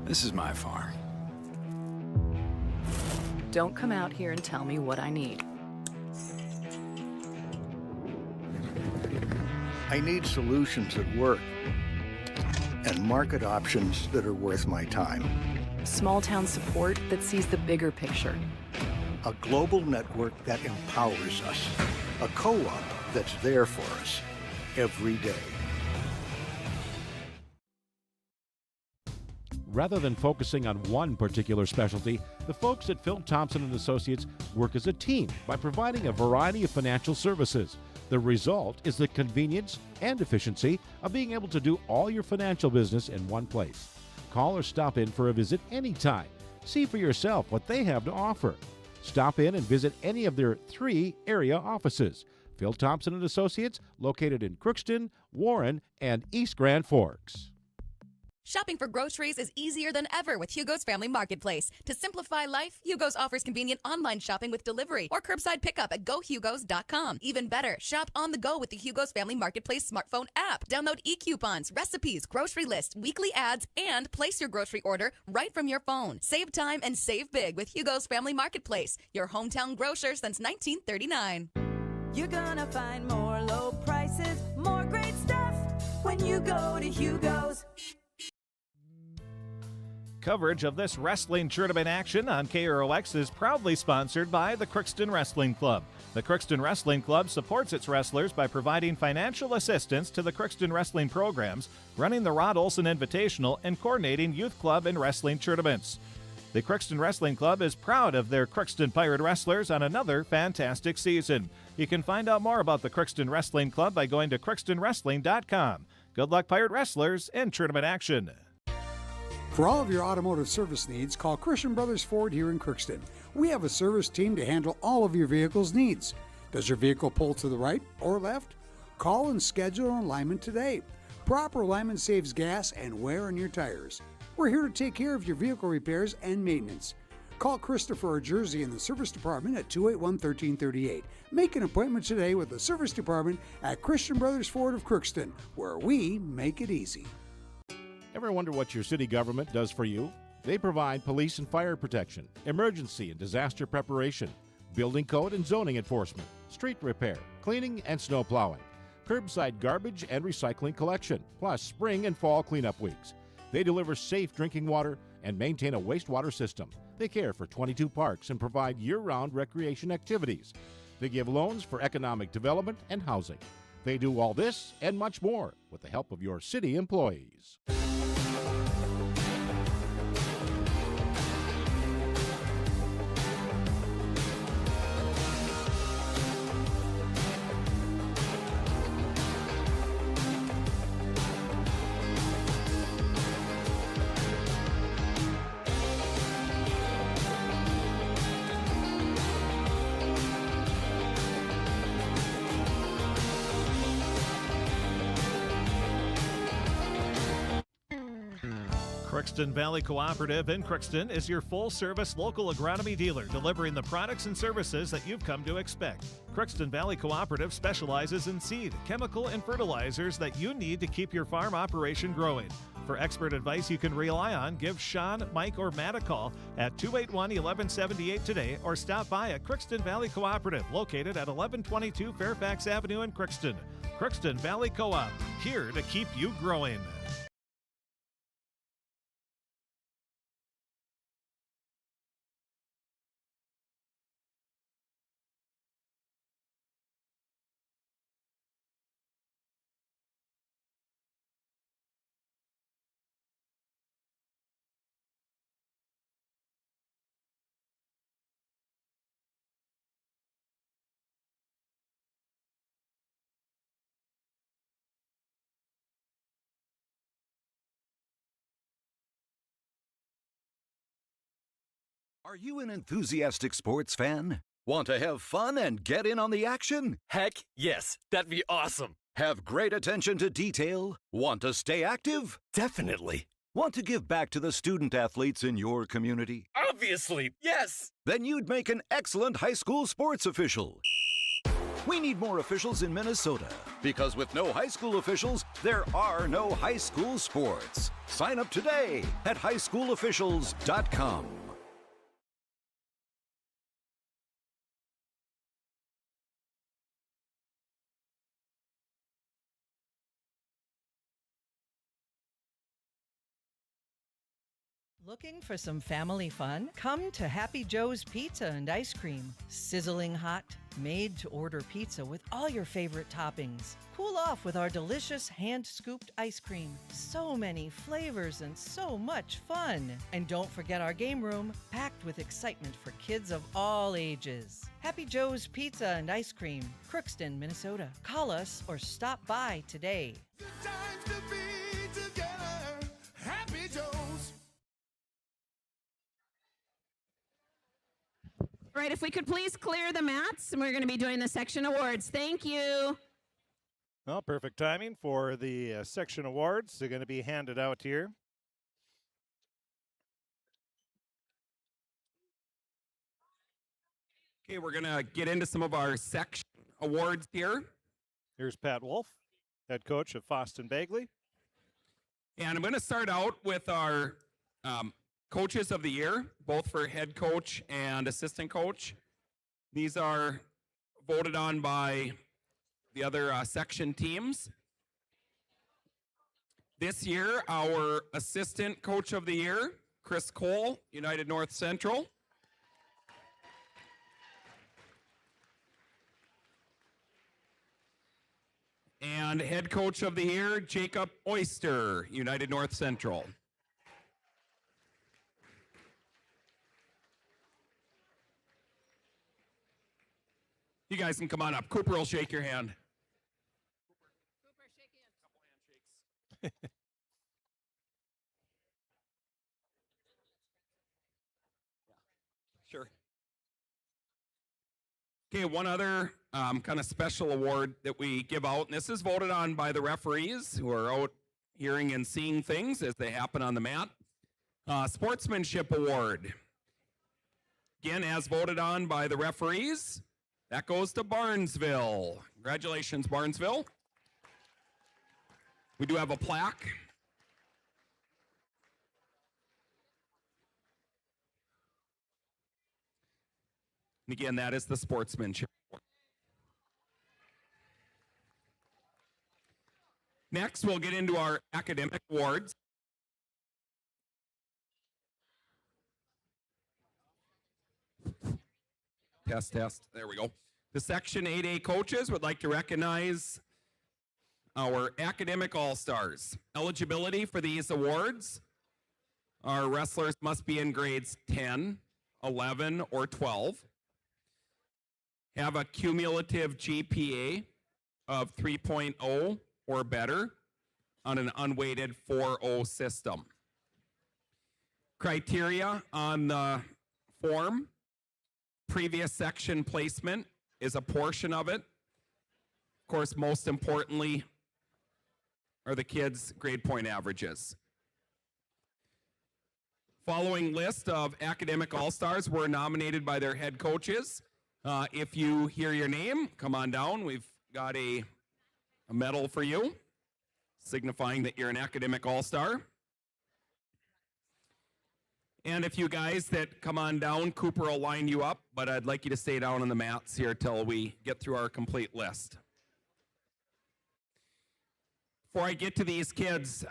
This is my farm. Don't come out here and tell me what I need. I need solutions that work and market options that are worth my time. Small town support that sees the bigger picture. A global network that empowers us. A co-op that's there for us every day. Rather than focusing on one particular specialty, the folks at Phil Thompson & Associates work as a team by providing a variety of financial services. The result is the convenience and efficiency of being able to do all your financial business in one place. Call or stop in for a visit anytime. See for yourself what they have to offer. Stop in and visit any of their 3 area offices. Phil Thompson & Associates, located in Crookston, Warren, and East Grand Forks. Shopping for groceries is easier than ever with Hugo's Family Marketplace. To simplify life, Hugo's offers convenient online shopping with delivery or curbside pickup at gohugos.com. Even better, shop on the go with the Hugo's Family Marketplace smartphone app. Download e-coupons, recipes, grocery lists, weekly ads, and place your grocery order right from your phone. Save time and save big with Hugo's Family Marketplace, your hometown grocer since 1939. You're gonna find more low prices, more great stuff when you go to Hugo's. Coverage of this wrestling tournament action on KROX is proudly sponsored by the Crookston Wrestling Club. The Crookston Wrestling Club supports its wrestlers by providing financial assistance to the Crookston wrestling programs, running the Rod Olson Invitational, and coordinating youth club and wrestling tournaments. The Crookston Wrestling Club is proud of their Crookston Pirate wrestlers on another fantastic season. You can find out more about the Crookston Wrestling Club by going to crookstonwrestling.com. Good luck, Pirate wrestlers, in tournament action. For all of your automotive service needs, call Christian Brothers Ford here in Crookston. We have a service team to handle all of your vehicle's needs. Does your vehicle pull to the right or left? Call and schedule an alignment today. Proper alignment saves gas and wear on your tires. We're here to take care of your vehicle repairs and maintenance. Call Christopher or Jersey in the service department at 281-1338. Make an appointment today with the service department at Christian Brothers Ford of Crookston, where we make it easy. Ever wonder what your city government does for you? They provide police and fire protection, emergency and disaster preparation, building code and zoning enforcement, street repair, cleaning and snow plowing, curbside garbage and recycling collection, plus spring and fall cleanup weeks. They deliver safe drinking water and maintain a wastewater system. They care for 22 parks and provide year-round recreation activities. They give loans for economic development and housing. They do all this and much more with the help of your city employees. Crookston Valley Cooperative in Crookston is your full-service local agronomy dealer, delivering the products and services that you've come to expect. Crookston Valley Cooperative specializes in seed, chemical, and fertilizers that you need to keep your farm operation growing. For expert advice you can rely on, give Sean, Mike, or Matt a call at 281-1178 today or stop by at Crookston Valley Cooperative, located at 1122 Fairfax Avenue in Crookston. Crookston Valley Co-op, here to keep you growing. Are you an enthusiastic sports fan? Want to have fun and get in on the action? Heck, yes. That'd be awesome. Have great attention to detail? Want to stay active? Definitely. Want to give back to the student athletes in your community? Obviously, yes. Then you'd make an excellent high school sports official. We need more officials in Minnesota, because with no high school officials, there are no high school sports. Sign up today at highschoolofficials.com. Looking for some family fun? Come to Happy Joe's Pizza and Ice Cream. Sizzling hot, made-to-order pizza with all your favorite toppings. Cool off with our delicious hand-scooped ice cream. So many flavors and so much fun. And don't forget our game room, packed with excitement for kids of all ages. Happy Joe's Pizza and Ice Cream, Crookston, Minnesota. Call us or stop by today. All right, if we could please clear the mats, and we're going to be doing the section awards. Thank you. Well, perfect timing for the section awards. They're going to be handed out here. Okay, we're going to get into some of our section awards here. Here's Pat Wolf, head coach of Foston Bagley. And I'm going to start out with our coaches of the year, both for head coach and assistant coach. These are voted on by the other section teams. This year, our assistant coach of the year, Chris Cole, United North Central. And head coach of the year, Jacob Oyster, United North Central. You guys can come on up. Cooper will shake your hand. Cooper, shake hands. Couple handshakes. Sure. Okay, one other kind of special award that we give out, and this is voted on by the referees who are out hearing and seeing things as they happen on the mat. Sportsmanship Award. Again, as voted on by the referees, that goes to Barnesville. Congratulations, Barnesville. We do have a plaque. And again, that is the sportsmanship. Next, we'll get into our academic awards. Test, test. There we go. The Section 8A coaches would like to recognize our academic all-stars. Eligibility for these awards. Our wrestlers must be in grades 10, 11, or 12. Have a cumulative GPA of 3.0 or better on an unweighted 4.0 system. Criteria on the form. Previous section placement is a portion of it. Of course, most importantly are the kids' grade point averages. Following list of academic all-stars were nominated by their head coaches. If you hear your name, come on down. We've got a medal for you, signifying that you're an academic all-star. And if you guys that come on down, Cooper will line you up, but I'd like you to stay down on the mats here till we get through our complete list. Before I get to these kids,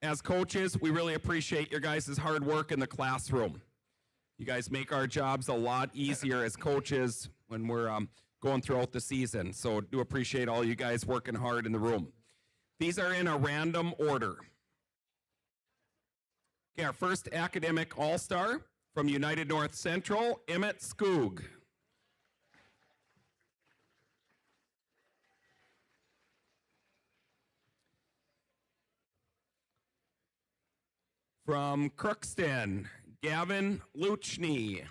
as coaches, we really appreciate your guys' hard work in the classroom. You guys make our jobs a lot easier as coaches when we're going throughout the season. So do appreciate all you guys working hard in the room. These are in a random order. Okay, our first academic all-star from United North Central, Emmett Skoog. From Crookston, Gavin Luchney.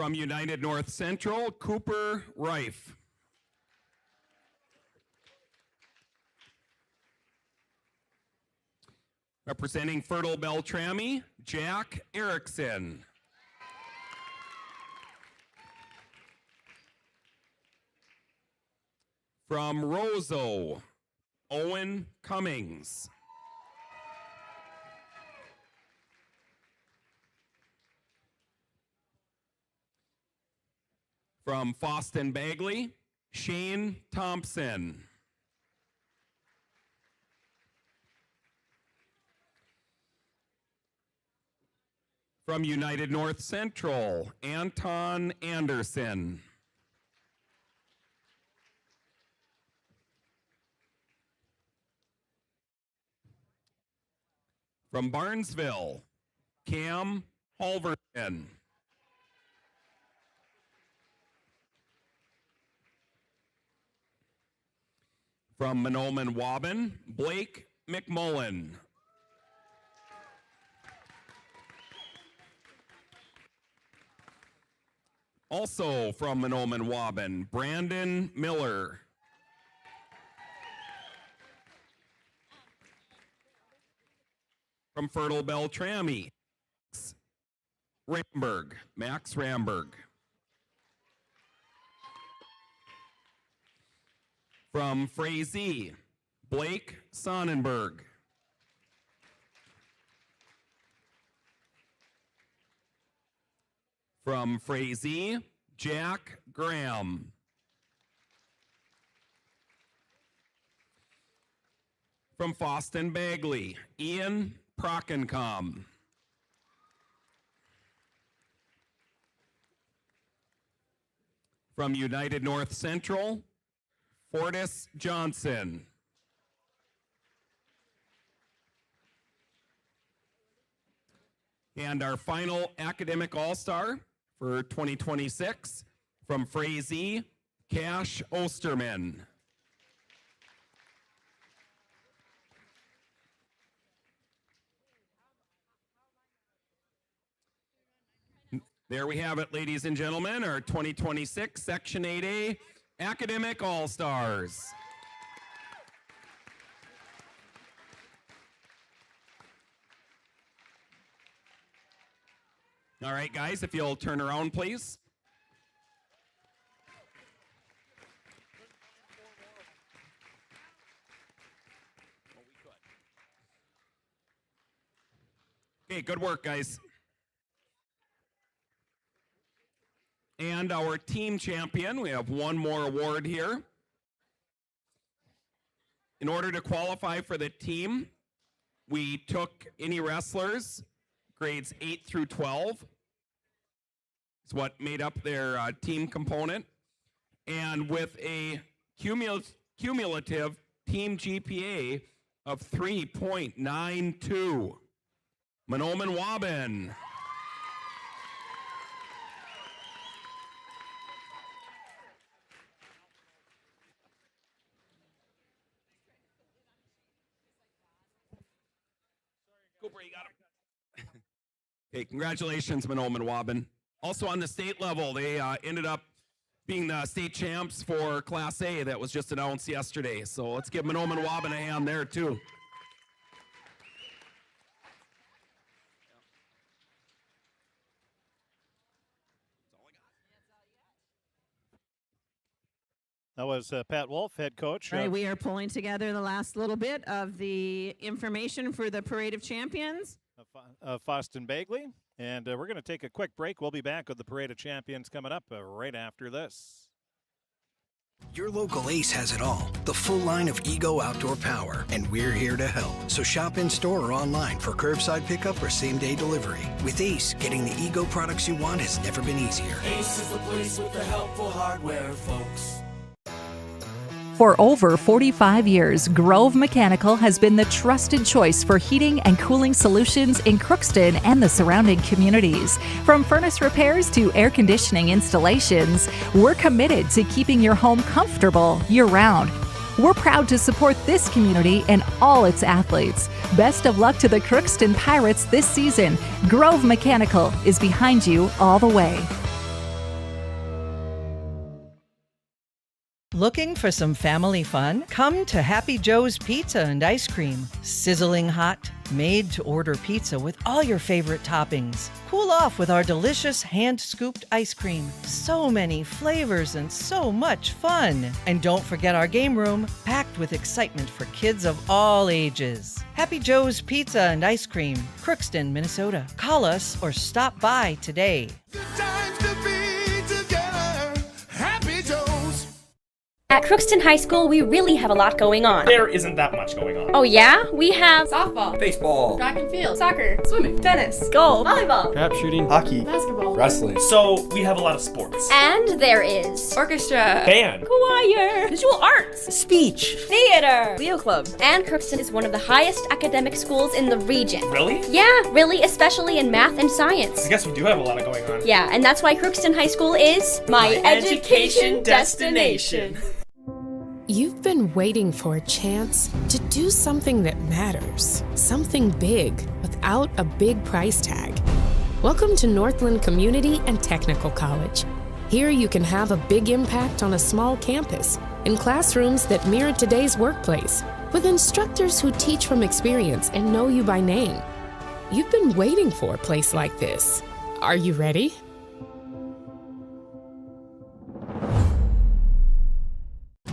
From United North Central, Cooper Rife. Representing Fertile Beltrami, Jack Erickson. From Roseau, Owen Cummings. From Foston Bagley, Shane Thompson. From United North Central, Anton Anderson. From Barnesville, Cam Halverson. From Monoman Waban, Blake McMullen. Also from Monoman Waban, Brandon Miller. From Fertile Beltrami, Max Ramberg. From Frazee, Blake Sonnenberg. From Frazee, Jack Graham. From Foston Bagley, Ian Prockencom. From United North Central, Fortis Johnson. And our final academic all-star for 2026 from Frazee, Cash Osterman. There we have it, ladies and gentlemen, our 2026 Section 8A Academic All-Stars. All right, guys, if you'll turn around, please. Okay, good work, guys. And our team champion, we have one more award here. In order to qualify for the team, we took any wrestlers, grades 8 through 12. It's what made up their team component. And with a cumulative team GPA of 3.92. Monoman Waban. Cooper, you got him. Okay, congratulations, Monoman Waban. Also on the state level, they ended up being the state champs for Class A that was just announced yesterday. So let's give Monoman Waban a hand there, too. That was Pat Wolf, head coach. All right, we are pulling together the last little bit of the information for the Parade of Champions. Foston Bagley. And we're going to take a quick break. We'll be back with the Parade of Champions coming up right after this. Your local Ace has it all, the full line of Ego outdoor power, and we're here to help. So shop in store or online for curbside pickup or same-day delivery. With Ace, getting the Ego products you want has never been easier. Ace is the place with the helpful hardware, folks. For over 45 years, Grove Mechanical has been the trusted choice for heating and cooling solutions in Crookston and the surrounding communities. From furnace repairs to air conditioning installations, we're committed to keeping your home comfortable year-round. We're proud to support this community and all its athletes. Best of luck to the Crookston Pirates this season. Grove Mechanical is behind you all the way. Looking for some family fun? Come to Happy Joe's Pizza and Ice Cream. Sizzling hot, made-to-order pizza with all your favorite toppings. Cool off with our delicious hand-scooped ice cream. So many flavors and so much fun. And don't forget our game room, packed with excitement for kids of all ages. Happy Joe's Pizza and Ice Cream, Crookston, Minnesota. Call us or stop by today. At Crookston High School, we really have a lot going on. There isn't that much going on. Oh yeah? We have softball, baseball, track and field, soccer, swimming, tennis, golf, volleyball, trap shooting, hockey, basketball, wrestling. So we have a lot of sports. and there is orchestra, Band, choir, visual arts, speech, theater, Leo Club. And Crookston is one of the highest academic schools in the region. Really? Yeah, really, especially in math and science. I guess we do have a lot of going on. Yeah, and that's why Crookston High School is my education destination. You've been waiting for a chance to do something that matters, something big without a big price tag. Welcome to Northland Community and Technical College. Here you can have a big impact on a small campus, in classrooms that mirror today's workplace, with instructors who teach from experience and know you by name. You've been waiting for a place like this. Are you ready?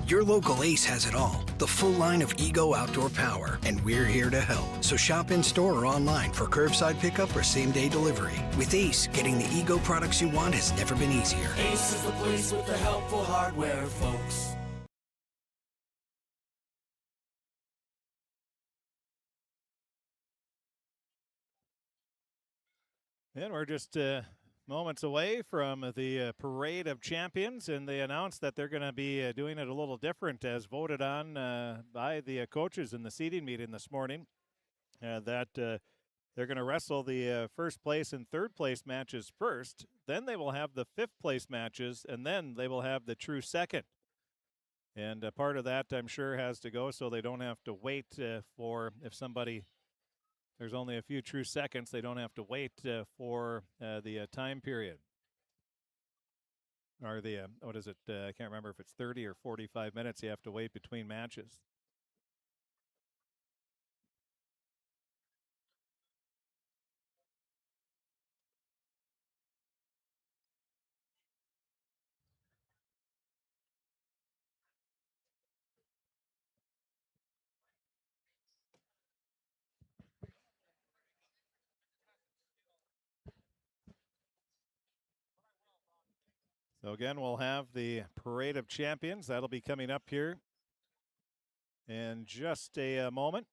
Your local Ace has it all, the full line of Ego outdoor power, and we're here to help. So shop in store or online for curbside pickup or same-day delivery. With Ace, getting the Ego products you want has never been easier. Ace is the place with the helpful hardware, folks. And we're just moments away from the Parade of Champions, and they announced that they're going to be doing it a little different as voted on by the coaches in the seating meeting this morning, that they're going to wrestle the first place and third place matches first. Then they will have the fifth place matches, and then they will have the true second. And part of that, I'm sure, has to go so they don't have to wait for if somebody – there's only a few true seconds. They don't have to wait for the time period. Or the, what is it? I can't remember if it's 30 or 45 minutes you have to wait between matches. So again, we'll have the Parade of Champions. That'll be coming up here in just a moment.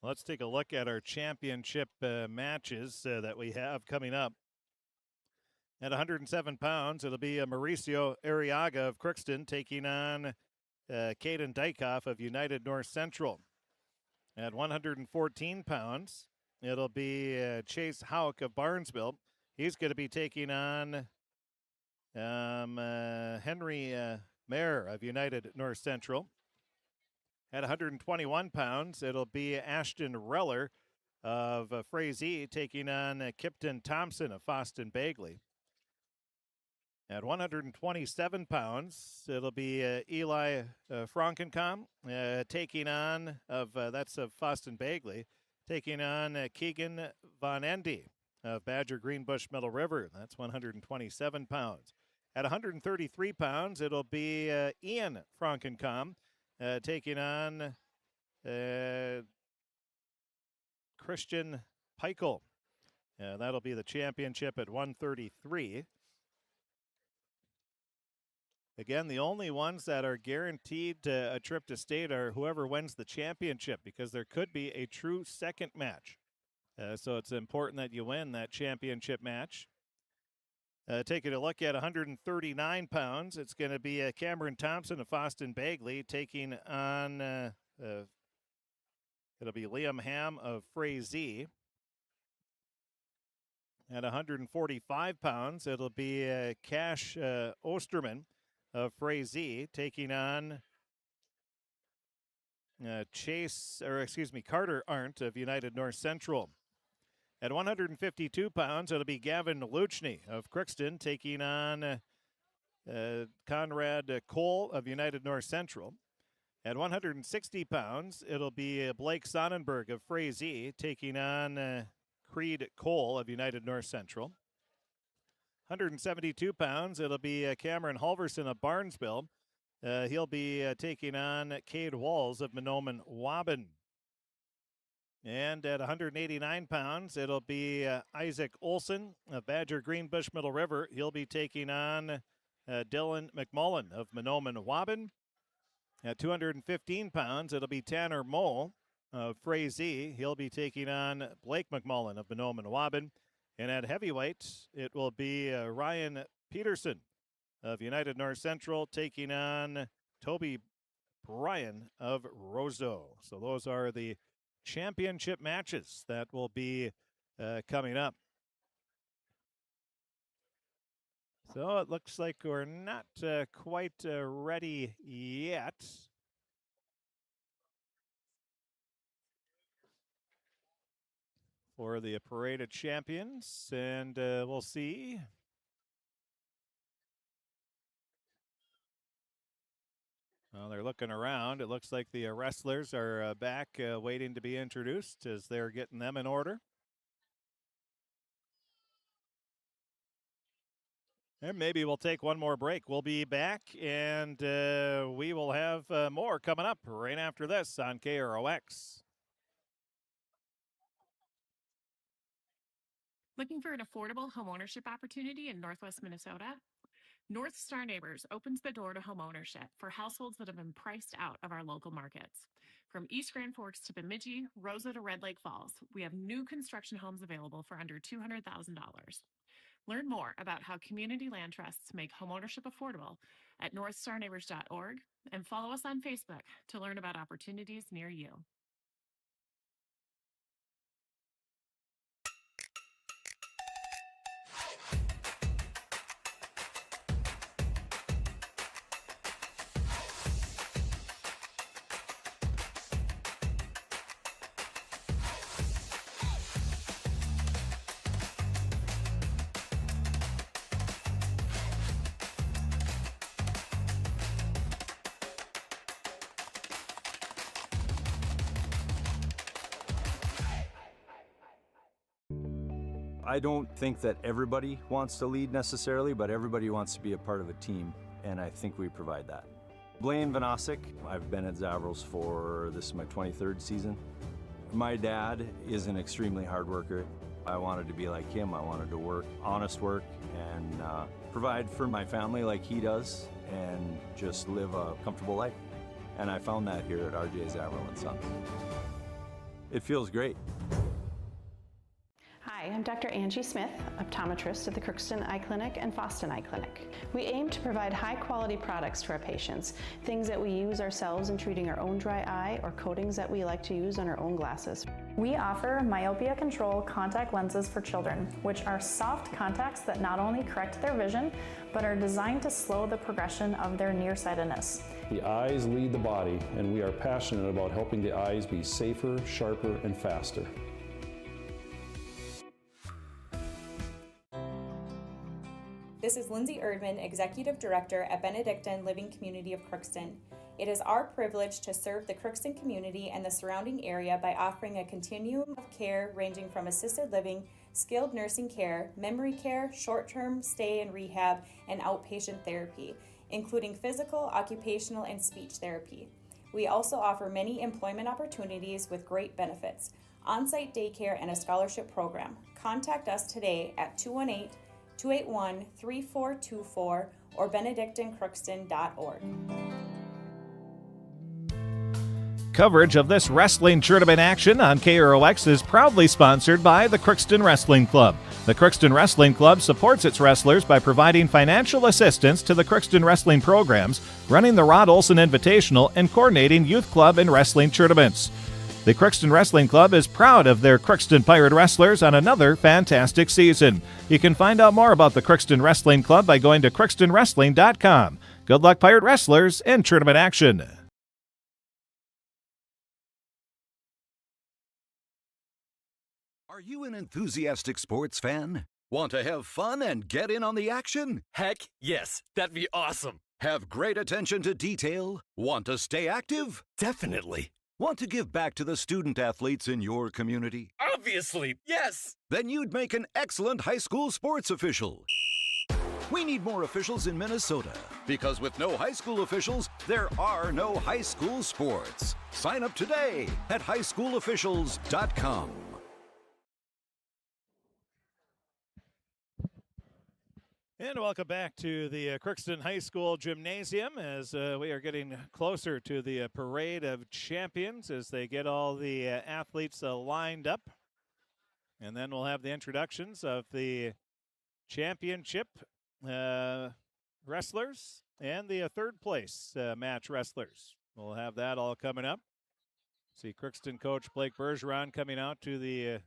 Let's take a look at our championship matches that we have coming up. At 107 pounds, it'll be Mauricio Arriaga of Crookston taking on Caden Dykoff of United North Central. At 114 pounds, it'll be Chase Hauk of Barnesville. He's going to be taking on Henry Mayer of United North Central. At 121 pounds, it'll be Ashton Reller of Frazee taking on Kipton Thompson of Foston Bagley. At 127 pounds, it'll be Eli Frankencom taking on, that's of Foston Bagley, taking on Keegan Von Endy of Badger Greenbush Middle River. That's 127 pounds. At 133 pounds, it'll be Ian Frankencom taking on Christian Peichel. That'll be the championship at 133. Again, the only ones that are guaranteed a trip to state are whoever wins the championship, because there could be a true second match. So it's important that you win that championship match. Taking a look at 139 pounds, it's going to be Cameron Thompson of Foston Bagley taking on, it'll be Liam Ham of Frazee. At 145 pounds, it'll be Cash Osterman of Frazee taking on Carter Arndt of United North Central. At 152 pounds, it'll be Gavin Luchny of Crookston taking on Conrad Cole of United North Central. At 160 pounds, it'll be Blake Sonnenberg of Frazee taking on Creed Cole of United North Central. 172 pounds, it'll be Cameron Halverson of Barnesville. He'll be taking on Cade Walls of Mahnomen Waban. And at 189 pounds, it'll be Isaac Olson of Badger Greenbush Middle River. He'll be taking on Dylan McMullen of Mahnomen Waban. At 215 pounds, it'll be Tanner Moe of Frazee. He'll be taking on Blake McMullen of Mahnomen Waban. And at heavyweight, it will be Ryan Peterson of United North Central taking on Toby Bryan of Roseau. So those are the championship matches that will be coming up. So it looks like we're not quite ready yet. For the parade of champions, and we'll see. Well, they're looking around. It looks like the wrestlers are back waiting to be introduced as they're getting them in order. And maybe we'll take one more break. We'll be back, and we will have more coming up right after this on KROX. Looking for an affordable homeownership opportunity in Northwest Minnesota? North Star Neighbors opens the door to homeownership for households that have been priced out of our local markets. From East Grand Forks to Bemidji, Rosa to Red Lake Falls, we have new construction homes available for under $200,000. Learn more about how community land trusts make homeownership affordable at northstarneighbors.org and follow us on Facebook to learn about opportunities near you. I don't think that everybody wants to lead necessarily, but everybody wants to be a part of a team, and I think we provide that. Blaine Vanosic, I've been at Zavros for, this is my 23rd season. My dad is an extremely hard worker. I wanted to be like him. I wanted to work, honest work, and provide for my family like he does, and just live a comfortable life. And I found that here at RJ Zavril & Sons. It feels great. Hi, I'm Dr. Angie Smith, optometrist at the Crookston Eye Clinic and Foston Eye Clinic. We aim to provide high-quality products to our patients, things that we use ourselves in treating our own dry eye or coatings that we like to use on our own glasses. We offer myopia control contact lenses for children, which are soft contacts that not only correct their vision, but are designed to slow the progression of their nearsightedness. The eyes lead the body, and we are passionate about helping the eyes be safer, sharper, and faster. This is Lindsay Erdman, Executive Director at Benedictine Living Community of Crookston. It is our privilege to serve the Crookston community and the surrounding area by offering a continuum of care ranging from assisted living, skilled nursing care, memory care, short-term stay and rehab, and outpatient therapy, including physical, occupational, and speech therapy. We also offer many employment opportunities with great benefits, on-site daycare, and a scholarship program. Contact us today at 218-281-3424 or benedictinecrookston.org. Coverage of this wrestling tournament action on KROX is proudly sponsored by the Crookston Wrestling Club. The Crookston Wrestling Club supports its wrestlers by providing financial assistance to the Crookston wrestling programs, running the Rod Olson Invitational, and coordinating youth club and wrestling tournaments. The Crookston Wrestling Club is proud of their Crookston Pirate Wrestlers on another fantastic season. You can find out more about the Crookston Wrestling Club by going to crookstonwrestling.com. Good luck, Pirate Wrestlers, in tournament action. Are you an enthusiastic sports fan? Want to have fun and get in on the action? Heck yes, that'd be awesome. Have great attention to detail? Want to stay active? Definitely. Want to give back to the student athletes in your community? Obviously, yes. Then you'd make an excellent high school sports official. We need more officials in Minnesota because with no high school officials, there are no high school sports. Sign up today at highschoolofficials.com. And welcome back to the Crookston High School Gymnasium as we are getting closer to the Parade of Champions as they get all the athletes lined up. And then we'll have the introductions of the championship wrestlers and the third place match wrestlers. We'll have that all coming up. See Crookston coach Blake Bergeron coming out to the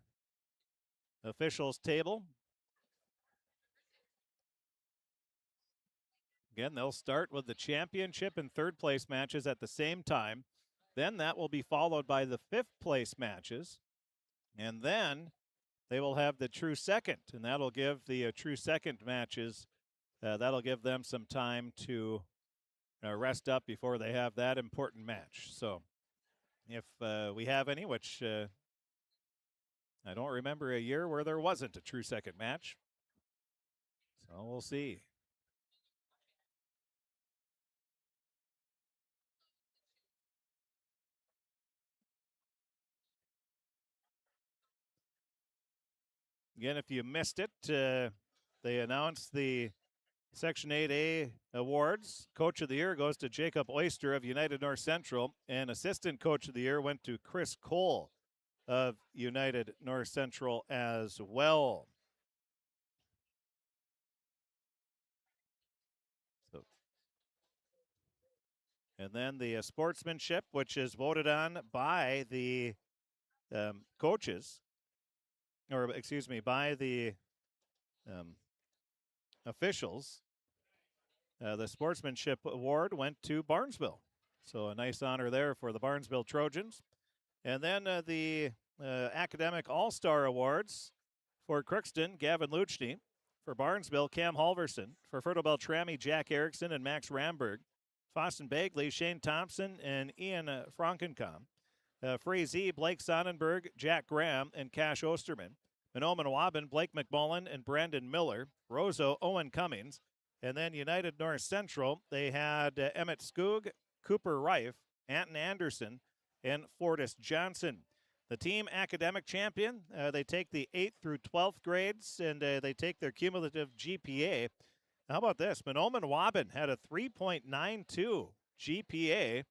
officials table. Again, they'll start with the championship and third place matches at the same time. Then that will be followed by the fifth place matches. And then they will have the true second, and that'll give the true second matches, that'll give them some time to rest up before they have that important match. So if we have any, which I don't remember a year where there wasn't a true second match. So we'll see. Again, if you missed it, they announced the Section 8A awards. Coach of the Year goes to Jacob Oyster of United North Central, and Assistant Coach of the Year went to Chris Cole of United North Central as well. And then the sportsmanship, which is voted on by the coaches, or excuse me, by the officials. The sportsmanship award went to Barnesville. So a nice honor there for the Barnesville Trojans. And then the academic all-star awards for Crookston, Gavin Luchney. For Barnesville, Cam Halverson. For Fertile Beltrami, Jack Erickson and Max Ramberg. Foston Bagley, Shane Thompson and Ian Frankencom. Frazee, Blake Sonnenberg, Jack Graham, and Cash Osterman. Minoman Waban, Blake McMullen, and Brandon Miller. Roseau, Owen Cummings. And then United North Central, they had Emmett Skoog, Cooper Reif, Anton Anderson, and Fortis Johnson. The team academic champion, they take the 8th through 12th grades, and they take their cumulative GPA. How about this? Minoman Waban had a 3.92 GPA.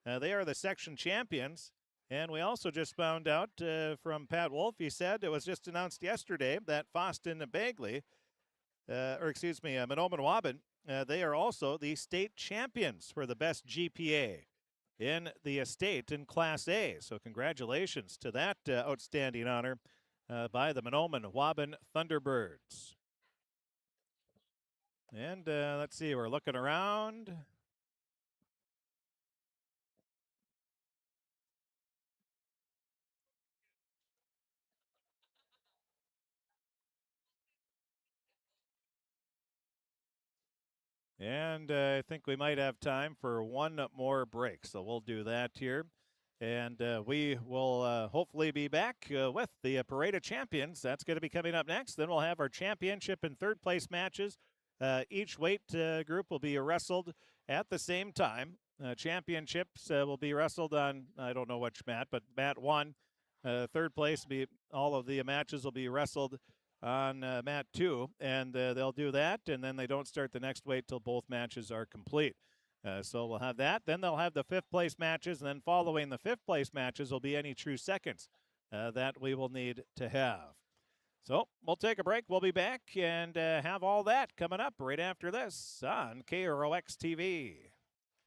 They are the section champions. And we also just found out from Pat Wolf, he said it was just announced yesterday that Foston Bagley, Minoman Waban, they are also the state champions for the best GPA in the estate in Class A. So congratulations to that outstanding honor by the Minoman Waban Thunderbirds. And let's see, we're looking around. And I think we might have time for one more break. So we'll do that here. And we will hopefully be back with the Parade of Champions. That's going to be coming up next. Then we'll have our championship and third place matches. Each weight group will be wrestled at the same time. Championships will be wrestled on, I don't know which mat, but mat 1. Third place, all of the matches will be wrestled on mat 2, and they'll do that, and then they don't start the next weight till both matches are complete. So we'll have that. Then they'll have the fifth place matches, and then following the fifth place matches will be any true seconds that we will need to have. So we'll take a break. We'll be back and have all that coming up right after this on KROX TV.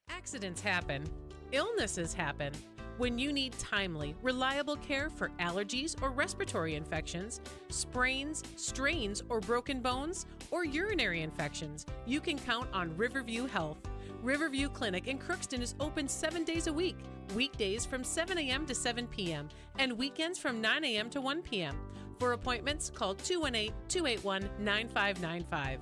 Accidents happen. Illnesses happen. When you need timely, reliable care for allergies or respiratory infections, sprains, strains, or broken bones, or urinary infections, you can count on Riverview Health. Riverview Clinic in Crookston is open 7 days a week, weekdays from 7 a.m. to 7 p.m., and weekends from 9 a.m. to 1 p.m. For appointments, call 218-281-9595.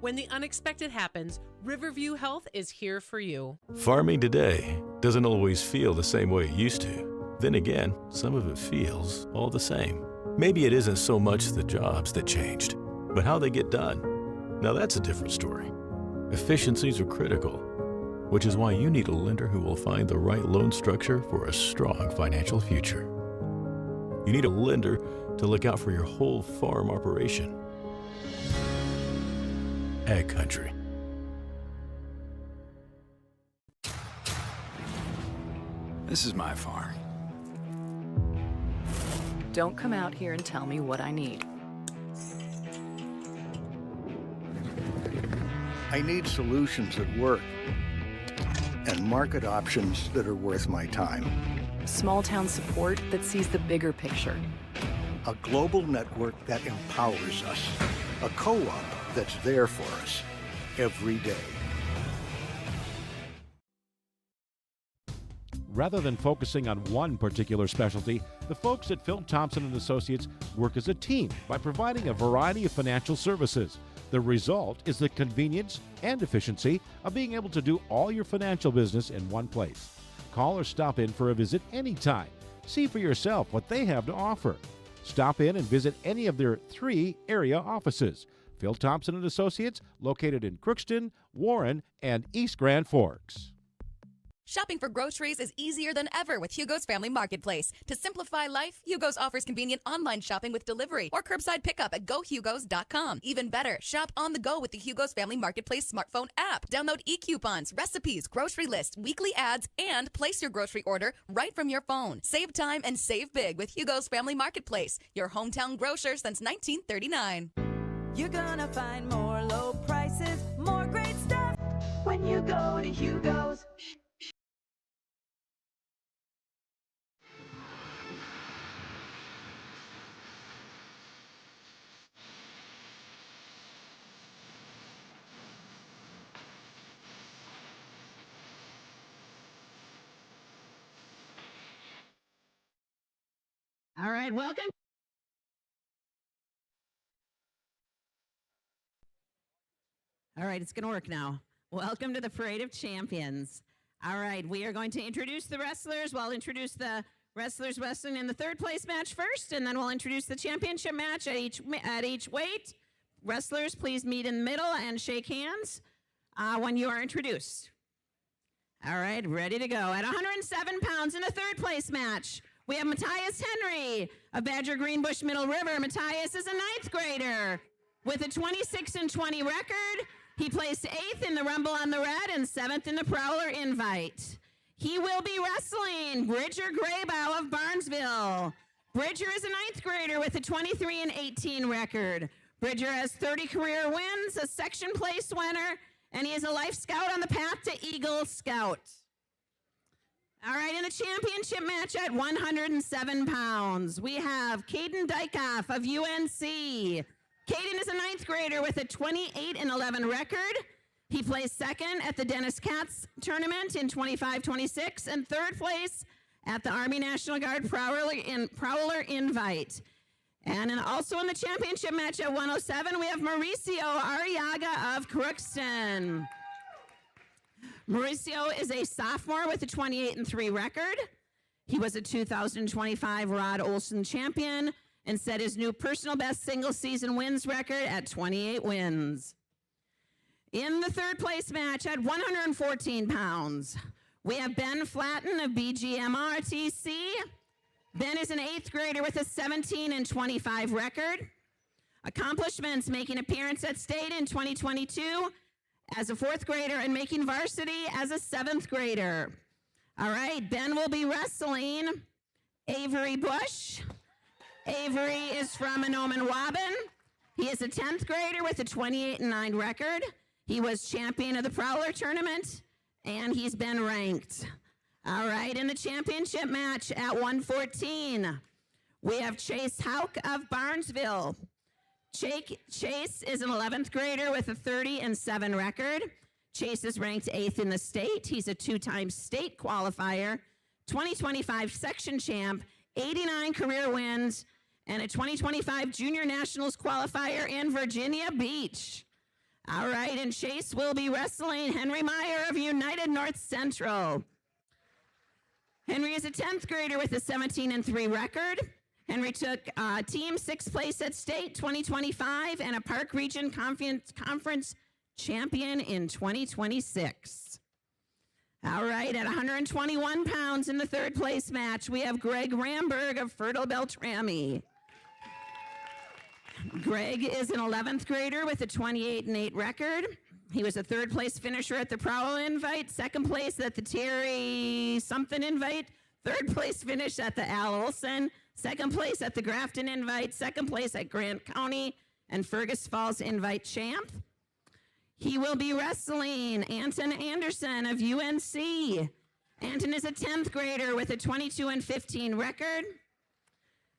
When the unexpected happens, Riverview Health is here for you. Farming today doesn't always feel the same way it used to. Then again, some of it feels all the same. Maybe it isn't so much the jobs that changed, but how they get done. Now that's a different story. Efficiencies are critical, which is why you need a lender who will find the right loan structure for a strong financial future. You need a lender to look out for your whole farm operation. Ag Country. This is my farm. Don't come out here and tell me what I need. I need solutions that work and market options that are worth my time. Small town support that sees the bigger picture. A global network that empowers us. A co-op that's there for us every day. Rather than focusing on one particular specialty, the folks at Phil Thompson & Associates work as a team by providing a variety of financial services. The result is the convenience and efficiency of being able to do all your financial business in one place. Call or stop in for a visit anytime. See for yourself what they have to offer. Stop in and visit any of their 3 area offices. Phil Thompson & Associates, located in Crookston, Warren, and East Grand Forks. Shopping for groceries is easier than ever with Hugo's Family Marketplace. To simplify life, Hugo's offers convenient online shopping with delivery or curbside pickup at gohugos.com. Even better, shop on the go with the Hugo's Family Marketplace smartphone app. Download e-coupons, recipes, grocery lists, weekly ads, and place your grocery order right from your phone. Save time and save big with Hugo's Family Marketplace, your hometown grocer since 1939. You're gonna find more low prices, more great stuff when you go to Hugo's. All right, welcome. All right, it's going to work now. Welcome to the Parade of Champions. All right, we are going to introduce the wrestlers. We'll introduce the wrestlers wrestling in the 3rd place match first, and then we'll introduce the championship match at each weight. Wrestlers, please meet in the middle and shake hands when you are introduced. All right, ready to go. At 107 pounds in the 3rd place match, we have Matthias Henry of Badger Greenbush Middle River. Matthias is a 9th grader with a 26-20 record. He placed 8th in the Rumble on the Red and 7th in the Prowler Invite. He will be wrestling Bridger Graybow of Barnesville. Bridger is a 9th grader with a 23-18 record. Bridger has 30 career wins, a section place winner, and he is a Life Scout on the path to Eagle Scout. All right, in the championship match at 107 pounds, we have Caden Dykoff of UNC. Caden is a 9th grader with a 28-11 record. He placed 2nd at the Dennis Katz tournament in 25-26 and 3rd place at the Army National Guard Prowler Invite. And also in the championship match at 107, we have Mauricio Arriaga of Crookston. Mauricio is a sophomore with a 28-3 record. He was a 2025 Rod Olson champion and set his new personal best single season wins record at 28 wins. In the 3rd place match at 114 pounds, we have Ben Flatten of BGMRTC. Ben is an 8th grader with a 17-25 record. Accomplishments: making appearance at state in 2022 as a 4th grader and making varsity as a 7th grader. All right, Ben will be wrestling Avery Bush. Avery is from Anoman-Waban. He is a 10th grader with a 28-9 record. He was champion of the Prowler tournament, and he's been ranked. All right, in the championship match at 114, we have Chase Hauk of Barnesville. Chase is an 11th grader with a 30-7 record. Chase is ranked 8th in the state. He's a 2-time state qualifier, 2025 section champ, 89 career wins, and a 2025 Junior Nationals qualifier in Virginia Beach. All right, and Chase will be wrestling Henry Meyer of United North Central. Henry is a 10th grader with a 17-3 record. Henry took team 6th place at state 2025 and a Park Region Conference champion in 2026. All right, at 121 pounds in the 3rd place match, we have Greg Ramberg of Fertile Beltrami. Greg is an 11th grader with a 28-8 record. He was a 3rd place finisher at the Prowl Invite, 2nd place at the Terry something Invite, 3rd place finish at the Al Olson, 2nd place at the Grafton Invite, 2nd place at Grant County and Fergus Falls Invite champ. He will be wrestling Anton Anderson of UNC. Anton is a 10th grader with a 22-15 record.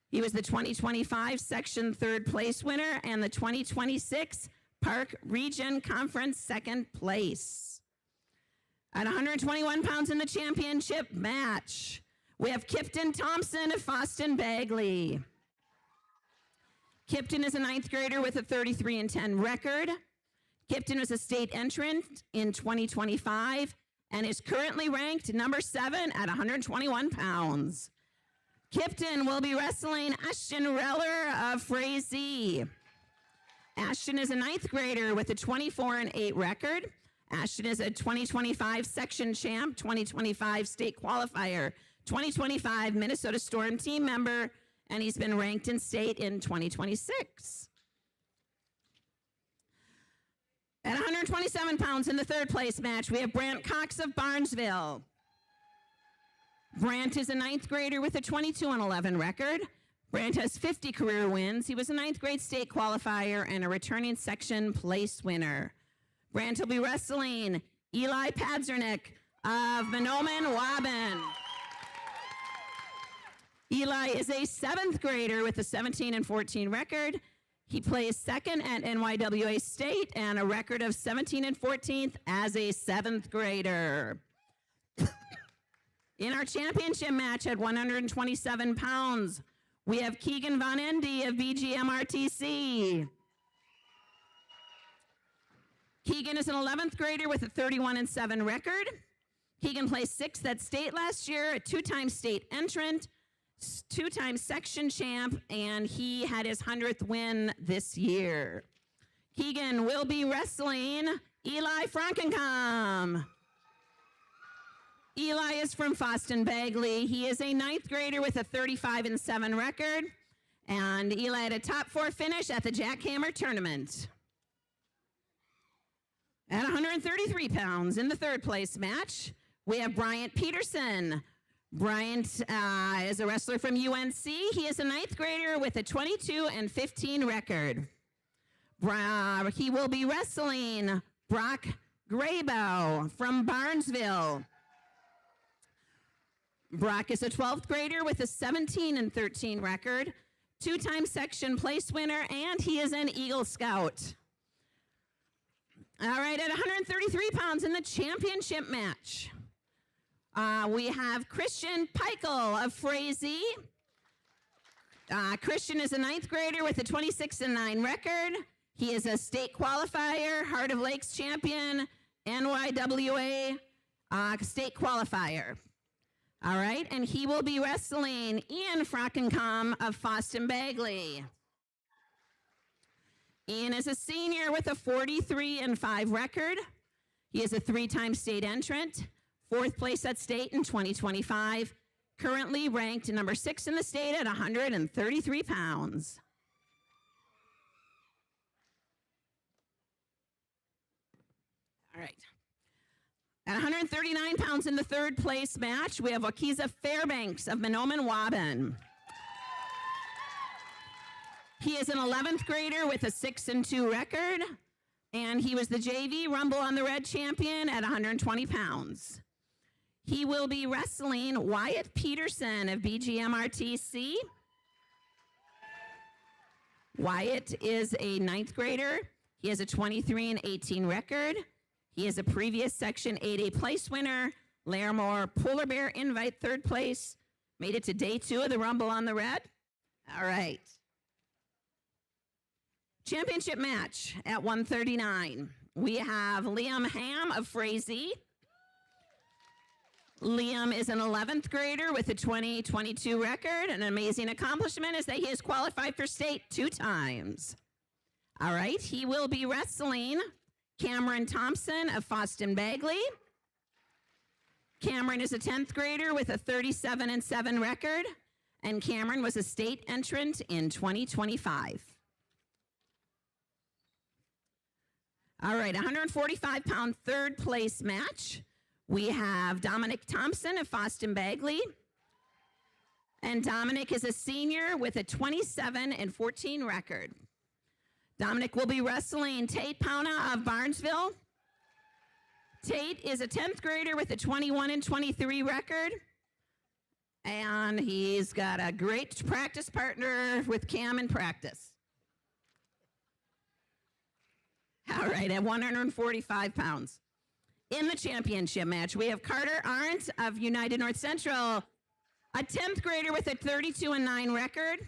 He was the 2025 section 3rd place winner and the 2026 Park Region Conference 2nd place. At 121 pounds in the championship match, we have Kipton Thompson of Foston Bagley. Kipton is a 9th grader with a 33-10 record. Kipton was a state entrant in 2025 and is currently ranked number 7 at 121 pounds. Kipton will be wrestling Ashton Reller of Frazee. Ashton is a 9th grader with a 24-8 record. Ashton is a 2025 section champ, 2025 state qualifier, 2025 Minnesota Storm team member, and he's been ranked in state in 2026. At 127 pounds in the 3rd place match, we have Brant Cox of Barnesville. Brant is a 9th grader with a 22-11 record. Brant has 50 career wins. He was a 9th grade state qualifier and a returning section place winner. Brant will be wrestling Eli Padzernick of Mahnomen-Waban. Eli is a 7th grader with a 17-14 record. He plays 2nd at NYWA State and a record of 17 and 14th as a 7th grader. In our championship match at 127 pounds, we have Keegan Von Endy of BGMRTC. Keegan is an 11th grader with a 31-7 record. Keegan placed 6th at state last year, a 2-time state entrant, 2-time section champ, and he had his 100th win this year. Keegan will be wrestling Eli Frankencom. Eli is from Foston Bagley. He is a 9th grader with a 35-7 record, and Eli had a top 4 finish at the Jackhammer tournament. At 133 pounds in the 3rd place match, we have Bryant Peterson. Bryant is a wrestler from UNC. He is a 9th grader with a 22-15 record. He will be wrestling Brock Graybow from Barnesville. Brock is a 12th grader with a 17-13 record, 2-time section place winner, and he is an Eagle Scout. All right, at 133 pounds in the championship match, we have Christian Peichel of Frazee. Christian is a 9th grader with a 26-9 record. He is a state qualifier, Heart of Lakes champion, NYWA state qualifier. All right, and he will be wrestling Ian Frankencom of Foston Bagley. Ian is a senior with a 43-5 record. He is a 3-time state entrant, 4th place at state in 2025, currently ranked number 6 in the state at 133 pounds. All right. At 139 pounds in the 3rd place match, we have Wakiza Fairbanks of Mahnomen-Waban. He is an 11th grader with a 6-2 record, and he was the JV Rumble on the Red champion at 120 pounds. He will be wrestling Wyatt Peterson of BGMRTC. Wyatt is a 9th grader. He has a 23-18 record. He is a previous Section 8A place winner, Larimore Polar Bear Invite 3rd place. Made it to day 2 of the Rumble on the Red. All right. Championship match at 139. We have Liam Ham of Frazee. Liam is an 11th grader with a 2022 record. An amazing accomplishment is that he has qualified for state 2 times. All right, he will be wrestling Cameron Thompson of Foston Bagley. Cameron is a 10th grader with a 37-7 record, and Cameron was a state entrant in 2025. All right, 145-pound 3rd place match. We have Dominic Thompson of Foston Bagley. And Dominic is a senior with a 27-14 record. Dominic will be wrestling Tate Pauna of Barnesville. Tate is a 10th grader with a 21-23 record. And he's got a great practice partner with Cam in practice. All right, at 145 pounds. In the championship match, we have Carter Arndt of United North Central, a 10th grader with a 32-9 record.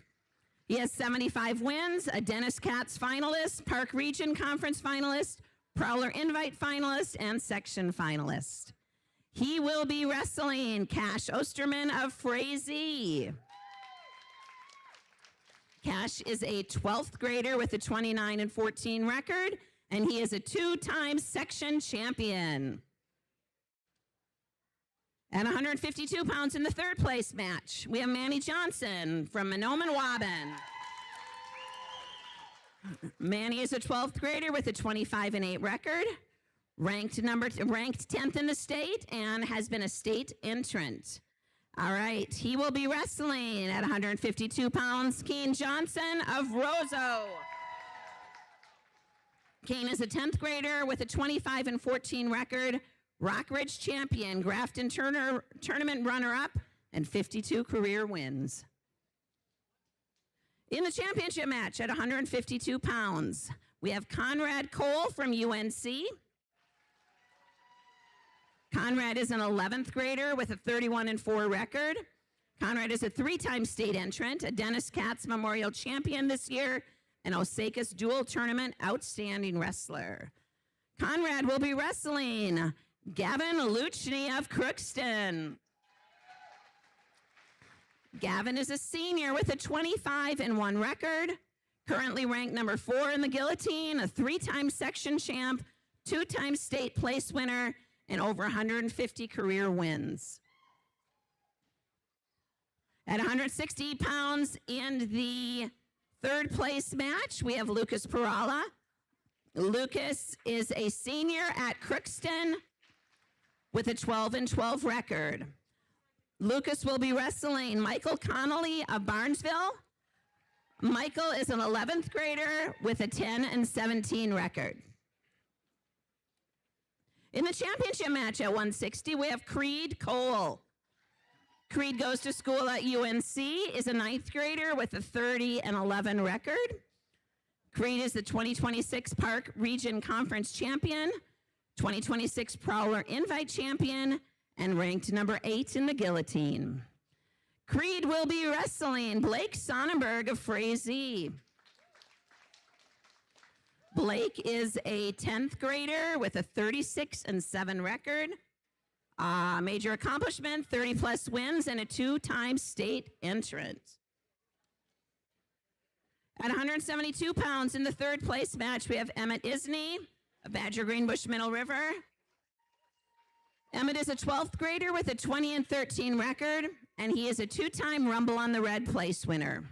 He has 75 wins, a Dennis Katz finalist, Park Region Conference finalist, Prowler Invite finalist, and section finalist. He will be wrestling Cash Osterman of Frazee. Cash is a 12th grader with a 29-14 record, and he is a 2-time section champion. At 152 pounds in the 3rd place match, we have Manny Johnson from Mahnomen-Waban. Manny is a 12th grader with a 25-8 record, ranked 10th in the state, and has been a state entrant. All right, he will be wrestling at 152 pounds, Kane Johnson of Roseau. Kane is a 10th grader with a 25-14 record, Rock Ridge champion, Grafton tournament runner-up, and 52 career wins. In the championship match at 152 pounds, we have Conrad Cole from UNC. Conrad is an 11th grader with a 31-4 record. Conrad is a 3-time state entrant, a Dennis Katz Memorial champion this year, and Osakas Dual Tournament Outstanding Wrestler. Conrad will be wrestling Gavin Luchny of Crookston. Gavin is a senior with a 25-1 record, currently ranked number 4 in the guillotine, a 3-time section champ, 2-time state place winner, and over 150 career wins. At 160 pounds in the 3rd place match, we have Lucas Perala. Lucas is a senior at Crookston with a 12-12 record. Lucas will be wrestling Michael Connolly of Barnesville. Michael is an 11th grader with a 10-17 record. In the championship match at 160, we have Creed Cole. Creed goes to school at UNC, is a 9th grader with a 30-11 record. Creed is the 2026 Park Region Conference champion, 2026 Prowler Invite champion, and ranked number 8 in the guillotine. Creed will be wrestling Blake Sonnenberg of Frazee. Blake is a 10th grader with a 36-7 record. Major accomplishment, 30-plus wins, and a 2-time state entrant. At 172 pounds in the 3rd place match, we have Emmett Isney of Badger Greenbush Middle River. Emmett is a 12th grader with a 20-13 record, and he is a 2-time Rumble on the Red place winner.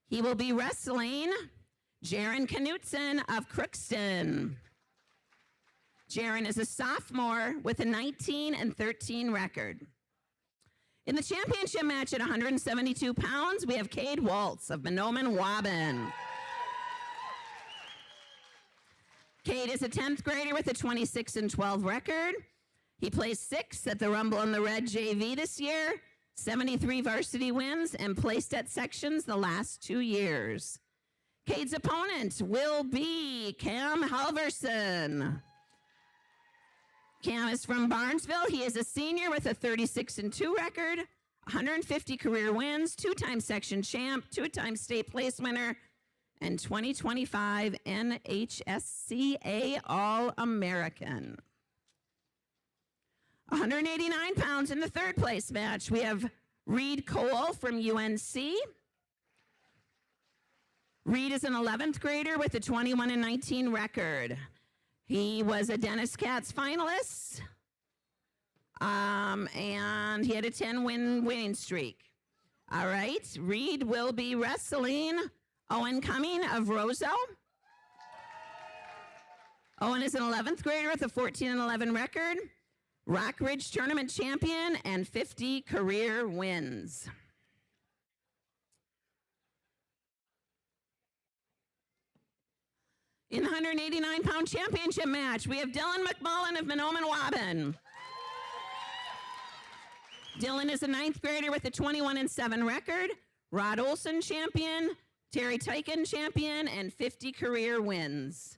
He will be wrestling Jaron Knutson of Crookston. Jaron is a sophomore with a 19-13 record. In the championship match at 172 pounds, we have Cade Waltz of Mahnomen-Waban. Cade is a 10th grader with a 26-12 record. He placed 6th at the Rumble on the Red JV this year, 73 varsity wins, and placed at sections the last 2 years. Cade's opponent will be Cam Halverson. Cam is from Barnesville. He is a senior with a 36-2 record, 150 career wins, 2-time section champ, 2-time state place winner, and 2025 NHSCA All-American. 189 pounds in the third place match. We have Reed Cole from UNC. Reed is an 11th grader with a 21-19 record. He was a Dennis Katz finalist, and he had a 10-win winning streak. All right, Reed will be wrestling Owen Cumming of Roseau. Owen is an 11th grader with a 14-11 record, Rock Ridge tournament champion, and 50 career wins. In the 189-pound championship match, we have Dylan McMullen of Mahnomen-Waban. Dylan is a 9th grader with a 21-7 record, Rod Olson champion, Terry Tyken champion, and 50 career wins.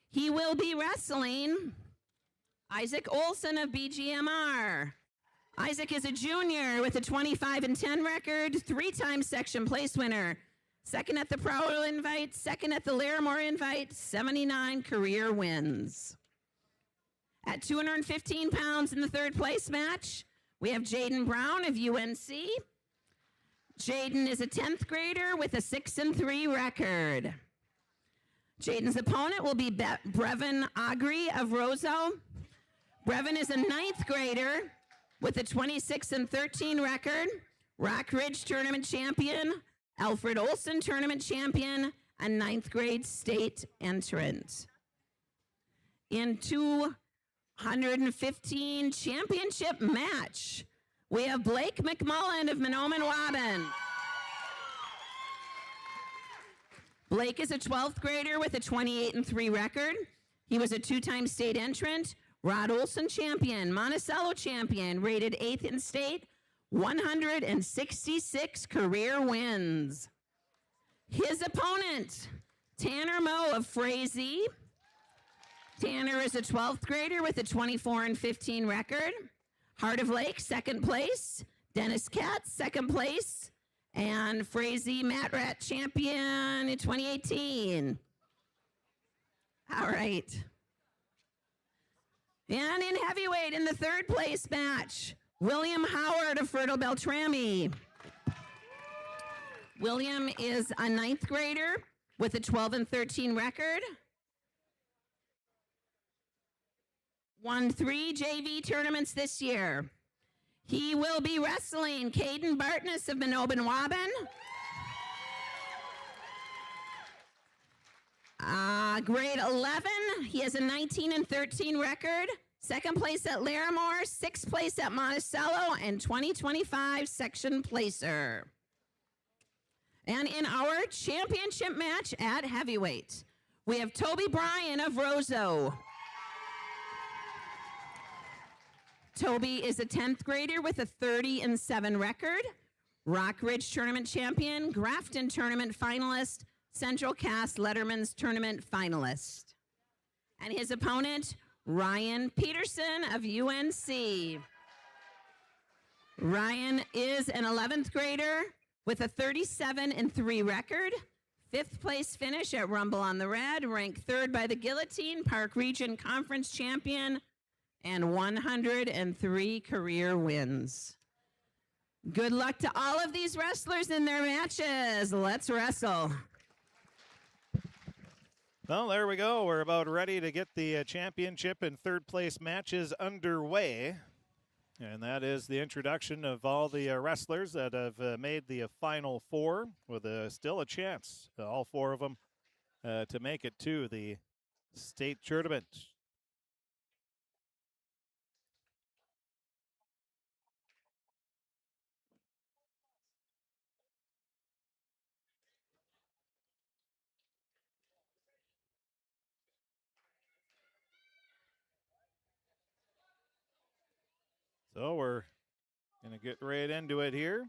He will be wrestling Isaac Olson of BGMR. Isaac is a junior with a 25-10 record, 3-time section place winner, 2nd at the Prowell Invite, 2nd at the Larimore Invite, 79 career wins. At 215 pounds in the third place match, we have Jaden Brown of UNC. Jaden is a 10th grader with a 6-3 record. Jaden's opponent will be Brevin Agri of Roseau. Brevin is a 9th grader with a 26-13 record, Rock Ridge tournament champion, Alfred Olson tournament champion, and 9th grade state entrant. In 215 championship match, we have Blake McMullen of Mahnomen-Waban. Blake is a 12th grader with a 28-3 record. He was a 2-time state entrant, Rod Olson champion, Monticello champion, rated 8th in state, 166 career wins. His opponent, Tanner Moe of Frazee. Tanner is a 12th grader with a 24-15 record. Heart of Lake, 2nd place. Dennis Katz, 2nd place. And Frazee Mat Rat champion in 2018. All right. And in heavyweight, in the third place match, William Howard of Fertile Beltrami. William is a 9th grader with a 12-13 record. Won 3 JV tournaments this year. He will be wrestling Caden Bartness of Mahnomen-Waban. Grade 11, he has a 19-13 record. 2nd place at Larimore, 6th place at Monticello, and 2025 section placer. And in our championship match at heavyweight, we have Toby Bryan of Roseau. Toby is a 10th grader with a 30-7 record, Rock Ridge tournament champion, Grafton tournament finalist, Central Cass Letterman's tournament finalist. And his opponent, Ryan Peterson of UNC. Ryan is an 11th grader with a 37-3 record, 5th place finish at Rumble on the Red, ranked 3rd by the Guillotine, Park Region Conference champion, and 103 career wins. Good luck to all of these wrestlers in their matches. Let's wrestle. Well, there we go. We're about ready to get the championship and third place matches underway. And that is the introduction of all the wrestlers that have made the Final Four with still a chance, all 4 of them, to make it to the state tournament. So we're going to get right into it here.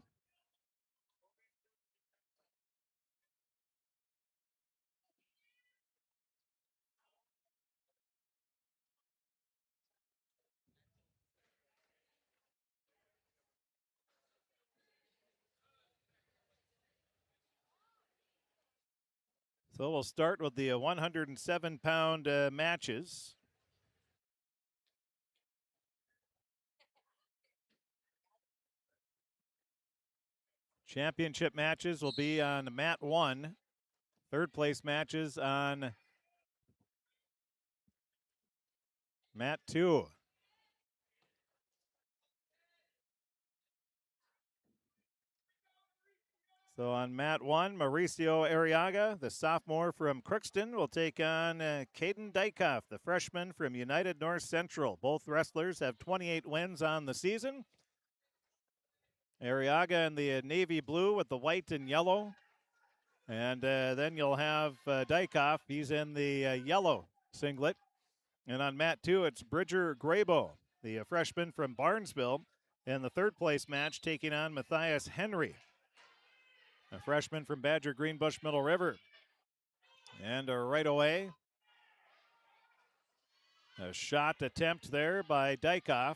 So we'll start with the 107-pound matches. Championship matches will be on mat 1. Third place matches on mat 2. So on mat 1, Mauricio Arriaga, the sophomore from Crookston, will take on Caden Dykoff, the freshman from United North Central. Both wrestlers have 28 wins on the season. Arriaga in the navy blue with the white and yellow. And then you'll have Dykoff. He's in the yellow singlet. And on mat 2, it's Bridger Graybo, the freshman from Barnesville, in the third place match, taking on Matthias Henry, a freshman from Badger Greenbush Middle River. And right away, a shot attempt there by Dykoff.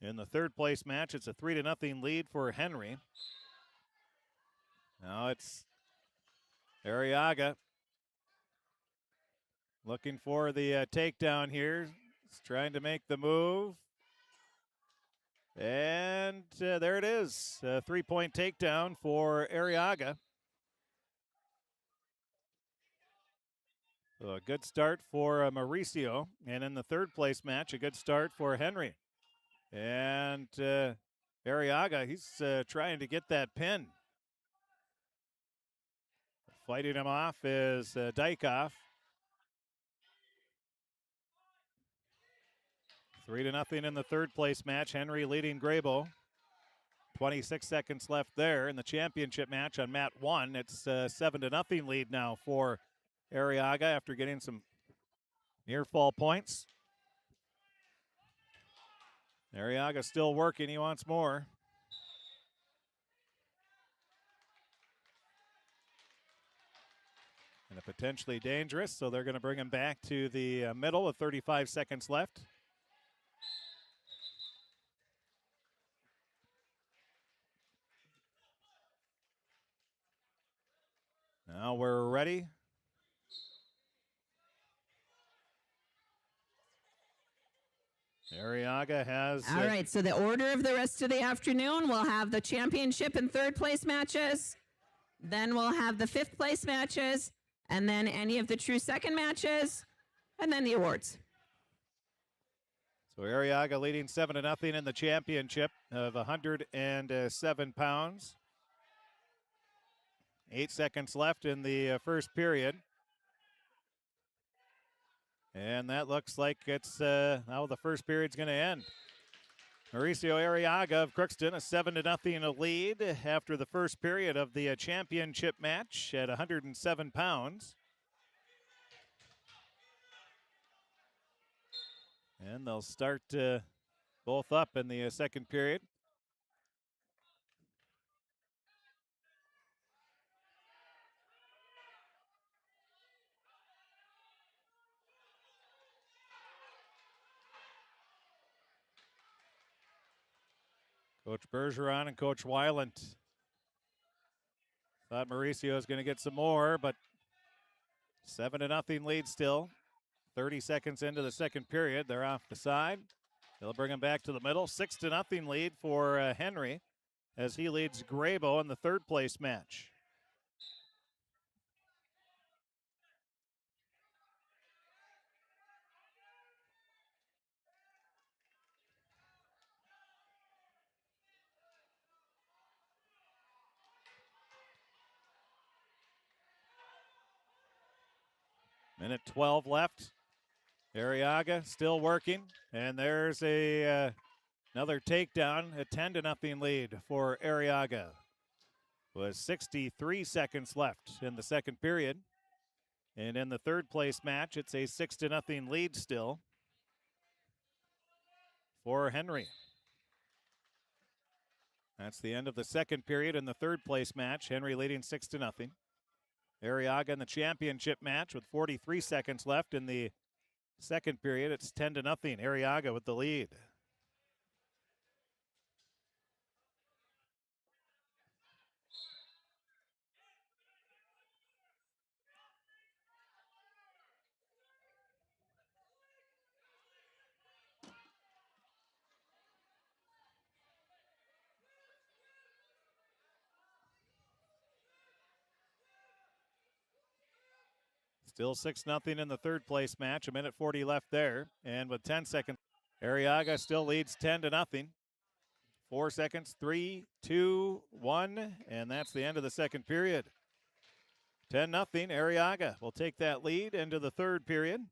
In the third place match, it's a 3-0 lead for Henry. Now it's Arriaga looking for the takedown here. He's trying to make the move. And there it is, a 3-point takedown for Arriaga. So a good start for Mauricio. And in the third place match, a good start for Henry. And Arriaga, he's trying to get that pin. Fighting him off is Dykoff. 3-0 in the third place match. Henry leading Graybo. 26 seconds left there in the championship match on mat 1. It's 7-0 lead now for Arriaga after getting some near fall points. Arriaga still working. He wants more. And potentially dangerous, so they're going to bring him back to the middle with 35 seconds left. Now we're ready. Arriaga has... All right, so the order of the rest of the afternoon, we'll have the championship and third place matches. Then we'll have the fifth place matches, and then any of the true second matches, and then the awards. So Arriaga leading 7-0 in the championship of 107 pounds. 8 seconds left in the first period. And that looks like it's how the first period's going to end. Mauricio Arriaga of Crookston, a 7-0 lead after the first period of the championship match at 107 pounds. And they'll start both up in the second period. Coach Bergeron and Coach Weiland thought Mauricio was going to get some more, but 7-0 lead still. 30 seconds into the second period. They're off the side. They'll bring him back to the middle. 6-0 lead for Henry as he leads Graybo in the third place match. Minute 12 left. Arriaga still working, and there's another takedown, a 10-0 lead for Arriaga. with 63 seconds left in the second period. And in the third place match, it's a 6-0 lead still for Henry. That's the end of the second period in the third place match. Henry leading 6-0. Arriaga in the championship match with 43 seconds left in the second period. It's 10-0. Arriaga with the lead. Still 6-0 in the third place match. 1:40 left there. And with 10 seconds, Arriaga still leads 10-0. 4 seconds, 3, 2, 1, and that's the end of the second period. 10-0. Arriaga will take that lead into the third period.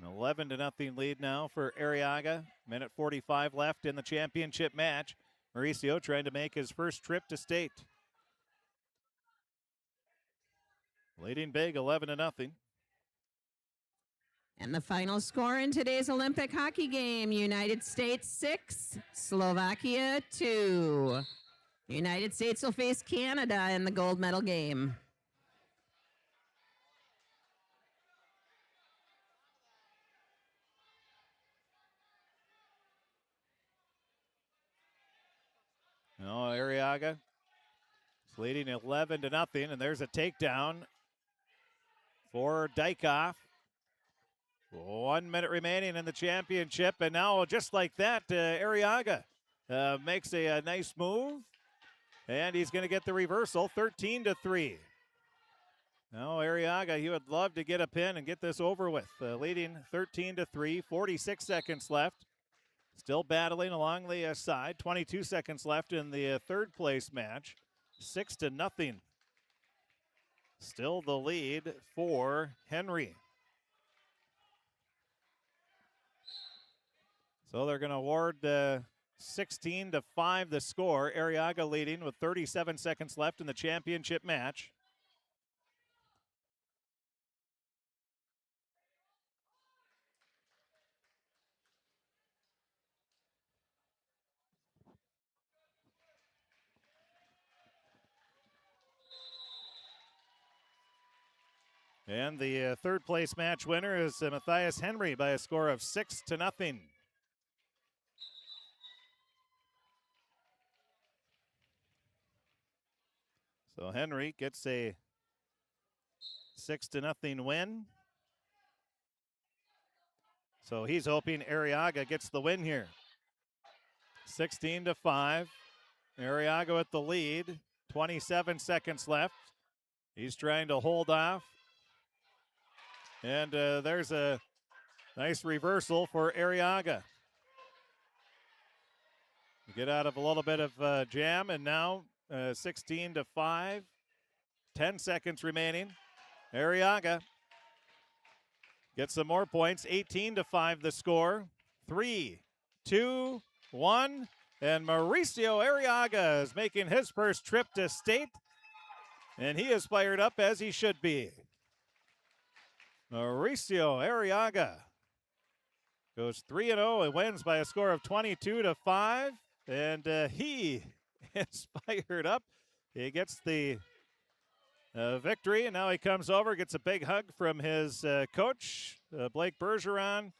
An 11-0 lead now for Arriaga. 1:45 left in the championship match. Mauricio trying to make his first trip to state. Leading big, 11-0. And the final score in today's Olympic hockey game, United States 6, Slovakia 2. The United States will face Canada in the gold medal game. No, Arriaga is leading 11-0, and there's a takedown for Dykhoff. 1 minute remaining in the championship, and now just like that, Arriaga makes a nice move, and he's going to get the reversal, 13-3. Now Arriaga, he would love to get a pin and get this over with, leading 13-3, 46 seconds left. Still battling along the side. 22 seconds left in the third place match. 6-0. Still the lead for Henry. So they're going to award 16-5 the score. Arriaga leading with 37 seconds left in the championship match. And the third place match winner is Matthias Henry by a score of 6-0. So Henry gets a 6-0 win. So he's hoping Arriaga gets the win here. 16-5. Arriaga with the lead. 27 seconds left. He's trying to hold off. And there's a nice reversal for Arriaga. Get out of a little bit of jam, and now 16-5. 10 seconds remaining. Arriaga gets some more points. 18-5 the score. 3, 2, 1. And Mauricio Arriaga is making his first trip to state. And he is fired up as he should be. Mauricio Arriaga goes 3-0 and wins by a score of 22-5. And he is fired up. He gets the victory, and now he comes over, gets a big hug from his coach, Blake Bergeron.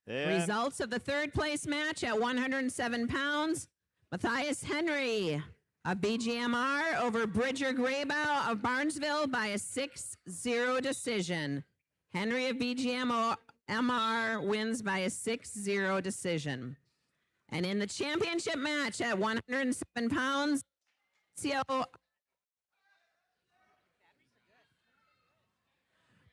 And Results of the third place match at 107 pounds. Matthias Henry of BGMR over Bridger Graybow of Barnesville by a 6-0 decision. Henry of BGMR wins by a 6-0 decision. And in the championship match at 107 pounds,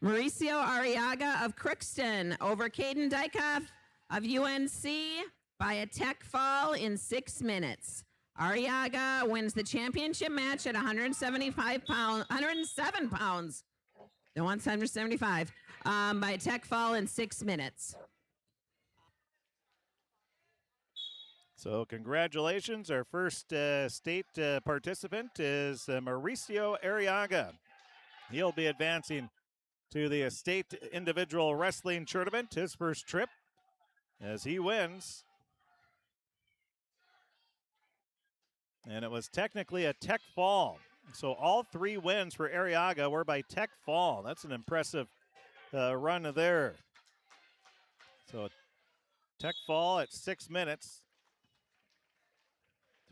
Mauricio Arriaga of Crookston over Caden Dykoff of UNC by a tech fall in 6 minutes. Arriaga wins the championship match at 175 pounds, 107 pounds. The 175 by a tech fall in 6 minutes. So congratulations. Our first state participant is Mauricio Arriaga. He'll be advancing to the state individual wrestling tournament, his first trip, as he wins. And it was technically a tech fall. So all 3 wins for Arriaga were by tech fall. That's an impressive run there. So tech fall at 6 minutes.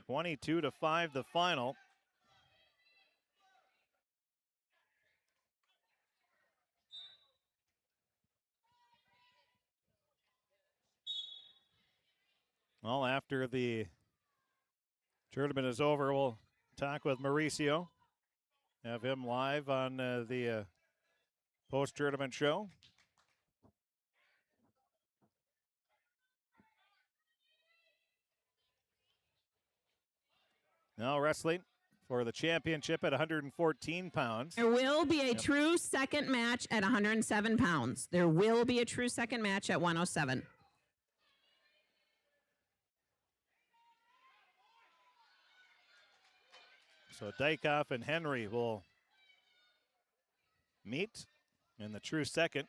22-5 the final. Well, after the tournament is over, we'll talk with Mauricio. Have him live on the post-tournament show. Now wrestling for the championship at 114 pounds. There will be a true second match at 107 pounds. There will be a true second match at 107. So Dykoff and Henry will meet in the true second.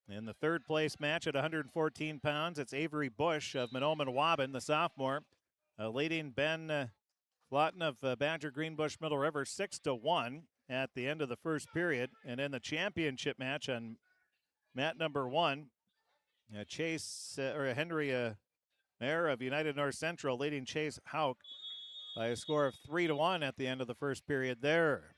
In the third place match at 114 pounds, it's Avery Bush of Mahnomen-Waubun, the sophomore, leading Ben Flotten of Badger Greenbush Middle River 6-1 at the end of the first period. And in the championship match on mat number 1, Henry Mayer of United North Central leading Chase Hauk by a score of 3-1 at the end of the first period there.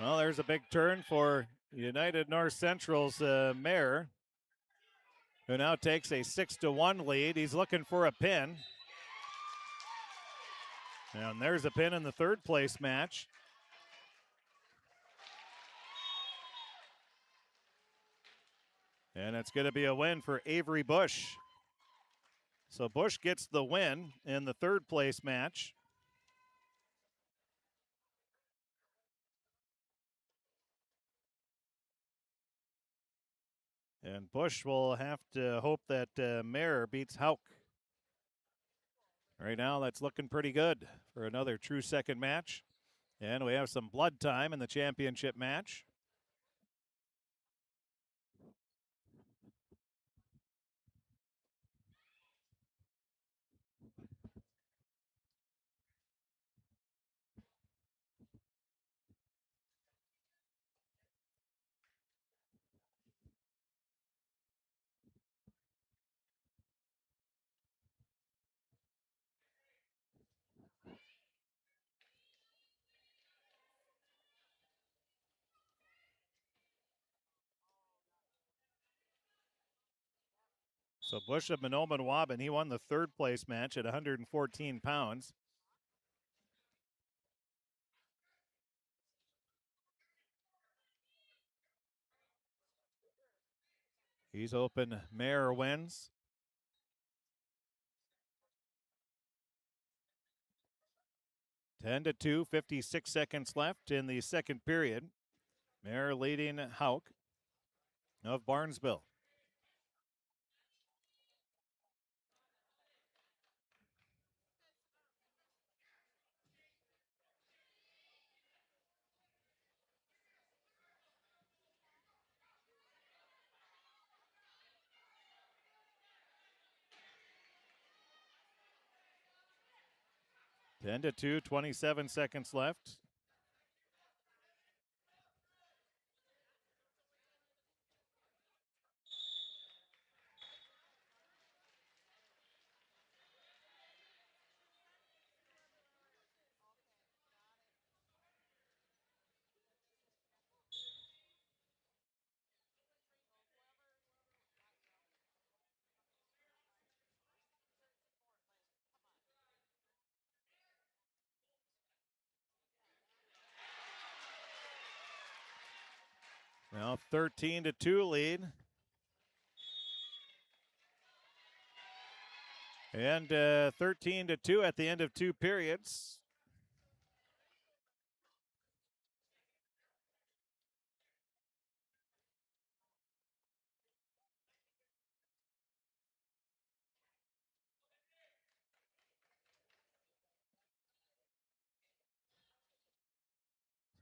Well, there's a big turn for United North Central's Mayer, who now takes a 6-1 lead. He's looking for a pin. And there's a pin in the third place match. And it's going to be a win for Avery Bush. So Bush gets the win in the third place match. And Bush will have to hope that Mayer beats Hauk. Right now, that's looking pretty good for another true second match. And we have some blood time in the championship match. So Bush of Mahnomen-Waubun, he won the third place match at 114 pounds. He's hoping Mayer wins. (10-2), 56 seconds left in the second period. Mayer leading Hauk of Barnesville. 10-2, 27 seconds left. Now 13-2 lead. And 13-2 at the end of 2 periods.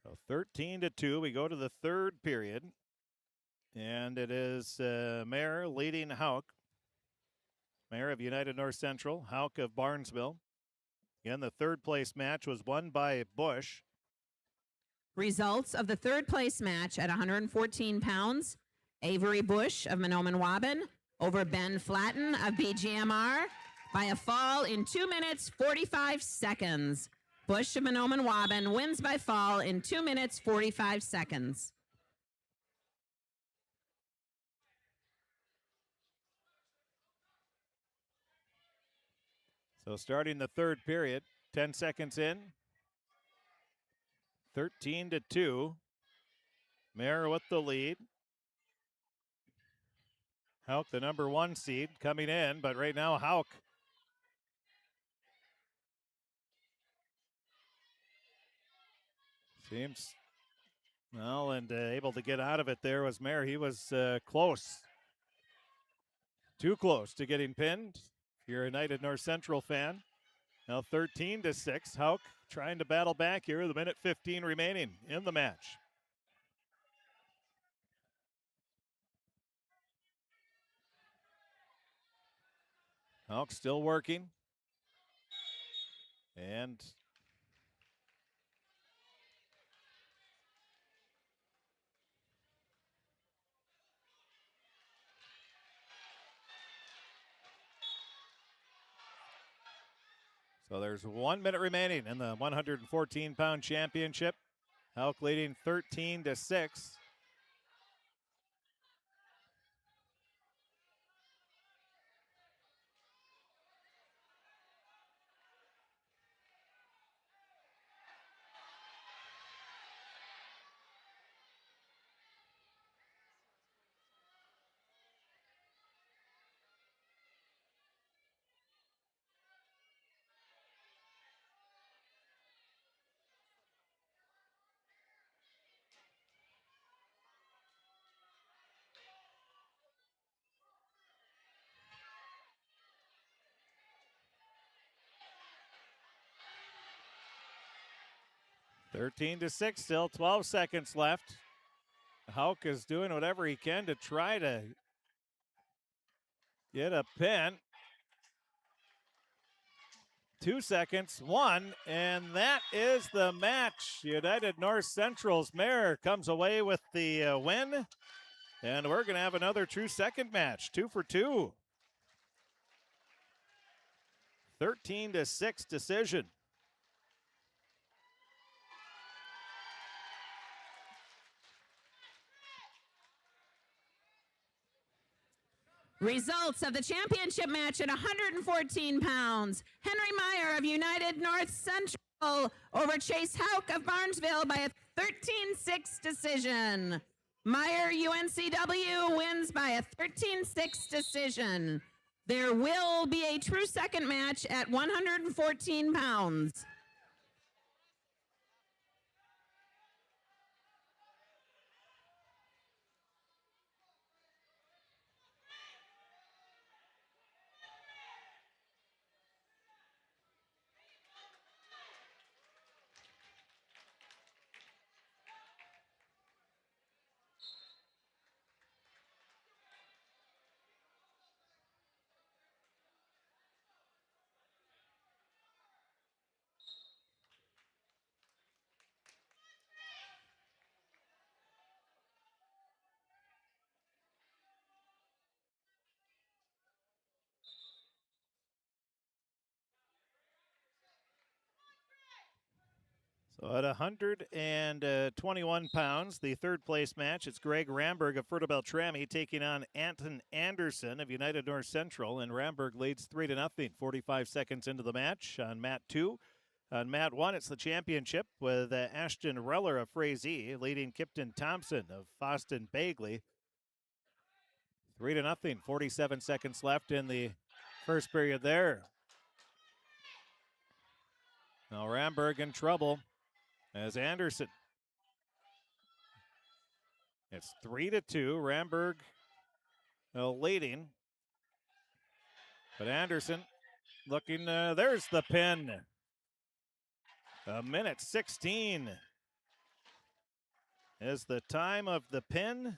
So 13-2, we go to the 3rd period. And it is Mayer leading Hauk. Mayer of United North Central, Hauk of Barnesville. Again, the 3rd place match was won by Bush. Results of the 3rd place match at 114 pounds. Avery Bush of Mahnomen-Waban over Ben Flatten of BGMR by a fall in 2 minutes, 45 seconds. Bush of Mahnomen-Waban wins by fall in 2 minutes, 45 seconds. So starting the 3rd period, 10 seconds in. 13-2. Mayer with the lead. Hauk, the number 1 seed, coming in, but right now Hauk seems well, and able to get out of it there was Mayer. He was close. Too close to getting pinned. If you're a United North Central fan. Now 13-6. Hauk trying to battle back here. The minute 15 remaining in the match. Hauk still working. And so there's 1 minute remaining in the 114-pound championship. Hauk leading 13-6. Thirteen to 6, still 12 seconds left. Hauk is doing whatever he can to try to get a pin. 2 seconds, 1, and that is the match. United North Central's Mayer comes away with the win, and we're going to have another true second match, 2 for 2. 13-6 decision. Results of the championship match at 114 pounds. Henry Meyer of United North Central over Chase Hauk of Barnesville by a 13-6 decision. Meyer UNCW wins by a 13-6 decision. There will be a true second match at 114 pounds. So at 121 pounds, the third place match, it's Greg Ramberg of Fertile Beltrami taking on Anton Anderson of United North Central, and Ramberg leads 3-0, 45 seconds into the match on mat 2. On mat 1, it's the championship with Ashton Reller of Frazee leading Kipton Thompson of Foston Bagley. 3-0, 47 seconds left in the first period there. Now Ramberg in trouble as Anderson. It's 3-2. Ramberg leading. But Anderson looking, there's the pin. 1:16 is the time of the pin.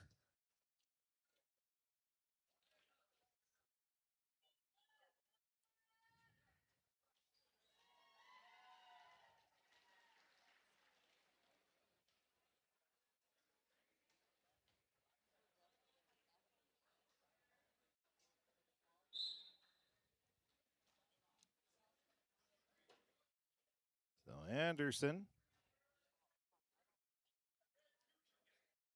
So Anderson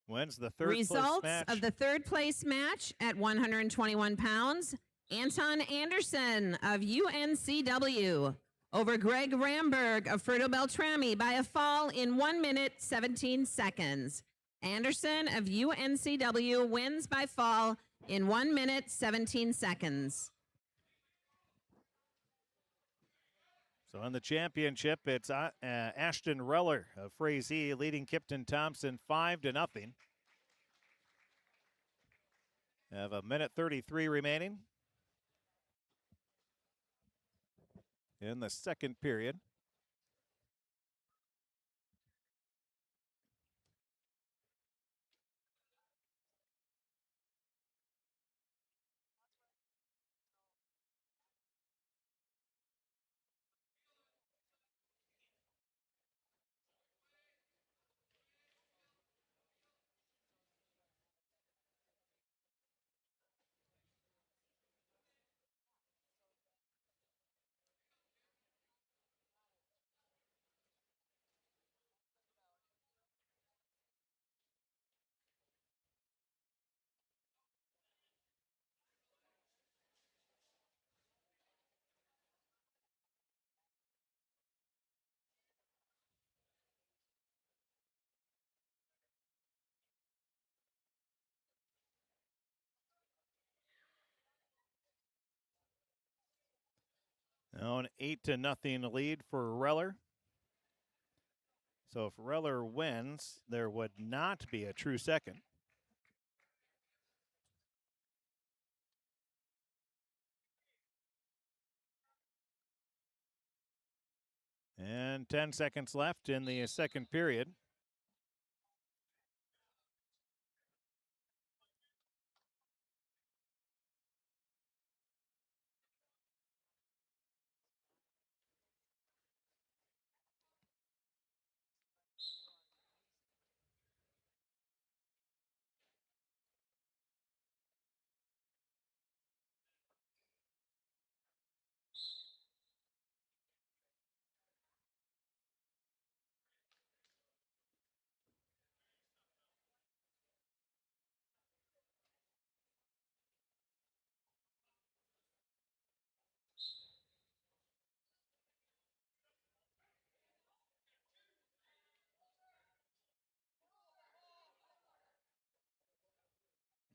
wins the third place Results match. of the third place match at 121 pounds. Anton Anderson of UNCW over Greg Ramberg of Fertile Beltrami by a fall in 1:17 seconds. Anderson of UNCW wins by fall in 1:17 seconds. So in the championship, it's Ashton Reller of Frazee leading Kipton Thompson 5-0. Have 1:33 remaining in the second period. Now an 8-0 lead for Reller. So if Reller wins, there would not be a true second. And 10 seconds left in the second period.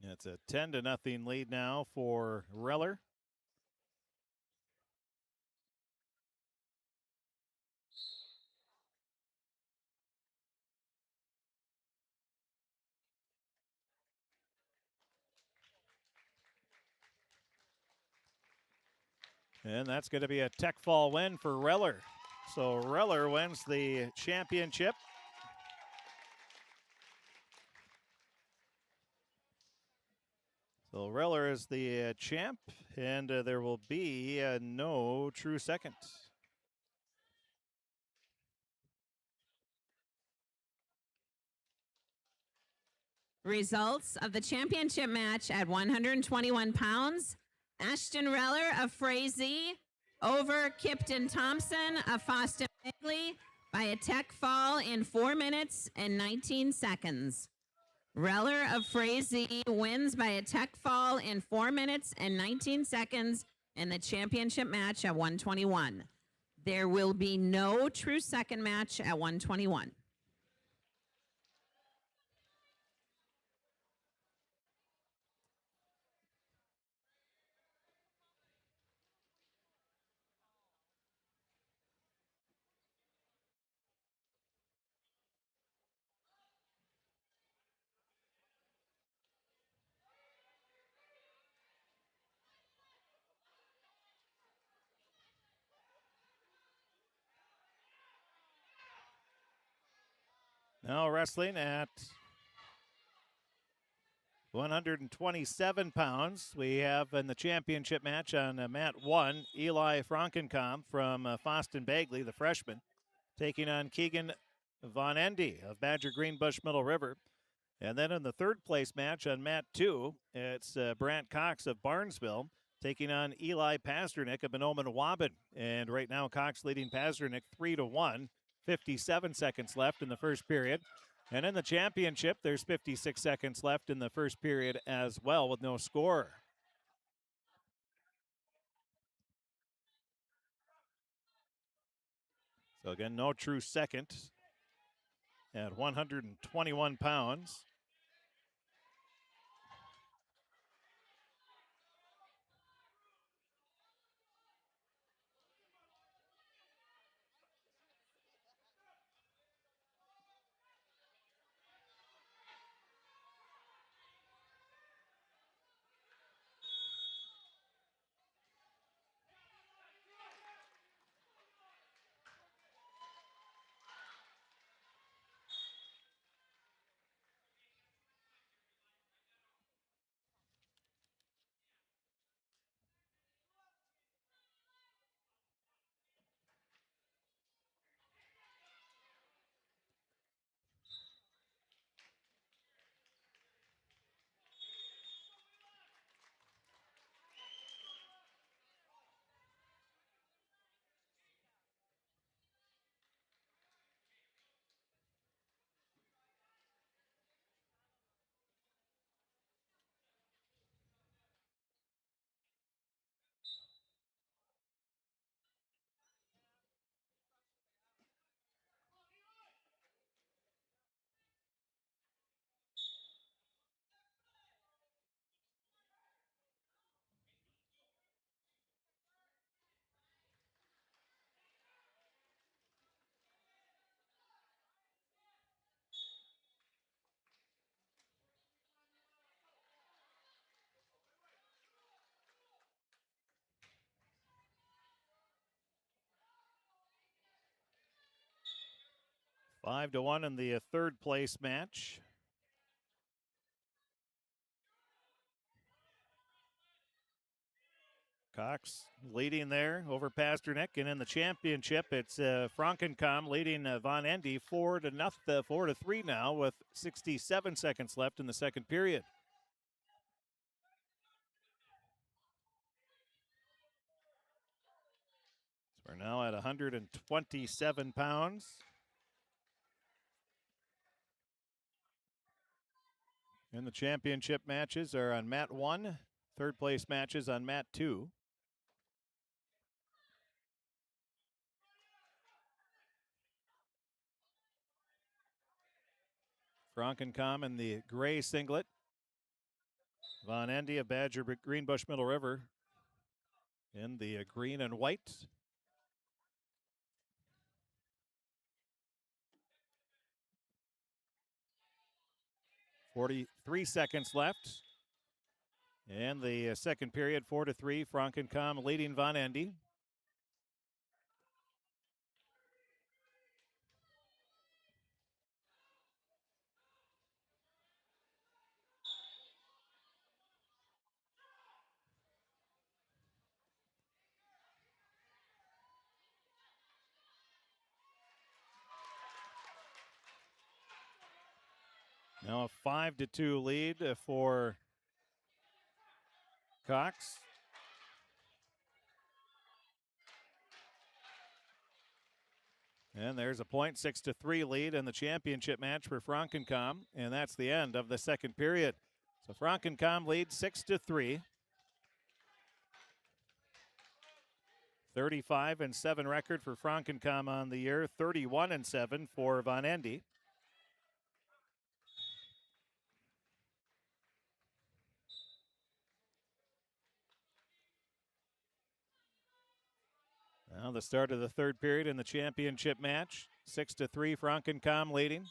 It's a 10-0 lead now for Reller. And that's going to be a tech fall win for Reller. So Reller wins the championship. So Reller is the champ, and there will be no true second. Results of the championship match at 121 pounds. Ashton Reller of Frazee over Kipton Thompson of Foston Bagley by a tech fall in 4 minutes and 19 seconds. Reller of Frazee wins by a tech fall in 4 minutes and 19 seconds in the championship match at 121. There will be no true second match at 121. Now wrestling at 127 pounds. We have in the championship match on mat 1, Eli Frankenkamp from Foston Bagley, the freshman, taking on Keegan Von Endy of Badger Greenbush Middle River. And then in the third place match on mat 2, it's Brant Cox of Barnesville taking on Eli Pasternak of Monoman Waban. And right now, Cox leading Pasternak 3-1. 57 seconds left in the first period. And in the championship, there's 56 seconds left in the first period as well with no score. So again, no true second at 121 pounds. Five to 1 in the third place match. Cox leading there over Pasternak, and in the championship, it's Frankenkamp leading Von Endy 4-3 now, with 67 seconds left in the second period. So we're now at 127 pounds. And the championship matches are on mat 1, third place matches on mat 2. Frankenkamp in the gray singlet. Von Endy of Badger Greenbush Middle River in the green and white. 43 seconds left. And the second period, 4-3, Frankenkamp leading Von Endy. Now a 5-2 lead for Cox. And there's a point, 6-3 lead in the championship match for Frankencom, and that's the end of the second period. So Frankencom leads 6-3. 35-7 record for Frankencom on the year, 31-7 for Von Endy. Now the start of the third period in the championship match, 6-3 Frankencom leading.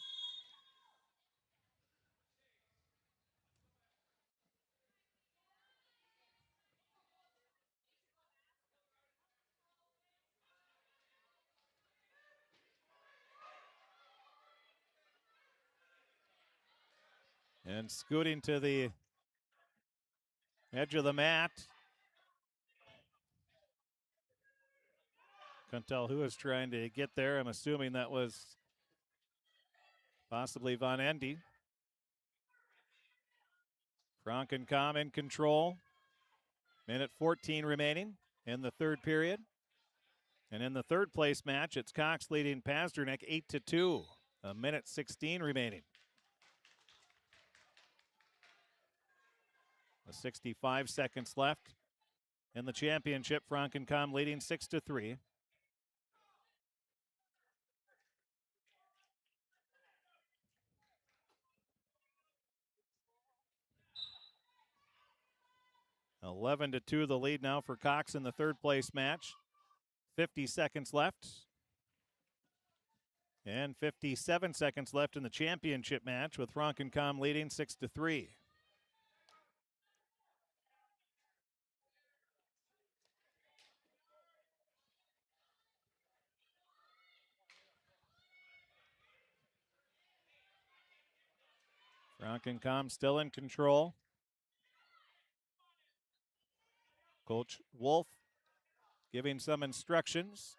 And scooting to the edge of the mat. Couldn't tell who was trying to get there. I'm assuming that was possibly Von Endy. Frankencom in control. Minute 14 remaining in the third period. And in the third place match, it's Cox leading Pasternak 8-2. A minute 16 remaining. 65 seconds left in the championship. Frankencom leading 6-3. (11-2) the lead now for Cox in the third place match. 50 seconds left. And 57 seconds left in the championship match with Frankencom leading 6-3. Frankencom still in control. Coach Wolf giving some instructions.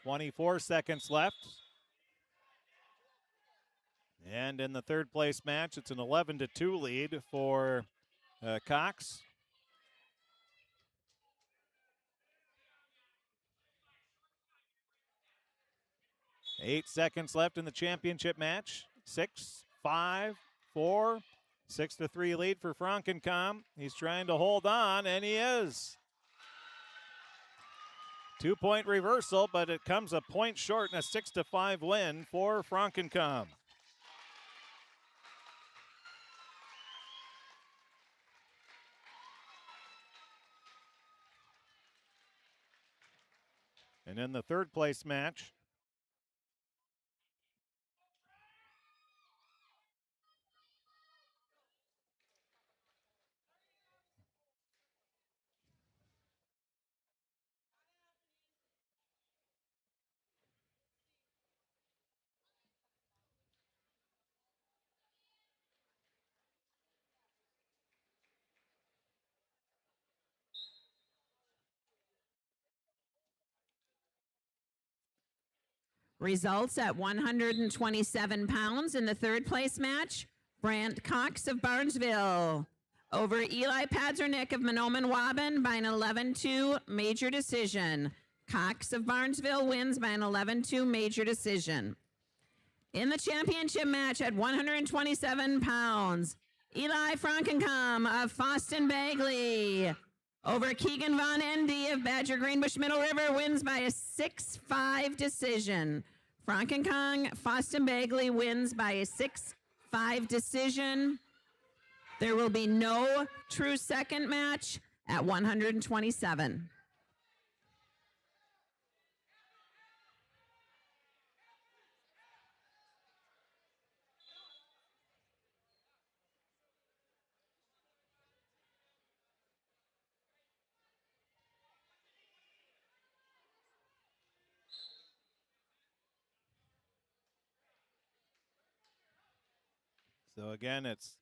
.24 seconds left. And in the third place match, it's an 11-2 lead for Cox. Eight seconds left in the championship match. 6, 5, 4, 6-3 lead for Frankencom. He's trying to hold on, and he is. 2-point reversal, but it comes a point short in a 6-5 win for Frankencom. And in the third place match, Results at 127 pounds in the third place match. Brant Cox of Barnesville over Eli Padzernick of Mahnomen-Waban by an 11-2 major decision. Cox of Barnesville wins by an 11-2 major decision. In the championship match at 127 pounds, Eli Frankencom of Foston Bagley over Keegan Von Endy of Badger Greenbush Middle River wins by a 6-5 decision. Frankencom Foston Bagley wins by a 6-5 decision. There will be no true second match at 127. So again, it's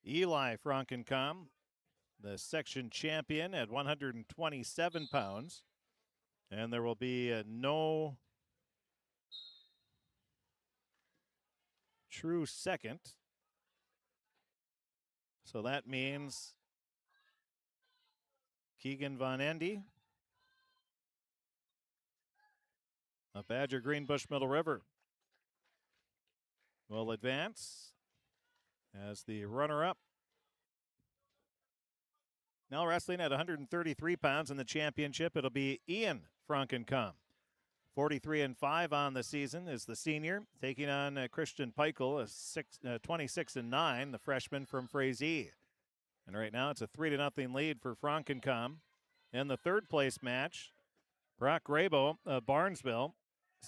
Eli Frankencom, the section champion at 127 pounds. And there will be no true second. So that means Keegan Von Endy of Badger Greenbush Middle River will advance as the runner-up. Now wrestling at 133 pounds in the championship, it'll be Ian Frankenkamp. 43-5 on the season is the senior, taking on Christian Peichel, 26-9, the freshman from Frazee. And right now it's a 3-0 lead for Frankenkamp. In the third place match, Brock Grabo of Barnesville,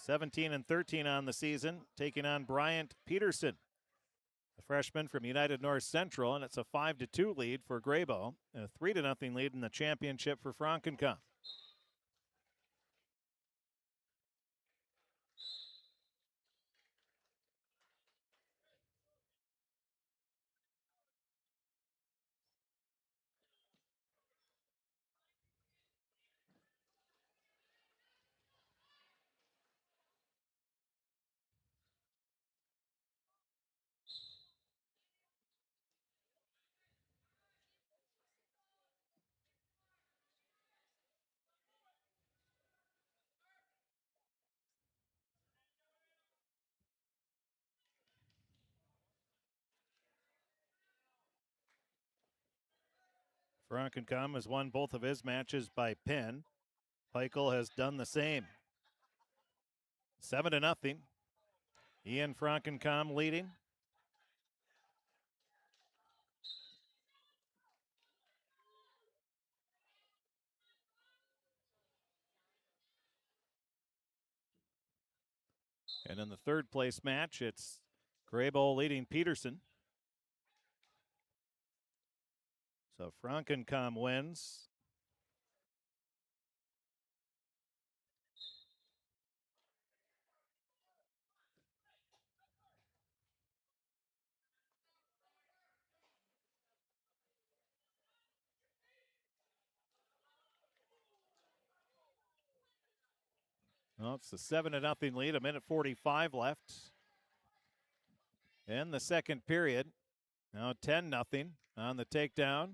17-13 on the season, taking on Bryant Peterson, a freshman from United North Central, and it's a 5-2 lead for Grabo, a 3-0 lead in the championship for Frankenkamp. Frankenkamp has won both of his matches by pin. Peichel has done the same. 7-0. Ian Frankenkamp leading. And in the third place match, it's Grabo leading Peterson. So Frankenkamp wins. Well, it's a 7-0 lead, a minute 45 left in the second period. Now 10-0 on the takedown.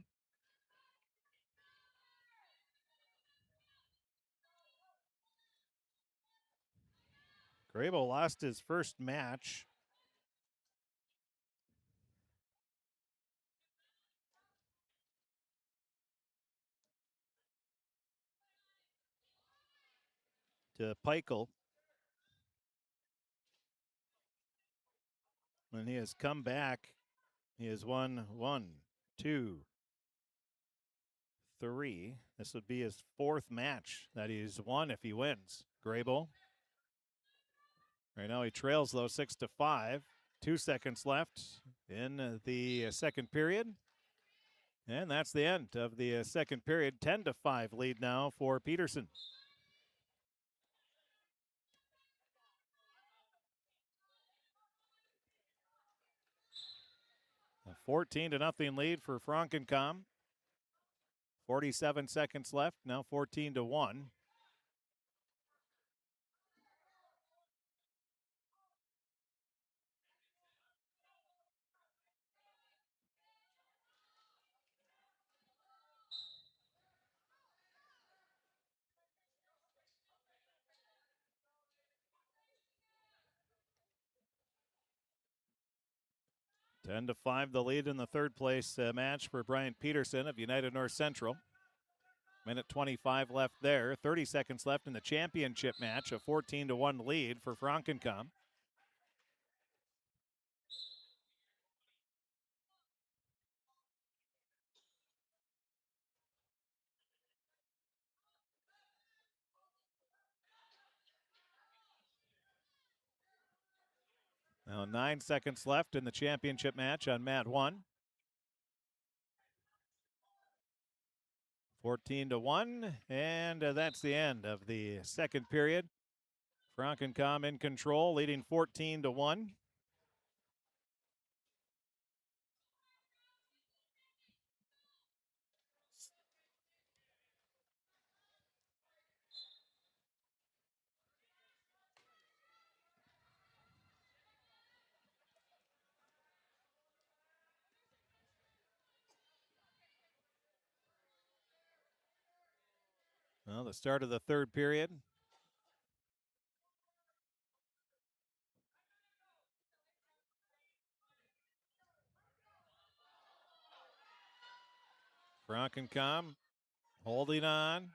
Grabo lost his first match. To Peichel. And he has come back. He has won 1, 2, 3. This would be his fourth match that he's won if he wins. Grabo. Right now he trails though 6-5. 2 seconds left in the second period. And that's the end of the second period. 10-5 lead now for Peterson. A 14-0 lead for Frankenkamp. 47 seconds left. Now 14-1. Ten to 5 the lead in the third place match for Bryant Peterson of United North Central. Minute 25 left there. 30 seconds left in the championship match. A 14-1 lead for Frankenkamp. Now 9 seconds left in the championship match on mat 1. 14-1, and that's the end of the second period. Frankenkamp in control, leading 14-1. Well, the start of the third period. Frankencom holding on.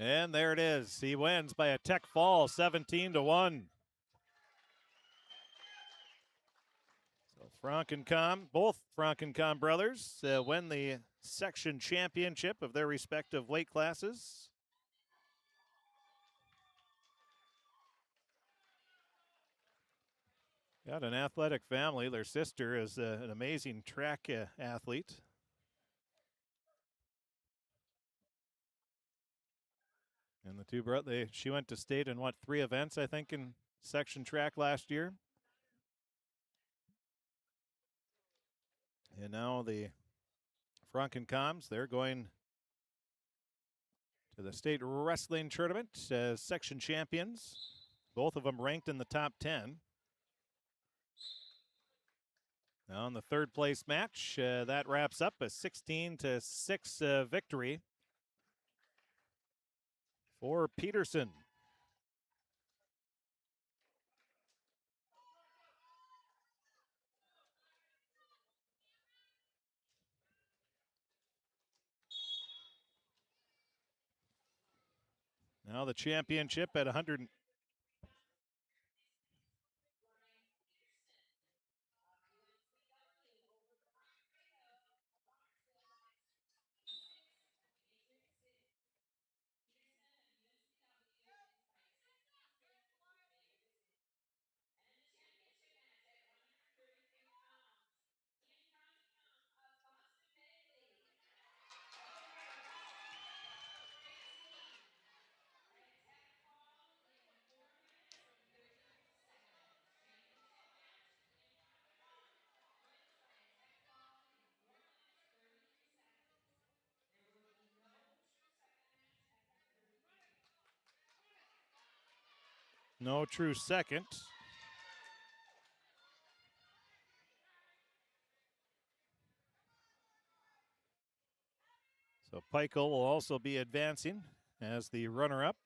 And there it is. He wins by a tech fall, 17-1. So Frankencom, both Frankencom brothers win the section championship of their respective weight classes. Got an athletic family. Their sister is an amazing track athlete. And the two brothers, she went to state in 3 events, I think, in section track last year. And now the Frankencoms, they're going to the state wrestling tournament as section champions. Both of them ranked in the top 10. Now in the third place match, that wraps up a 16-6 victory for Peterson. Now the championship at 100. No true second. So Peichel will also be advancing as the runner-up.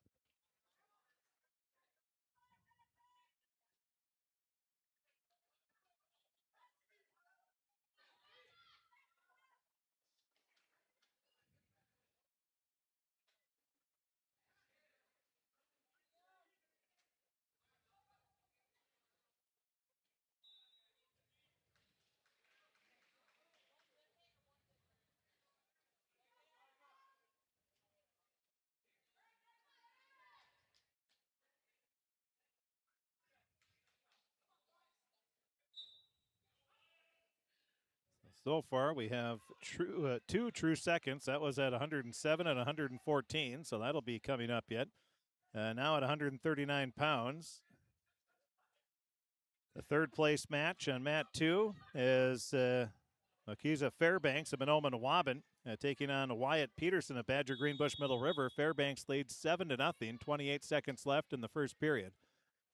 So far, we have two true seconds. That was at 107 and 114, so that'll be coming up yet. Now at 139 pounds. The third place match on mat 2 is Akiza Fairbanks of Monoma Nawabin taking on Wyatt Peterson of Badger Greenbush Middle River. Fairbanks leads 7-0, 28 seconds left in the first period.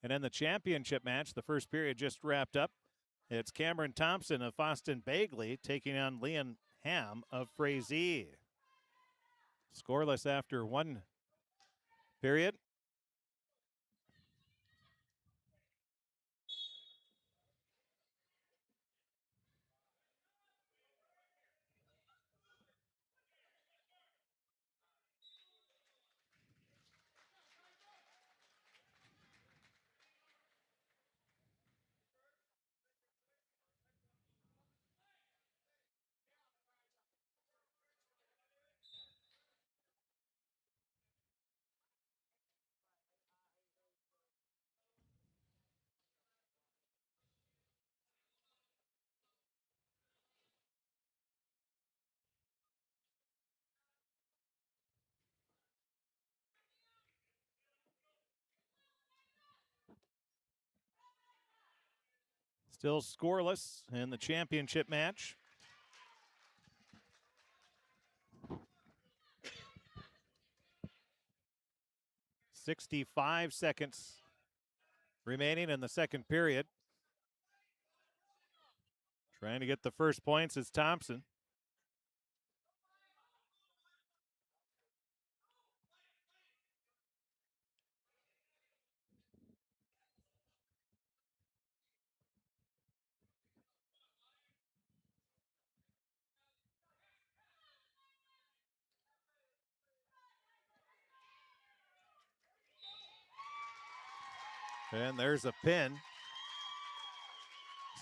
And in the championship match, the first period just wrapped up. It's Cameron Thompson of Foston Bagley taking on Leon Ham of Frazee. Scoreless after one period. Still scoreless in the championship match. .65 seconds remaining in the second period. Trying to get the first points is Thompson. And there's a pin.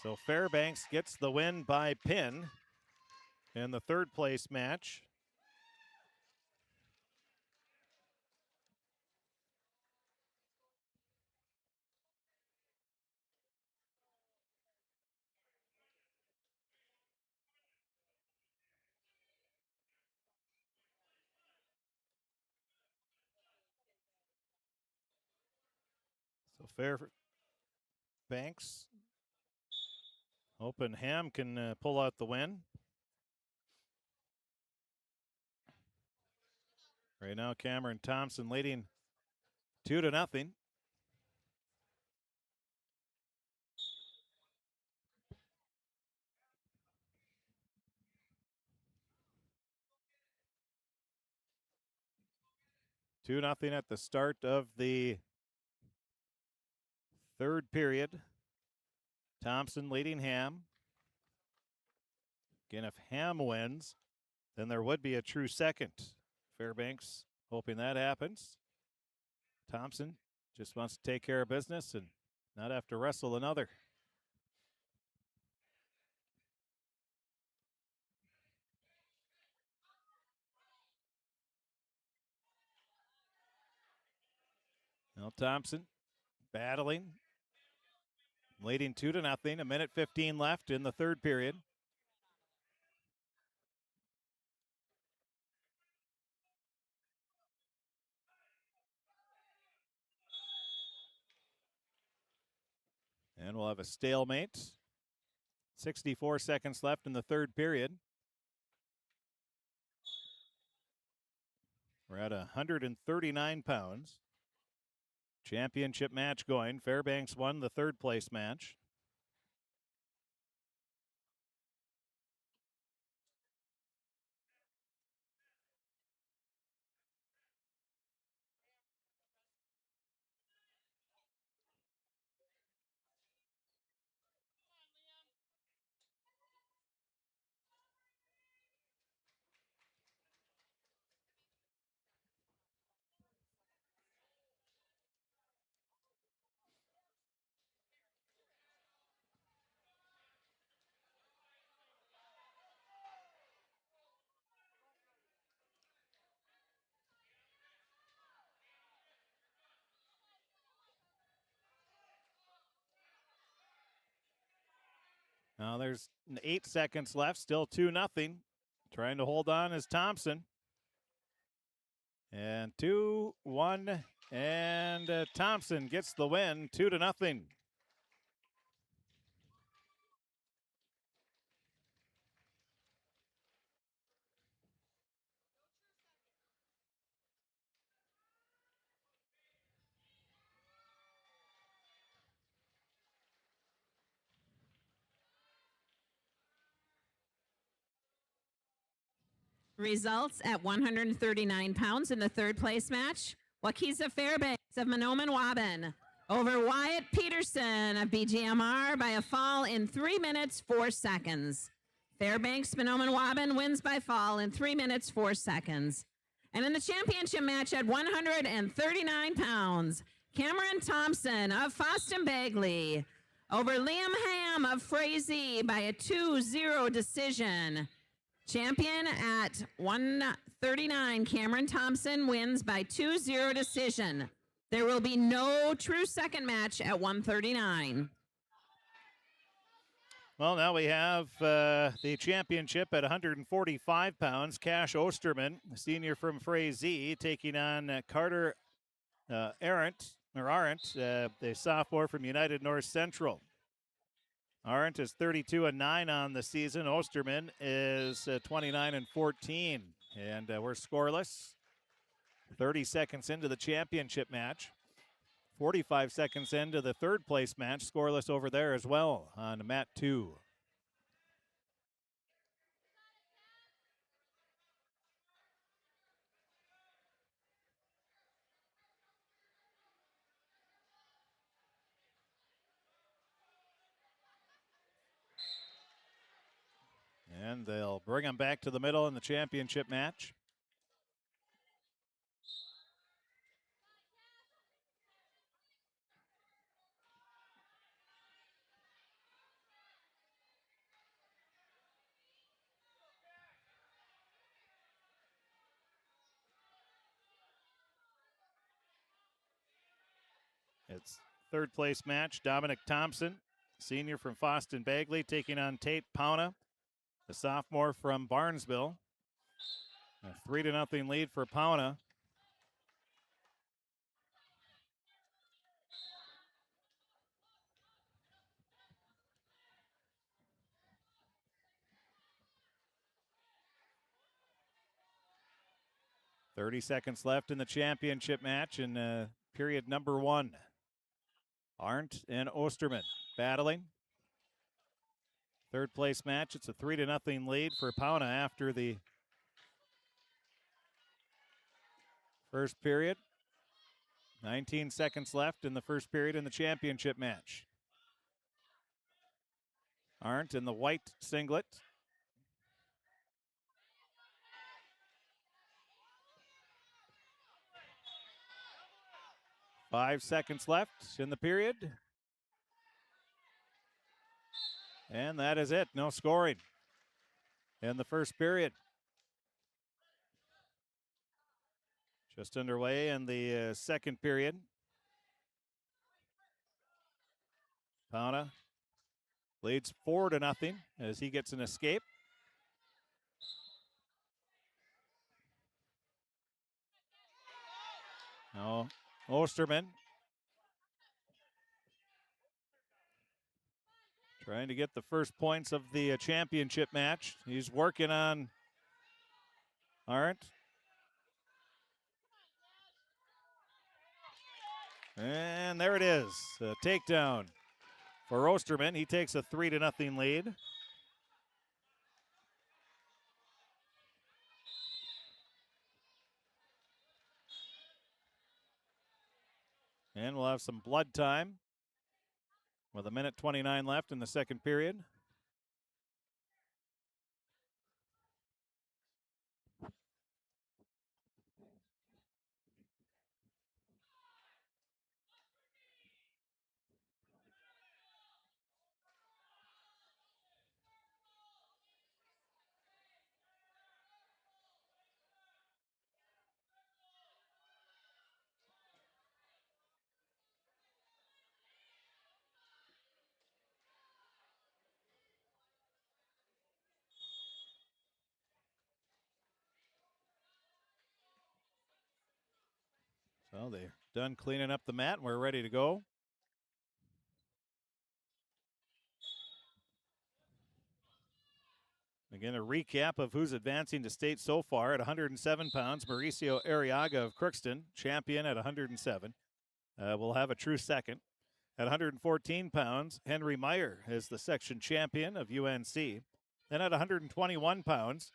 So Fairbanks gets the win by pin in the third place match. So Fairbanks hoping Ham can pull out the win. Right now, Cameron Thompson leading 2-0. Two nothing at the start of the third period. Thompson leading Ham. Again, if Ham wins, then there would be a true second. Fairbanks hoping that happens. Thompson just wants to take care of business and not have to wrestle another. Now Thompson battling, leading 2-0. 1:15 left in the third period. And we'll have a stalemate. 64 seconds left in the third period. We're at 139 pounds. Championship match going. Fairbanks won the third place match. Now there's 8 seconds left, still 2-0. Trying to hold on is Thompson. And 2-1, and Thompson gets the win, 2-0. Results at 139 pounds in the third place match. Waukesha Fairbanks of Mahnomen-Waban over Wyatt Peterson of BGMR by a fall in 3 minutes 4 seconds. Fairbanks Mahnomen-Waban wins by fall in 3 minutes 4 seconds. And in the championship match at 139 pounds, Cameron Thompson of Foston Bagley over Liam Ham of Frazee by a 2-0 decision. Champion at 139, Cameron Thompson wins by 2-0 decision. There will be no true second match at 139. Well, now we have the championship at 145 pounds. Cash Osterman, a senior from Frazee, taking on Carter Arendt, the sophomore from United North Central. Arendt is 32-9 on the season. Osterman is 29-14, and we're scoreless. 30 seconds into the championship match. 45 seconds into the third place match. Scoreless over there as well on mat 2. And they'll bring him back to the middle in the championship match. It's third place match. Dominic Thompson, senior from Foston Bagley, taking on Tate Pauna, the sophomore from Barnesville. A 3-0 lead for Pauna. .30 left in the championship match in period number 1. Arndt and Osterman battling. Third place match. It's a 3-0 lead for Pauna after the first period. 19 seconds left in the first period in the championship match. Arndt in the white singlet. Five seconds left in the period. And that is it. No scoring in the first period. Just underway in the second period. Pauna leads 4-0 as he gets an escape. Now Osterman trying to get the first points of the championship match. He's working on Arndt. And there it is, a takedown for Osterman. He takes a 3-0 lead. And we'll have some blood time with 1:29 left in the second period. So they're done cleaning up the mat and we're ready to go. Again, a recap of who's advancing to state so far. At 107 pounds, Mauricio Arriaga of Crookston, champion at 107. Will have a true second. At 114 pounds, Henry Meyer is the section champion of UNC. Then at 121 pounds,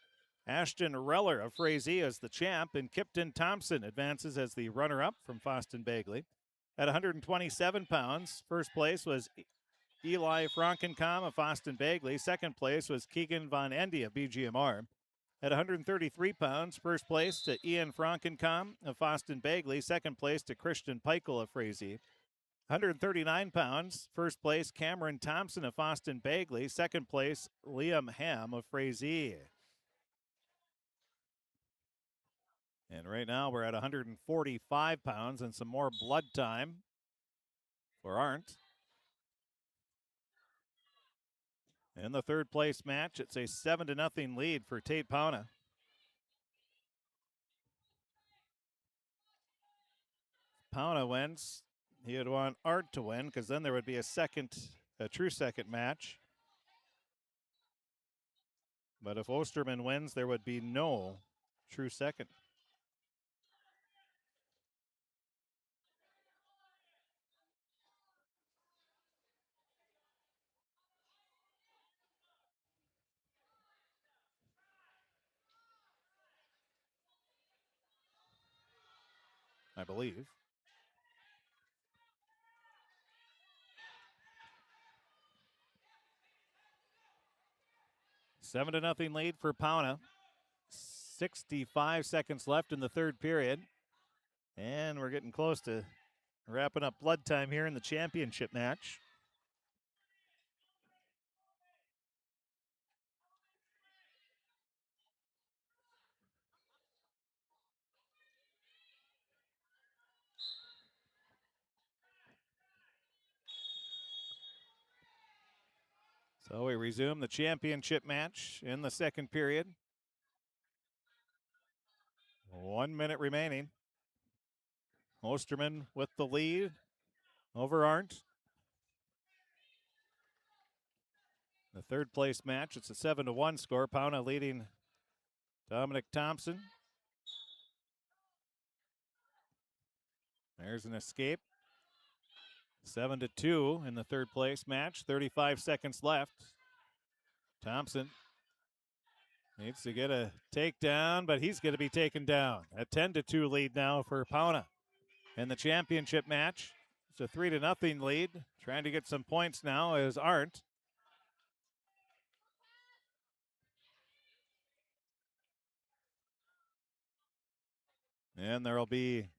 Ashton Reller of Frazee is the champ, and Kipton Thompson advances as the runner-up from Foston Bagley. At 127 pounds, first place was Eli Frankencom of Foston Bagley. Second place was Keegan Von Endy of BGMR. At 133 pounds, first place to Ian Frankencom of Foston Bagley. Second place to Christian Peichel of Frazee. 139 pounds, first place Cameron Thompson of Foston Bagley. Second place Liam Ham of Frazee. And right now we're at 145 pounds and some more blood time for Arndt. In the third place match, it's a 7-0 lead for Tate Pauna. Pauna wins. He would want Arndt to win because then there would be a true second match. But if Osterman wins, there would be no true second. I believe. Seven to nothing lead for Pauna. 65 seconds left in the third period. And we're getting close to wrapping up blood time here in the championship match. So we resume the championship match in the second period. 1 minute remaining. Osterman with the lead over Arndt. The third place match, it's a 7-1 score. Pauna leading Dominic Thompson. There's an escape. 7-2 in the third place match. 35 seconds left. Thompson needs to get a takedown, but he's going to be taken down. A 10-2 lead now for Pauna in the championship match. It's a 3-0 lead. Trying to get some points now is Arndt. And there will be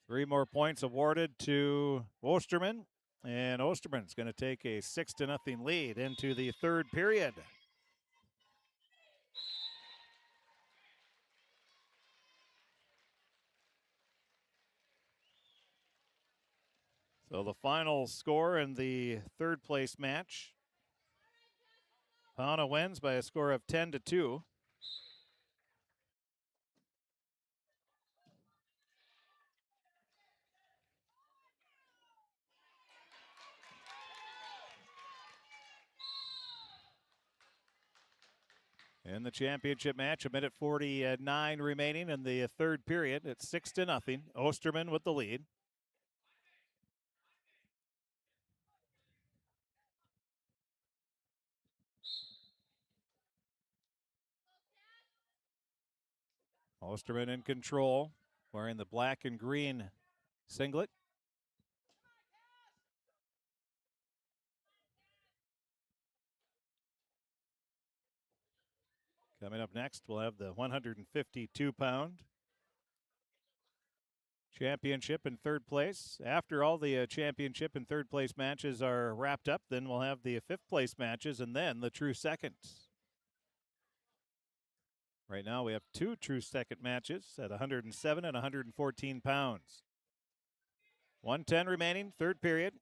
three more points awarded to Osterman. And Osterman's going to take a 6-0 lead into the third period. So the final score in the third place match, Pauna wins by a score of 10-2. In the championship match, 1:49 remaining in the third period. It's 6-0. Osterman with the lead. Osterman in control, wearing the black and green singlet. Coming up next, we'll have the 152-pound championship in third place. After all the championship and third place matches are wrapped up, then we'll have the fifth place matches and then the true seconds. Right now we have two true second matches at 107 and 114 pounds. 1:10 remaining, third period.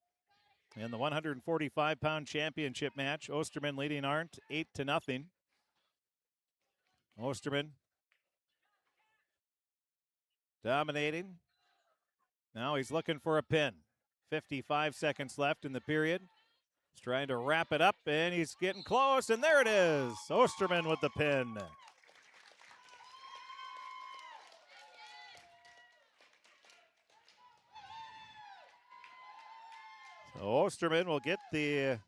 In the 145-pound championship match, Osterman leading Arndt 8-0. Osterman dominating. Now he's looking for a pin. 55 seconds left in the period. He's trying to wrap it up, and he's getting close, and there it is. Osterman with the pin. So Osterman will get the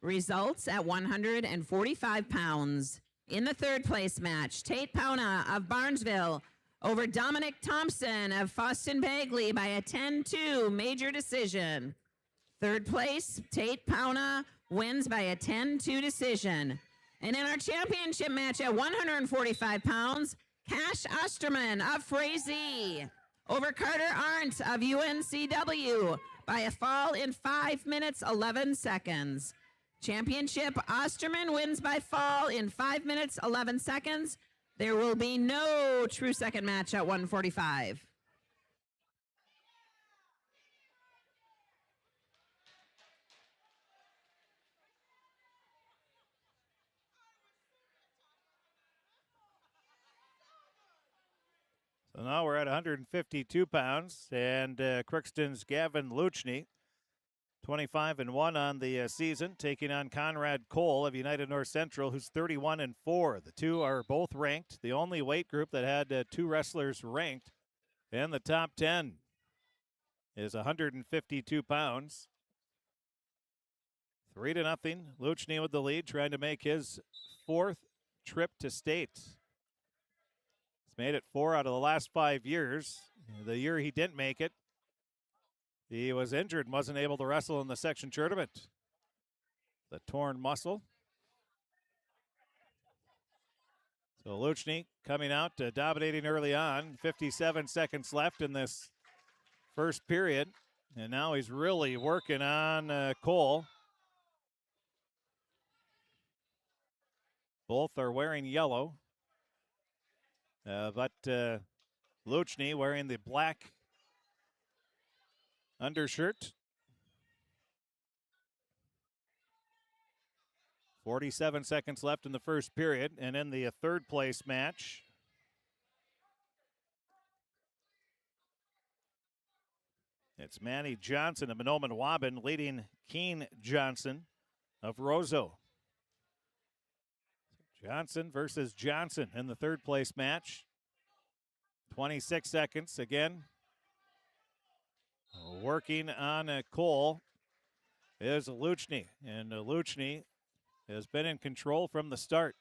Results at 145 pounds. In the third place match, Tate Pauna of Barnesville over Dominic Thompson of Foston Bagley by a 10-2 major decision. Third place, Tate Pauna wins by a 10-2 decision. And in our championship match at 145 pounds, Cash Osterman of Frazee over Carter Arndt of UNCW by a fall in 5 minutes, 11 seconds. Championship, Osterman wins by fall in 5 minutes, 11 seconds. There will be no true second match at 145. So now we're at 152 pounds, and Crookston's Gavin Luchny, 25-1 on the season, taking on Conrad Cole of United North Central, who's 31-4. The two are both ranked. The only weight group that had two wrestlers ranked in the top 10 is 152 pounds. 3-0. Luchny with the lead, trying to make his fourth trip to state. He's made it 4 out of the last 5 years. The year he didn't make it, he was injured and wasn't able to wrestle in the section tournament. The torn muscle. So Luchny coming out, dominating early on. 57 seconds left in this first period. And now he's really working on Cole. Both are wearing yellow. But Luchny wearing the black undershirt. 47 seconds left in the first period. And in the third place match, it's Manny Johnson of Mahnomen-Waban leading Keene Johnson of Roseau. Johnson versus Johnson in the third place match. 26 seconds again. Working on Cole is Luchny, and Luchny has been in control from the start.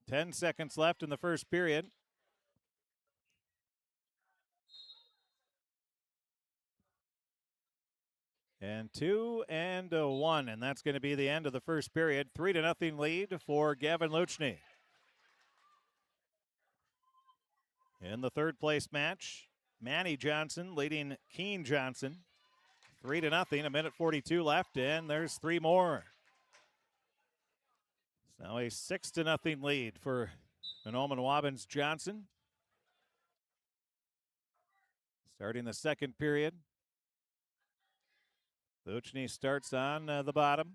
Ten seconds left in the first period. And 2 and 1, and that's going to be the end of the first period. 3-0 lead for Gavin Luchny. In the third place match, Manny Johnson leading Keene Johnson. 3-0, a minute 42 left, and there's three more. It's now a 6-0 lead for Mahnomen-Waban's Johnson. Starting the second period. Luchny starts on the bottom.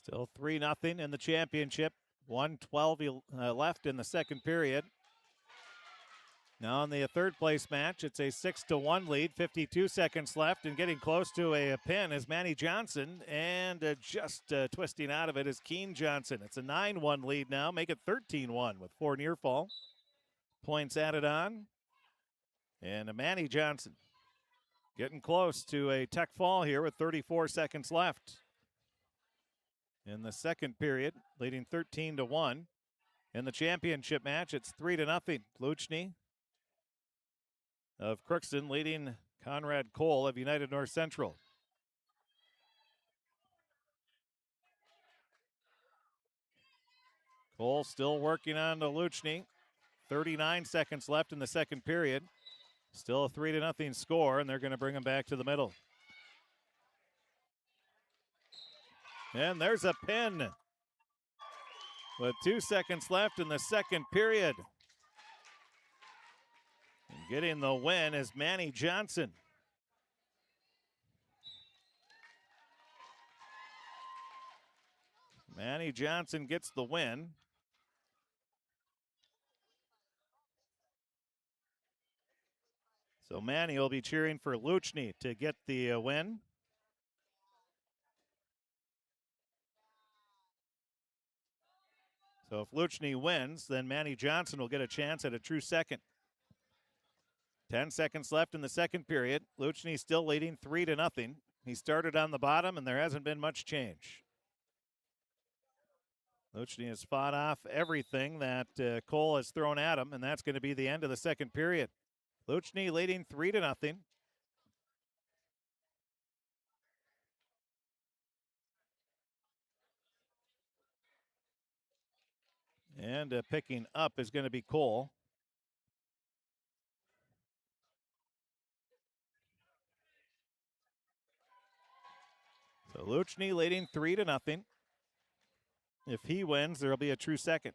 Still 3-0 in the championship. 1:12 left in the second period. Now in the third place match, it's a 6-1 lead. 52 seconds left, and getting close to a pin is Manny Johnson, and just twisting out of it is Keene Johnson. It's a 9-1 lead now. Make it 13-1 with 4 near fall. Points added on. And Manny Johnson getting close to a tech fall here with 34 seconds left in the second period, leading 13-1. In the championship match, it's 3-0. Luchny of Crookston leading Conrad Cole of United North Central. Cole still working on to Luchny. 39 seconds left in the second period. Still a 3-0 score, and they're going to bring him back to the middle. And there's a pin with 2 seconds left in the second period. And getting the win is Manny Johnson. Manny Johnson gets the win. So Manny will be cheering for Luchny to get the win. So if Luchny wins, then Manny Johnson will get a chance at a true second. 10 seconds left in the second period. Luchny still leading 3-0. He started on the bottom, and there hasn't been much change. Luchny has fought off everything that Cole has thrown at him, and that's going to be the end of the second period. Luchny leading 3-0. And picking up is going to be Cole. So Luchny leading 3-0. If he wins, there'll be a true second.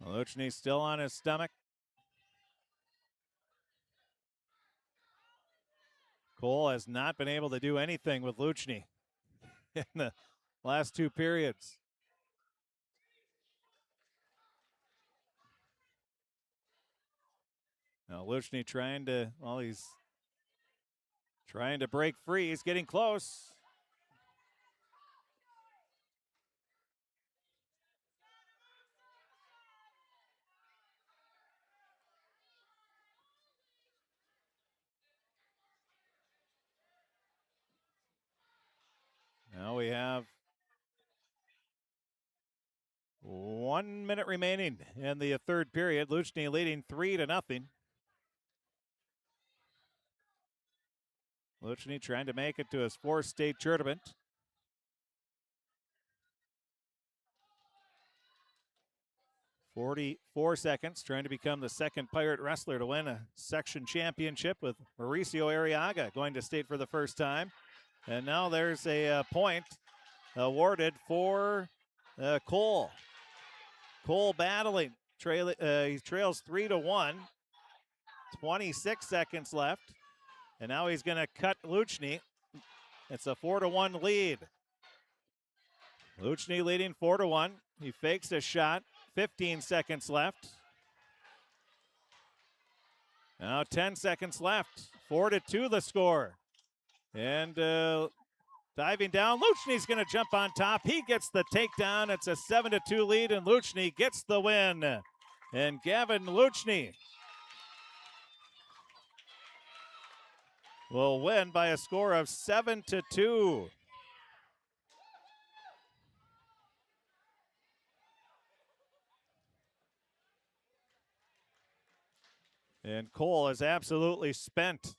Luchny still on his stomach. Cole has not been able to do anything with Luchny in the last two periods. Now Luchny he's trying to break free. He's getting close. Now we have 1 minute remaining in the third period. Luchny leading 3-0. Luchny trying to make it to his fourth state tournament. 44 seconds, trying to become the second Pirate wrestler to win a section championship, with Mauricio Arriaga going to state for the first time. And now there's a point awarded for Cole. Cole battling. He trails 3-1. 26 seconds left. And now he's going to cut Luchny. It's a 4-1 lead. Luchny leading 4-1. He fakes a shot. 15 seconds left. Now 10 seconds left. 4-2 the score. And diving down, Luchny's going to jump on top. He gets the takedown. It's a 7-2 lead, and Luchny gets the win. And Gavin Luchny will win by a score of 7-2. And Cole is absolutely spent.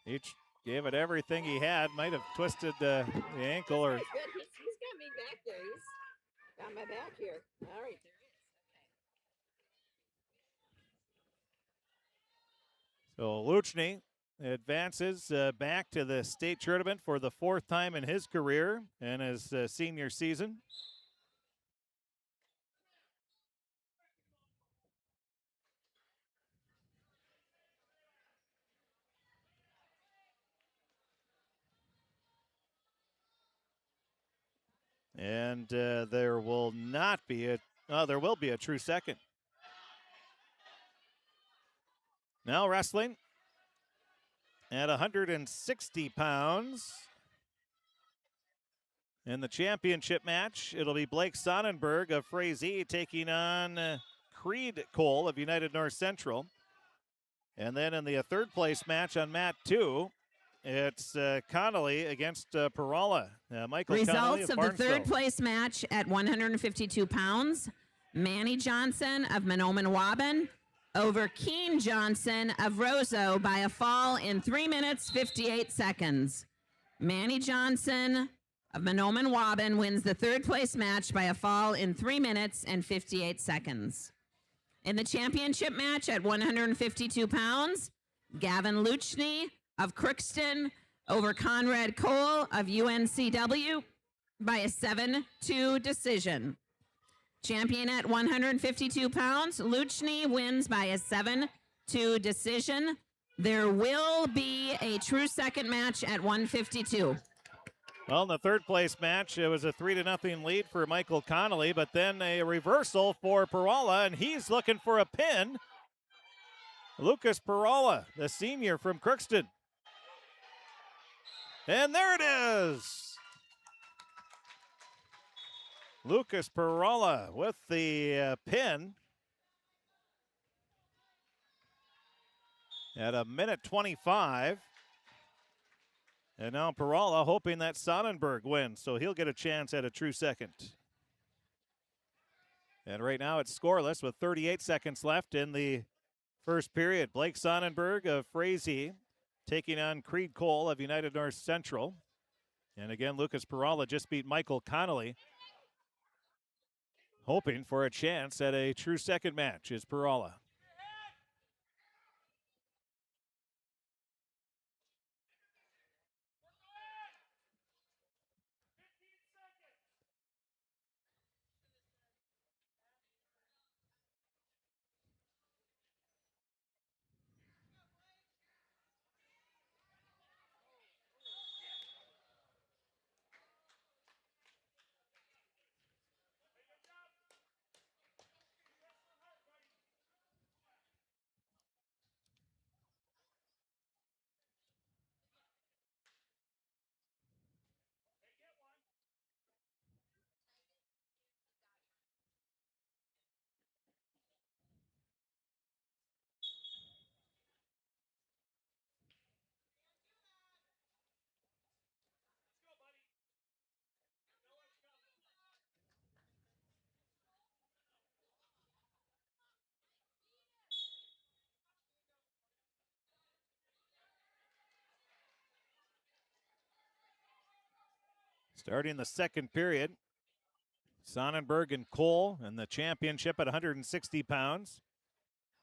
Each gave it everything he had. Might have twisted the ankle or. He's got me back there. He's got my back here. All right, there So Luchny advances back to the state tournament for the fourth time in his career and his senior season. And there will be a true second. Now wrestling at 160 pounds. In the championship match, it'll be Blake Sonnenberg of Frazee taking on Creed Cole of United North Central. And then in the third place match on mat 2, it's Connolly against Perala. Michael Connolly Results of the third place match at 152 pounds. Manny Johnson of Monoman Waban over Keen Johnson of Roseau by a fall in 3 minutes, 58 seconds. Manny Johnson of Monoman Waban wins the third place match by a fall in 3 minutes and 58 seconds. In the championship match at 152 pounds, Gavin Luchny of Crookston over Conrad Cole of UNCW by a 7-2 decision. Champion at 152 pounds, Luchny wins by a 7-2 decision. There will be a true second match at 152. Well, in the third place match, it was a 3-0 lead for Michael Connolly, but then a reversal for Perala, and he's looking for a pin. Lucas Perala, the senior from Crookston. And there it is. Lucas Perala with the pin at 1:25. And now Perala hoping that Sonnenberg wins, so he'll get a chance at a true second. And right now it's scoreless with 38 seconds left in the first period. Blake Sonnenberg of Frazee taking on Creed Cole of United North Central. And again, Lucas Perala just beat Michael Connolly. Hoping for a chance at a true second match is Perala. Starting the second period, Sonnenberg and Cole in the championship at 160 pounds.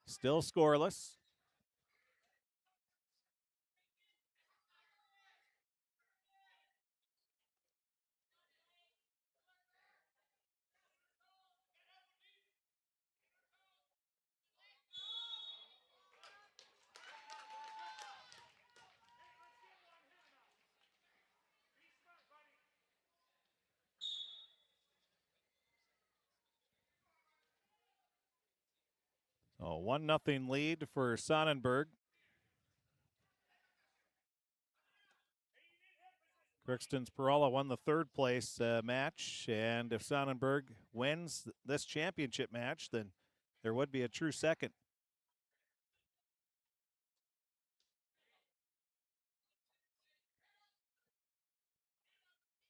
Still scoreless. So 1-0 lead for Sonnenberg. Crookston's Perala won the third place match, and if Sonnenberg wins this championship match, then there would be a true second.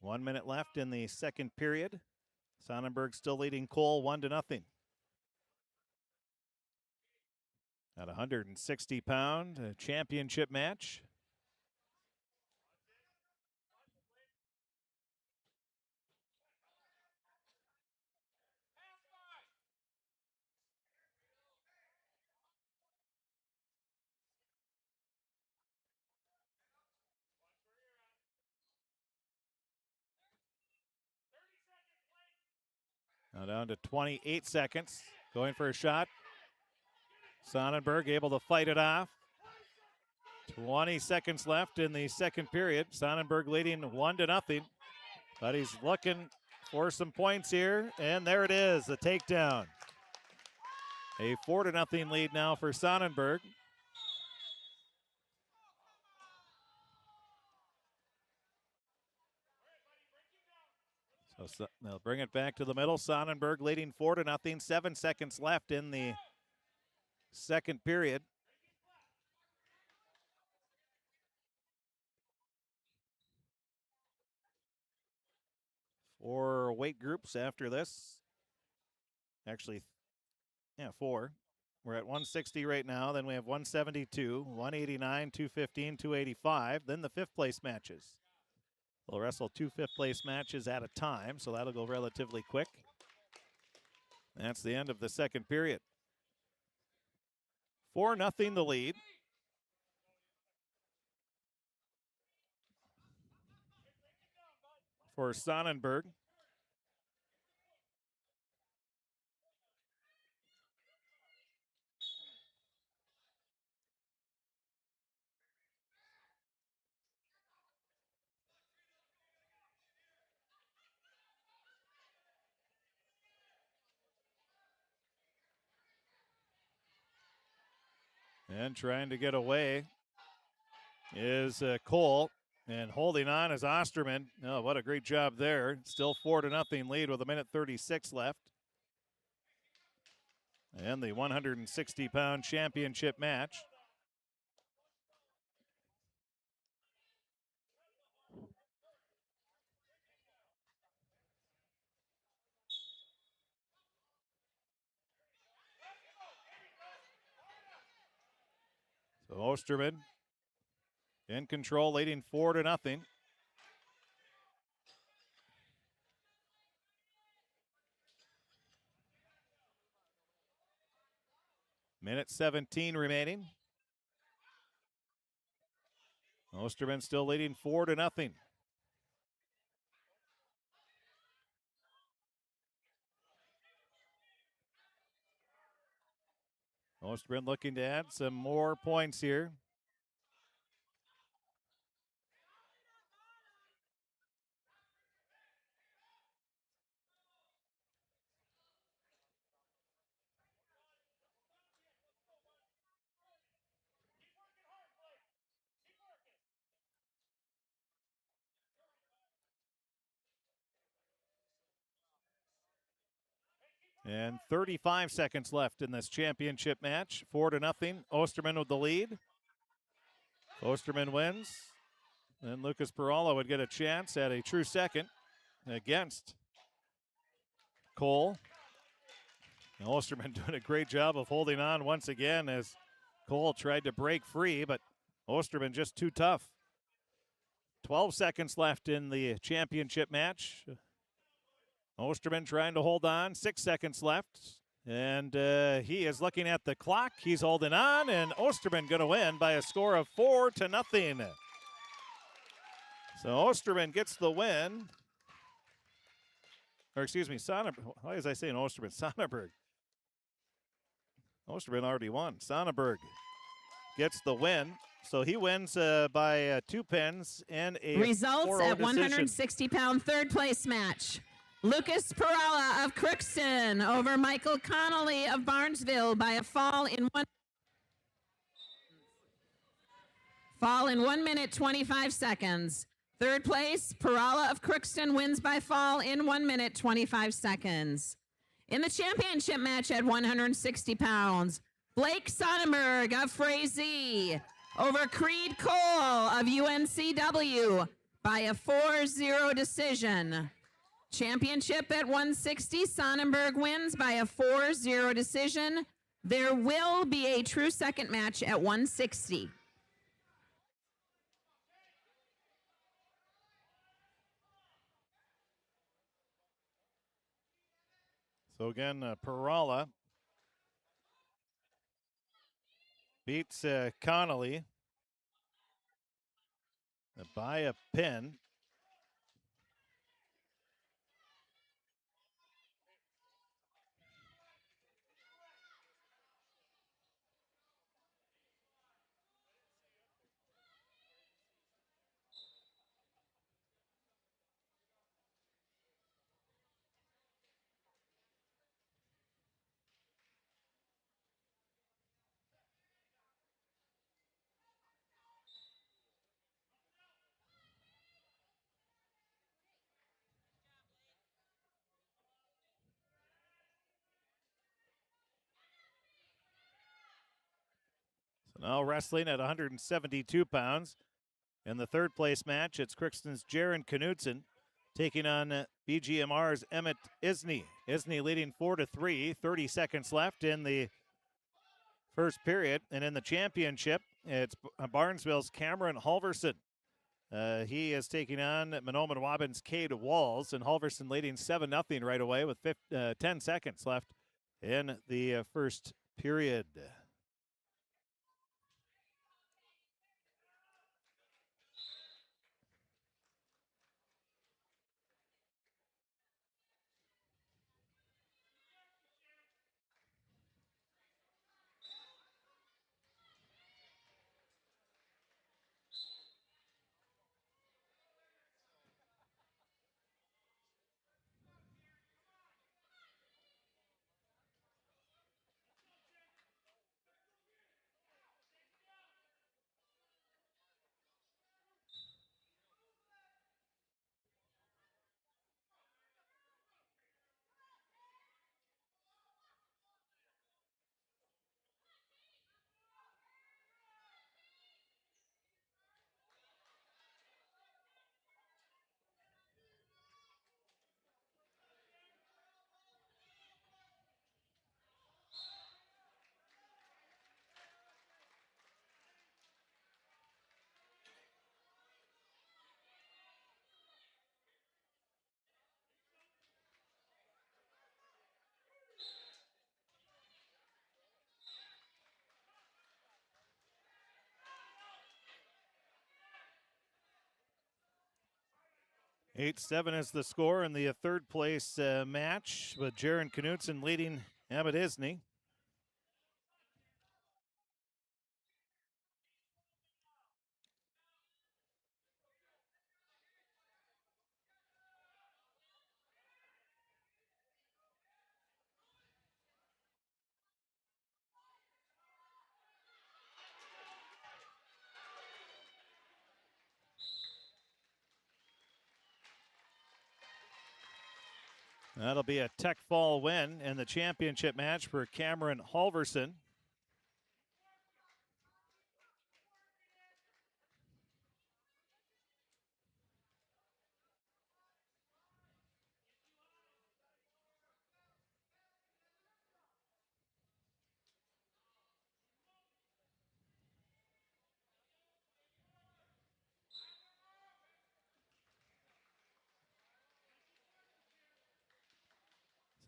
One minute left in the second period. Sonnenberg still leading Cole 1-0. At 160-pound championship match. Now down to 28 seconds. Going for a shot. Sonnenberg able to fight it off. 20 seconds left in the second period. Sonnenberg leading 1-0. But he's looking for some points here. And there it is, the takedown. A 4-0 lead now for Sonnenberg. So they'll bring it back to the middle. Sonnenberg leading 4-0. 7 seconds left in the second period. Four weight groups after this. Actually, yeah, four. We're at 160 right now. Then we have 172, 189, 215, 285. Then the fifth place matches. They'll wrestle two fifth place matches at a time, so that'll go relatively quick. That's the end of the second period. 4-0 the lead. For Sonnenberg. And trying to get away is Cole. And holding on is Osterman. Oh, what a great job there. Still 4-0 lead with 1:36 left. And the 160-pound championship match. So Osterman in control, leading 4-0. Minute 17 remaining. Osterman still leading 4-0. Osterman looking to add some more points here. And 35 seconds left in this championship match. 4-0. Osterman with the lead. Osterman wins. Then Lucas Perala would get a chance at a true second against Cole. And Osterman doing a great job of holding on once again as Cole tried to break free, but Osterman just too tough. 12 seconds left in the championship match. Osterman trying to hold on. 6 seconds left. And he is looking at the clock. He's holding on, and Osterman going to win by a score of 4-0. So Osterman gets the win. Or excuse me, Sonnenberg. Why is I saying Osterman? Sonnenberg. Osterman already won. Sonnenberg gets the win. So he wins by 2 pins and a results 4-0 at 160-pound third place match. Lucas Perala of Crookston over Michael Connolly of Barnesville by a fall in 1 minute 25 seconds. Third place, Perala of Crookston wins by fall in 1 minute 25 seconds. In the championship match at 160 pounds, Blake Sonnenberg of Frazee over Creed Cole of UNCW by a 4-0 decision. Championship at 160, Sonnenberg wins by a 4-0 decision. There will be a true second match at 160. So again, Perala beats Connolly by a pin. So now wrestling at 172 pounds. In the third place match, it's Crookston's Jaron Knudsen taking on BGMR's Emmett Isney. Isney leading 4-3, 30 seconds left in the first period. And in the championship, it's Barnesville's Cameron Halverson. He is taking on Monoman Wabbin's Cade Walls, and Halverson leading 7-0 right away with 10 seconds left in the first period. Eight-7 is the score in the third place match, with Jaron Knudsen leading Emmett Isney. That'll be a Tech Fall win in the championship match for Cameron Halverson.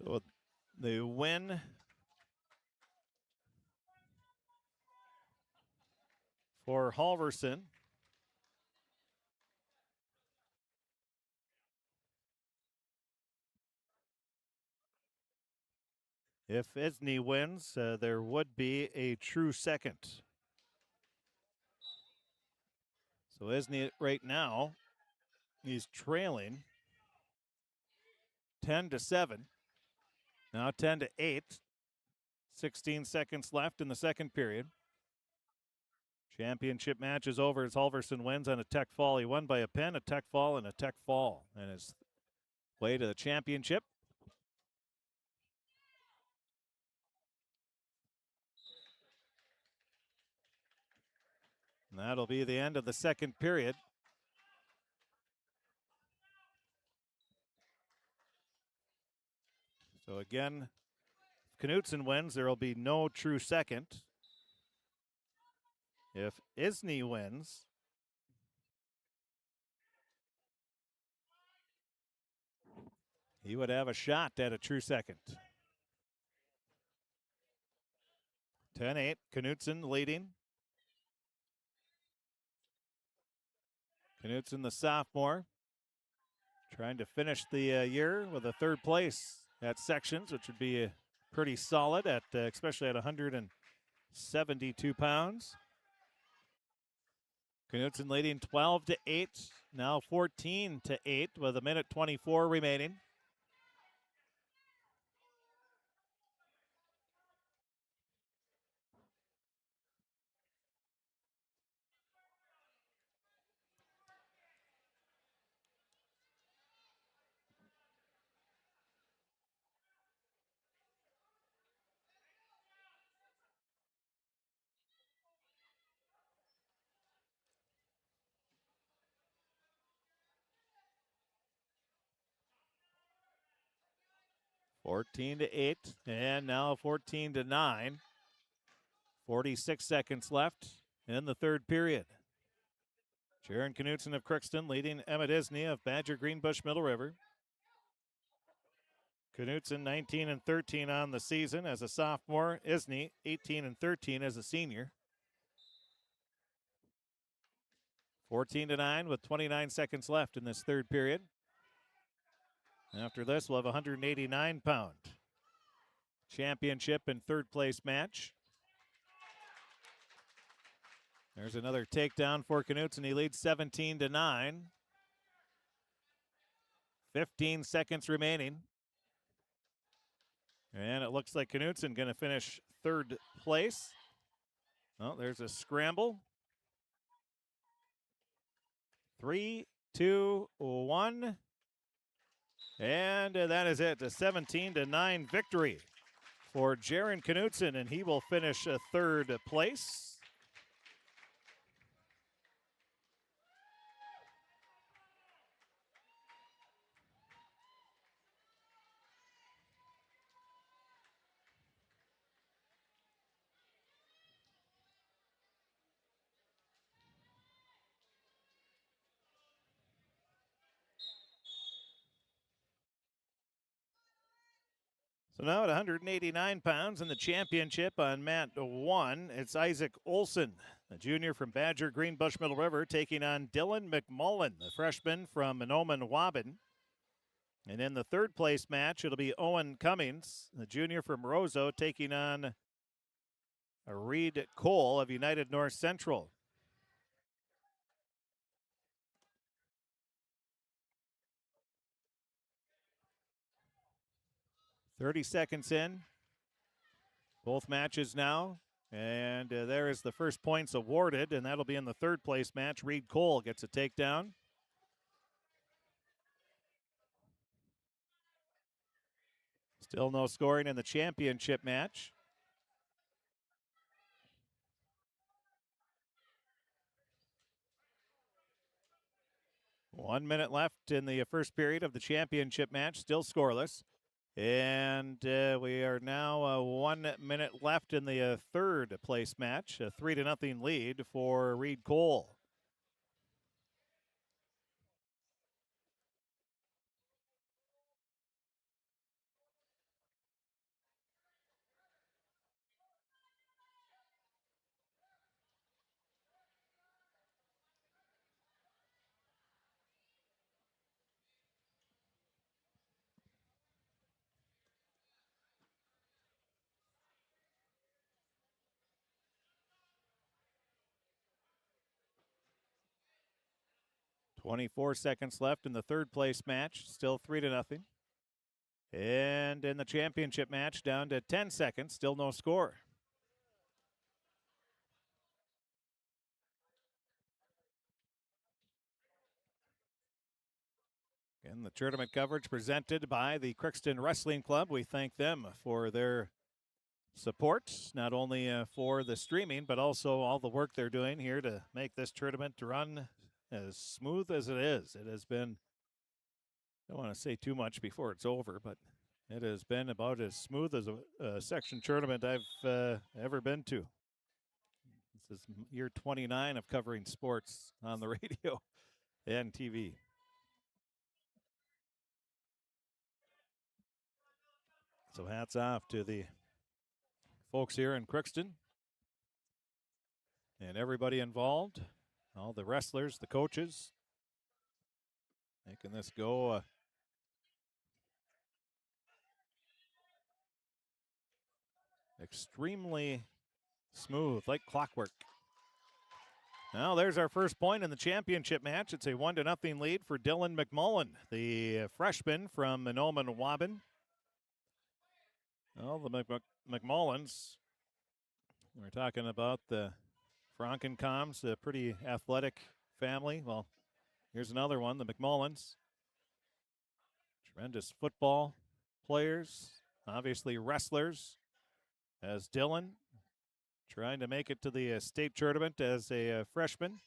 So the win for Halverson. If Isney wins, there would be a true second. So Isney right now, he's trailing 10-7. Now 10-8. 16 seconds left in the second period. Championship match is over as Halverson wins on a tech fall. He won by a pin, a tech fall, and a tech fall. And his way to the championship. And that'll be the end of the second period. So again, if Knutson wins, there will be no true second. If Isney wins, he would have a shot at a true second. 10-8, Knutson leading. Knutson, the sophomore, trying to finish the year with a third place at sections, which would be pretty solid at especially at 172 pounds. Knutson leading 12-8, now 14-8 with 1:24 remaining. Fourteen to 8, and now 14-9. 46 seconds left in the third period. Jaron Knutson of Crookston leading Emmett Isney of Badger Greenbush Middle River. Knutson 19-13 on the season as a sophomore. Isney 18-13 as a senior. 14-9 with 29 seconds left in this third period. After this, we'll have a 189-pound championship and third place match. There's another takedown for Knutson. He leads 17-9. 15 seconds remaining. And it looks like Knutson going to finish third place. Oh, there's a scramble. 3, 2, 1. And that is it. A 17-9 victory for Jaron Knutson, and he will finish third place. So now at 189 pounds in the championship on mat 1, it's Isaac Olson, a junior from Badger Greenbush Middle River, taking on Dylan McMullen, the freshman from Menomin Waubun. And in the third place match, it'll be Owen Cummings, the junior from Roseau, taking on Reed Cole of United North Central. .30 seconds in. Both matches now. And there is the first points awarded, and that'll be in the third place match. Reed Cole gets a takedown. Still no scoring in the championship match. One minute left in the first period of the championship match, still scoreless. And we are now 1 minute left in the third place match. A 3-0 lead for Reed Cole. 24 seconds left in the third place match, still 3-0. And in the championship match, down to 10 seconds, still no score. And the tournament coverage presented by the Crookston Wrestling Club. We thank them for their support, not only for the streaming, but also all the work they're doing here to make this tournament run as smooth as it is. It has been, I don't want to say too much before it's over, but it has been about as smooth as a section tournament I've ever been to. This is year 29 of covering sports on the radio and TV. So hats off to the folks here in Crookston and everybody involved, all the wrestlers, the coaches, making this go extremely smooth, like clockwork. Now there's our first point in the championship match. It's a 1-0 lead for Dylan McMullen, the freshman from Monoman Waban. Well, the McMullens, we're talking about the Frankencoms, a pretty athletic family. Well, here's another one, the McMullens. Tremendous football players, obviously wrestlers, as Dylan trying to make it to the state tournament as a freshman.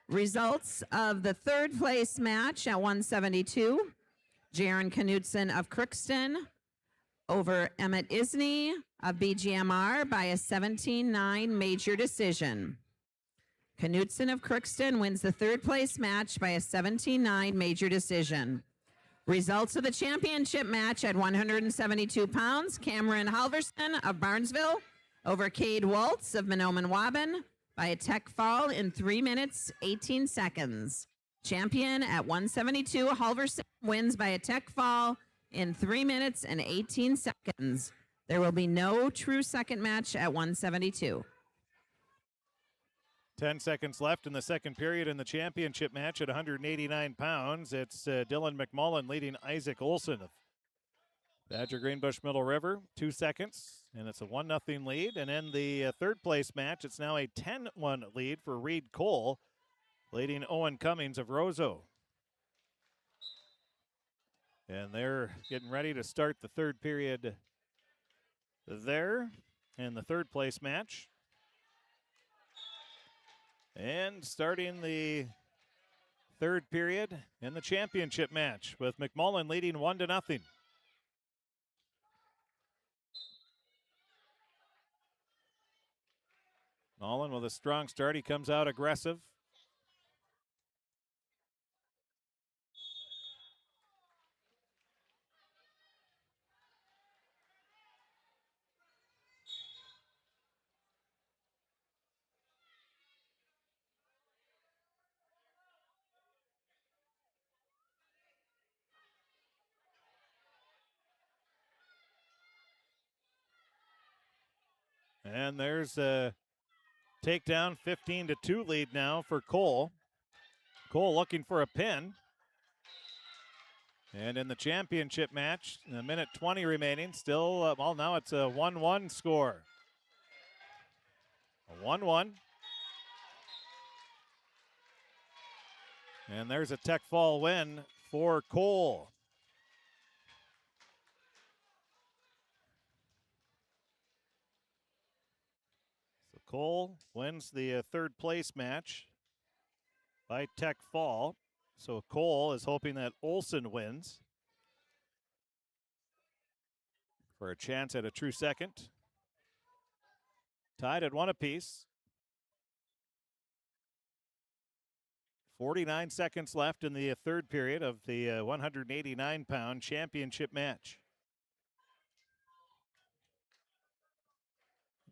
Results of the third place match at 172. Jaron Knudsen of Crookston over Emmett Isney of BGMR by a 17-9 major decision. Knudsen of Crookston wins the third place match by a 17-9 major decision. Results of the championship match at 172 pounds. Cameron Halverson of Barnesville over Cade Waltz of Monoman Waban by a tech fall in 3 minutes, 18 seconds. Champion at 172, Halverson wins by a tech fall in 3 minutes and 18 seconds. There will be no true second match at 172. 10 seconds left in the second period in the championship match at 189 pounds. It's Dylan McMullen leading Isaac Olson of Badger Greenbush Middle River. 2 seconds, and it's a 1-0 lead. And in the third place match, it's now a 10-1 lead for Reed Cole, leading Owen Cummings of Roseau. And they're getting ready to start the third period there in the third place match. And starting the third period in the championship match with McMullen leading 1-0. Mullen with a strong start. He comes out aggressive. And there's a takedown, 15-2 lead now for Cole. Cole looking for a pin. And in the championship match, a minute 20 remaining, still, well, now it's a 1-1 score. A 1-1. And there's a tech fall win for Cole. So Cole wins the third place match by tech fall. So Cole is hoping that Olson wins for a chance at a true second. Tied at 1 apiece. 49 seconds left in the third period of the 189-pound championship match.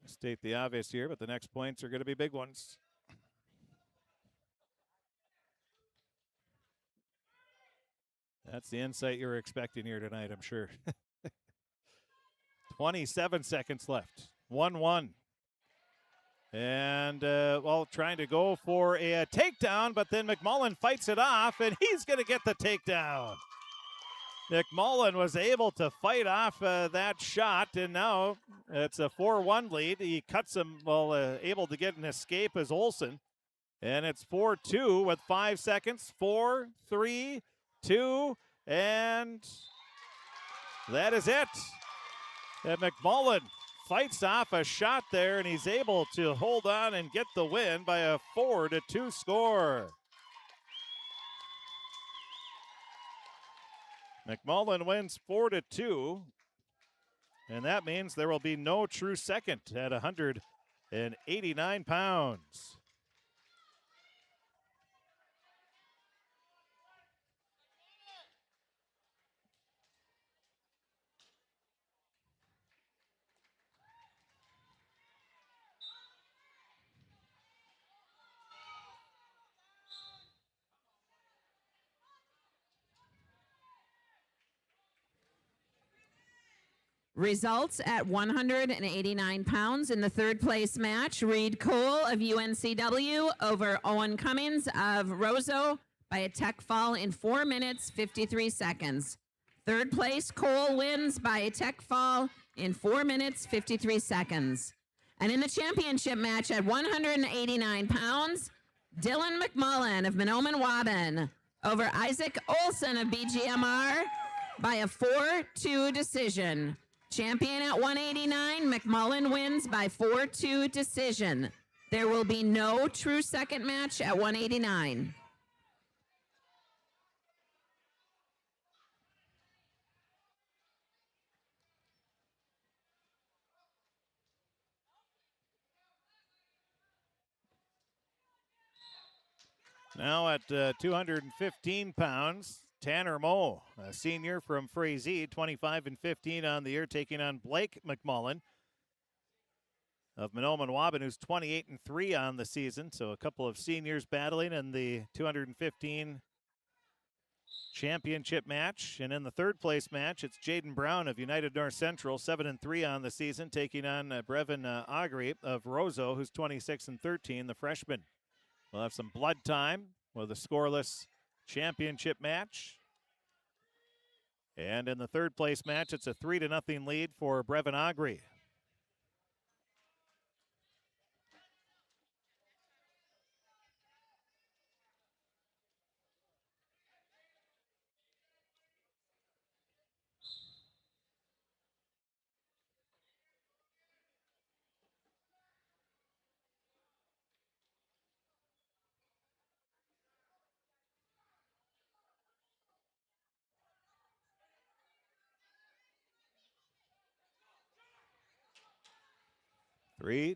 State the obvious here, but the next points are going to be big ones. That's the insight you're expecting here tonight, I'm sure. 27 seconds left. 1-1. And, trying to go for a takedown, but then McMullen fights it off, and he's going to get the takedown. McMullen was able to fight off that shot, and now it's a 4-1 lead. He cuts him, able to get an escape as Olsen. And it's 4-2 with 5 seconds. 4, 3, 2, and that is it. And McMullen fights off a shot there, and he's able to hold on and get the win by a 4-2 score. McMullen wins 4-2, and that means there will be no true second at 189 pounds. Results at 189 pounds in the third place match. Reed Cole of UNCW over Owen Cummings of Roseau by a tech fall in 4 minutes, 53 seconds. Third place, Cole wins by a tech fall in 4 minutes, 53 seconds. And in the championship match at 189 pounds, Dylan McMullen of Mahnomen-Waban over Isaac Olsen of BGMR by a 4-2 decision. Champion at 189, McMullen wins by 4-2 decision. There will be no true second match at 189. Now at 215 pounds, Tanner Moe, a senior from Frazee, 25-15 on the year, taking on Blake McMullen of Mahnomen-Waban, who's 28-3 on the season. So a couple of seniors battling in the 215 championship match. And in the third place match, it's Jaden Brown of United North Central, 7-3 on the season, taking on Brevin Agri of Roseau, who's 26-13, the freshman. We'll have some blood time with a scoreless championship match. And in the third place match, it's a 3-0 lead for Brevin Agri.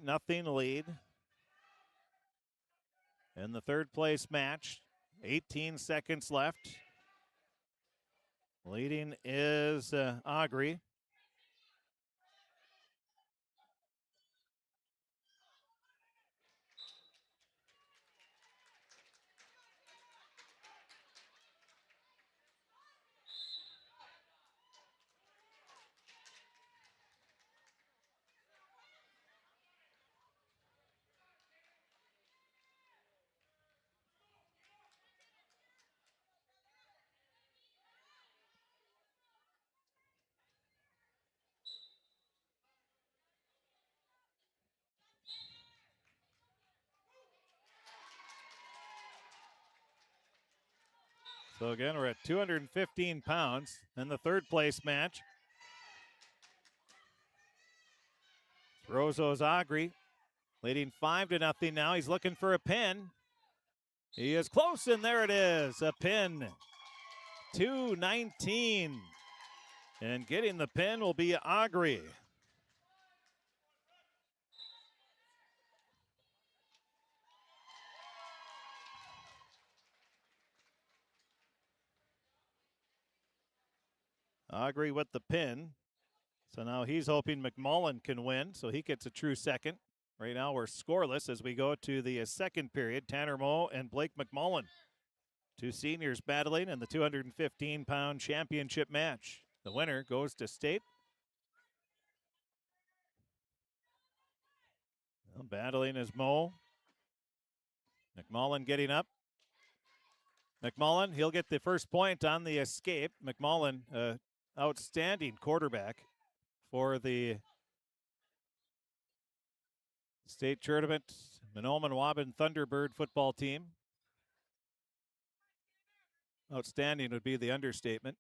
Nothing lead in the third place match. 18 seconds left. Leading is Agri. So again, we're at 215 pounds in the third place match. Roseau's Agri leading 5-0 now. He's looking for a pin. He is close, and there it is, a pin. 219. And getting the pin will be Agri. Agri with the pin. So now he's hoping McMullen can win, so he gets a true second. Right now we're scoreless as we go to the second period. Tanner Moe and Blake McMullen, two seniors battling in the 215-pound championship match. The winner goes to state. Well, battling is Mo. McMullen getting up. McMullen, he'll get the first point on the escape. McMullen, outstanding quarterback for the state tournament Mahnomen-Waban Thunderbird football team. Outstanding would be the understatement.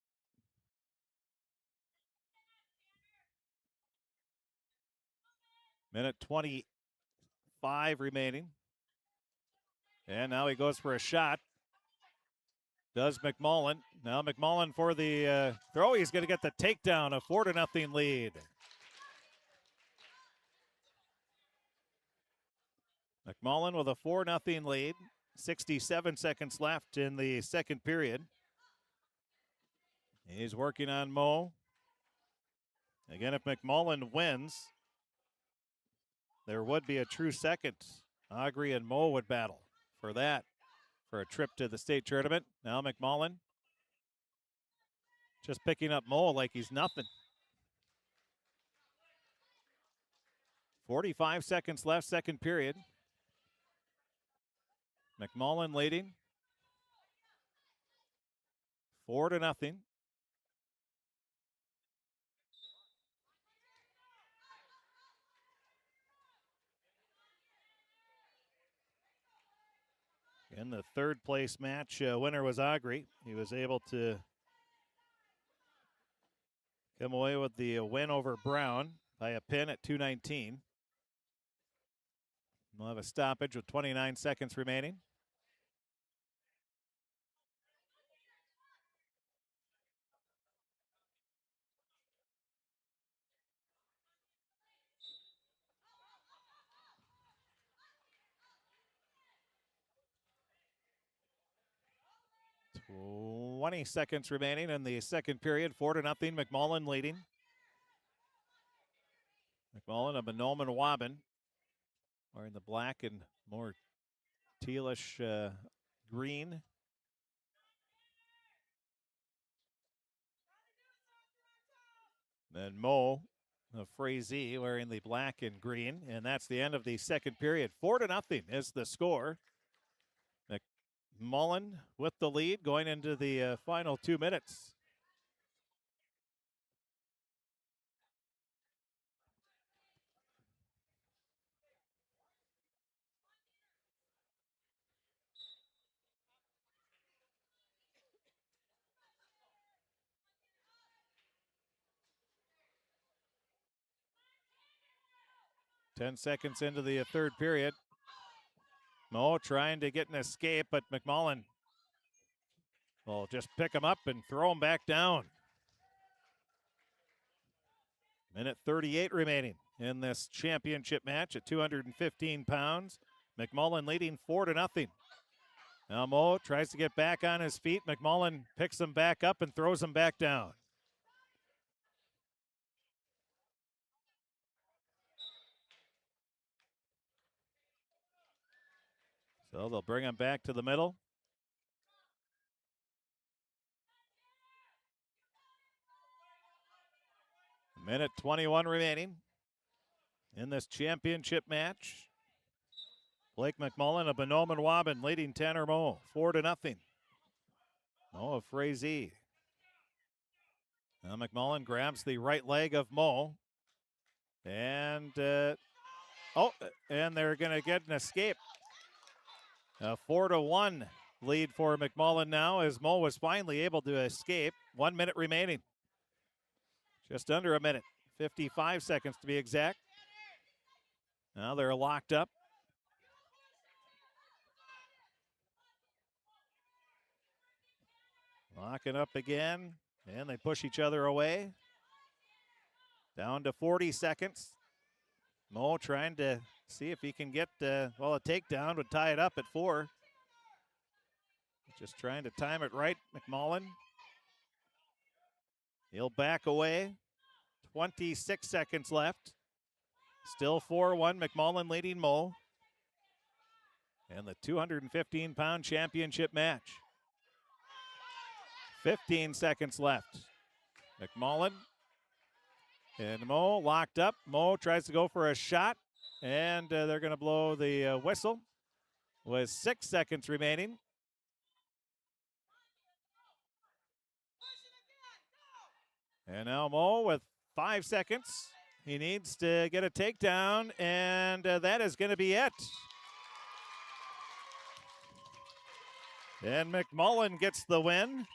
Minute 25 remaining. And now he goes for a shot. Does McMullen. Now McMullen for the throw. He's going to get the takedown, a 4-0 lead. McMullen with a 4-0 lead. 67 seconds left in the second period. He's working on Mo. Again, if McMullen wins, there would be a true second. Augrey and Mo would battle for that, for a trip to the state tournament. Now McMullen just picking up Mo like he's nothing. 45 seconds left, second period. McMullen leading 4-0. In the third place match, winner was Augrey. He was able to come away with the win over Brown by a pin at 2:19. We'll have a stoppage with 29 seconds remaining. Twenty seconds remaining in the second period. 4-0. McMullen leading. McMullen of Mahnomen-Waban wearing the black and more tealish green. Then Mo of Frazee wearing the black and green. And that's the end of the second period. 4-0 is the score. McMullen with the lead going into the final 2 minutes. Ten seconds into the third period. Mo trying to get an escape, but McMullen will just pick him up and throw him back down. Minute 38 remaining in this championship match at 215 pounds. McMullen leading 4-0. Now Mo tries to get back on his feet. McMullen picks him back up and throws him back down. So they'll bring him back to the middle. Minute 21 remaining in this championship match. Blake McMullen of Mahnomen-Waban leading Tanner Mo 4-0. Mo of Frazee. Now McMullen grabs the right leg of Mo. And, and they're going to get an escape. A 4-1 lead for McMullen now as Mo was finally able to escape. 1 minute remaining. Just under a minute. 55 seconds to be exact. Now they're locked up. Locking up again. And they push each other away. Down to 40 seconds. Mo trying to see if he can get, a takedown would tie it up at 4. Just trying to time it right. McMullen. He'll back away. 26 seconds left. Still 4-1. McMullen leading Mo. And the 215-pound championship match. 15 seconds left. McMullen and Mo locked up. Mo tries to go for a shot, And they're going to blow the whistle with 6 seconds remaining. And now Mo with 5 seconds. He needs to get a takedown, and that is going to be it. And McMullen gets the win.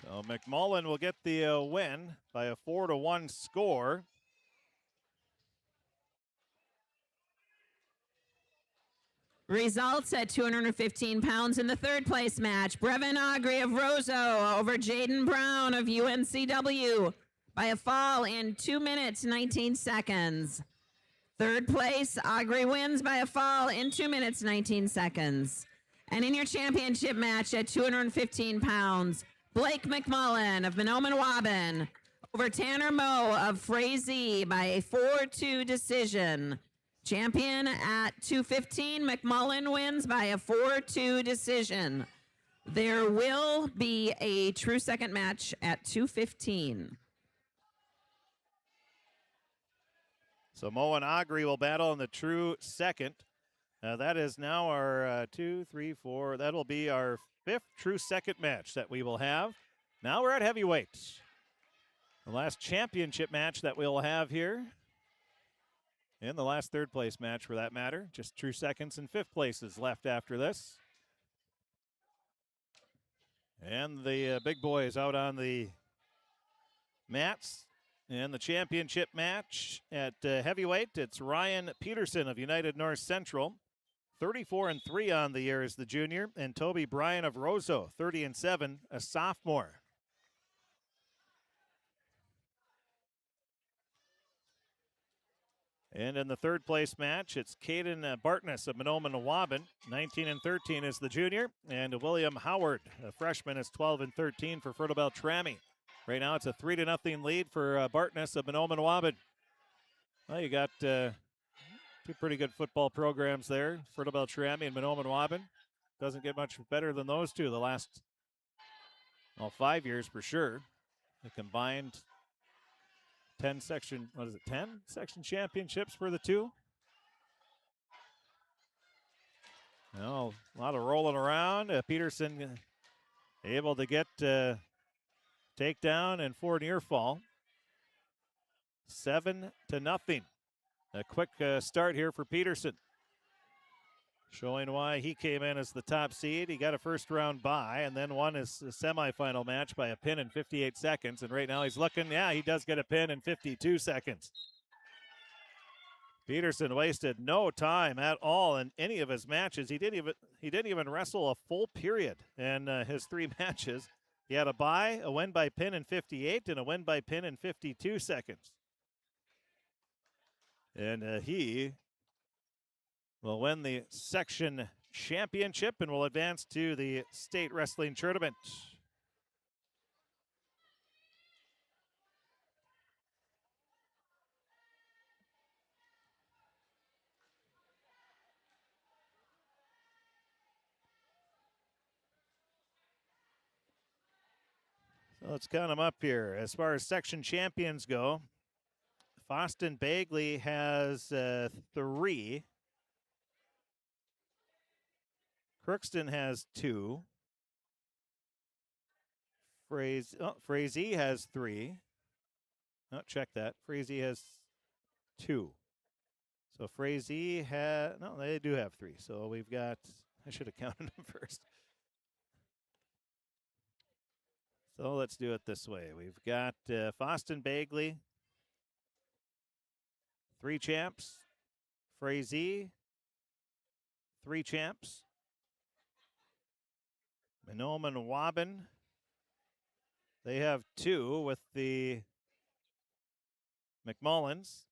So McMullen will get the win by a 4-1 score. Results at 215 pounds in the third place match. Brevin Augrey of Roseau over Jaden Brown of UNCW by a fall in 2 minutes, 19 seconds. Third place, Augrey wins by a fall in 2 minutes, 19 seconds. And in your championship match at 215 pounds, Blake McMullen of Mahnomen-Waubun over Tanner Moe of Frazee by a 4-2 decision. Champion at 215, McMullen wins by a 4-2 decision. There will be a true second match at 215. So Moe and Augrey will battle in the true second. That is now our 2, 3, 4. That'll be our 5th true second match that we will have. Now we're at heavyweight. The last championship match that we'll have here. And the last third place match for that matter. Just true seconds and 5th places left after this. And the big boys out on the mats. In the championship match at heavyweight, it's Ryan Peterson of United North Central. 34-3 on the year as the junior. And Toby Bryan of Roseau, 30-7, a sophomore. And in the third place match, it's Caden Bartness of Mahnomen-Waubun. 19-13 is the junior. And William Howard, a freshman, is 12-13 for Fertile Beltrami. Right now it's a 3-0 lead for Bartness of Mahnomen-Waubun. Well, you got two pretty good football programs there, Fertile Beltrami and Mahnomen-Waubun. Doesn't get much better than those two the last 5 years for sure. The combined 10 section championships for the two. Well, a lot of rolling around. Peterson able to get takedown and 4 near fall. 7-0. A quick start here for Peterson. Showing why he came in as the top seed. He got a first round bye and then won his semifinal match by a pin in 58 seconds. And right now he's looking, he does get a pin in 52 seconds. Peterson wasted no time at all in any of his matches. He didn't even wrestle a full period in his 3 matches. He had a bye, a win by pin in 58, and a win by pin in 52 seconds. And he will win the section championship and will advance to the state wrestling tournament. So let's count them up here. As far as section champions go, Foston Bagley has 3. Crookston has 2. Frazee has 3. Oh, check that. Frazee has 2. So Frazee has, no, they do have 3. So we've got, I should have counted them first. So let's do it this way. We've got Foston Bagley, 3 champs. Frazee, 3 champs. Mahnomen-Waubun, they have 2 with the McMullens.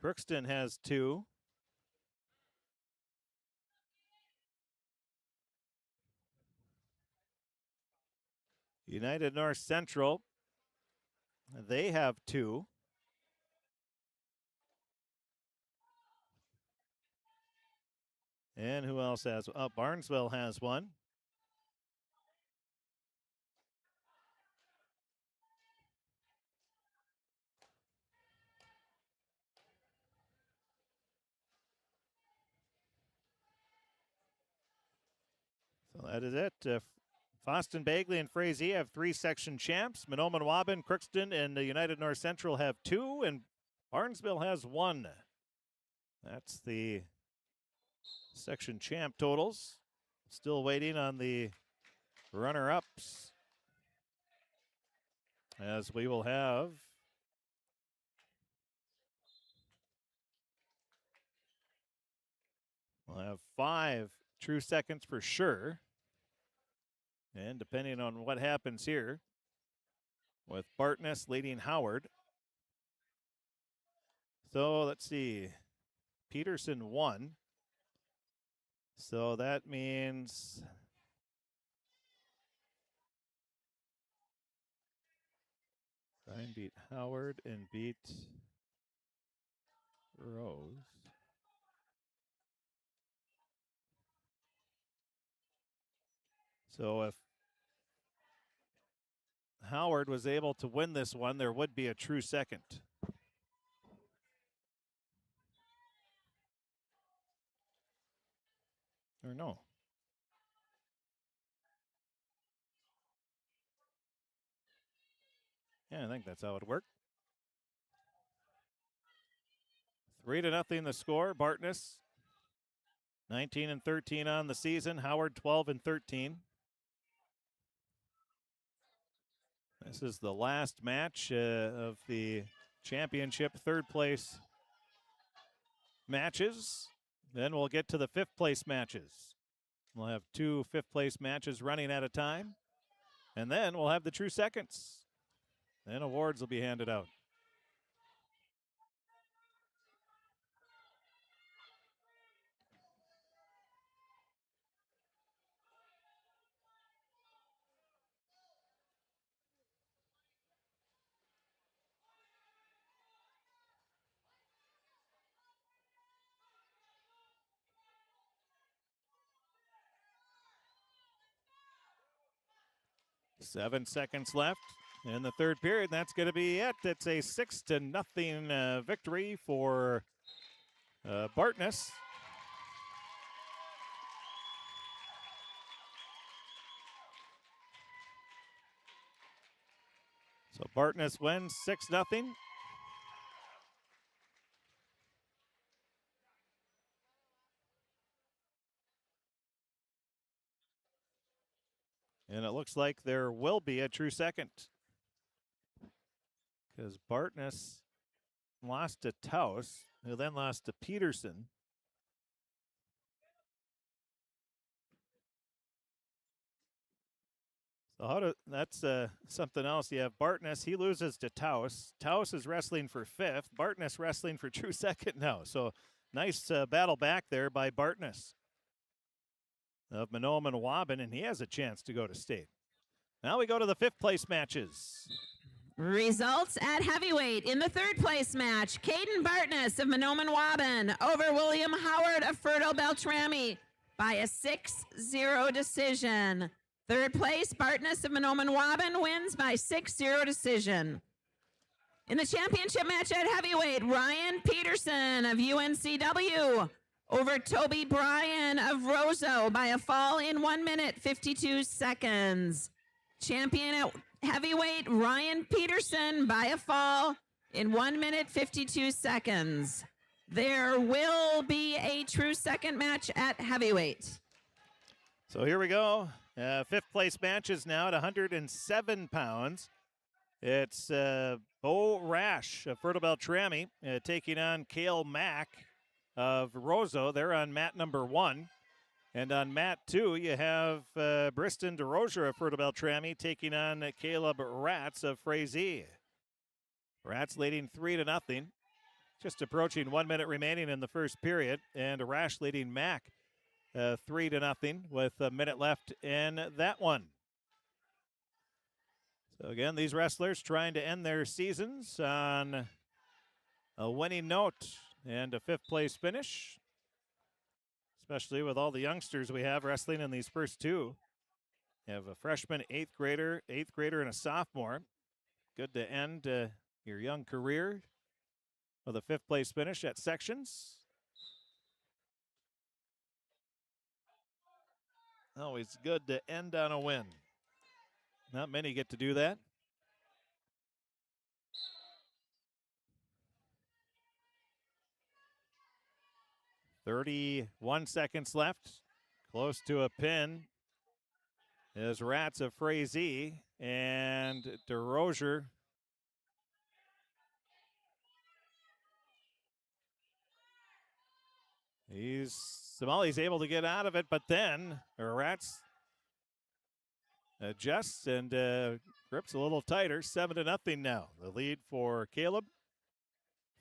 Crookston has 2. United North Central, they have 2. And who else has? Barnesville has one. So that is it. Foston, Bagley, and Frazee have 3 section champs. Mahnomen Waban, Crookston, and United North Central have 2, and Barnesville has 1. That's the section champ totals. Still waiting on the runner-ups, as we will have we'll have 5 true seconds for sure. And depending on what happens here, with Bartness leading Howard. So let's see. Peterson won. So that means Ryan beat Howard and beat Rose. So if Howard was able to win this one, there would be a true second. Or no. Yeah, I think that's how it worked. 3-0 the score. Bartness 19-13 on the season. Howard 12-13. This is the last match of the championship third place matches. Then we'll get to the 5th place matches. We'll have 2 5th place matches running at a time. And then we'll have the true seconds. Then awards will be handed out. Seven seconds left in the third period. That's going to be it. It's a 6-0 victory for Bartness. So Bartness wins 6-0. And it looks like there will be a true second, because Bartness lost to Taus, who then lost to Peterson. So that's something else. You have Bartness. He loses to Taus. Taus is wrestling for 5th. Bartness wrestling for true second now. So nice battle back there by Bartness of Mahnomen Waban, and he has a chance to go to state. Now we go to the 5th place matches. Results at heavyweight in the 3rd place match. Caden Bartness of Mahnomen Waban over William Howard of Fertile Beltrami by a 6-0 decision. 3rd place, Bartness of Mahnomen Waban wins by 6-0 decision. In the championship match at heavyweight, Ryan Peterson of UNCW over Toby Bryan of Roseau by a fall in 1 minute, 52 seconds. Champion at heavyweight, Ryan Peterson by a fall in 1 minute, 52 seconds. There will be a true second match at heavyweight. So here we go. 5th place matches now at 107 pounds. It's Bo Rash of Fertile Beltrami taking on Cale Mack of Roseau. They're on mat number 1. And on mat 2, you have Briston DeRozier of Fertile Beltrami taking on Caleb Ratz of Frazee. Ratz leading 3-0. Just approaching 1 minute remaining in the first period. And Rash leading Mack 3-0 with a minute left in that one. So again, these wrestlers trying to end their seasons on a winning note and a 5th place finish. especially with all the youngsters we have wrestling in these first two. You have a freshman, eighth grader, and a sophomore. Good to end your young career with a fifth place finish at sections. Always good to end on a win. Not many get to do that. "31 seconds left. Close to a pin is Rats of Frazee, and DeRozier Somali's able to get out of it, but then Rats adjusts and grips a little tighter. 7-0 now. The lead for Caleb.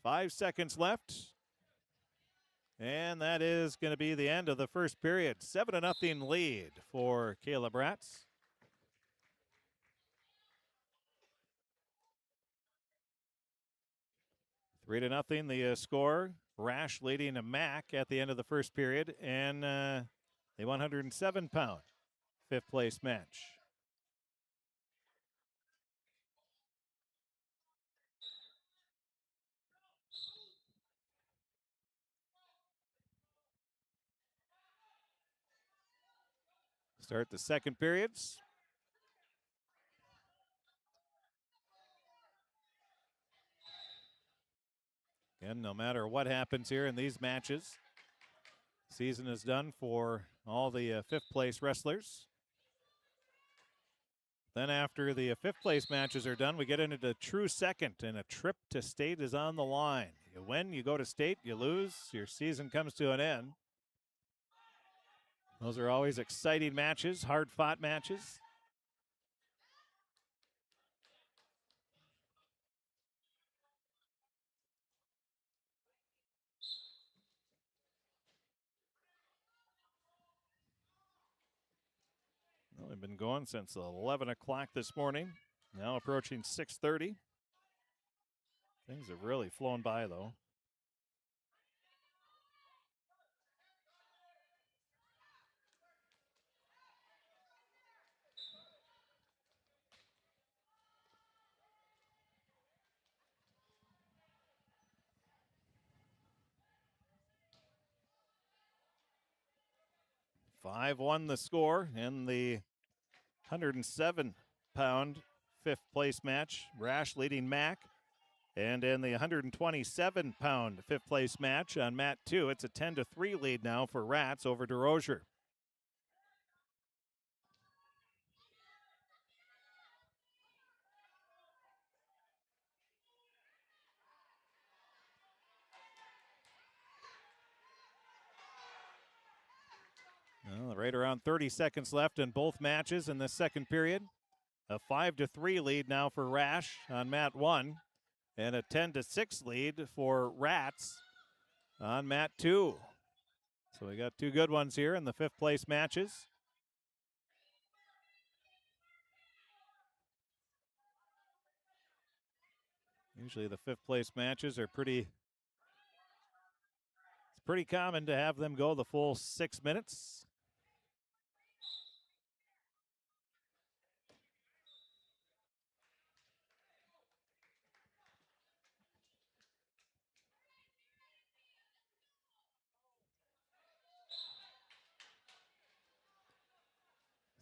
5 seconds left. And that is going to be the end of the first period. 7-0 lead for Caleb Rats. Three to nothing, the score. Rash leading to Mac at the end of the first period, and the 107-pound fifth place match. Start the second periods. Again, no matter what happens here in these matches, season is done for all the fifth place wrestlers. Then after the fifth place matches are done, we get into the true second, and a trip to state is on the line. You win, you go to state, you lose, your season comes to an end. Those are always exciting matches, hard-fought matches. Well, we've been going since 11 o'clock this morning, now approaching 6:30. Things have really flown by, though. "5-1 the score in the 107-pound fifth place match. Rash leading Mac. And in the 127-pound fifth place match on mat 2, it's a 10-3 lead now for Rats over DeRozier. Well, right around 30 seconds left in both matches in this second period. A 5-3 lead now for Rash on mat 1, and a 10-6 lead for Rats on mat 2. So we got two good ones here in the fifth place matches. Usually the fifth place matches are pretty common to have them go the full 6 minutes.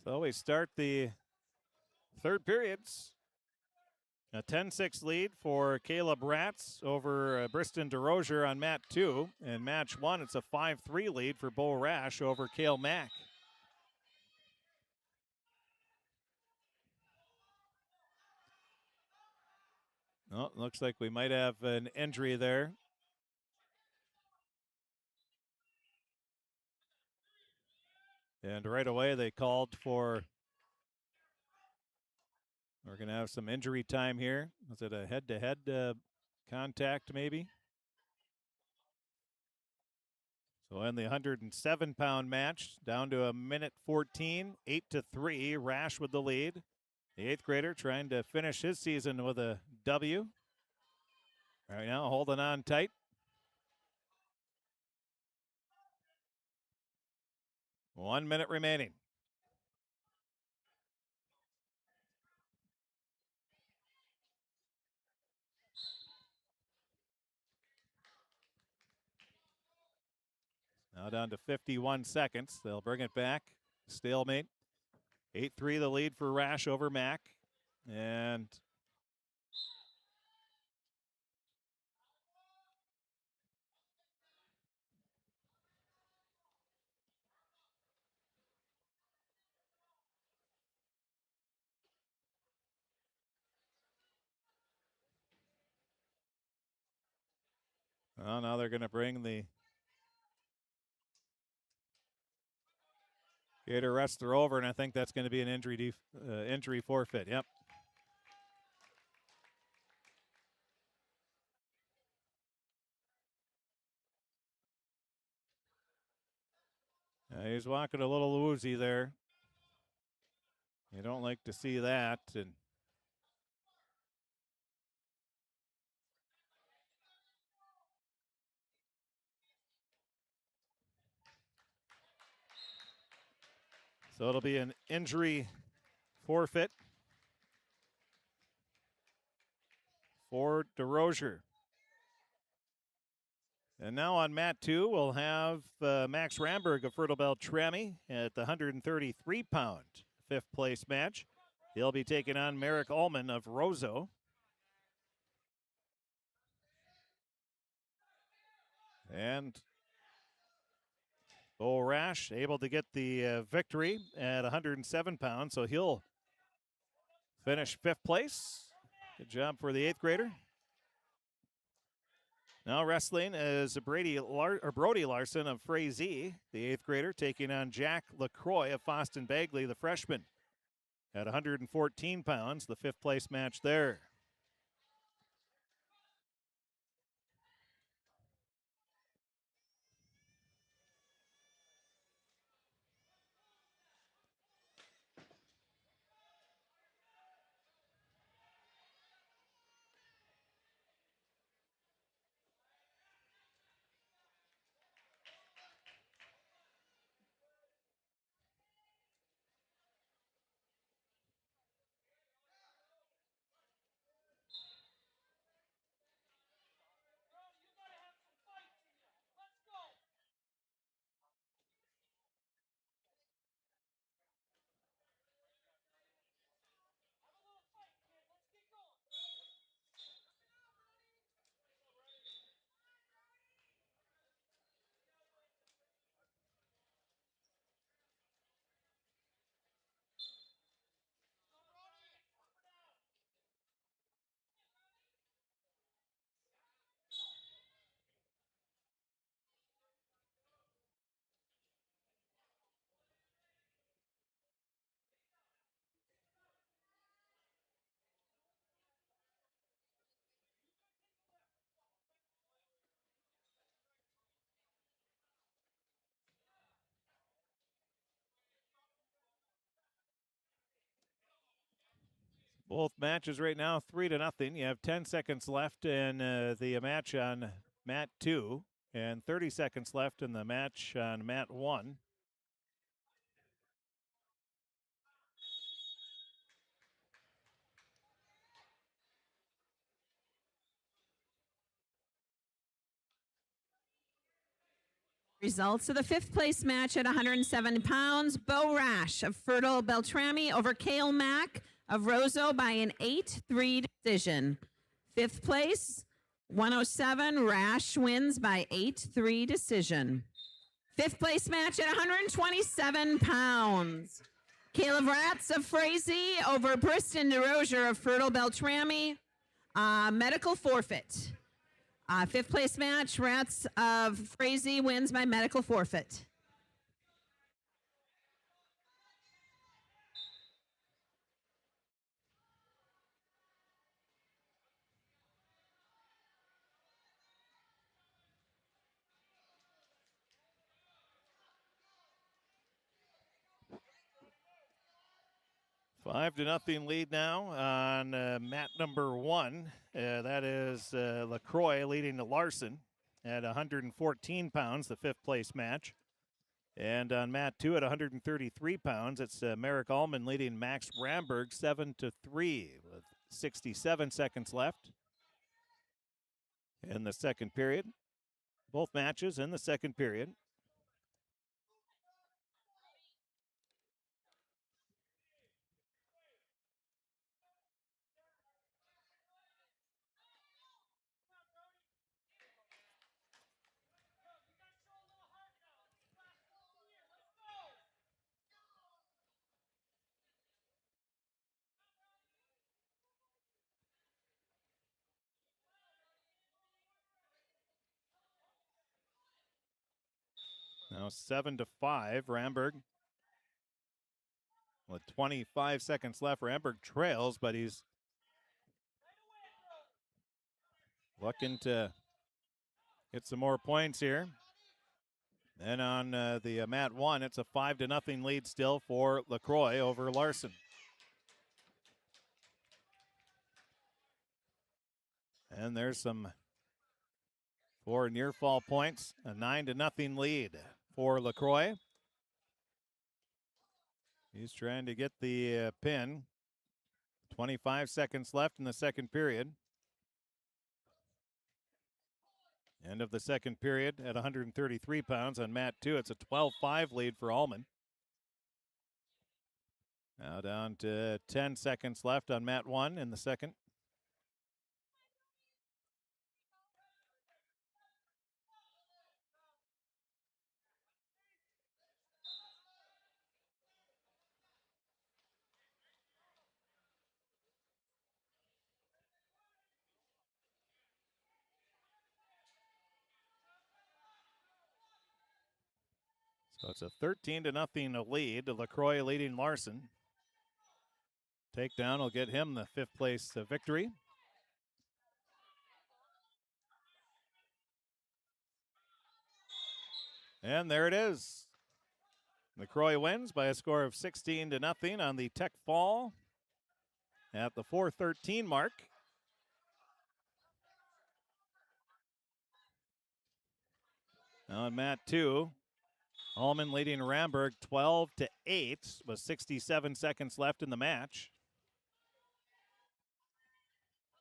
So we start the third periods. A 10-6 lead for Caleb Rats over Briston DeRozier on mat 2. And match 1, it's a 5-3 lead for Bo Rash over Cale Mack. Oh, looks like we might have an injury there. And right away they called for, we're going to have some injury time here. Was it a head-to-head contact maybe? So in the 107-pound match, down to a minute 14, 8-3, Rash with the lead. The eighth grader trying to finish his season with a W. Right now holding on tight. 1 minute remaining. Now down to 51 seconds. They'll bring it back. Stalemate. 8-3 the lead for Rash over Mac. And well, now they're going to bring the Gator wrestler over, and I think that's going to be an injury forfeit. Yep. He's walking a little woozy there. You don't like to see that. And so it'll be an injury forfeit for DeRozier. And now on mat 2, we'll have Max Ramberg of Fertile Beltrami at the 133-pound fifth place match. He'll be taking on Merrick Ullman of Roseau. And Bo Rash able to get the victory at 107 pounds, so he'll finish fifth place. Good job for the eighth grader. Now wrestling is Brody Larson of Frazee, the eighth grader, taking on Jack LaCroix of Foston Bagley, the freshman, at 114 pounds, the fifth place match there. Both matches right now 3-0. You have 10 seconds left in the match on mat 2 and 30 seconds left in the match on mat 1. Results of the fifth place match at 107 pounds. Bo Rash of Fertile Beltrami over Cale Mack of Roseau by an 8-3 decision. Fifth place, 107. Rash wins by 8-3 decision. Fifth place match at 127 pounds. Caleb Ratz of Frazee over Briston DeRozier of Fertile Beltrami. Medical forfeit. Fifth place match, Rats of Frazee wins by medical forfeit. Five to nothing lead now on mat number 1. That is LaCroix leading to Larson at 114 pounds, the fifth place match. And on mat 2 at 133 pounds, it's Merrick Allman leading Max Ramberg 7-3 with 67 seconds left in the second period. Both matches in the second period. Now 7-5, Ramberg. With 25 seconds left, Ramberg trails, but he's looking to get some more points here. And on the mat 1, it's a 5-0 lead still for LaCroix over Larson. And there's some 4 near fall points, a 9-0 lead for LaCroix. He's trying to get the pin. 25 seconds left in the second period. End of the second period at 133 pounds on mat 2. It's a 12-5 lead for Allman. Now down to 10 seconds left on mat 1 in the second. So it's a 13-0 lead. LaCroix leading Larson. Takedown will get him the 5th place victory. And there it is. LaCroix wins by a score of 16-0 on the tech fall at the 4:13 mark. On mat 2, Allman leading Ramberg 12-8 with 67 seconds left in the match.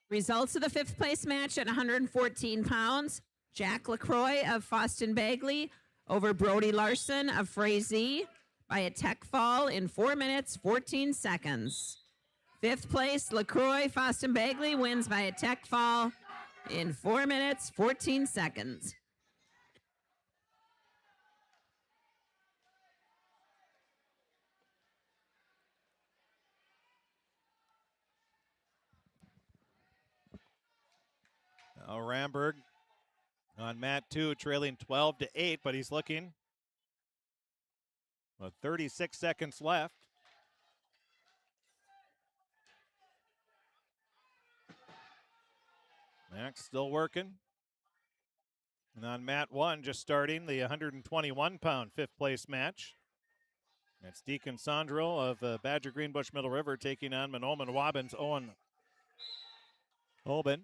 Results of the 5th place match at 114 pounds. Jack LaCroix of Foston Bagley over Brody Larson of Frazee by a tech fall in 4 minutes, 14 seconds. 5th place, LaCroix Foston Bagley wins by a tech fall in 4 minutes, 14 seconds. Now Ramberg on mat 2 trailing 12-8, but he's looking with 36 seconds left. Max still working. And on mat 1, just starting the 121-pound 5th place match. It's Deacon Sondrel of Badger Greenbush Middle River taking on Monoman Waban's Owen Holben.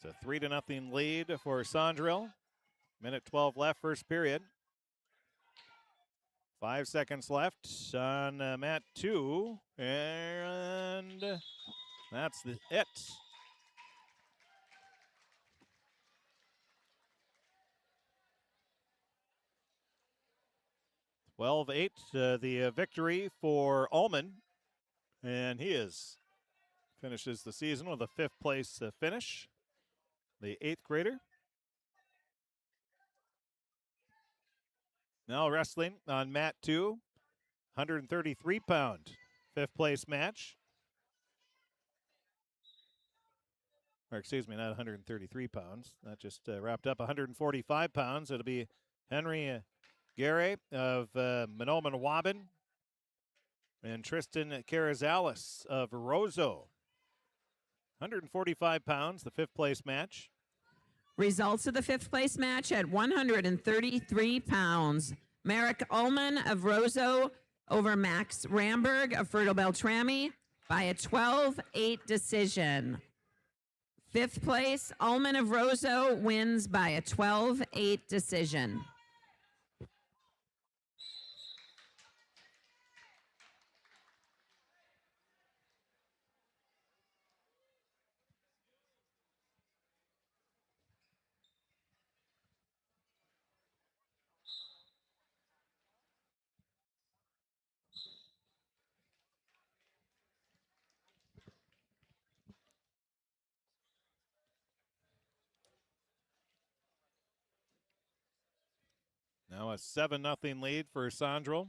It's a 3-0 lead for Sondrel. Minute 12 left, first period. 5 seconds left on mat 2, and that's it. The victory for Allman, and he finishes the season with a 5th place finish. The 8th grader. Now wrestling on mat 2, 133-pound 5th place match. Or excuse me, not 133 pounds. That just wrapped up. 145 pounds. It'll be Henry Gary of Monoman Waban and Tristan Carazales of Roseau. 145 pounds, the 5th place match. Results of the 5th place match at 133 pounds. Merrick Ullman of Roseau over Max Ramberg of Fertile Beltrami by a 12-8 decision. 5th place, Ullman of Roseau wins by a 12-8 decision. Now a 7-0 lead for Sandro.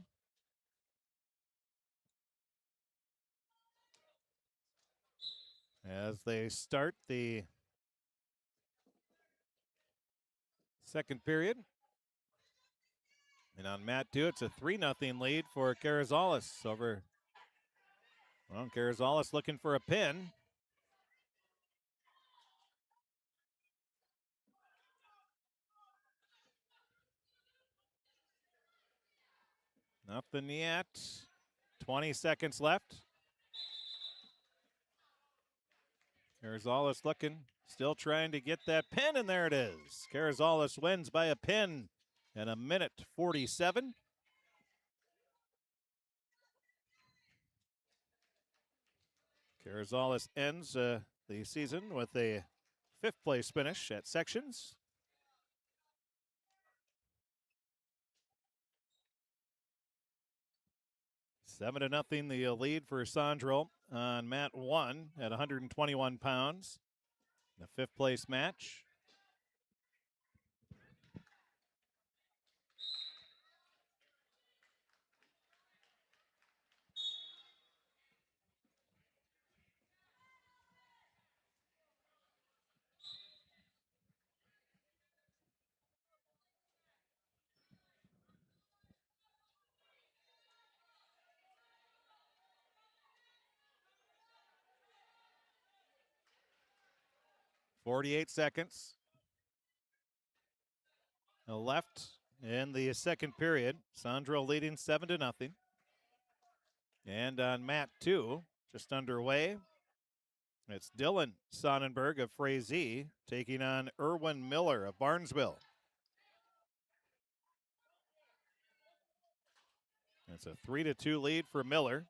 As they start the second period. And on mat 2, it's a 3-0 lead for Carrizales over. Well, Carrizales looking for a pin. Nothing yet. 20 seconds left. Carrizales looking, still trying to get that pin, and there it is. Carrizales wins by a pin in a minute 47. Carrizales ends the season with a 5th place finish at sections. Seven to nothing, the lead for Sandro on mat 1 at 121 pounds. The 5th place match. .48 seconds left in the second period. Sandro leading 7 to nothing. And on mat 2, just underway, it's Dylan Sonnenberg of Frazee taking on Erwin Miller of Barnesville. It's a 3-2 lead for Miller.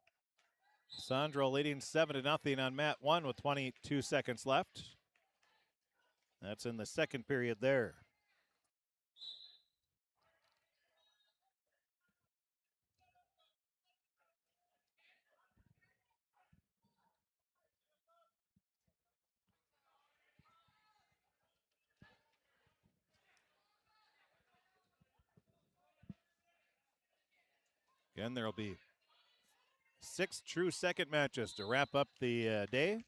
Sandro leading 7 to nothing on mat 1 with 22 seconds left. That's in the second period there. Again, there will be 6 true second matches to wrap up the day.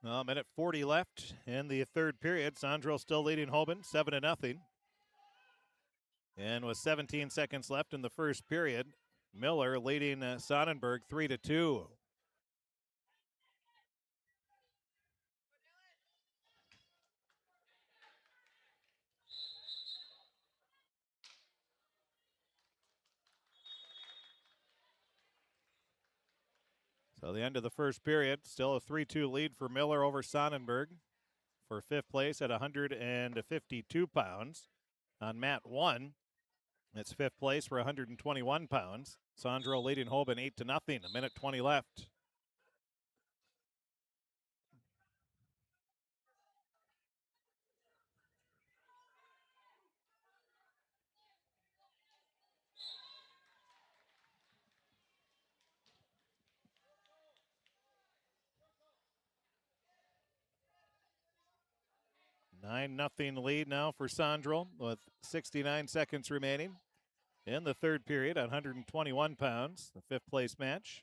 Well, minute 40 left in the third period. Sandro still leading Hoban 7 to nothing. And with 17 seconds left in the first period, Miller leading Sonnenberg 3-2. So the end of the first period, still a 3-2 lead for Miller over Sonnenberg for 5th place at 152 pounds. On mat 1, it's 5th place for 121 pounds. Sandro leading Hoban 8 to nothing. A minute 20 left. Nine nothing lead now for Sandro with 69 seconds remaining in the third period at 121 pounds, the 5th place match.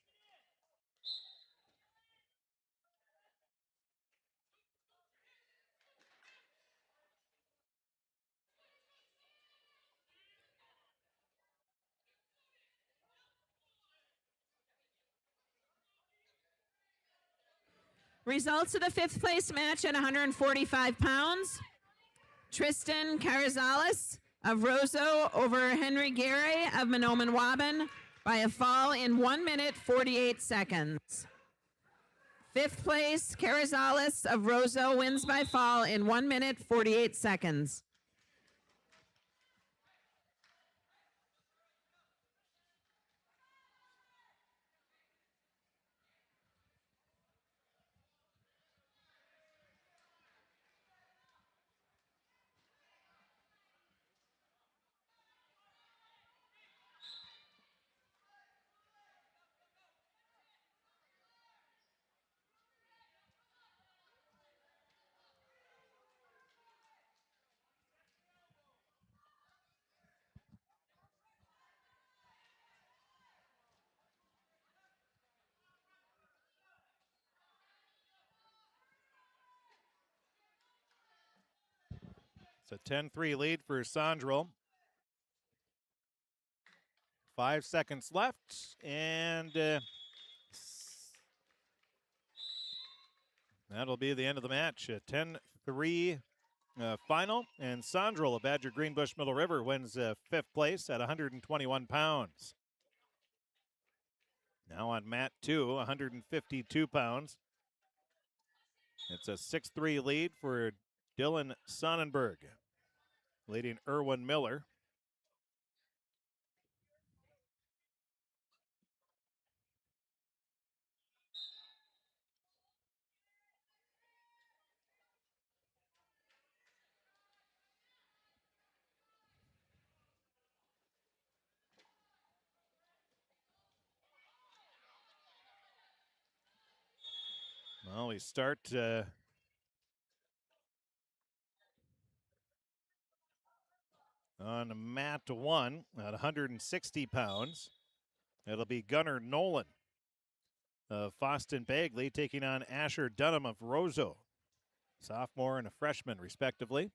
Results of the 5th place match at 145 pounds. Tristan Carrizales of Roseau over Henry Gary of Manoman Waban by a fall in 1 minute 48 seconds. Fifth place, Carrizales of Roseau wins by fall in 1 minute 48 seconds. It's a 10-3 lead for Sandro. 5 seconds left, and that'll be the end of the match. A 10-3 final, and Sandro of Badger Greenbush Middle River wins fifth place at 121 pounds. Now on mat 2, 152 pounds. It's a 6-3 lead for Dylan Sonnenberg, leading Erwin Miller. Well, we start on mat 1 at 160 pounds. It'll be Gunnar Nolan of Foston Bagley taking on Asher Dunham of Roseau, sophomore and a freshman, respectively.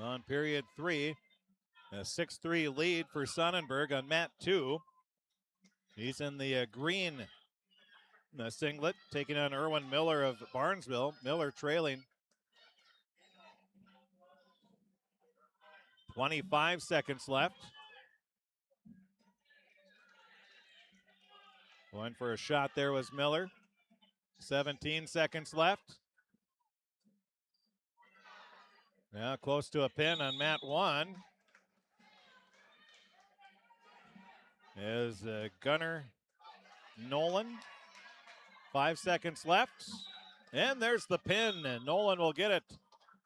On period 3, a 6-3 lead for Sonnenberg on mat 2. He's in the green singlet, taking on Erwin Miller of Barnesville. Miller trailing. 25 seconds left. Going for a shot there was Miller. 17 seconds left. Now close to a pin on mat 1 is Gunnar Nolan. 5 seconds left. And there's the pin, and Nolan will get it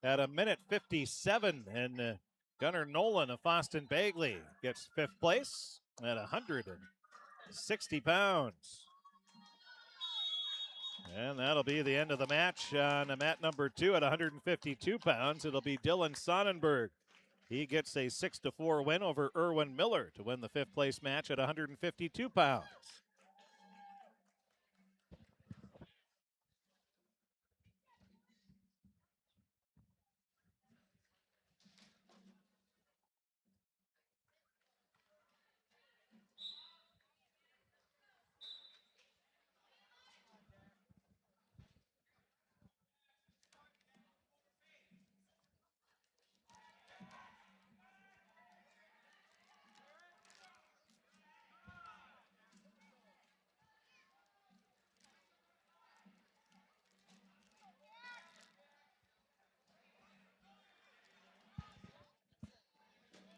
at a minute 57. And Gunnar Nolan of Foston Bagley gets fifth place at 160 pounds. And that'll be the end of the match on mat number 2 at 152 pounds. It'll be Dylan Sonnenberg. He gets a 6-4 win over Erwin Miller to win the fifth place match at 152 pounds.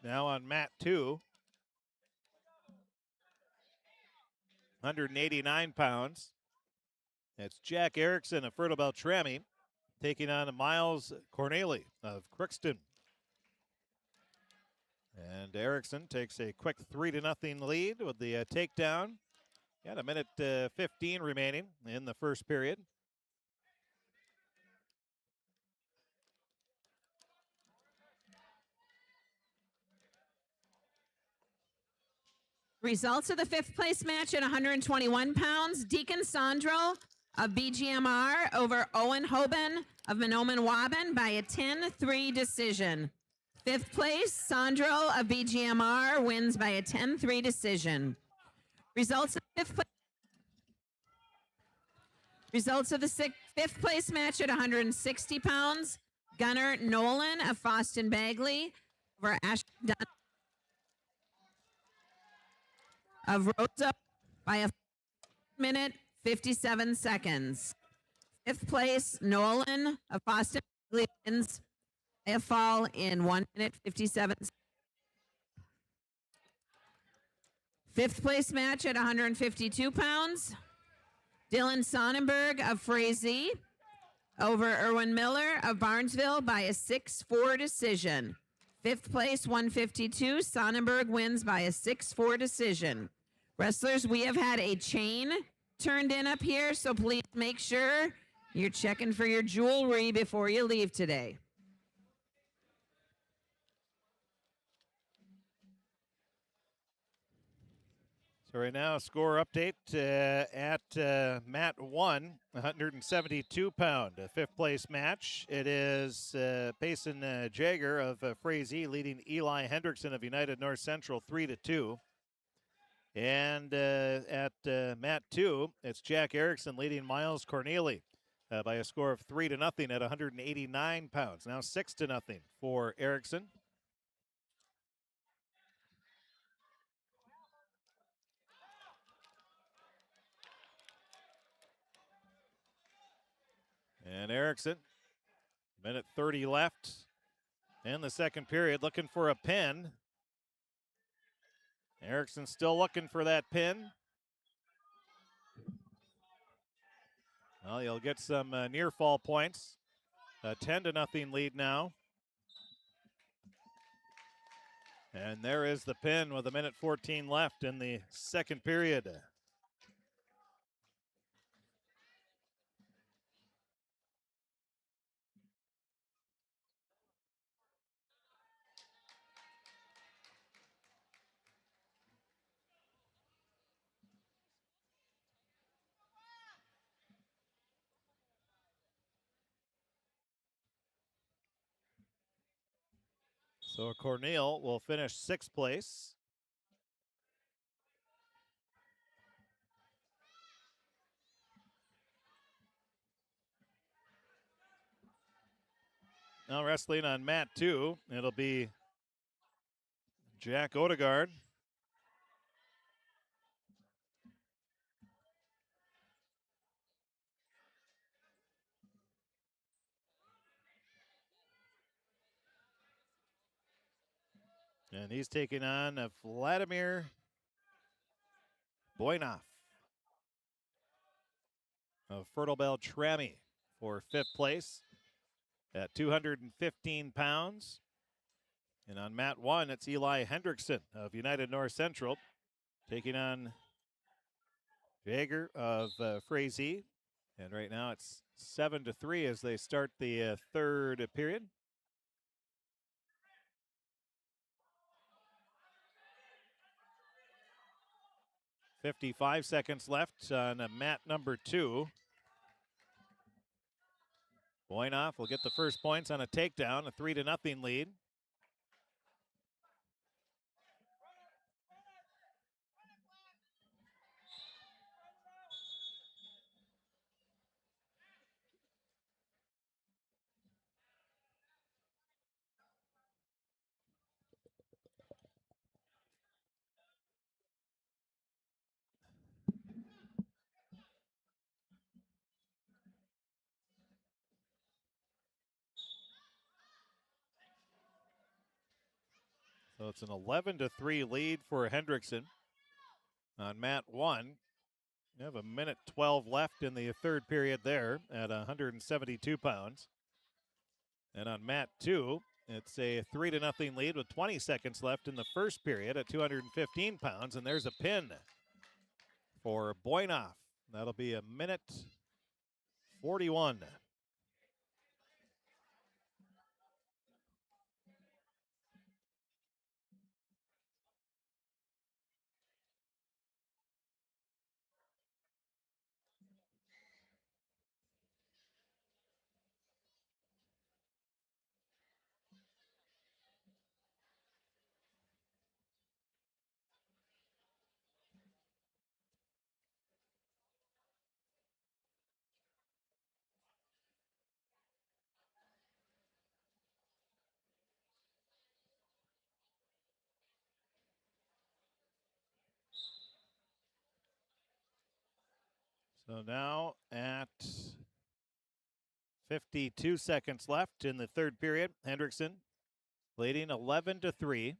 Now on mat 2, 189 pounds. It's Jack Erickson of Fertile Beltrami taking on Miles Corneli of Crookston. And Erickson takes a quick 3-0 lead with the takedown Got a minute 15 remaining in the first period. Results of the fifth place match at 121 pounds. Deacon Sandro of BGMR over Owen Hoban of Monoman Waban by a 10-3 decision. Fifth place, Sandro of BGMR wins by a 10-3 decision. Results of the fifth place match at 160 pounds. Gunnar Nolan of Foston Bagley over Ashton Dunn of Rosa by a minute 57 seconds. Fifth place, Nolan of Boston wins by a fall in 1 minute 57 seconds. Fifth place match at 152 pounds. Dylan Sonnenberg of Frazee over Erwin Miller of Barnesville by a 6-4 decision. Fifth place, 152. Sonnenberg wins by a 6-4 decision. Wrestlers, we have had a chain turned in up here, so please make sure you're checking for your jewelry before you leave today. So right now, score update at Mat 1, 172-pound, fifth place match. It is Payson Jagger of Frazee leading Eli Hendrickson of United North Central 3-2. And at Mat 2, it's Jack Erickson leading Miles Corneli by a score of 3-0 at 189 pounds. Now 6-0 for Erickson. And Erickson, minute 30 left in the second period, looking for a pin. Erickson still looking for that pin. Well, you'll get some near fall points. A 10-0 lead now. And there is the pin with a minute 14 left in the second period. So Cornell will finish sixth place. Now wrestling on mat 2, it'll be Jack Odegaard. And he's taking on Vladimir Boynoff of Fertile Bell Trami for fifth place at 215 pounds. And on mat 1, it's Eli Hendrickson of United North Central taking on Jaeger of Frazee. And right now it's 7-3 as they start the third period. .55 seconds left on mat number 2. Boynoff will get the first points on a takedown, a 3-0 lead. So it's an 11-3 lead for Hendrickson on mat 1. You have a minute 12 left in the third period there at 172 pounds. And on mat 2, it's a 3-0 lead with 20 seconds left in the first period at 215 pounds. And there's a pin for Boynoff. That'll be a minute 41. So now at 52 seconds left in the third period, Hendrickson leading 11-3.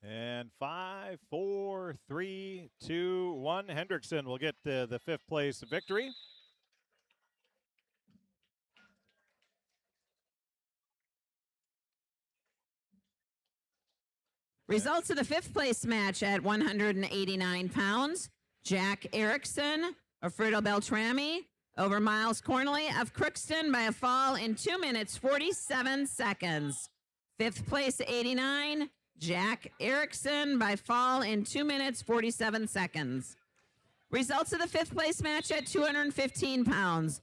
And 5, 4, 3, 2, 1. Hendrickson will get the fifth place victory. Results of the fifth place match at 189 pounds. Jack Erickson of Fruto Beltrami over Miles Cornely of Crookston by a fall in 2 minutes 47 seconds. Fifth place 89, Jack Erickson by fall in 2 minutes 47 seconds. Results of the fifth place match at 215 pounds.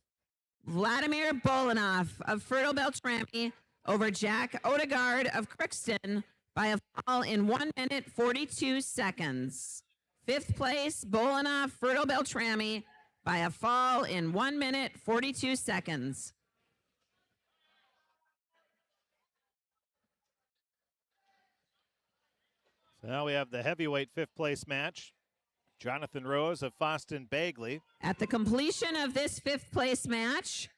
Vladimir Bolinoff of Fruto Beltrami over Jack Odegaard of Crookston by a fall in 1 minute 42 seconds. Fifth place, Bolinoff, Fruto Beltrami by a fall in 1 minute 42 seconds. So now we have the heavyweight fifth place match. Jonathan Rose of Foston Bagley. At the completion of this fifth place match,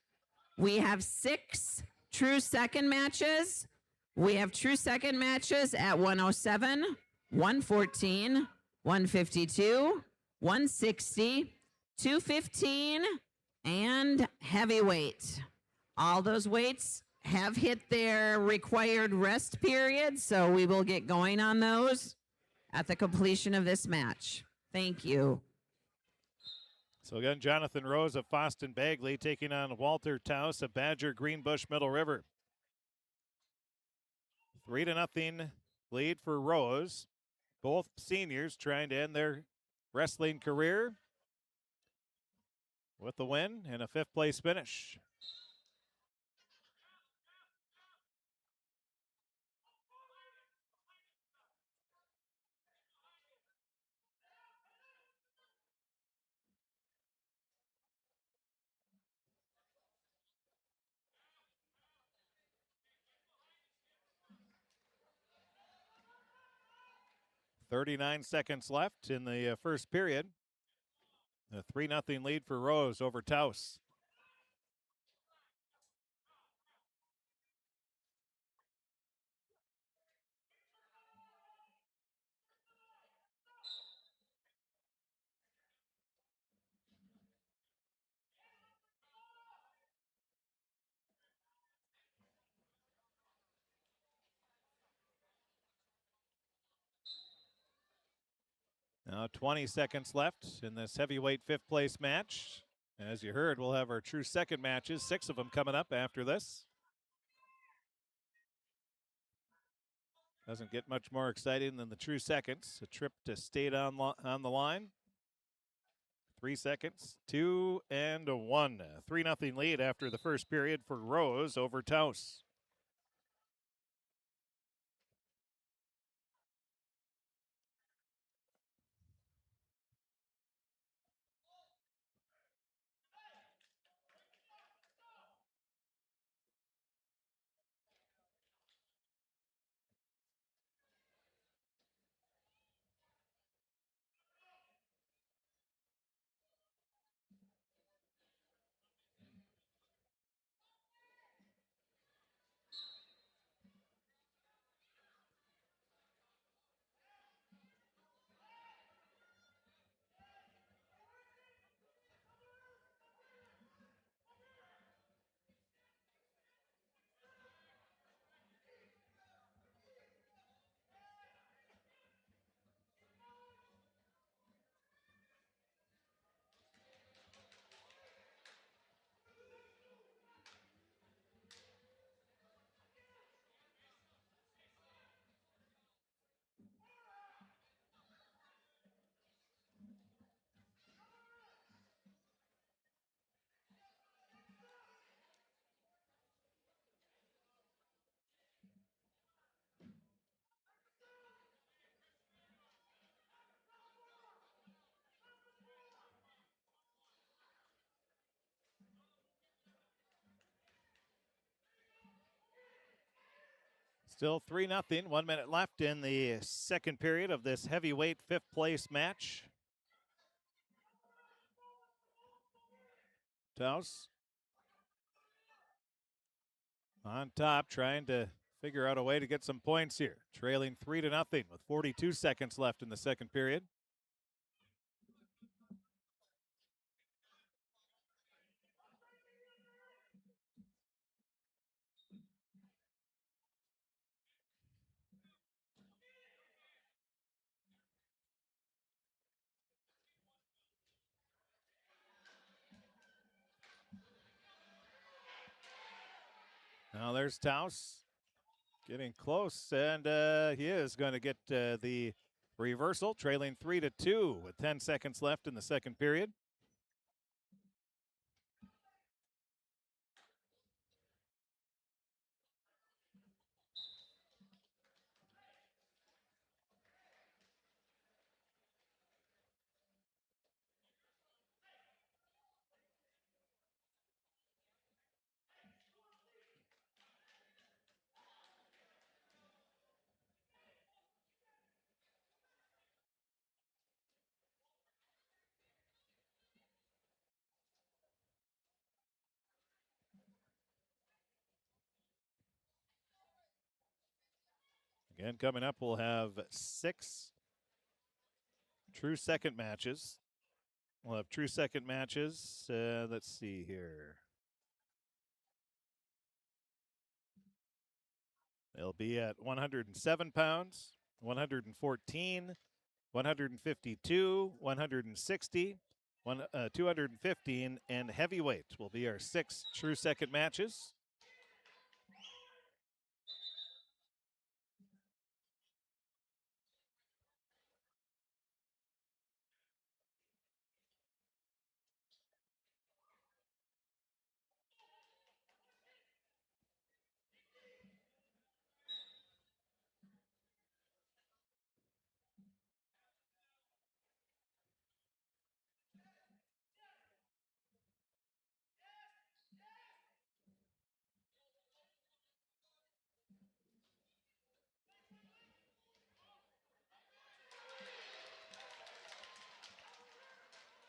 we have 6 true second matches. We have true second matches at 107, 114, 152, 160, 215, and heavyweight. All those weights have hit their required rest period, so we will get going on those at the completion of this match. Thank you. So again, Jonathan Rose of Foston Bagley taking on Walter Taus of Badger Greenbush Middle River. 3-0 lead for Rose. Both seniors trying to end their wrestling career with the win and a fifth place finish. .39 seconds left in the first period. A 3-0 lead for Rose over Taus. Now 20 seconds left in this heavyweight fifth place match. As you heard, we'll have our true second matches, 6 of them coming up after this. Doesn't get much more exciting than the true seconds. A trip to state on the line. 3 seconds, 2 and 1. 3-0 lead after the first period for Rose over Taus. Still 3-0. 1 minute left in the second period of this heavyweight fifth place match. Taus on top, trying to figure out a way to get some points here. Trailing 3-0 with 42 seconds left in the second period. Now there's Taus getting close, and he is going to get the reversal, trailing 3-2 with 10 seconds left in the second period. Again, coming up, we'll have 6 true second matches. We'll have true second matches. Let's see here. They'll be at 107 pounds, 114, 152, 160, 215, and heavyweight will be our 6 true second matches.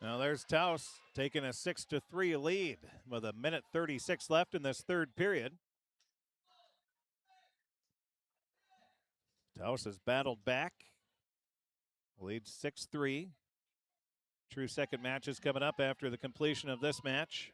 Now there's Taus taking a 6-3 lead with 1:36 left in this third period. Taus has battled back, leads 6-3. True second matches coming up after the completion of this match.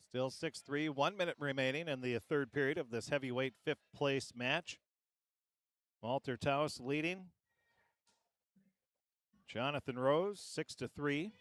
Still 6-3, 1 minute remaining in the third period of this heavyweight fifth place match. Walter Taus leading. Jonathan Rose, 6-3.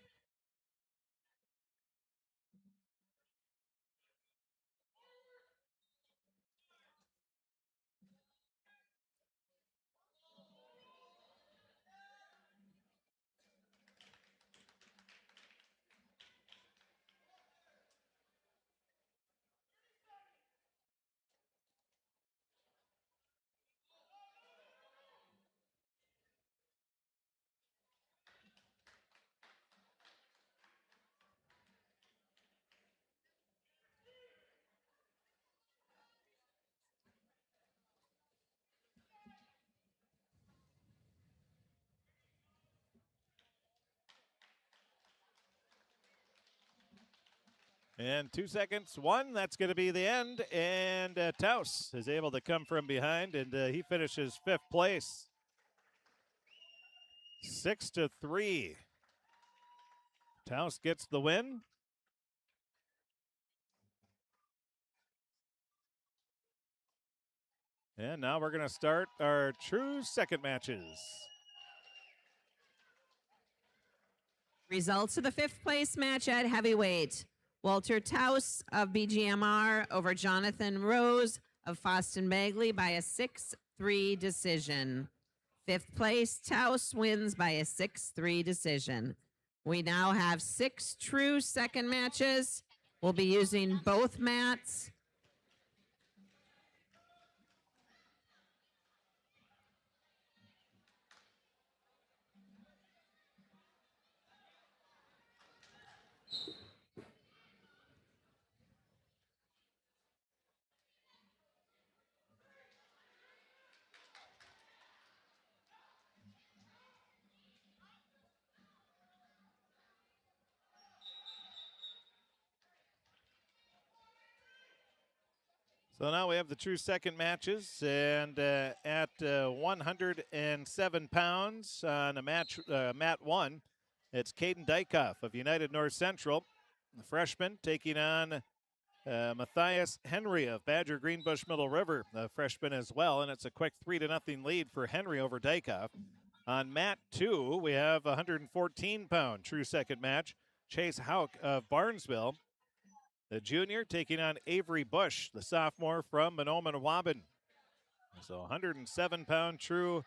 And 2 seconds, 1, that's going to be the end. And Taus is able to come from behind, and he finishes fifth place. 6-3. Taus gets the win. And now we're going to start our true second matches. Results of the fifth place match at heavyweight. Walter Taus of BGMR over Jonathan Rose of Foston Bagley by a 6-3 decision. Fifth place, Taus wins by a 6-3 decision. We now have 6 true second matches. We'll be using both mats. So now we have the true second matches, and at 107 pounds on a mat 1, it's Caden Dykoff of United North Central, the freshman, taking on Matthias Henry of Badger Greenbush Middle River, the freshman as well, and it's a quick 3-0 lead for Henry over Dykoff. On mat 2, we have a 114-pound true second match, Chase Hauk of Barnesville, the junior, taking on Avery Bush, the sophomore from Menominee-Waban. So 107-pound true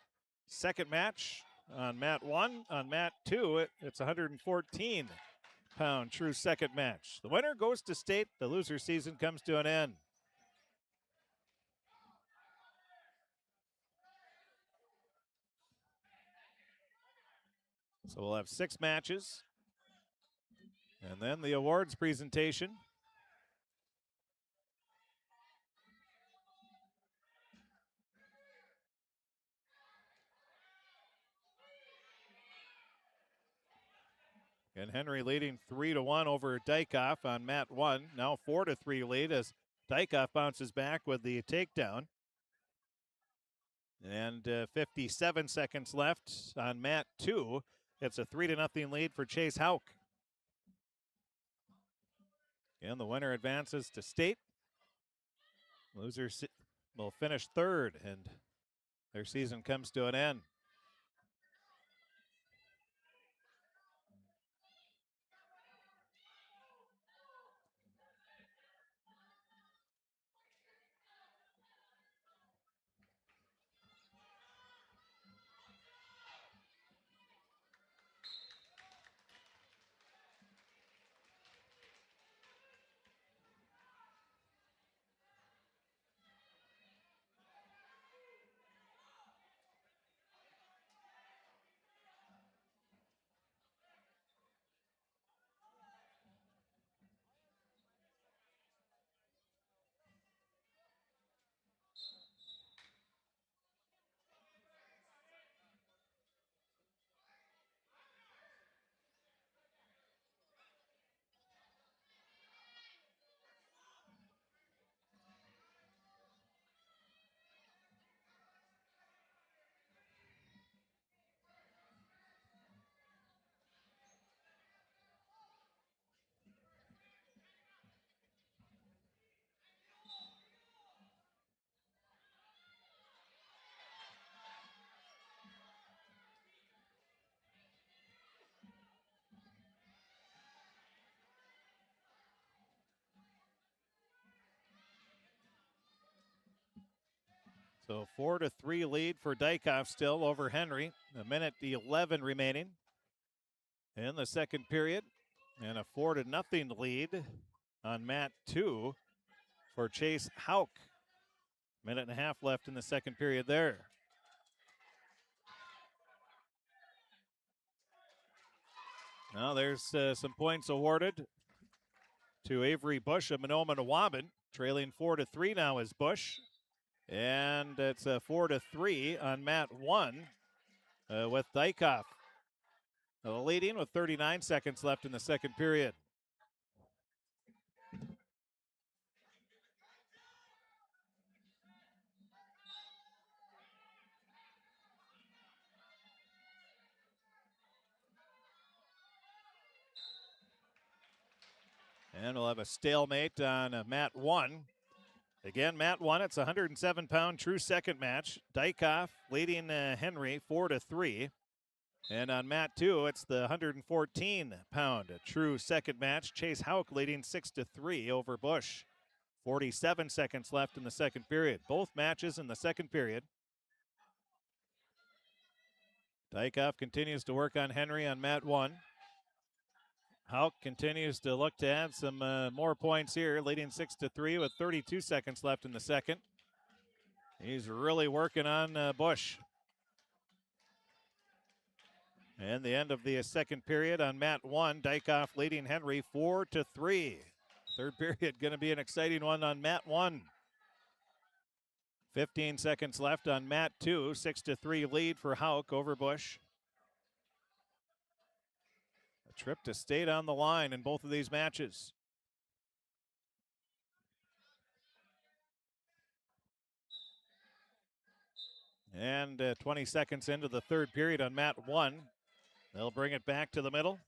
second match on mat 1. On mat 2, it's 114-pound true second match. The winner goes to state. The loser season comes to an end. So we'll have 6 matches. And then the awards presentation. And Henry leading 3-1 over Dykoff on mat 1. Now 4-3 lead as Dykoff bounces back with the takedown. And 57 seconds left on mat 2. It's a 3-0 lead for Chase Hauk. And the winner advances to state. Loser will finish third, and their season comes to an end. So 4-3 lead for Dykoff still over Henry. A minute 11 remaining in the second period. And a 4-0 lead on mat 2 for Chase Hauk. Minute and a half left in the second period there. Now there's some points awarded to Avery Bush of Menominee-Waban. Trailing 4-3 now is Bush. And it's a 4-3 on mat 1 with Dykoff leading with 39 seconds left in the second period. And we'll have a stalemate on mat 1. Again, mat 1, it's a 107-pound true second match. Dykoff leading Henry 4-3. And on mat 2, it's the 114-pound true second match. Chase Hauk leading 6-3 over Bush. 47 seconds left in the second period. Both matches in the second period. Dykoff continues to work on Henry on mat 1. Hauk continues to look to add some more points here, leading 6-3 with 32 seconds left in the second. He's really working on Bush. And the end of the second period on mat 1, Dykoff leading Henry 4-3. Third period going to be an exciting one on mat 1. 15 seconds left on mat 2, 6-3 lead for Hauk over Bush. A trip to state on the line in both of these matches. And 20 seconds into the third period on mat 1. They'll bring it back to the middle.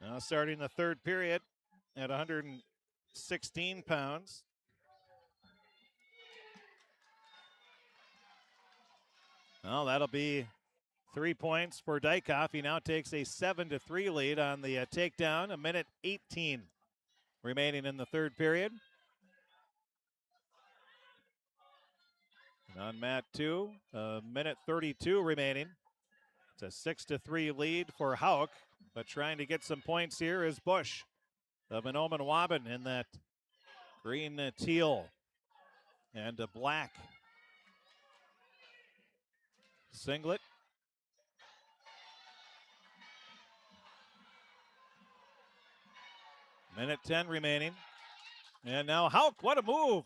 Now starting the third period at 116 pounds. Well, that'll be 3 points for Dykoff. He now takes a 7-3 lead on the takedown. A minute 18 remaining in the third period. And on mat 2, a minute 32 remaining. It's a 6-3 lead for Hauk, but trying to get some points here is Bush of Minoman Waban in that green teal and a black singlet. Minute 10 remaining. And now Hauk, what a move.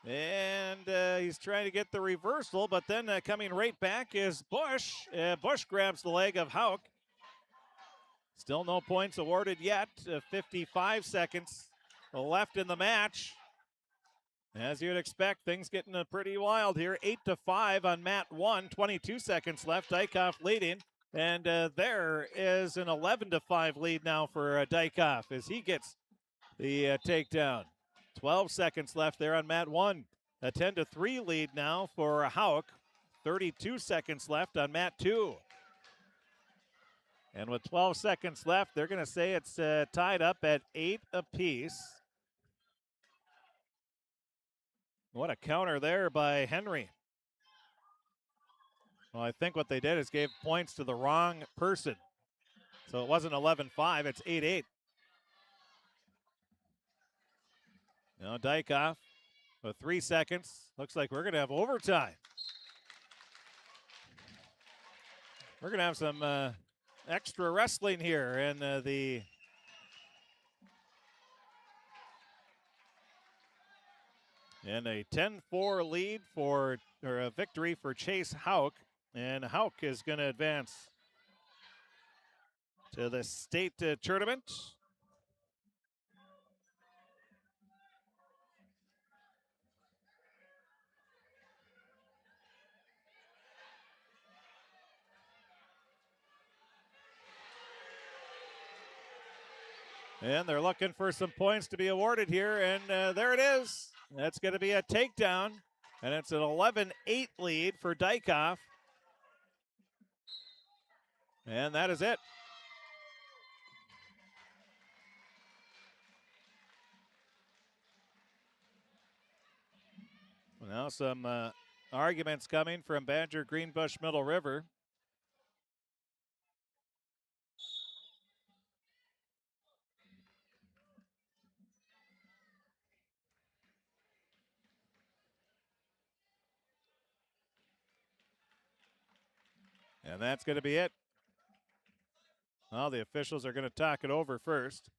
And he's trying to get the reversal, but then coming right back is Bush. Bush grabs the leg of Hauk. Still no points awarded yet. 55 seconds left in the match. As you'd expect, things getting pretty wild here. 8-5 on mat 1, 22 seconds left. Dykoff leading. And there is an 11-5 lead now for Dykoff as he gets the takedown. 12 seconds left there on mat 1. A 10-3 lead now for Hauk. 32 seconds left on mat 2. And with 12 seconds left, they're going to say it's tied up at 8 apiece. What a counter there by Henry. Well, I think what they did is gave points to the wrong person. So it wasn't 11-5, it's 8-8. Now Dykoff with 3 seconds. Looks like we're going to have overtime. We're going to have some extra wrestling here in the and a 10-4 lead for, or a victory for Chase Hauk. And Hauk is going to advance to the state tournament. And they're looking for some points to be awarded here, and there it is. That's going to be a takedown, and it's an 11-8 lead for Dykoff. And that is it. Now some arguments coming from Badger Greenbush Middle River. And that's going to be it. Well, the officials are going to talk it over first.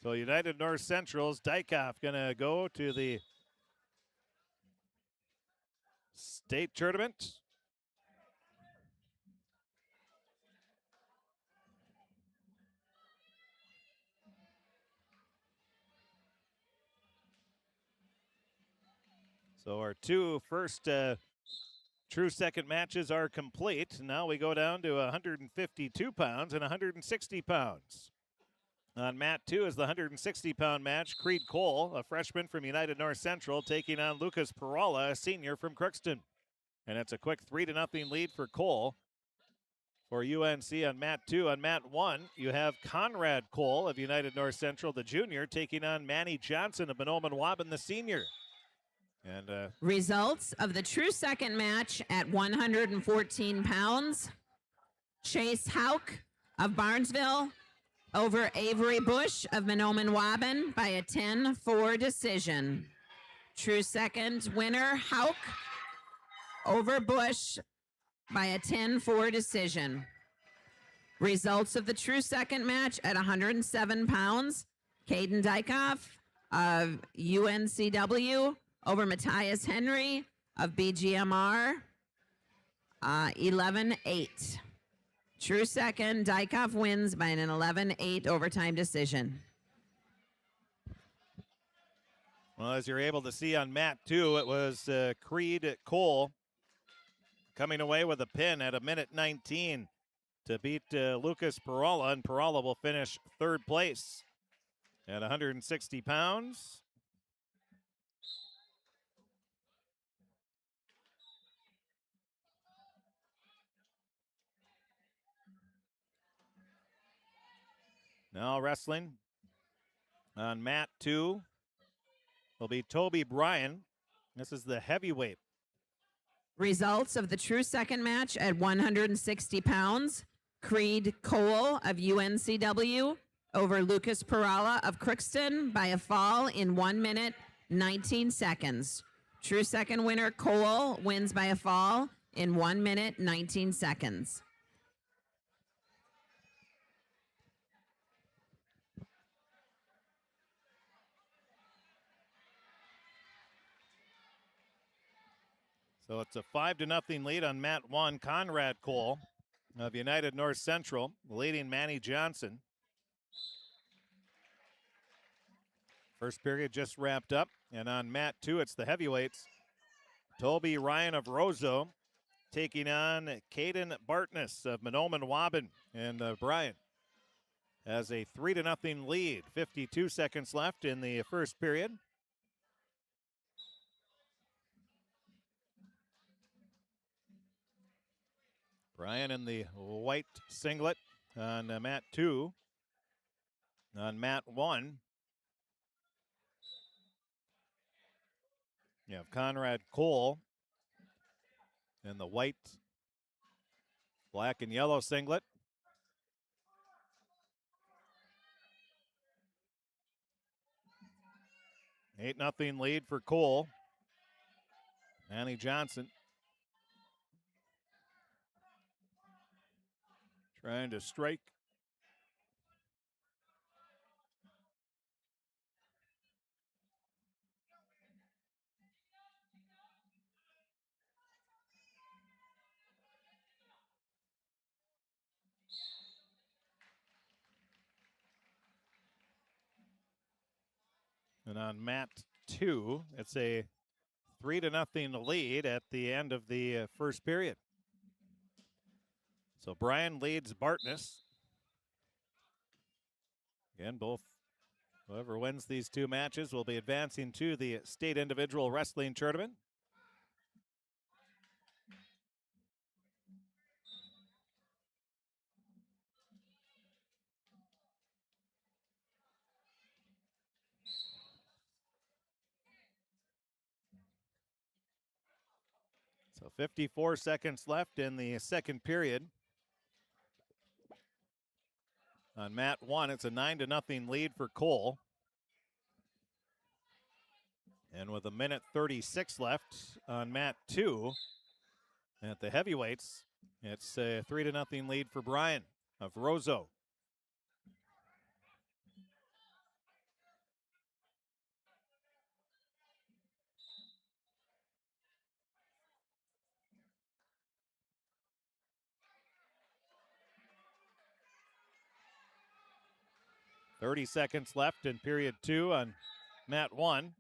So United North Central's Dykoff going to go to the state tournament. So our two first true second matches are complete. Now we go down to 152 pounds and 160 pounds. On mat 2 is the 160-pound match. Creed Cole, a freshman from United North Central, taking on Lucas Perala, a senior from Crookston. And it's a quick 3-0 lead for Cole. For UNC on mat 2. On mat 1, you have Conrad Cole of United North Central, the junior, taking on Manny Johnson of Monoman Waban, the senior. And results of the true second match at 114 pounds. Chase Hauk of Barnesville over Avery Bush of Monoman Waban by a 10-4 decision. True second winner, Hauk over Bush by a 10-4 decision. Results of the true second match at 107 pounds. Caden Dykoff of UNCW over Matthias Henry of BGMR, 11-8. True second, Dykoff wins by an 11-8 overtime decision. Well, as you're able to see on mat 2, it was Creed Cole coming away with a pin at 1:19 to beat Lucas Perala, and Perala will finish third place at 160 pounds. Now wrestling on mat 2 will be Toby Bryan. This is the heavyweight. Results of the true second match at 160 pounds. Creed Cole of UNCW over Lucas Perala of Crookston by a fall in 1 minute, 19 seconds. True second winner Cole wins by a fall in 1 minute, 19 seconds. So it's a 5-0 lead on mat 1. Conrad Cole of United North Central leading Manny Johnson. First period just wrapped up. And on mat 2, it's the heavyweights. Toby Ryan of Roseau taking on Caden Bartness of Monoman Waban. And Bryan has a 3-0 lead. 52 seconds left in the first period. Bryan in the white singlet on mat 2. On mat 1, you have Conrad Cole in the white, black, and yellow singlet. Eight nothing lead for Cole. Manny Johnson trying to strike. And on mat 2, it's a 3-0 lead at the end of the first period. So Bryan leads Bartness. Again, both whoever wins these two matches will be advancing to the state individual wrestling tournament. So 54 seconds left in the second period. On mat 1, it's a 9-0 lead for Cole. And with 1:36 left on mat 2 at the heavyweights, it's a 3-0 lead for Bryan of Roseau. .30 seconds left in period 2 on mat 1.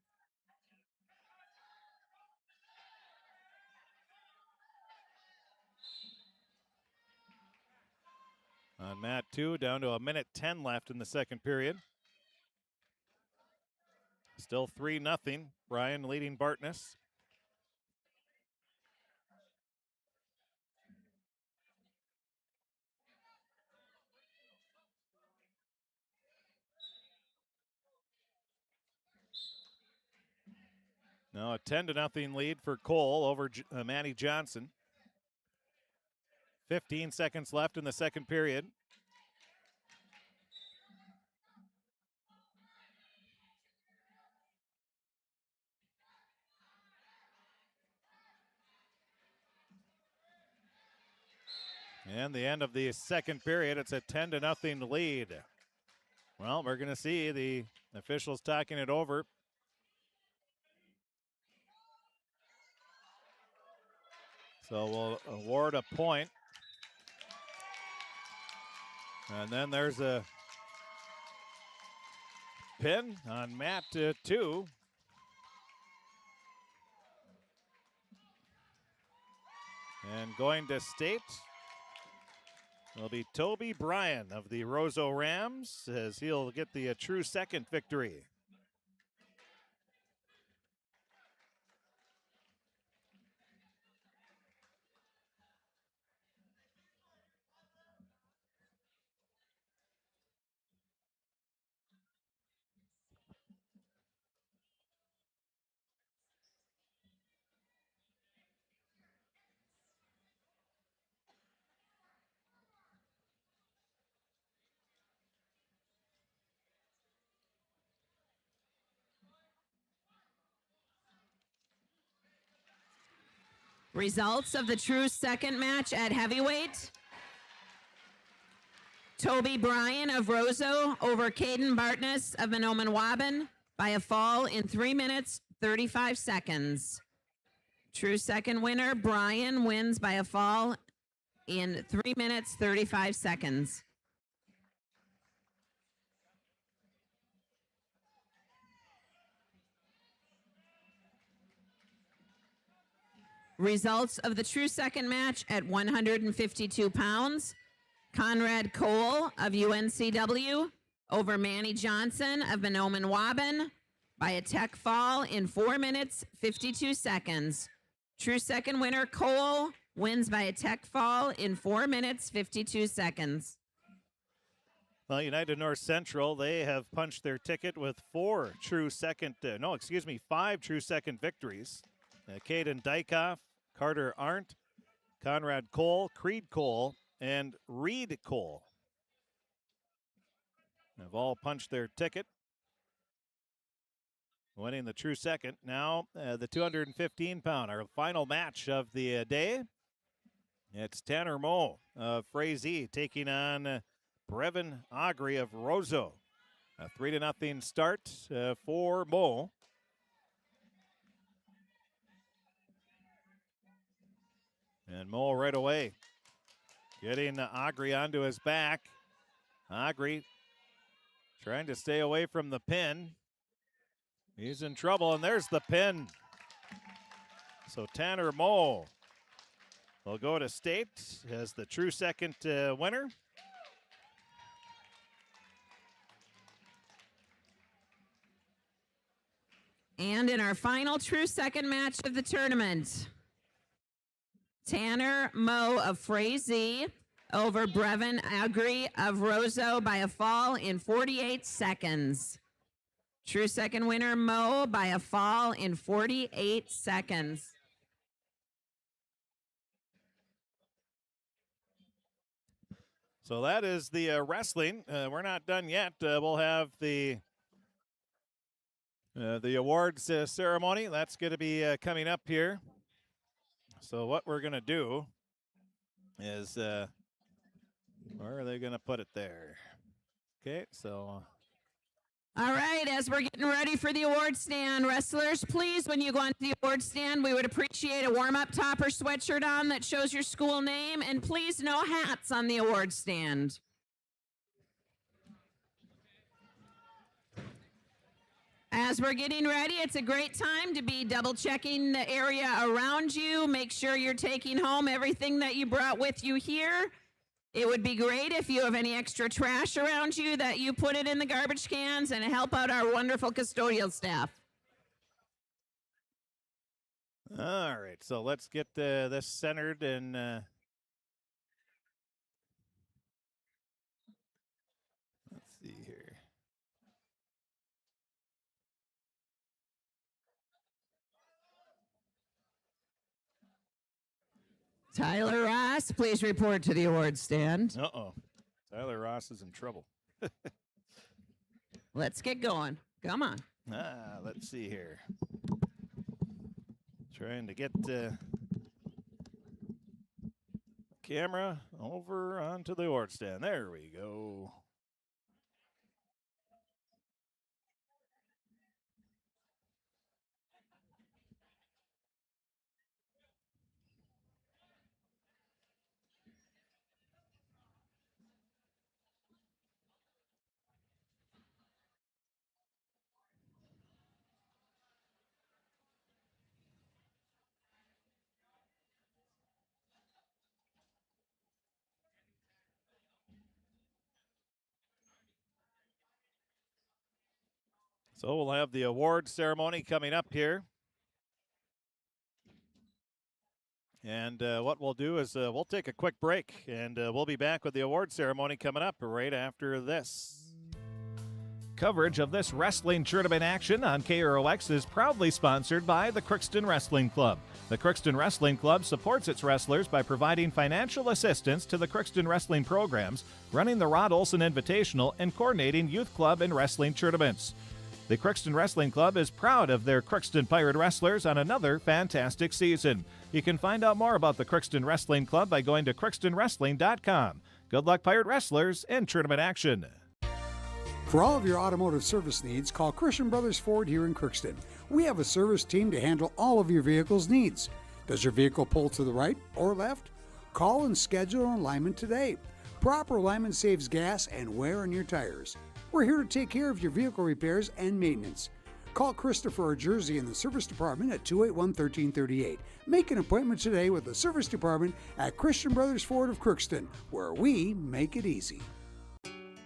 on mat 2, down to a minute 10 left in the second period. Still 3-0. Bryan leading Bartness. Now a 10-0 lead for Cole over Manny Johnson. 15 seconds left in the second period. And the end of the second period, it's a 10-0 lead. Well, we're going to see the officials talking it over. So we'll award a point. And then there's a pin on mat 2. And going to state will be Toby Bryan of the Roseau Rams, as he'll get the true second victory. Results of the true second match at heavyweight. Toby Bryan of Roseau over Caden Bartness of Mahnomen-Waban by a fall in 3 minutes, 35 seconds. True second winner, Bryan wins by a fall in 3 minutes, 35 seconds. Results of the true second match at 152 pounds. Conrad Cole of UNCW over Manny Johnson of Mahnomen-Waban by a tech fall in 4 minutes, 52 seconds. True second winner, Cole, wins by a tech fall in 4 minutes, 52 seconds. Well, United North Central, they have punched their ticket with 5 true second victories. Caden Dykoff, Carter Arndt, Conrad Cole, Creed Cole, and Reed Cole have all punched their ticket, winning the true second. Now the 215-pound, our final match of the day. It's Tanner Moe of Frazee taking on Brevin Augrey of Roseau. A 3-0 start for Moe. And Moe right away getting Augrey onto his back. Augrey trying to stay away from the pin. He's in trouble, and there's the pin. So Tanner Moe will go to state as the true second winner. And in our final true second match of the tournament, Tanner Moe of Frazee over Brevin Augrey of Roseau by a fall in 48 seconds. True second winner, Moe, by a fall in 48 seconds. So that is the wrestling. We're not done yet. We'll have the awards ceremony. That's going to be coming up here. So what we're going to do is, where are they going to put it there? Okay, so. All right, as we're getting ready for the award stand, wrestlers, please, when you go onto the award stand, we would appreciate a warm-up top or sweatshirt on that shows your school name, and please no hats on the award stand. As we're getting ready, it's a great time to be double-checking the area around you. Make sure you're taking home everything that you brought with you here. It would be great if you have any extra trash around you that you put it in the garbage cans and help out our wonderful custodial staff. All right, so let's get this centered and let's see here. Tyler Ross, please report to the award stand. Uh-oh. Tyler Ross is in trouble. Let's get going. Come on. Let's see here. Trying to get camera over onto the award stand. There we go. So we'll have the award ceremony coming up here. And what we'll do is we'll take a quick break, and we'll be back with the award ceremony coming up right after this. Coverage of this wrestling tournament action on KROX is proudly sponsored by the Crookston Wrestling Club. The Crookston Wrestling Club supports its wrestlers by providing financial assistance to the Crookston wrestling programs, running the Rod Olson Invitational, and coordinating youth club and wrestling tournaments. The Crookston Wrestling Club is proud of their Crookston Pirate wrestlers on another fantastic season. You can find out more about the Crookston Wrestling Club by going to crookstonwrestling.com. Good luck, Pirate wrestlers, in tournament action. For all of your automotive service needs, call Christian Brothers Ford here in Crookston. We have a service team to handle all of your vehicle's needs. Does your vehicle pull to the right or left? Call and schedule an alignment today. Proper alignment saves gas and wear on your tires. We're here to take care of your vehicle repairs and maintenance. Call Christopher or Jersey in the service department at 281-1338. Make an appointment today with the service department at Christian Brothers Ford of Crookston, where we make it easy.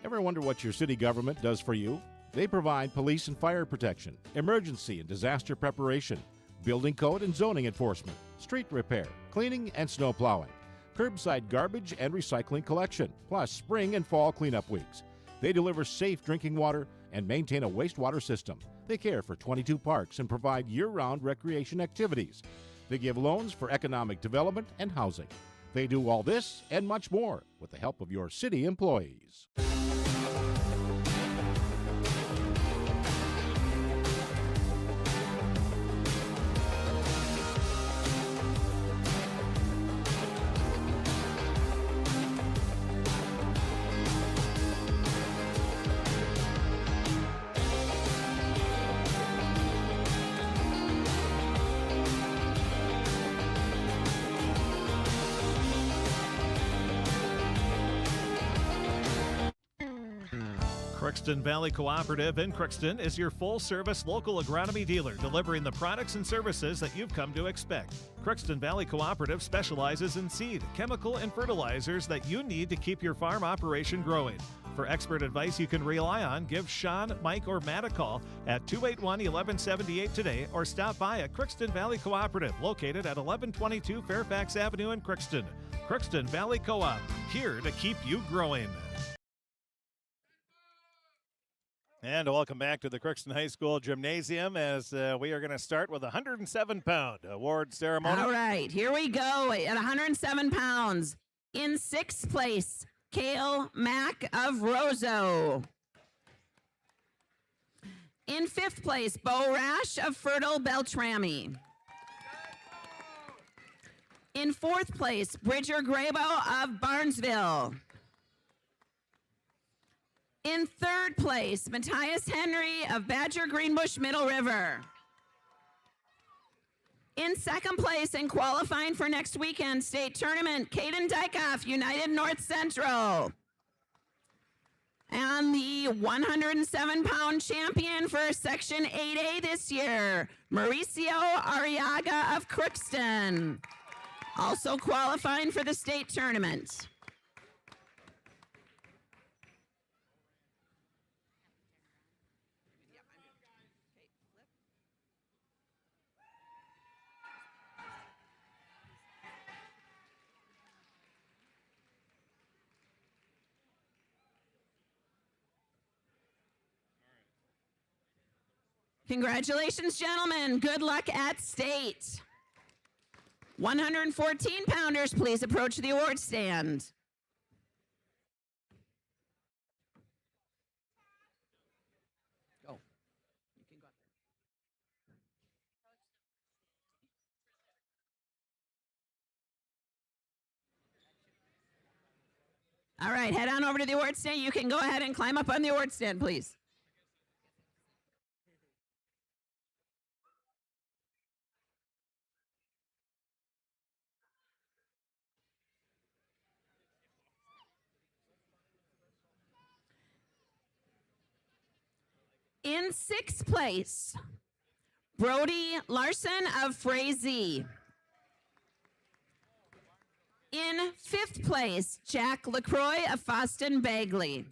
Ever wonder what your city government does for you? They provide police and fire protection, emergency and disaster preparation, building code and zoning enforcement, street repair, cleaning and snow plowing, curbside garbage and recycling collection, plus spring and fall cleanup weeks. They deliver safe drinking water and maintain a wastewater system. They care for 22 parks and provide year-round recreation activities. They give loans for economic development and housing. They do all this and much more with the help of your city employees. Crookston Valley Cooperative in Crookston is your full-service local agronomy dealer, delivering the products and services that you've come to expect. Crookston Valley Cooperative specializes in seed, chemical, and fertilizers that you need to keep your farm operation growing. For expert advice you can rely on, give Sean, Mike, or Matt a call at 281-1178 today, or stop by at Crookston Valley Cooperative, located at 1122 Fairfax Avenue in Crookston. Crookston Valley Co-op, here to keep you growing. And welcome back to the Crookston High School Gymnasium as we are going to start with a 107-pound award ceremony. All right, here we go at 107 pounds. In sixth place, Kale Mack of Roseau. In fifth place, Bo Rash of Fertile Beltrami. In fourth place, Bridger Grabo of Barnesville. In third place, Matthias Henry of Badger Greenbush Middle River. In second place and qualifying for next weekend state tournament, Caden Dykoff, United North Central. And the 107-pound champion for Section 8A this year, Mauricio Arriaga of Crookston. Also qualifying for the state tournament. Congratulations, gentlemen. Good luck at state. 114 pounders, please approach the award stand. Go. You can go up there. All right, head on over to the award stand. You can go ahead and climb up on the award stand, please. In sixth place, Brody Larson of Frazee. In fifth place, Jack LaCroix of Foston Bagley.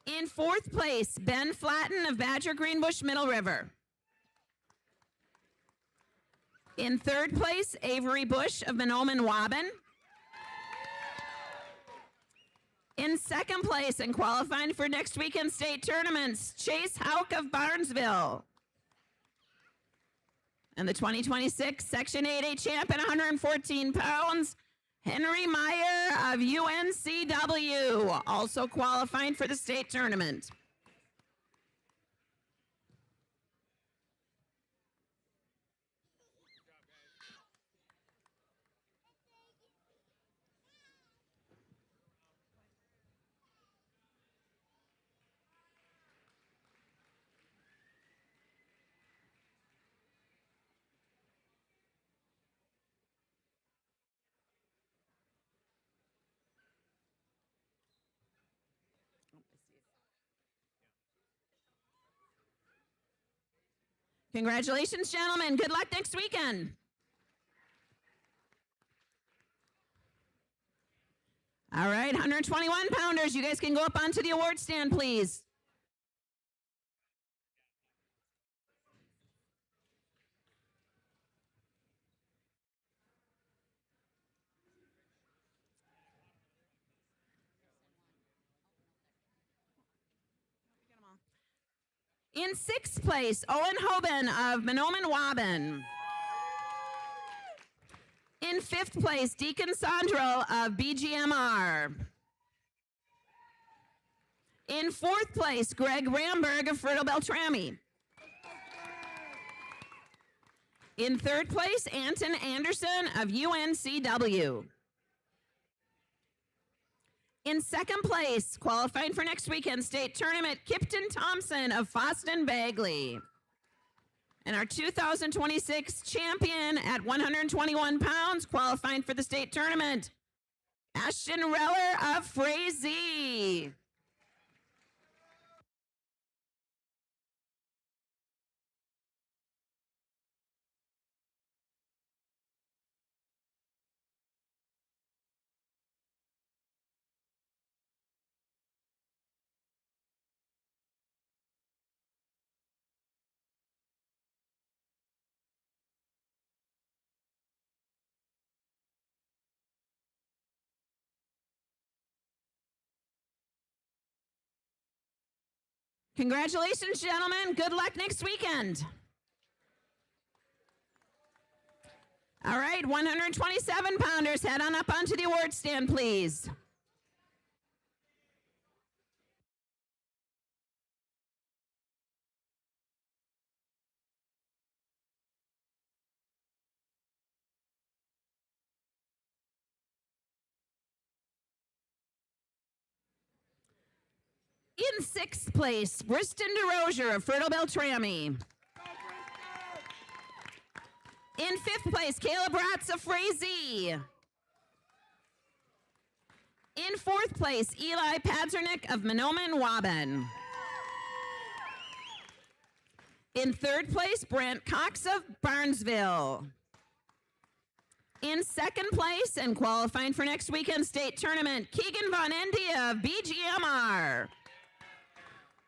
In fourth place, Ben Flatten of Badger Greenbush Middle River. In third place, Avery Bush of Mahnomen Waban. In second place and qualifying for next weekend's state tournaments, Chase Hauk of Barnesville. And the 2026 Section 8A champ at 114 pounds, Henry Meyer of UNCW, also qualifying for the state tournament. Congratulations, gentlemen. Good luck next weekend. All right, 121 pounders. You guys can go up onto the award stand, please. In sixth place, Owen Hoban of Mahnomen Waban. In fifth place, Deacon Sandro of BGMR. In fourth place, Greg Ramberg of Fertile Beltrami. In third place, Anton Anderson of UNCW. In second place, qualifying for next weekend's state tournament, Kipton Thompson of Foston Bagley. And our 2026 champion at 121 pounds, qualifying for the state tournament, Ashton Reller of Frazee. Congratulations, gentlemen. Good luck next weekend. All right, 127 pounders, head on up onto the award stand, please. In sixth place, Briston DeRozier of Fertile Beltrami. In fifth place, Caleb Ratz of Frazee. In fourth place, Eli Padzernick of Mahnomen Waban. In third place, Brant Cox of Barnesville. In second place and qualifying for next weekend's state tournament, Keegan Von Endia of BGMR.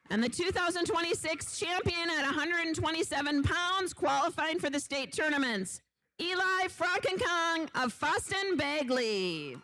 And the 2026 champion at 127 pounds, qualifying for the state tournaments, Eli Frankenkong of Foston Bagley.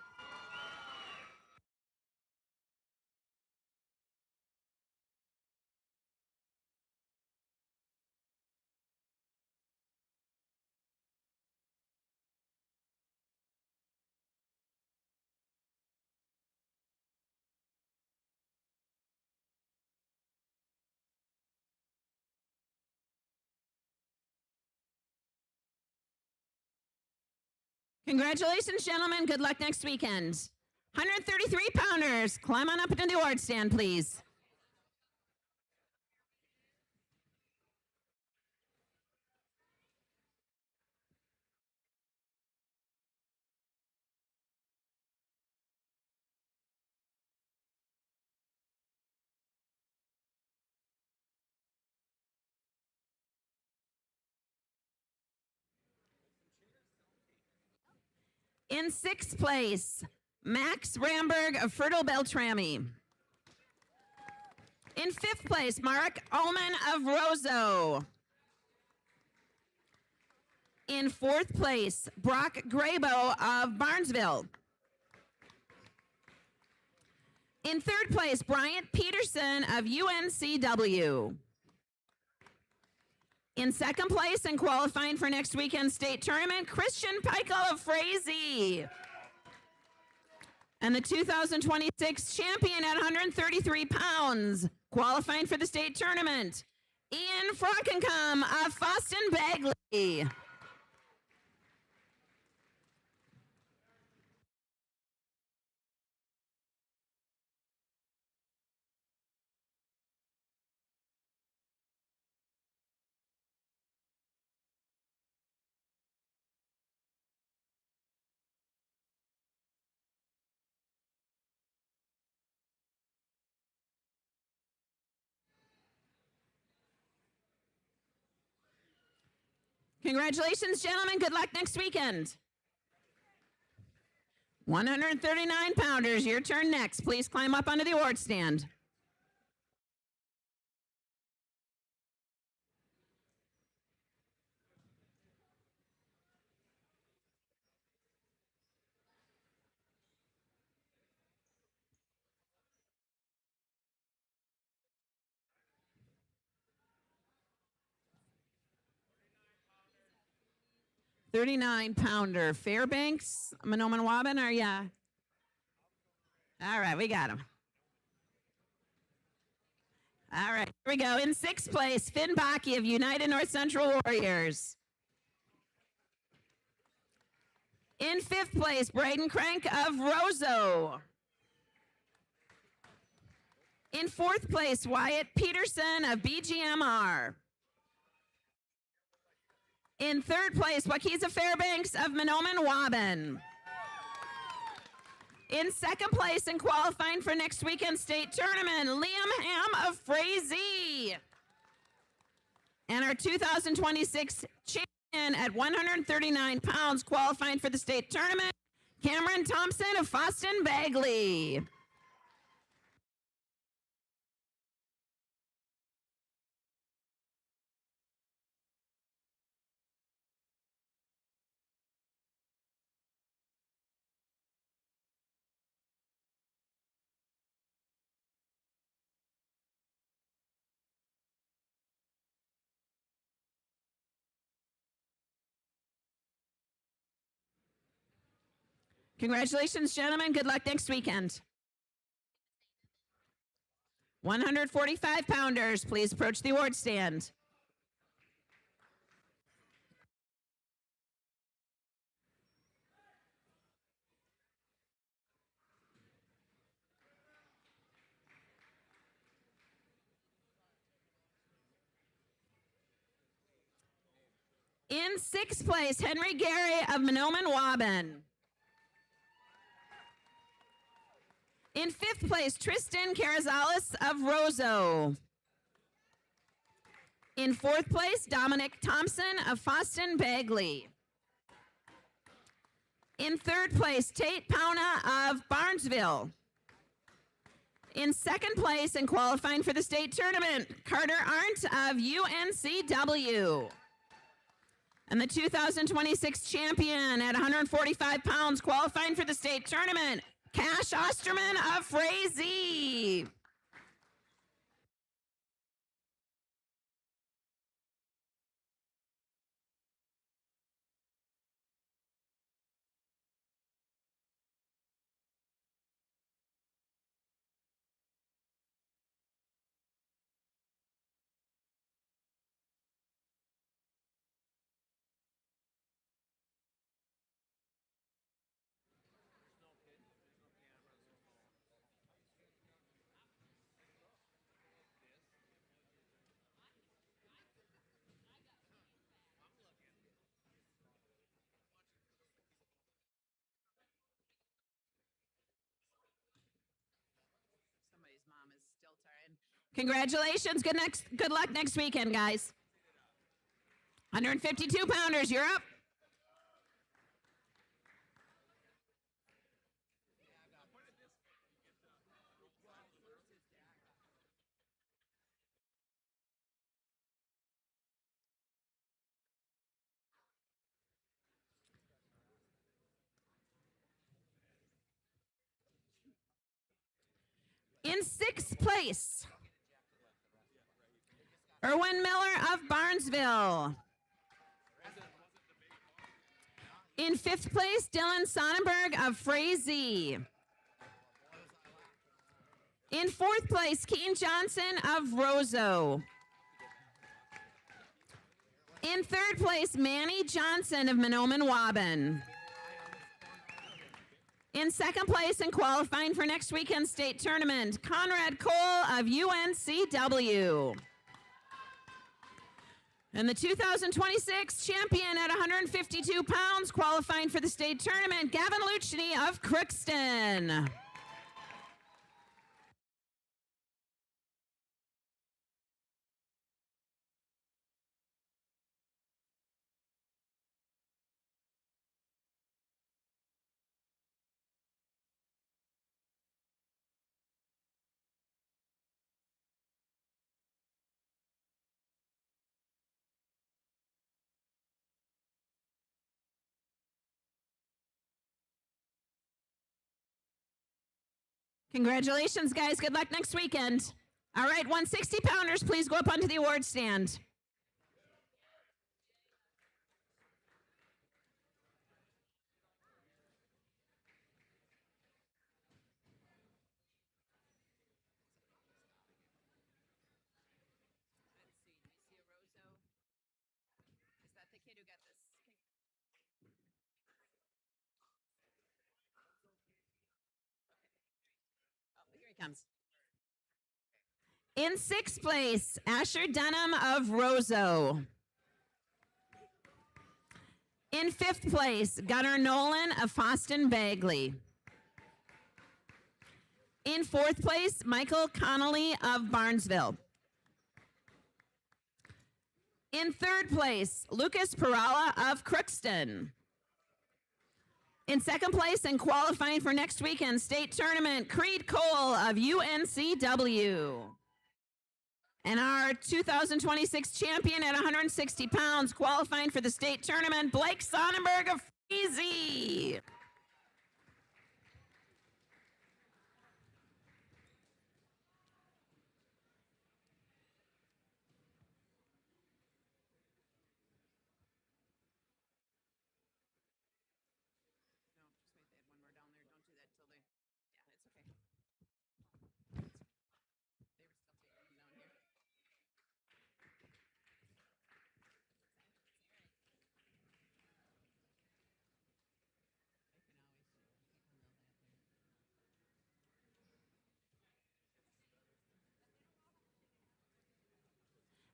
Congratulations, gentlemen. Good luck next weekend. 133 pounders, climb on up into the award stand, please. In sixth place, Max Ramberg of Fertile Beltrami. In fifth place, Mark Ullman of Roseau. In fourth place, Brock Grabo of Barnesville. In third place, Bryant Peterson of UNCW. In second place and qualifying for next weekend's state tournament, Christian Peichel of Frazee. And the 2026 champion at 133 pounds, qualifying for the state tournament, Ian Frockencom of Foston Bagley. Congratulations, gentlemen. Good luck next weekend. 139 pounders, your turn next. Please climb up onto the award stand. $39-pounder Fairbanks, Manoman-Waban, are ya? All right, we got him. All right, here we go. In sixth place, Finn Baki of United North Central Warriors. In fifth place, Braden Crank of Roseau. In fourth place, Wyatt Peterson of BGMR. In third place, Wakiza Fairbanks of Manoman-Waban. In second place and qualifying for next weekend's state tournament, Liam Ham of Frazee. And our 2026 champion at 139 pounds, qualifying for the state tournament, Cameron Thompson of Foston Bagley. Congratulations, gentlemen. Good luck next weekend. 145 pounders, please approach the award stand. In sixth place, Henry Gary of Manoman-Waban. In fifth place, Tristan Carazales of Roseau. In fourth place, Dominic Thompson of Foston Bagley. In third place, Tate Pauna of Barnesville. In second place and qualifying for the state tournament, Carter Arndt of UNCW. And the 2026 champion at 145 pounds, qualifying for the state tournament, Cash Osterman of Frazee. Congratulations. Good luck next weekend, guys. 152 pounders, you're up. In sixth place, Erwin Miller of Barnesville. In fifth place, Dylan Sonnenberg of Frazee. In fourth place, Keaton Johnson of Roseau. In third place, Manny Johnson of Mahnomen-Waban. In second place and qualifying for next weekend's state tournament, Conrad Cole of UNCW. And the 2026 champion at 152 pounds, qualifying for the state tournament, Gavin Luchny of Crookston. Congratulations, guys. Good luck next weekend. All right, 160 pounders, please go up onto the award stand. Comes. In sixth place, Asher Dunham of Roseau. In fifth place, Gunnar Nolan of Foston Bagley. In fourth place, Michael Connolly of Barnesville. In third place, Lucas Perala of Crookston. In second place and qualifying for next weekend's state tournament, Creed Cole of UNCW. And our 2026 champion at 160 pounds, qualifying for the state tournament, Blake Sonnenberg of Frazee.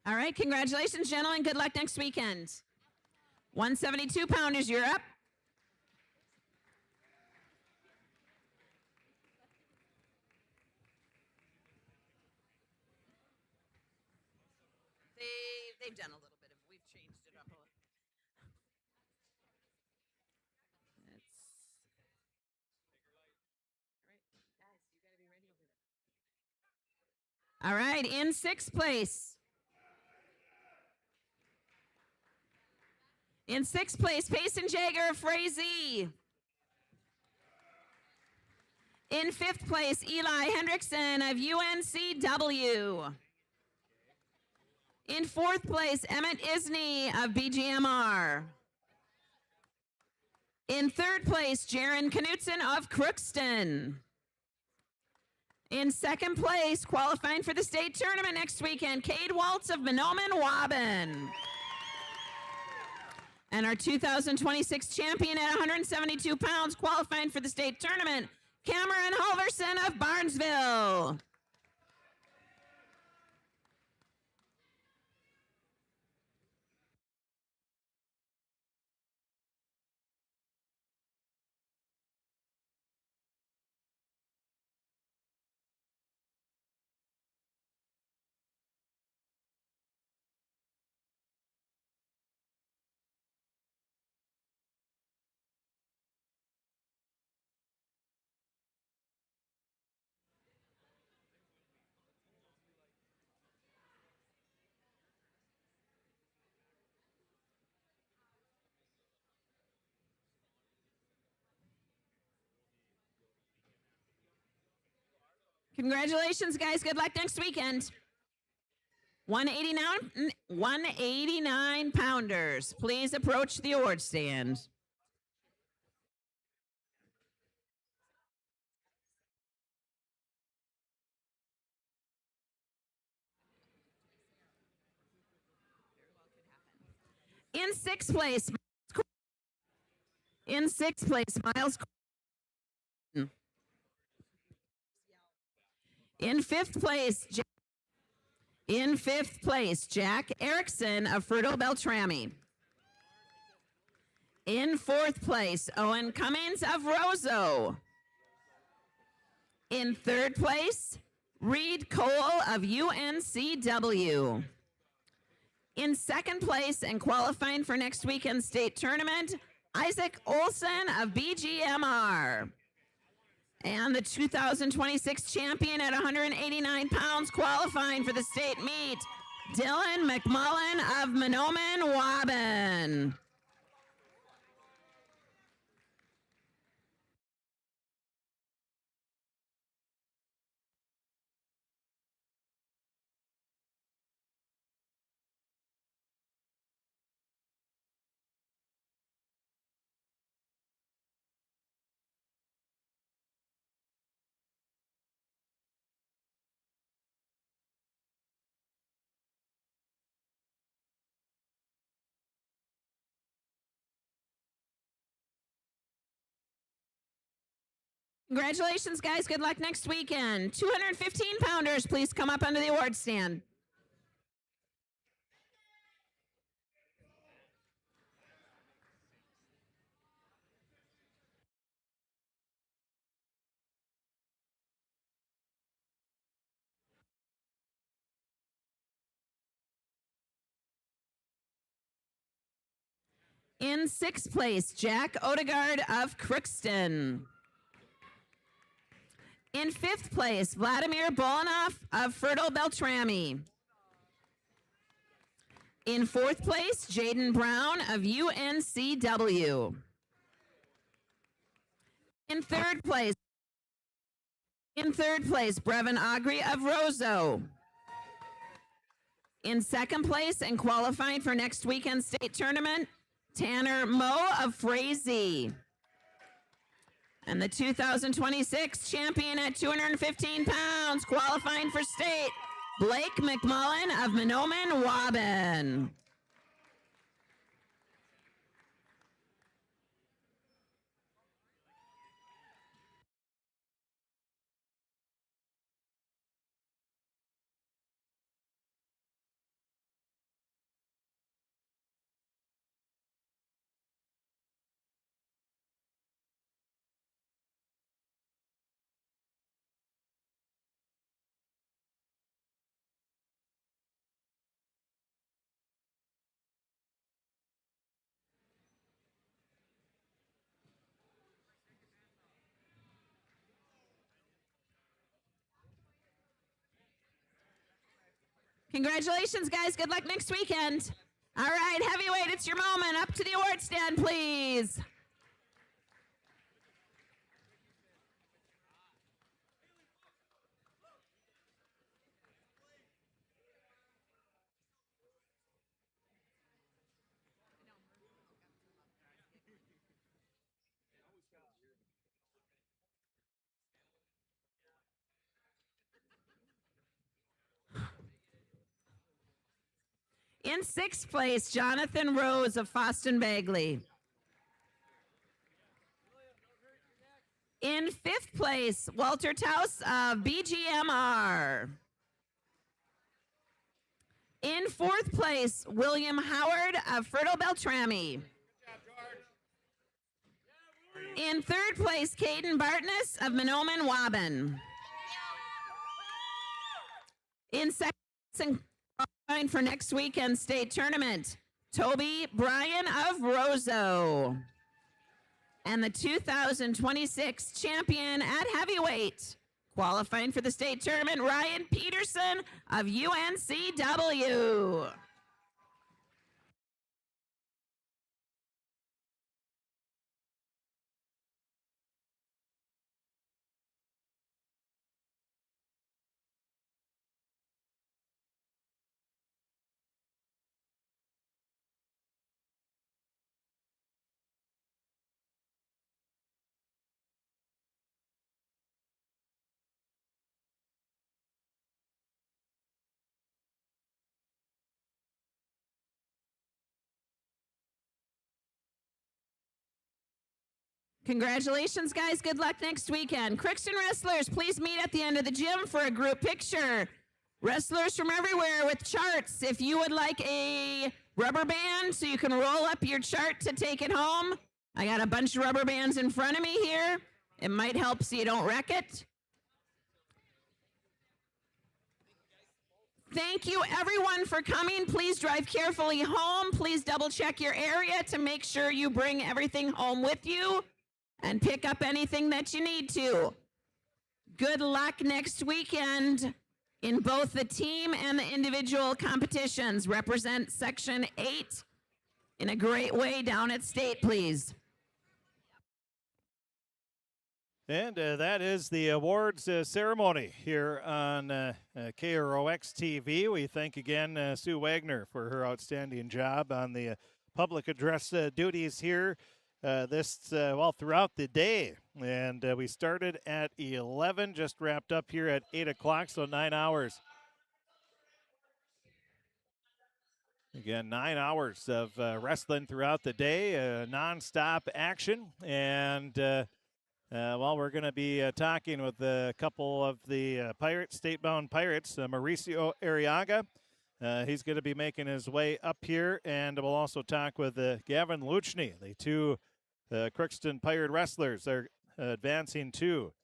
All right, congratulations, gentlemen. Good luck next weekend. 172 pounders, you're up. They've done a little bit of, we've changed it up a little. All right, in sixth place. In sixth place, Payson Jagger of Frazee. In fifth place, Eli Hendrickson of UNCW. In fourth place, Emmett Isney of BGMR. In third place, Jaron Knutson of Crookston. In second place, qualifying for the state tournament next weekend, Cade Waltz of Mahnomen-Waban. And our 2026 champion at 172 pounds, qualifying for the state tournament, Cameron Halverson of Barnesville. Congratulations, guys. Good luck next weekend. 189 pounders. Please approach the award stand. In sixth place, Miles. In fifth place, Jack Erickson of Fruto Beltrami. In fourth place, Owen Cummings of Roseau. In third place, Reed Cole of UNCW. In second place and qualifying for next weekend's state tournament, Isaac Olson of BGMR. And the 2026 champion at 189 pounds qualifying for the state meet, Dylan McMullen of Mahnomen Waban. Congratulations, guys. Good luck next weekend. 215 pounders, please come up under the award stand. In sixth place, Jack Odegaard of Crookston. In fifth place, Vladimir Bolanoff of Fertile Beltrami. In fourth place, Jaden Brown of UNCW. In third place, Brevin Augrey of Roseau. In second place and qualifying for next weekend's state tournament, Tanner Moe of Frazee. And the 2026 champion at 215 pounds, qualifying for state, Blake McMullen of Mahnomen Waban. Congratulations, guys. Good luck next weekend. All right, heavyweight, it's your moment. Up to the award stand, please. In sixth place, Jonathan Rose of Foston Bagley. In fifth place, Walter Taus of BGMR. In fourth place, William Howard of Fertile Beltrami. In third place, Caden Bartness of Mahnomen Waban. In second place, and for next weekend's state tournament, Toby Bryan of Roseau. And the 2026 champion at heavyweight, qualifying for the state tournament, Ryan Peterson of UNCW. Congratulations, guys. Good luck next weekend. Crookston wrestlers, please meet at the end of the gym for a group picture. Wrestlers from everywhere with charts. If you would like a rubber band so you can roll up your chart to take it home, I got a bunch of rubber bands in front of me here. It might help so you don't wreck it. Thank you, everyone, for coming. Please drive carefully home. Please double check your area to make sure you bring everything home with you and pick up anything that you need to. Good luck next weekend in both the team and the individual competitions. Represent Section 8 in a great way down at State, please. And that is the awards ceremony here on KROX TV. We thank again Sue Wagner for her outstanding job on the public address duties here throughout the day. And we started at 11, just wrapped up here at 8 o'clock, so 9 hours. Again, 9 hours of wrestling throughout the day, nonstop action. And we're going to be talking with a couple of the state-bound Pirates, Mauricio Arriaga. He's going to be making his way up here, and we'll also talk with Gavin Luchny. The two Crookston Pirate wrestlers are advancing to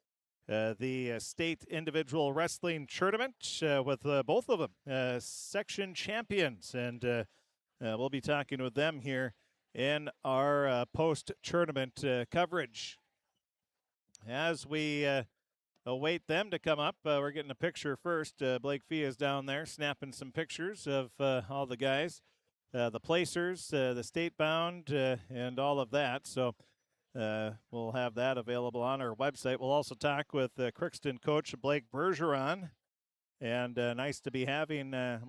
the state individual wrestling tournament with both of them section champions, and we'll be talking with them here in our post-tournament coverage. As we await them to come up, we're getting a picture first. Blake Fee is down there snapping some pictures of all the guys, the placers, the state-bound, and all of that. So we'll have that available on our website. We'll also talk with Crookston coach Blake Bergeron. And nice to be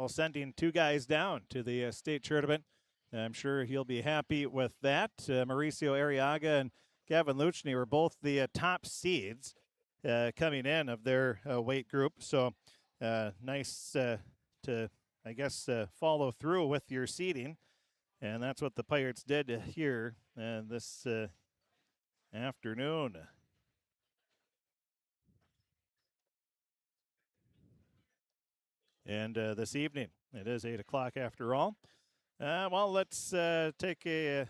sending two guys down to the state tournament. I'm sure he'll be happy with that. Mauricio Arriaga and Gavin Luchny were both the top seeds coming in of their weight group. So nice to, I guess, follow through with your seeding. And that's what the Pirates did here this afternoon. And this evening, it is 8 o'clock after all. Let's take a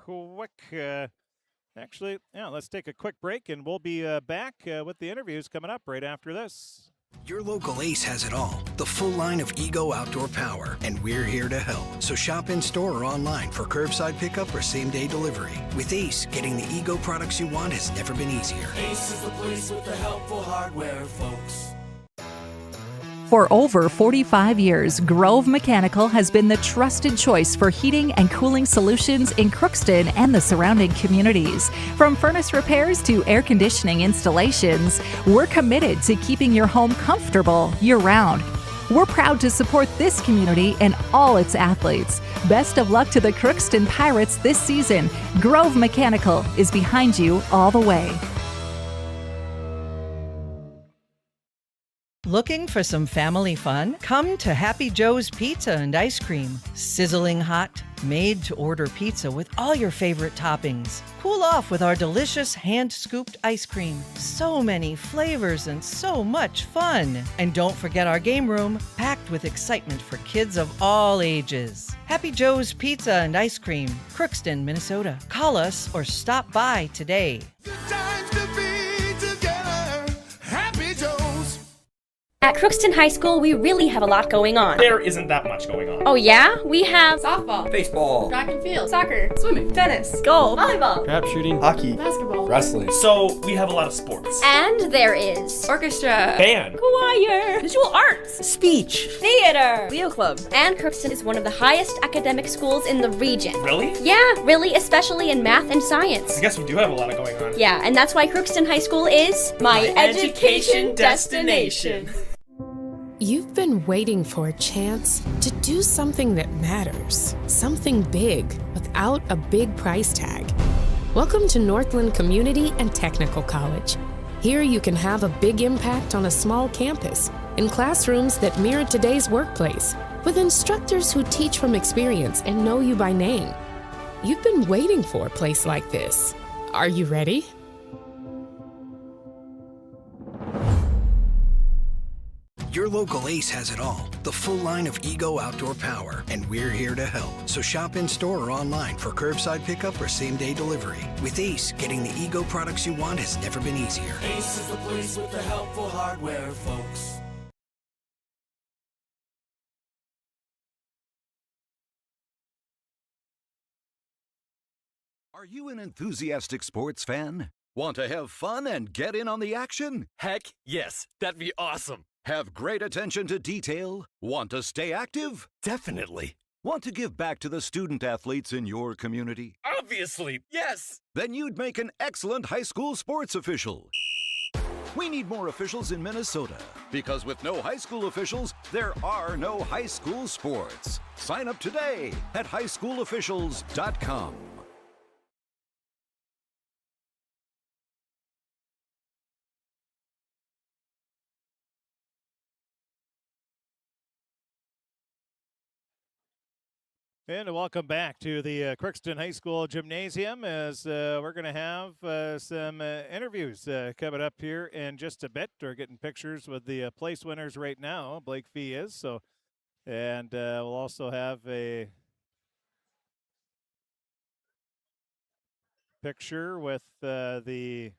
quick... let's take a quick break, and we'll be back with the interviews coming up right after this. Your local Ace has it all, the full line of Ego outdoor power, and we're here to help. So shop in-store or online for curbside pickup or same-day delivery. With Ace, getting the Ego products you want has never been easier. Ace is the place with the helpful hardware, folks. For over 45 years, Grove Mechanical has been the trusted choice for heating and cooling solutions in Crookston and the surrounding communities. From furnace repairs to air conditioning installations, we're committed to keeping your home comfortable year-round. We're proud to support this community and all its athletes. Best of luck to the Crookston Pirates this season. Grove Mechanical is behind you all the way. Looking for some family fun? Come to Happy Joe's Pizza and Ice Cream. Sizzling hot, made-to-order pizza with all your favorite toppings. Cool off with our delicious hand-scooped ice cream. So many flavors and so much fun. And don't forget our game room, packed with excitement for kids of all ages. Happy Joe's Pizza and Ice Cream, Crookston, Minnesota. Call us or stop by today. At Crookston High School, we really have a lot going on. There isn't that much going on. Oh yeah? We have softball, baseball, track and field, soccer, swimming, tennis, golf, volleyball, crap shooting, hockey, basketball, wrestling. So we have a lot of sports. And there is orchestra, band, choir, visual arts, speech, theater, Leo Club. And Crookston is one of the highest academic schools in the region. Really? Yeah, really, especially in math and science. I guess we do have a lot going on. Yeah, and that's why Crookston High School is my education destination. You've been waiting for a chance to do something that matters, something big without a big price tag. Welcome to Northland Community and Technical College. Here you can have a big impact on a small campus, in classrooms that mirror today's workplace, with instructors who teach from experience and know you by name. You've been waiting for a place like this. Are you ready? Your local Ace has it all, the full line of Ego outdoor power, and we're here to help. So shop in-store or online for curbside pickup or same-day delivery. With Ace, getting the Ego products you want has never been easier. Ace is the place with the helpful hardware, folks. Are you an enthusiastic sports fan? Want to have fun and get in on the action? Heck, yes. That'd be awesome. Have great attention to detail? Want to stay active? Definitely. Want to give back to the student athletes in your community? Obviously, yes. Then you'd make an excellent high school sports official. We need more officials in Minnesota because with no high school officials, there are no high school sports. Sign up today at highschoolofficials.com. And welcome back to the Crookston High School Gymnasium as we're going to have some interviews coming up here in just a bit. We're getting pictures with the place winners right now. Blake Fee is. So, and we'll also have a picture with the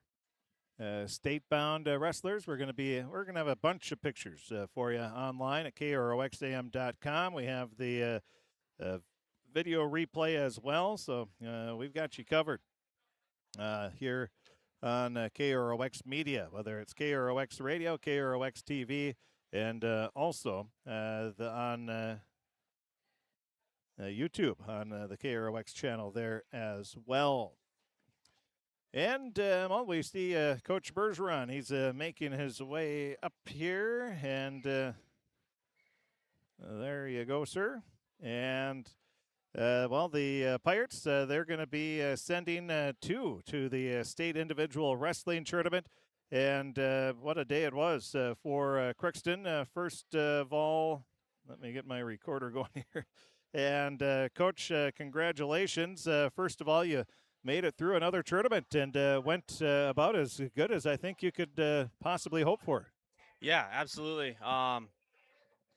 state-bound wrestlers. We're going to have a bunch of pictures for you online at KROXAM.com. We have the video replay as well, so we've got you covered here on KROX Media, whether it's KROX Radio, KROX TV, and also on YouTube on the KROX channel there as well. And well, we see Coach Bergeron. He's making his way up here, and there you go, sir. And well, the Pirates, they're going to be sending two to the state individual wrestling tournament. And what a day it was for Crookston. First of all, let me get my recorder going here. And Coach, congratulations. First of all, you made it through another tournament and went about as good as I think you could possibly hope for. Yeah, absolutely.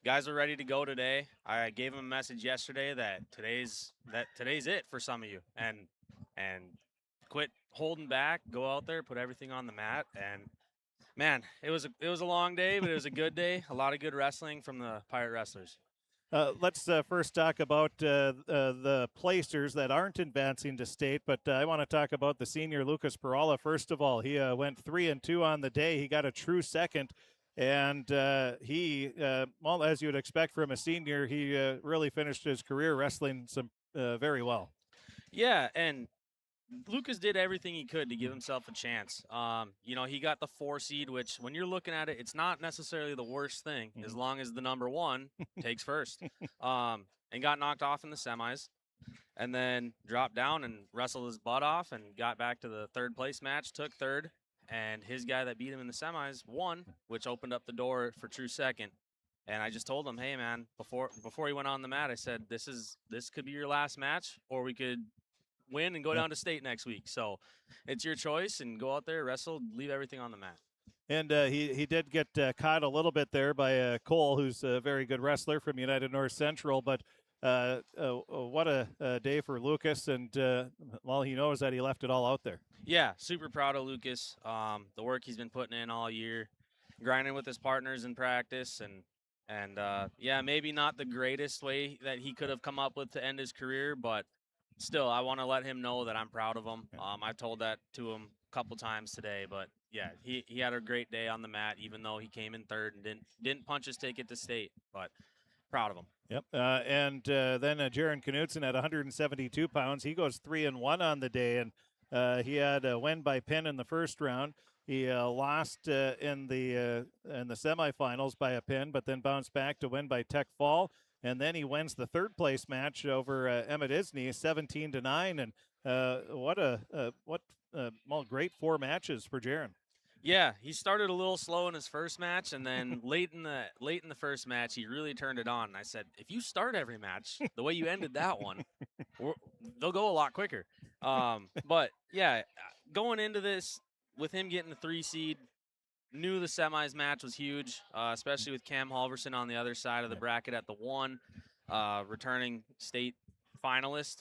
Guys are ready to go today. I gave them a message yesterday that today's it for some of you, and quit holding back. Go out there, put everything on the mat, and man, it was a long day, but it was a good day. A lot of good wrestling from the Pirate wrestlers. Let's first talk about the placers that aren't advancing to state, but I want to talk about the senior Lucas Perala. First of all, he went 3-2 on the day. He got a true second. And he, well, as you would expect from a senior, he really finished his career wrestling very well. Yeah, and Lucas did everything he could to give himself a chance. You know, he got the 4 seed, which when you're looking at it, it's not necessarily the worst thing as long as the number 1 takes first. And got knocked off in the semis, and then dropped down and wrestled his butt off and got back to the 3rd place match, took 3rd. And his guy that beat him in the semis won, which opened up the door for true second. And I just told him, hey, man, before he went on the mat, I said, this could be your last match, or we could win and go down to state next week. So it's your choice, and go out there, wrestle, leave everything on the mat. And he did get caught a little bit there by Cole, who's a very good wrestler from United North Central. But what a day for Lucas, and well, he knows that he left it all out there. Yeah, super proud of Lucas. The work he's been putting in all year, grinding with his partners in practice, and yeah, maybe not the greatest way that he could have come up with to end his career, but still, I want to let him know that I'm proud of him. I told that to him a couple times today, but yeah, he had a great day on the mat, even though he came in 3rd and didn't punch his ticket to state, but proud of him. Yep. And then Jaron Knutson at 172 pounds. He goes 3-1 on the day, and he had a win by pin in the first round. He lost in the semifinals by a pin, but then bounced back to win by tech fall. And then he wins the 3rd place match over Emmett Isney, 17-9. And what great 4 matches for Jaron. Yeah, he started a little slow in his first match, and then late in the first match, he really turned it on. And I said, if you start every match the way you ended that one, they'll go a lot quicker. But yeah, going into this, with him getting the 3 seed, knew the semis match was huge, especially with Cam Halverson on the other side of the bracket at the 1, returning state finalist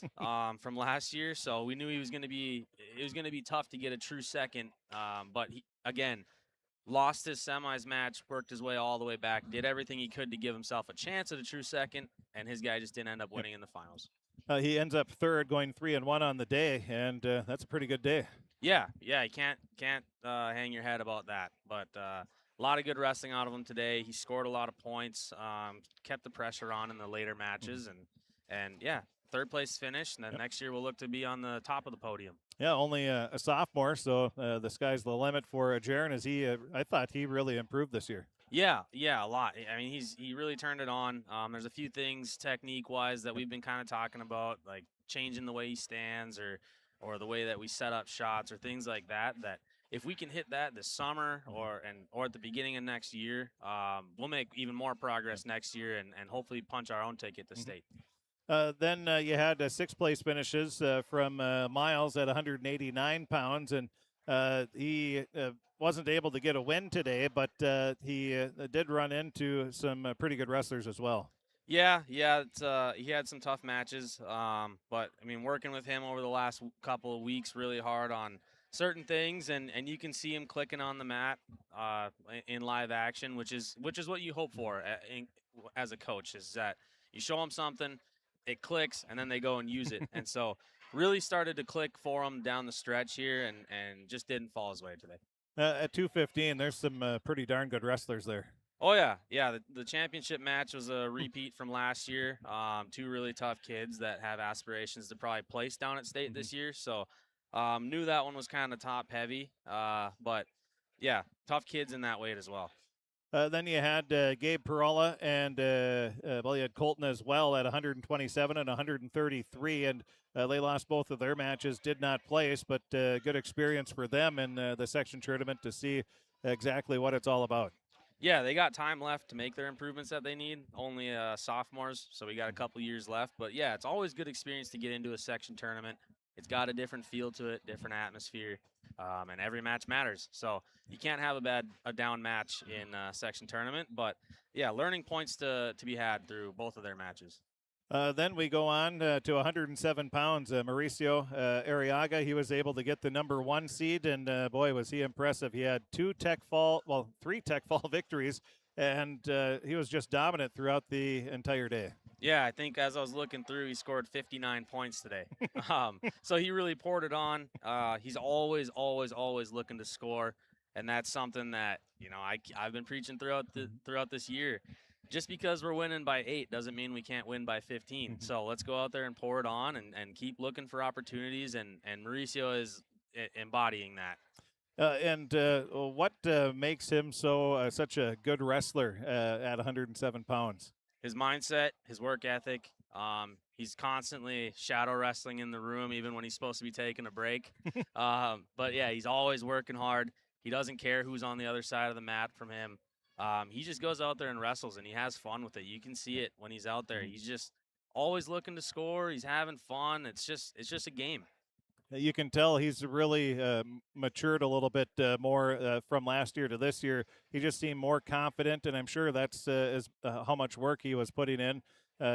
from last year. So we knew it was going to be tough to get a true second. But he, again, lost his semis match, worked his way all the way back, did everything he could to give himself a chance at a true second, and his guy just didn't end up winning in the finals. He ends up third, going 3-1 on the day, and that's a pretty good day. Yeah, you can't hang your head about that. But a lot of good wrestling out of him today. He scored a lot of points, kept the pressure on in the later matches, and yeah, third place finish. And then next year we'll look to be on the top of the podium. Yeah, only a sophomore, so the sky's the limit for Jaron. As I thought he really improved this year. Yeah, a lot. I mean, he really turned it on. There's a few things technique-wise that we've been kind of talking about, like changing the way he stands or the way that we set up shots or things like that, that if we can hit that this summer or at the beginning of next year, we'll make even more progress next year and hopefully punch our own ticket to state. Then you had 6th place finishes from Miles at 189 pounds, and he wasn't able to get a win today, but he did run into some pretty good wrestlers as well. Yeah, he had some tough matches, but I mean, working with him over the last couple of weeks really hard on certain things, and you can see him clicking on the mat in live action, which is what you hope for as a coach, is that you show them something, it clicks, and then they go and use it. And so really started to click for him down the stretch here, and just didn't fall his way today. At 215, there's some pretty darn good wrestlers there. Oh, yeah. The championship match was a repeat from last year. 2 really tough kids that have aspirations to probably place down at state this year. So knew that one was kind of top heavy. But, yeah, tough kids in that weight as well. Then you had Gabe Perala and you had Colton as well at 127 and 133, and they lost both of their matches, did not place, but good experience for them in the section tournament to see exactly what it's all about. Yeah, they got time left to make their improvements that they need. Only sophomores, so we got a couple years left. But, yeah, it's always good experience to get into a section tournament. It's got a different feel to it, different atmosphere, and every match matters. So you can't have a down match in a section tournament. But, yeah, learning points to be had through both of their matches. Then we go on to 107 pounds. Mauricio Arriaga, he was able to get the number 1 seed, and boy, was he impressive. He had 3 tech fall victories, and he was just dominant throughout the entire day. Yeah, I think as I was looking through, he scored 59 points today. So he really poured it on. He's always looking to score, and that's something that, I've been preaching throughout this year. Just because we're winning by 8 doesn't mean we can't win by 15. So let's go out there and pour it on and keep looking for opportunities, and Mauricio is embodying that. What makes him such a good wrestler at 107 pounds? His mindset, his work ethic. He's constantly shadow wrestling in the room, even when he's supposed to be taking a break. But, yeah, he's always working hard. He doesn't care who's on the other side of the mat from him. He just goes out there and wrestles, and he has fun with it. You can see it when he's out there. He's just always looking to score. He's having fun. It's just a game. You can tell he's really matured a little bit more from last year to this year. He just seemed more confident, and I'm sure that's how much work he was putting in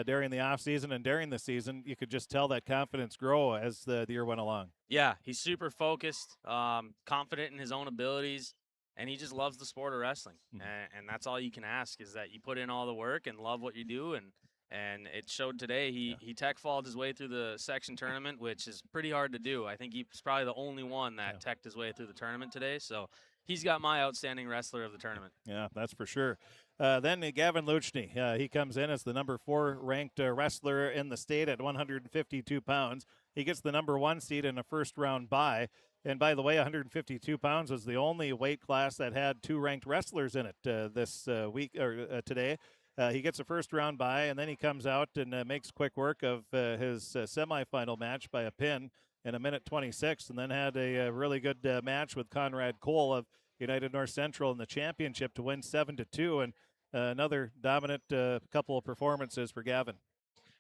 during the offseason and during the season. You could just tell that confidence grow as the year went along. Yeah, he's super focused, confident in his own abilities, and he just loves the sport of wrestling. And that's all you can ask, is that you put in all the work and love what you do, and it showed today. He tech-falled his way through the section tournament, which is pretty hard to do. I think he's probably the only one that teched his way through the tournament today. So he's got my outstanding wrestler of the tournament. Yeah, that's for sure. Then Gavin Luchny, he comes in as the number 4 ranked wrestler in the state at 152 pounds. He gets the number 1 seed in a first-round bye. And by the way, 152 pounds was the only weight class that had 2 ranked wrestlers in it this week or today. He gets a first-round bye, and then he comes out and makes quick work of his semifinal match by a pin in 1:26, and then had a really good match with Conrad Cole of United North Central in the championship to win 7-2, and another dominant couple of performances for Gavin.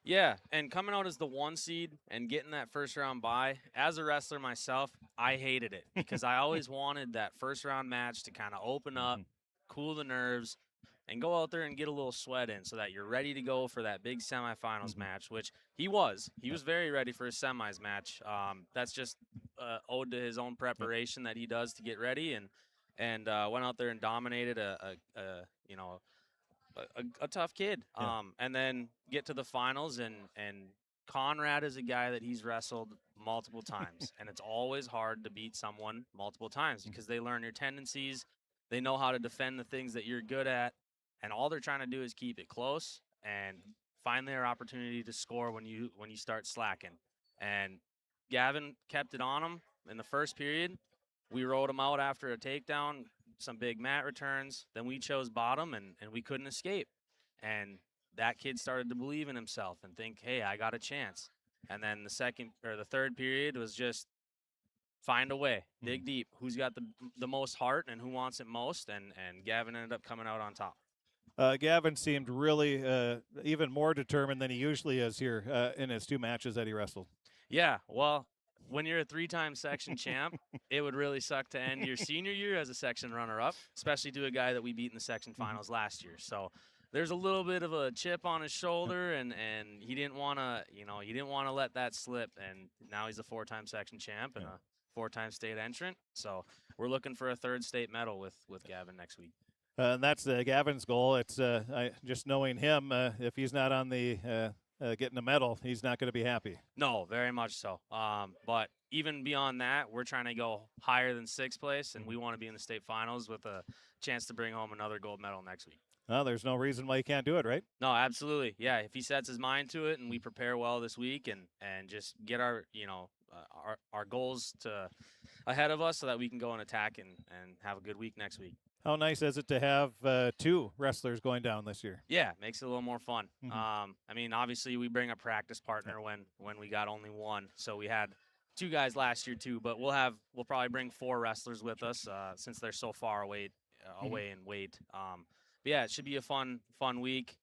Yeah, and coming out as the 1 seed and getting that first round bye, as a wrestler myself, I hated it because I always wanted that first round match to kind of open up, cool the nerves, and go out there and get a little sweat in so that you're ready to go for that big semifinals match, which he was. He was very ready for his semis match. That's just owed to his own preparation that he does to get ready, and went out there and dominated a tough kid. And then get to the finals, and Conrad is a guy that he's wrestled multiple times, and it's always hard to beat someone multiple times because they learn your tendencies, they know how to defend the things that you're good at, and all they're trying to do is keep it close and find their opportunity to score when you start slacking. And Gavin kept it on him in the first period. We rode him out after a takedown, some big mat returns. Then we chose bottom, and we couldn't escape. And that kid started to believe in himself and think, hey, I got a chance. And then the third period was just find a way, dig deep. Who's got the most heart and who wants it most? And Gavin ended up coming out on top. Gavin seemed really even more determined than he usually is here in his 2 matches that he wrestled. Yeah, well, when you're a 3-time section champ, it would really suck to end your senior year as a section runner-up, especially to a guy that we beat in the section finals last year. So there's a little bit of a chip on his shoulder, and he didn't want to let that slip. And now he's a 4-time section champ and a 4-time state entrant. So we're looking for a 3rd state medal with Gavin next week. And that's Gavin's goal. It's just knowing him. If he's not on the getting a medal, he's not going to be happy. No, very much so. But even beyond that, we're trying to go higher than 6th place, and we want to be in the state finals with a chance to bring home another gold medal next week. Well, there's no reason why he can't do it, right? No, absolutely. Yeah, if he sets his mind to it and we prepare well this week and just get our goals ahead of us so that we can go and attack and have a good week next week. How nice is it to have 2 wrestlers going down this year? Yeah, makes it a little more fun. I mean, obviously we bring a practice partner when we got only 1. So we had 2 guys last year too, but we'll probably bring 4 wrestlers with us since they're so far away in weight. But yeah, it should be a fun week.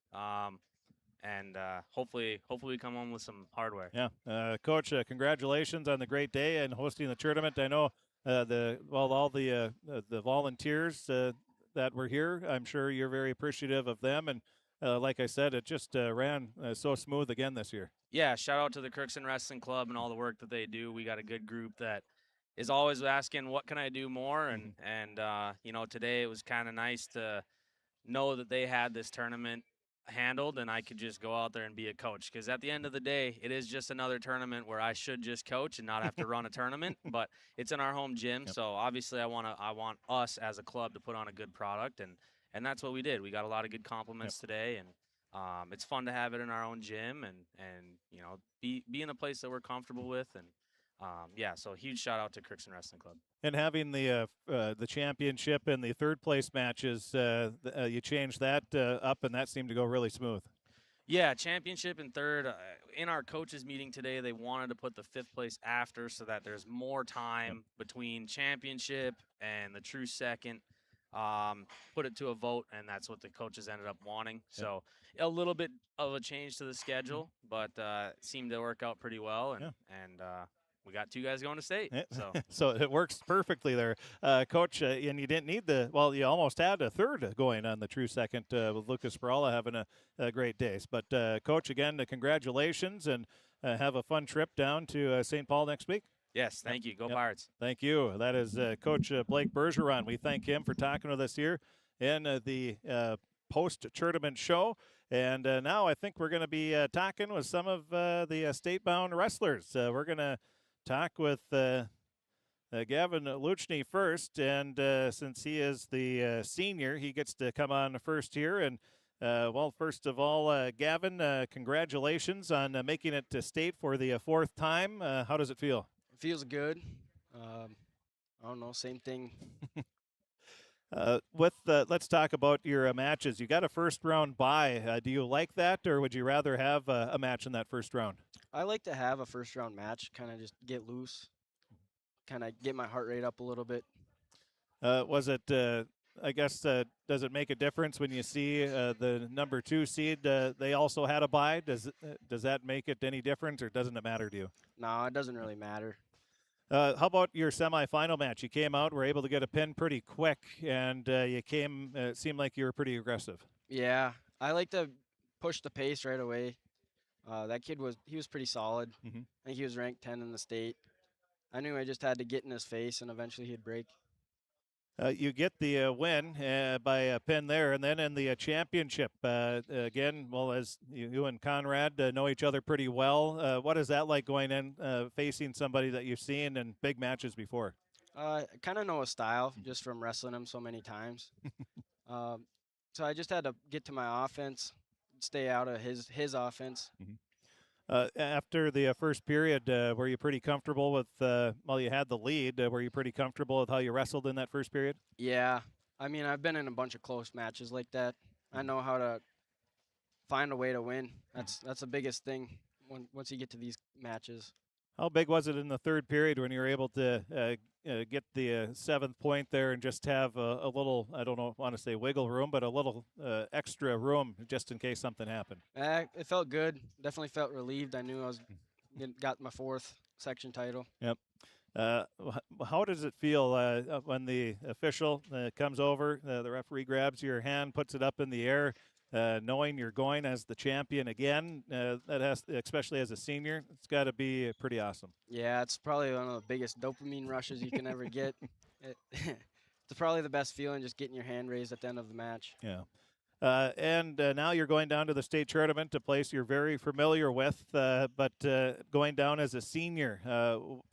And hopefully we come home with some hardware. Yeah, Coach, congratulations on the great day and hosting the tournament. I know all the volunteers that were here, I'm sure you're very appreciative of them. And like I said, it just ran so smooth again this year. Yeah, shout out to the Crookston Wrestling Club and all the work that they do. We got a good group that is always asking, what can I do more? And today it was kind of nice to know that they had this tournament handled and I could just go out there and be a coach, because at the end of the day it is just another tournament where I should just coach and not have to run a tournament, but it's in our home gym. So obviously I want us as a club to put on a good product, and that's what we did. We got a lot of good compliments today, and it's fun to have it in our own gym and be in a place that we're comfortable with, and so huge shout out to Crookston Wrestling Club. And having the championship and the 3rd place matches, you changed that up, and that seemed to go really smooth. Yeah, championship and 3rd. In our coaches meeting today, they wanted to put the 5th place after so that there's more time between championship and the true 2nd. Put it to a vote, and that's what the coaches ended up wanting. So a little bit of a change to the schedule, but it seemed to work out pretty well, and we got 2 guys going to state. So it works perfectly there. Coach, and you didn't need you almost had a 3rd going on the true 2nd with Lucas Perala having a great day. But Coach, again, congratulations, and have a fun trip down to St. Paul next week. Yes, thank you. Go Pirates. Thank you. That is Coach Blake Bergeron. We thank him for talking with us here in the post-tournament show. And now I think we're going to be talking with some of the state-bound wrestlers. We're going to talk with Gavin Luchny first, and since he is the senior, he gets to come on first here. And first of all, Gavin, congratulations on making it to state for the 4th time. How does it feel? It feels good. I don't know, same thing. Let's talk about your matches. You got a 1st round bye. Do you like that, or would you rather have a match in that 1st round? I like to have a 1st round match, kind of just get loose, kind of get my heart rate up a little bit. Was it I guess, does it make a difference when you see the number 2 seed? They also had a bye. Does that make it any different, or doesn't it matter to you? No, it doesn't really matter. How about your semifinal match? You came out, were able to get a pin pretty quick, and you came. It seemed like you were pretty aggressive. Yeah, I like to push the pace right away. That kid was pretty solid. I think he was ranked 10 in the state. I knew I just had to get in his face, and eventually he'd break. You get the win by a pin there, and then in the championship, again, well, as you and Conrad know each other pretty well, what is that like going in, facing somebody that you've seen in big matches before? I kind of know his style just from wrestling him so many times. So I just had to get to my offense, stay out of his offense. After the first period, were you pretty comfortable with, well, you had the lead. Were you pretty comfortable with how you wrestled in that first period? Yeah. I mean, I've been in a bunch of close matches like that. I know how to find a way to win. That's the biggest thing once you get to these matches. How big was it in the third period when you were able to get the 7th point there and just have a little, I don't know, want to say wiggle room, but a little extra room just in case something happened? It felt good. Definitely felt relieved. I knew I was got my 4th section title. Yep. How does it feel when the official comes over, the referee grabs your hand, puts it up in the air, knowing you're going as the champion again? That has, especially as a senior, it's got to be pretty awesome. Yeah, it's probably one of the biggest dopamine rushes you can ever get. It's probably the best feeling, just getting your hand raised at the end of the match. Yeah. And now you're going down to the state tournament, a place you're very familiar with, but going down as a senior,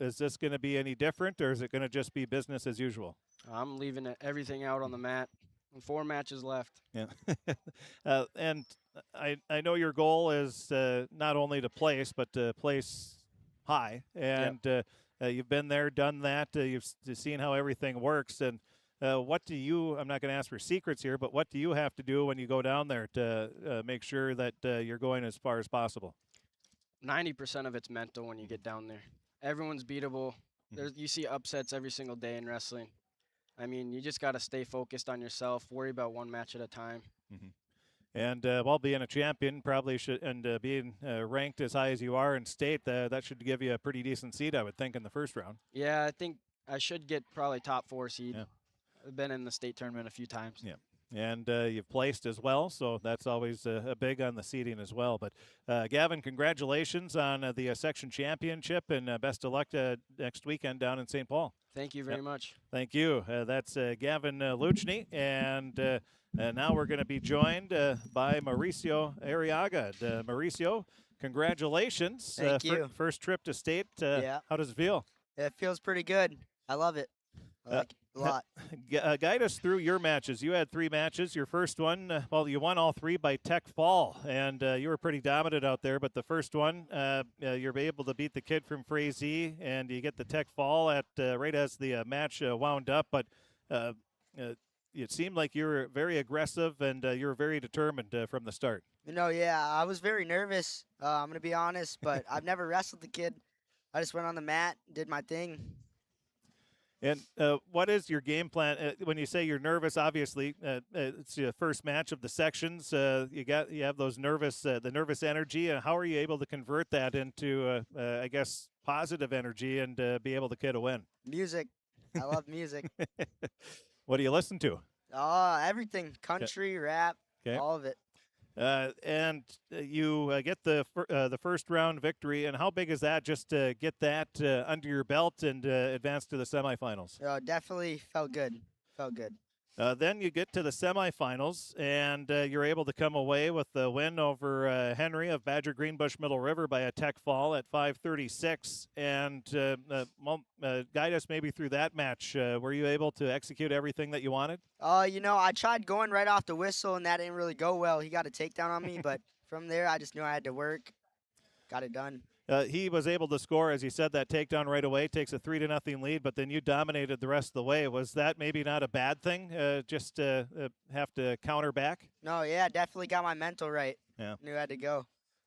is this going to be any different, or is it going to just be business as usual? I'm leaving everything out on the mat. 4 matches left. Yeah. And I know your goal is not only to place, but to place high. And you've been there, done that. You've seen how everything works. And what do you, I'm not going to ask for secrets here, but what do you have to do when you go down there to make sure that you're going as far as possible? 90% of it's mental when you get down there. Everyone's beatable. You see upsets every single day in wrestling. I mean, you just got to stay focused on yourself, worry about one match at a time. And while being a champion, probably should, and being ranked as high as you are in state, that should give you a pretty decent seed, I would think, in the first round. Yeah, I think I should get probably top 4 seed. Yeah. I've been in the state tournament a few times. Yeah. And you've placed as well, so that's always a big on the seeding as well. But Gavin, congratulations on the section championship, and best of luck next weekend down in St. Paul. Thank you very much. Thank you. That's Gavin Luchny, and now we're going to be joined by Mauricio Arriaga. Mauricio, congratulations. Thank you. First trip to state. Yeah. How does it feel? It feels pretty good. I love it. I like it a lot. Guide us through your matches. You had 3 matches. Your first one, well, you won all 3 by tech fall, and you were pretty dominant out there. But the first one, you're able to beat the kid from Frazee, and you get the tech fall at right as the match wound up. But it seemed like you were very aggressive, and you were very determined from the start. Yeah, I was very nervous. I'm going to be honest, but I've never wrestled the kid. I just went on the mat, did my thing. And what is your game plan when you say you're nervous? Obviously, it's your first match of the sections. You have those nervous, the nervous energy. And how are you able to convert that into, I guess, positive energy and be able to get a win? Music. I love music. What do you listen to? Everything: country, rap, all of it. And you get the first round victory. And how big is that, just to get that under your belt and advance to the semifinals? Definitely felt good. Felt good. Then you get to the semifinals, and you're able to come away with the win over Henry of Badger Greenbush Middle River by a tech fall at 5:36. And guide us maybe through that match. Were you able to execute everything that you wanted? I tried going right off the whistle, and that didn't really go well. He got a takedown on me, but from there, I just knew I had to work. Got it done. He was able to score, as you said, that takedown right away, takes a 3-0 lead, but then you dominated the rest of the way. Was that maybe not a bad thing, just to have to counter back? No, yeah, definitely got my mental right. Yeah. Knew I had to go.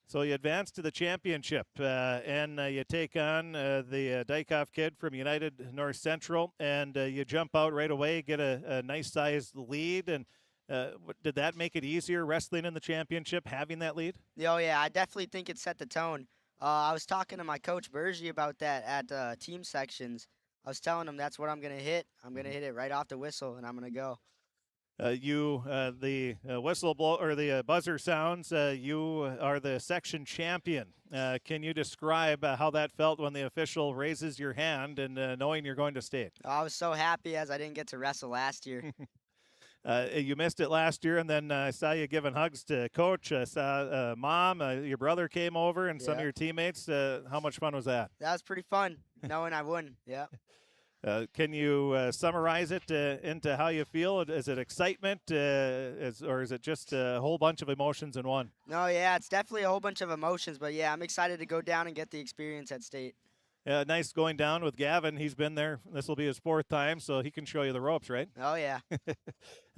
So you advance to the championship, and you take on the Dykoff kid from United North Central, and you jump out right away, get a nice-sized lead. And did that make it easier wrestling in the championship, having that lead? Oh, yeah, I definitely think it set the tone. I was talking to my coach, Bergie, about that at team sections. I was telling him that's what I'm going to hit. I'm going to hit it right off the whistle, and I'm going to go. The whistle blow or the buzzer sounds. You are the section champion. Can you describe how that felt when the official raises your hand and knowing you're going to state? I was so happy as I didn't get to wrestle last year. You missed it last year, and then I saw you giving hugs to Coach. I saw Mom, your brother came over, and some of your teammates. How much fun was that? That was pretty fun, knowing I won. Yeah. Can you summarize it into how you feel? Is it excitement, or is it just a whole bunch of emotions in one? No, yeah, it's definitely a whole bunch of emotions, but yeah, I'm excited to go down and get the experience at state. Nice going down with Gavin. He's been there. This will be his 4th time, so he can show you the ropes, right? Oh, yeah.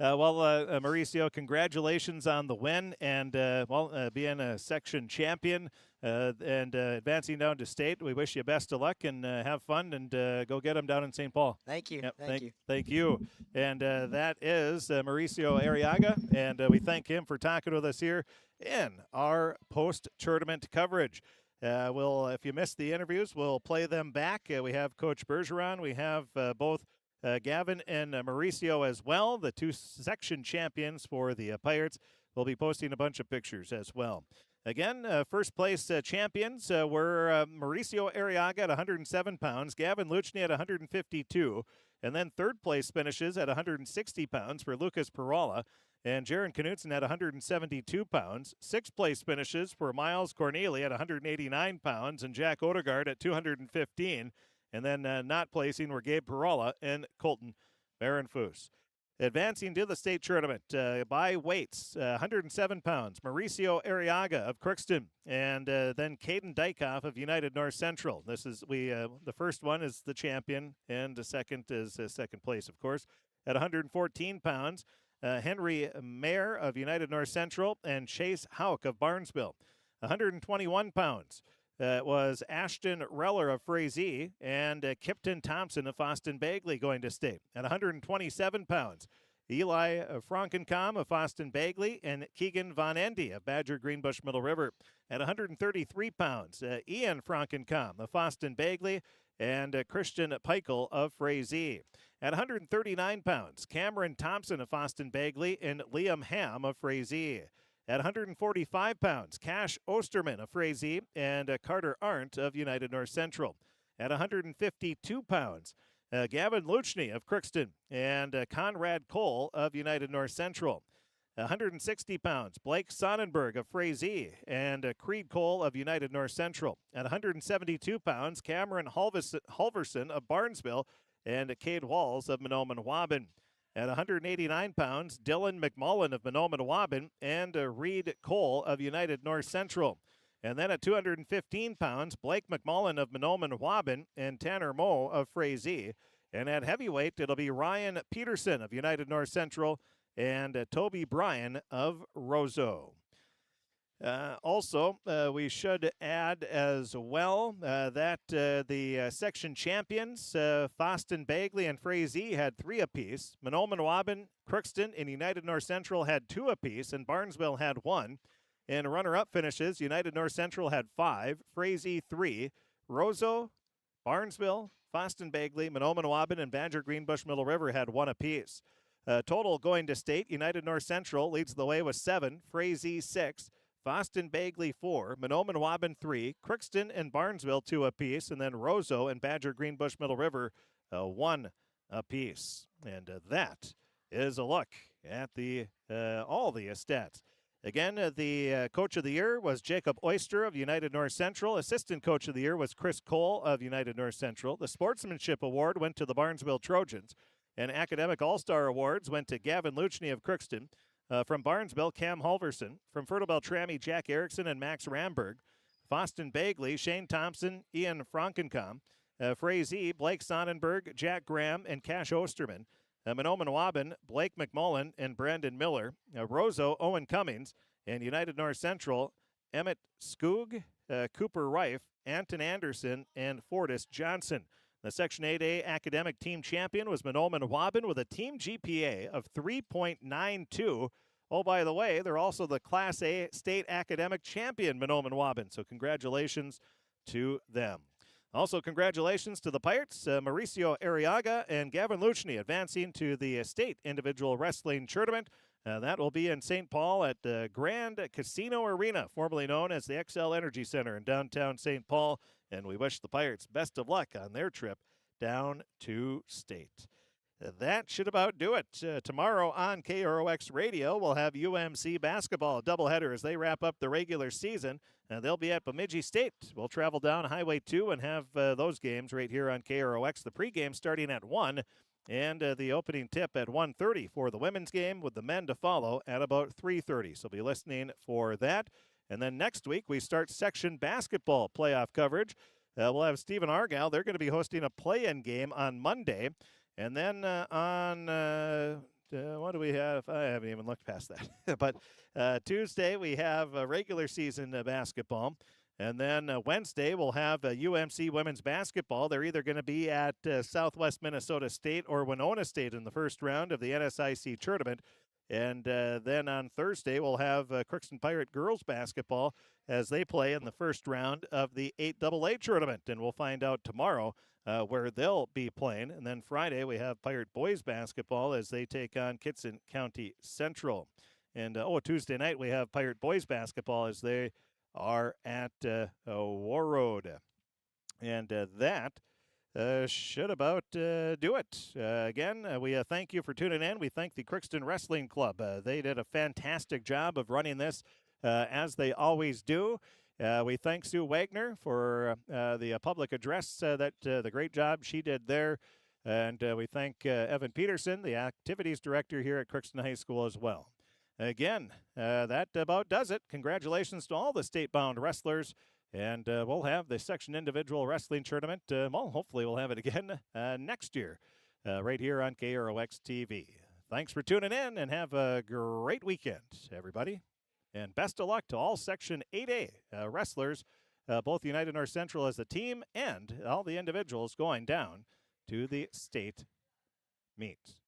Mauricio, congratulations on the win and, being a section champion and advancing down to state. We wish you best of luck and have fun and go get them down in St. Paul. Thank you. Yep, Thank you. Thank you. And that is Mauricio Arriaga, and we thank him for talking with us here in our post-tournament coverage. If you missed the interviews, we'll play them back. We have Coach Bergeron. We have both Gavin and Mauricio as well, the 2 section champions for the Pirates. We'll be posting a bunch of pictures as well. Again, first place champions were Mauricio Arriaga at 107 pounds, Gavin Luchny at 152, and then third place finishes at 160 pounds for Lucas Perala and Jaron Knutson at 172 pounds. Sixth place finishes for Miles Corneli at 189 pounds and Jack Odegaard at 215. And then not placing were Gabe Perala and Colton Barenfoos. Advancing to the state tournament by weights, 107 pounds, Mauricio Arriaga of Crookston, and then Caden Dykoff of United North Central. This is the first one is the champion, and the second is second place, of course. At 114 pounds, Henry Mayer of United North Central and Chase Hauk of Barnesville. 121 pounds. Was Ashton Reller of Frazee and Kipton Thompson of Foston Bagley going to state. At 127 pounds, Eli Frankencom of Foston Bagley and Keegan Von Endy of Badger Greenbush Middle River. At 133 pounds, Ian Frankencom of Foston Bagley and Christian Peichel of Frazee. At 139 pounds, Cameron Thompson of Foston Bagley and Liam Ham of Frazee. At 145 pounds, Cash Osterman of Frazee and Carter Arndt of United North Central. At 152 pounds, Gavin Luchny of Crookston and Conrad Cole of United North Central. 160 pounds, Blake Sonnenberg of Frazee and Creed Cole of United North Central. At 172 pounds, Cameron Halverson of Barnesville and Cade Walls of Menominee-Waban. At 189 pounds, Dylan McMullen of Menominee-Waban and Reed Cole of United North Central. And then at 215 pounds, Blake McMullen of Menominee-Waban and Tanner Moe of Frazee. And at heavyweight, it'll be Ryan Peterson of United North Central and Toby Bryan of Roseau. Also, we should add as well that the section champions, Foston Bagley and Frazee, had 3 apiece. Menominee-Waban, Crookston, and United North Central had 2 apiece, and Barnesville had 1. In runner-up finishes, United North Central had 5, Frazee 3, Roseau, Barnesville, Foston Bagley, Menominee-Waban, and Badger Greenbush Middle River had 1 apiece. Total going to state, United North Central leads the way with 7, Frazee 6, Foston Bagley 4, Menominee-Waban 3, Crookston and Barnesville 2 apiece, and then Roseau and Badger Greenbush Middle River 1 apiece. And that is a look at the all the stats. Again, the Coach of the Year was Jacob Oyster of United North Central. Assistant Coach of the Year was Chris Cole of United North Central. The Sportsmanship Award went to the Barnesville Trojans. And Academic All-Star Awards went to Gavin Luchny of Crookston. From Barnesville, Cam Halverson. From Fertile Beltrami, Jack Erickson and Max Ramberg. Foston Bagley, Shane Thompson, Ian Frankencom. Frazee, Blake Sonnenberg, Jack Graham, and Cash Osterman. Menominee-Waban, Blake McMullen and Brandon Miller. Roseau, Owen Cummings. And United North Central, Emmett Skoog, Cooper Reif, Anton Anderson, and Fortis Johnson. The Section 8A academic team champion was Monoman Waban with a team GPA of 3.92. Oh, by the way, they're also the Class A state academic champion, Monoman Waban. So congratulations to them. Also, congratulations to the Pirates, Mauricio Arriaga and Gavin Luchny advancing to the state individual wrestling tournament. That will be in St. Paul at the Grand Casino Arena, formerly known as the XL Energy Center in downtown St. Paul. And we wish the Pirates best of luck on their trip down to state. That should about do it. Tomorrow on KROX Radio, we'll have UMC basketball doubleheader as they wrap up the regular season. They'll be at Bemidji State. We'll travel down Highway 2 and have those games right here on KROX. The pregame starting at 1 and the opening tip at 1:30 for the women's game with the men to follow at about 3:30. So be listening for that. And then next week, we start section basketball playoff coverage. We'll have Stephen Argyle. They're going to be hosting a play-in game on Monday. And then on, what do we have? I haven't even looked past that. But Tuesday, we have regular season basketball. And then Wednesday, we'll have UMC women's basketball. They're either going to be at Southwest Minnesota State or Winona State in the first round of the NSIC tournament. And then on Thursday, we'll have Crookston Pirate girls basketball as they play in the first round of the 8AA tournament. And we'll find out tomorrow where they'll be playing. And then Friday, we have Pirate boys basketball as they take on Kitson County Central. And Tuesday night, we have Pirate boys basketball as they are at War Road. And that should about do it. Again, we thank you for tuning in. We thank the Crookston Wrestling Club. They did a fantastic job of running this as they always do. We thank Sue Wagner for the public address, the great job she did there. And we thank Evan Peterson, the activities director here at Crookston High School as well. Again, that about does it. Congratulations to all the state-bound wrestlers. And we'll have the section individual wrestling tournament. Hopefully we'll have it again next year right here on KROX TV. Thanks for tuning in and have a great weekend, everybody. And best of luck to all Section 8A wrestlers, both United North Central as a team and all the individuals going down to the state meets.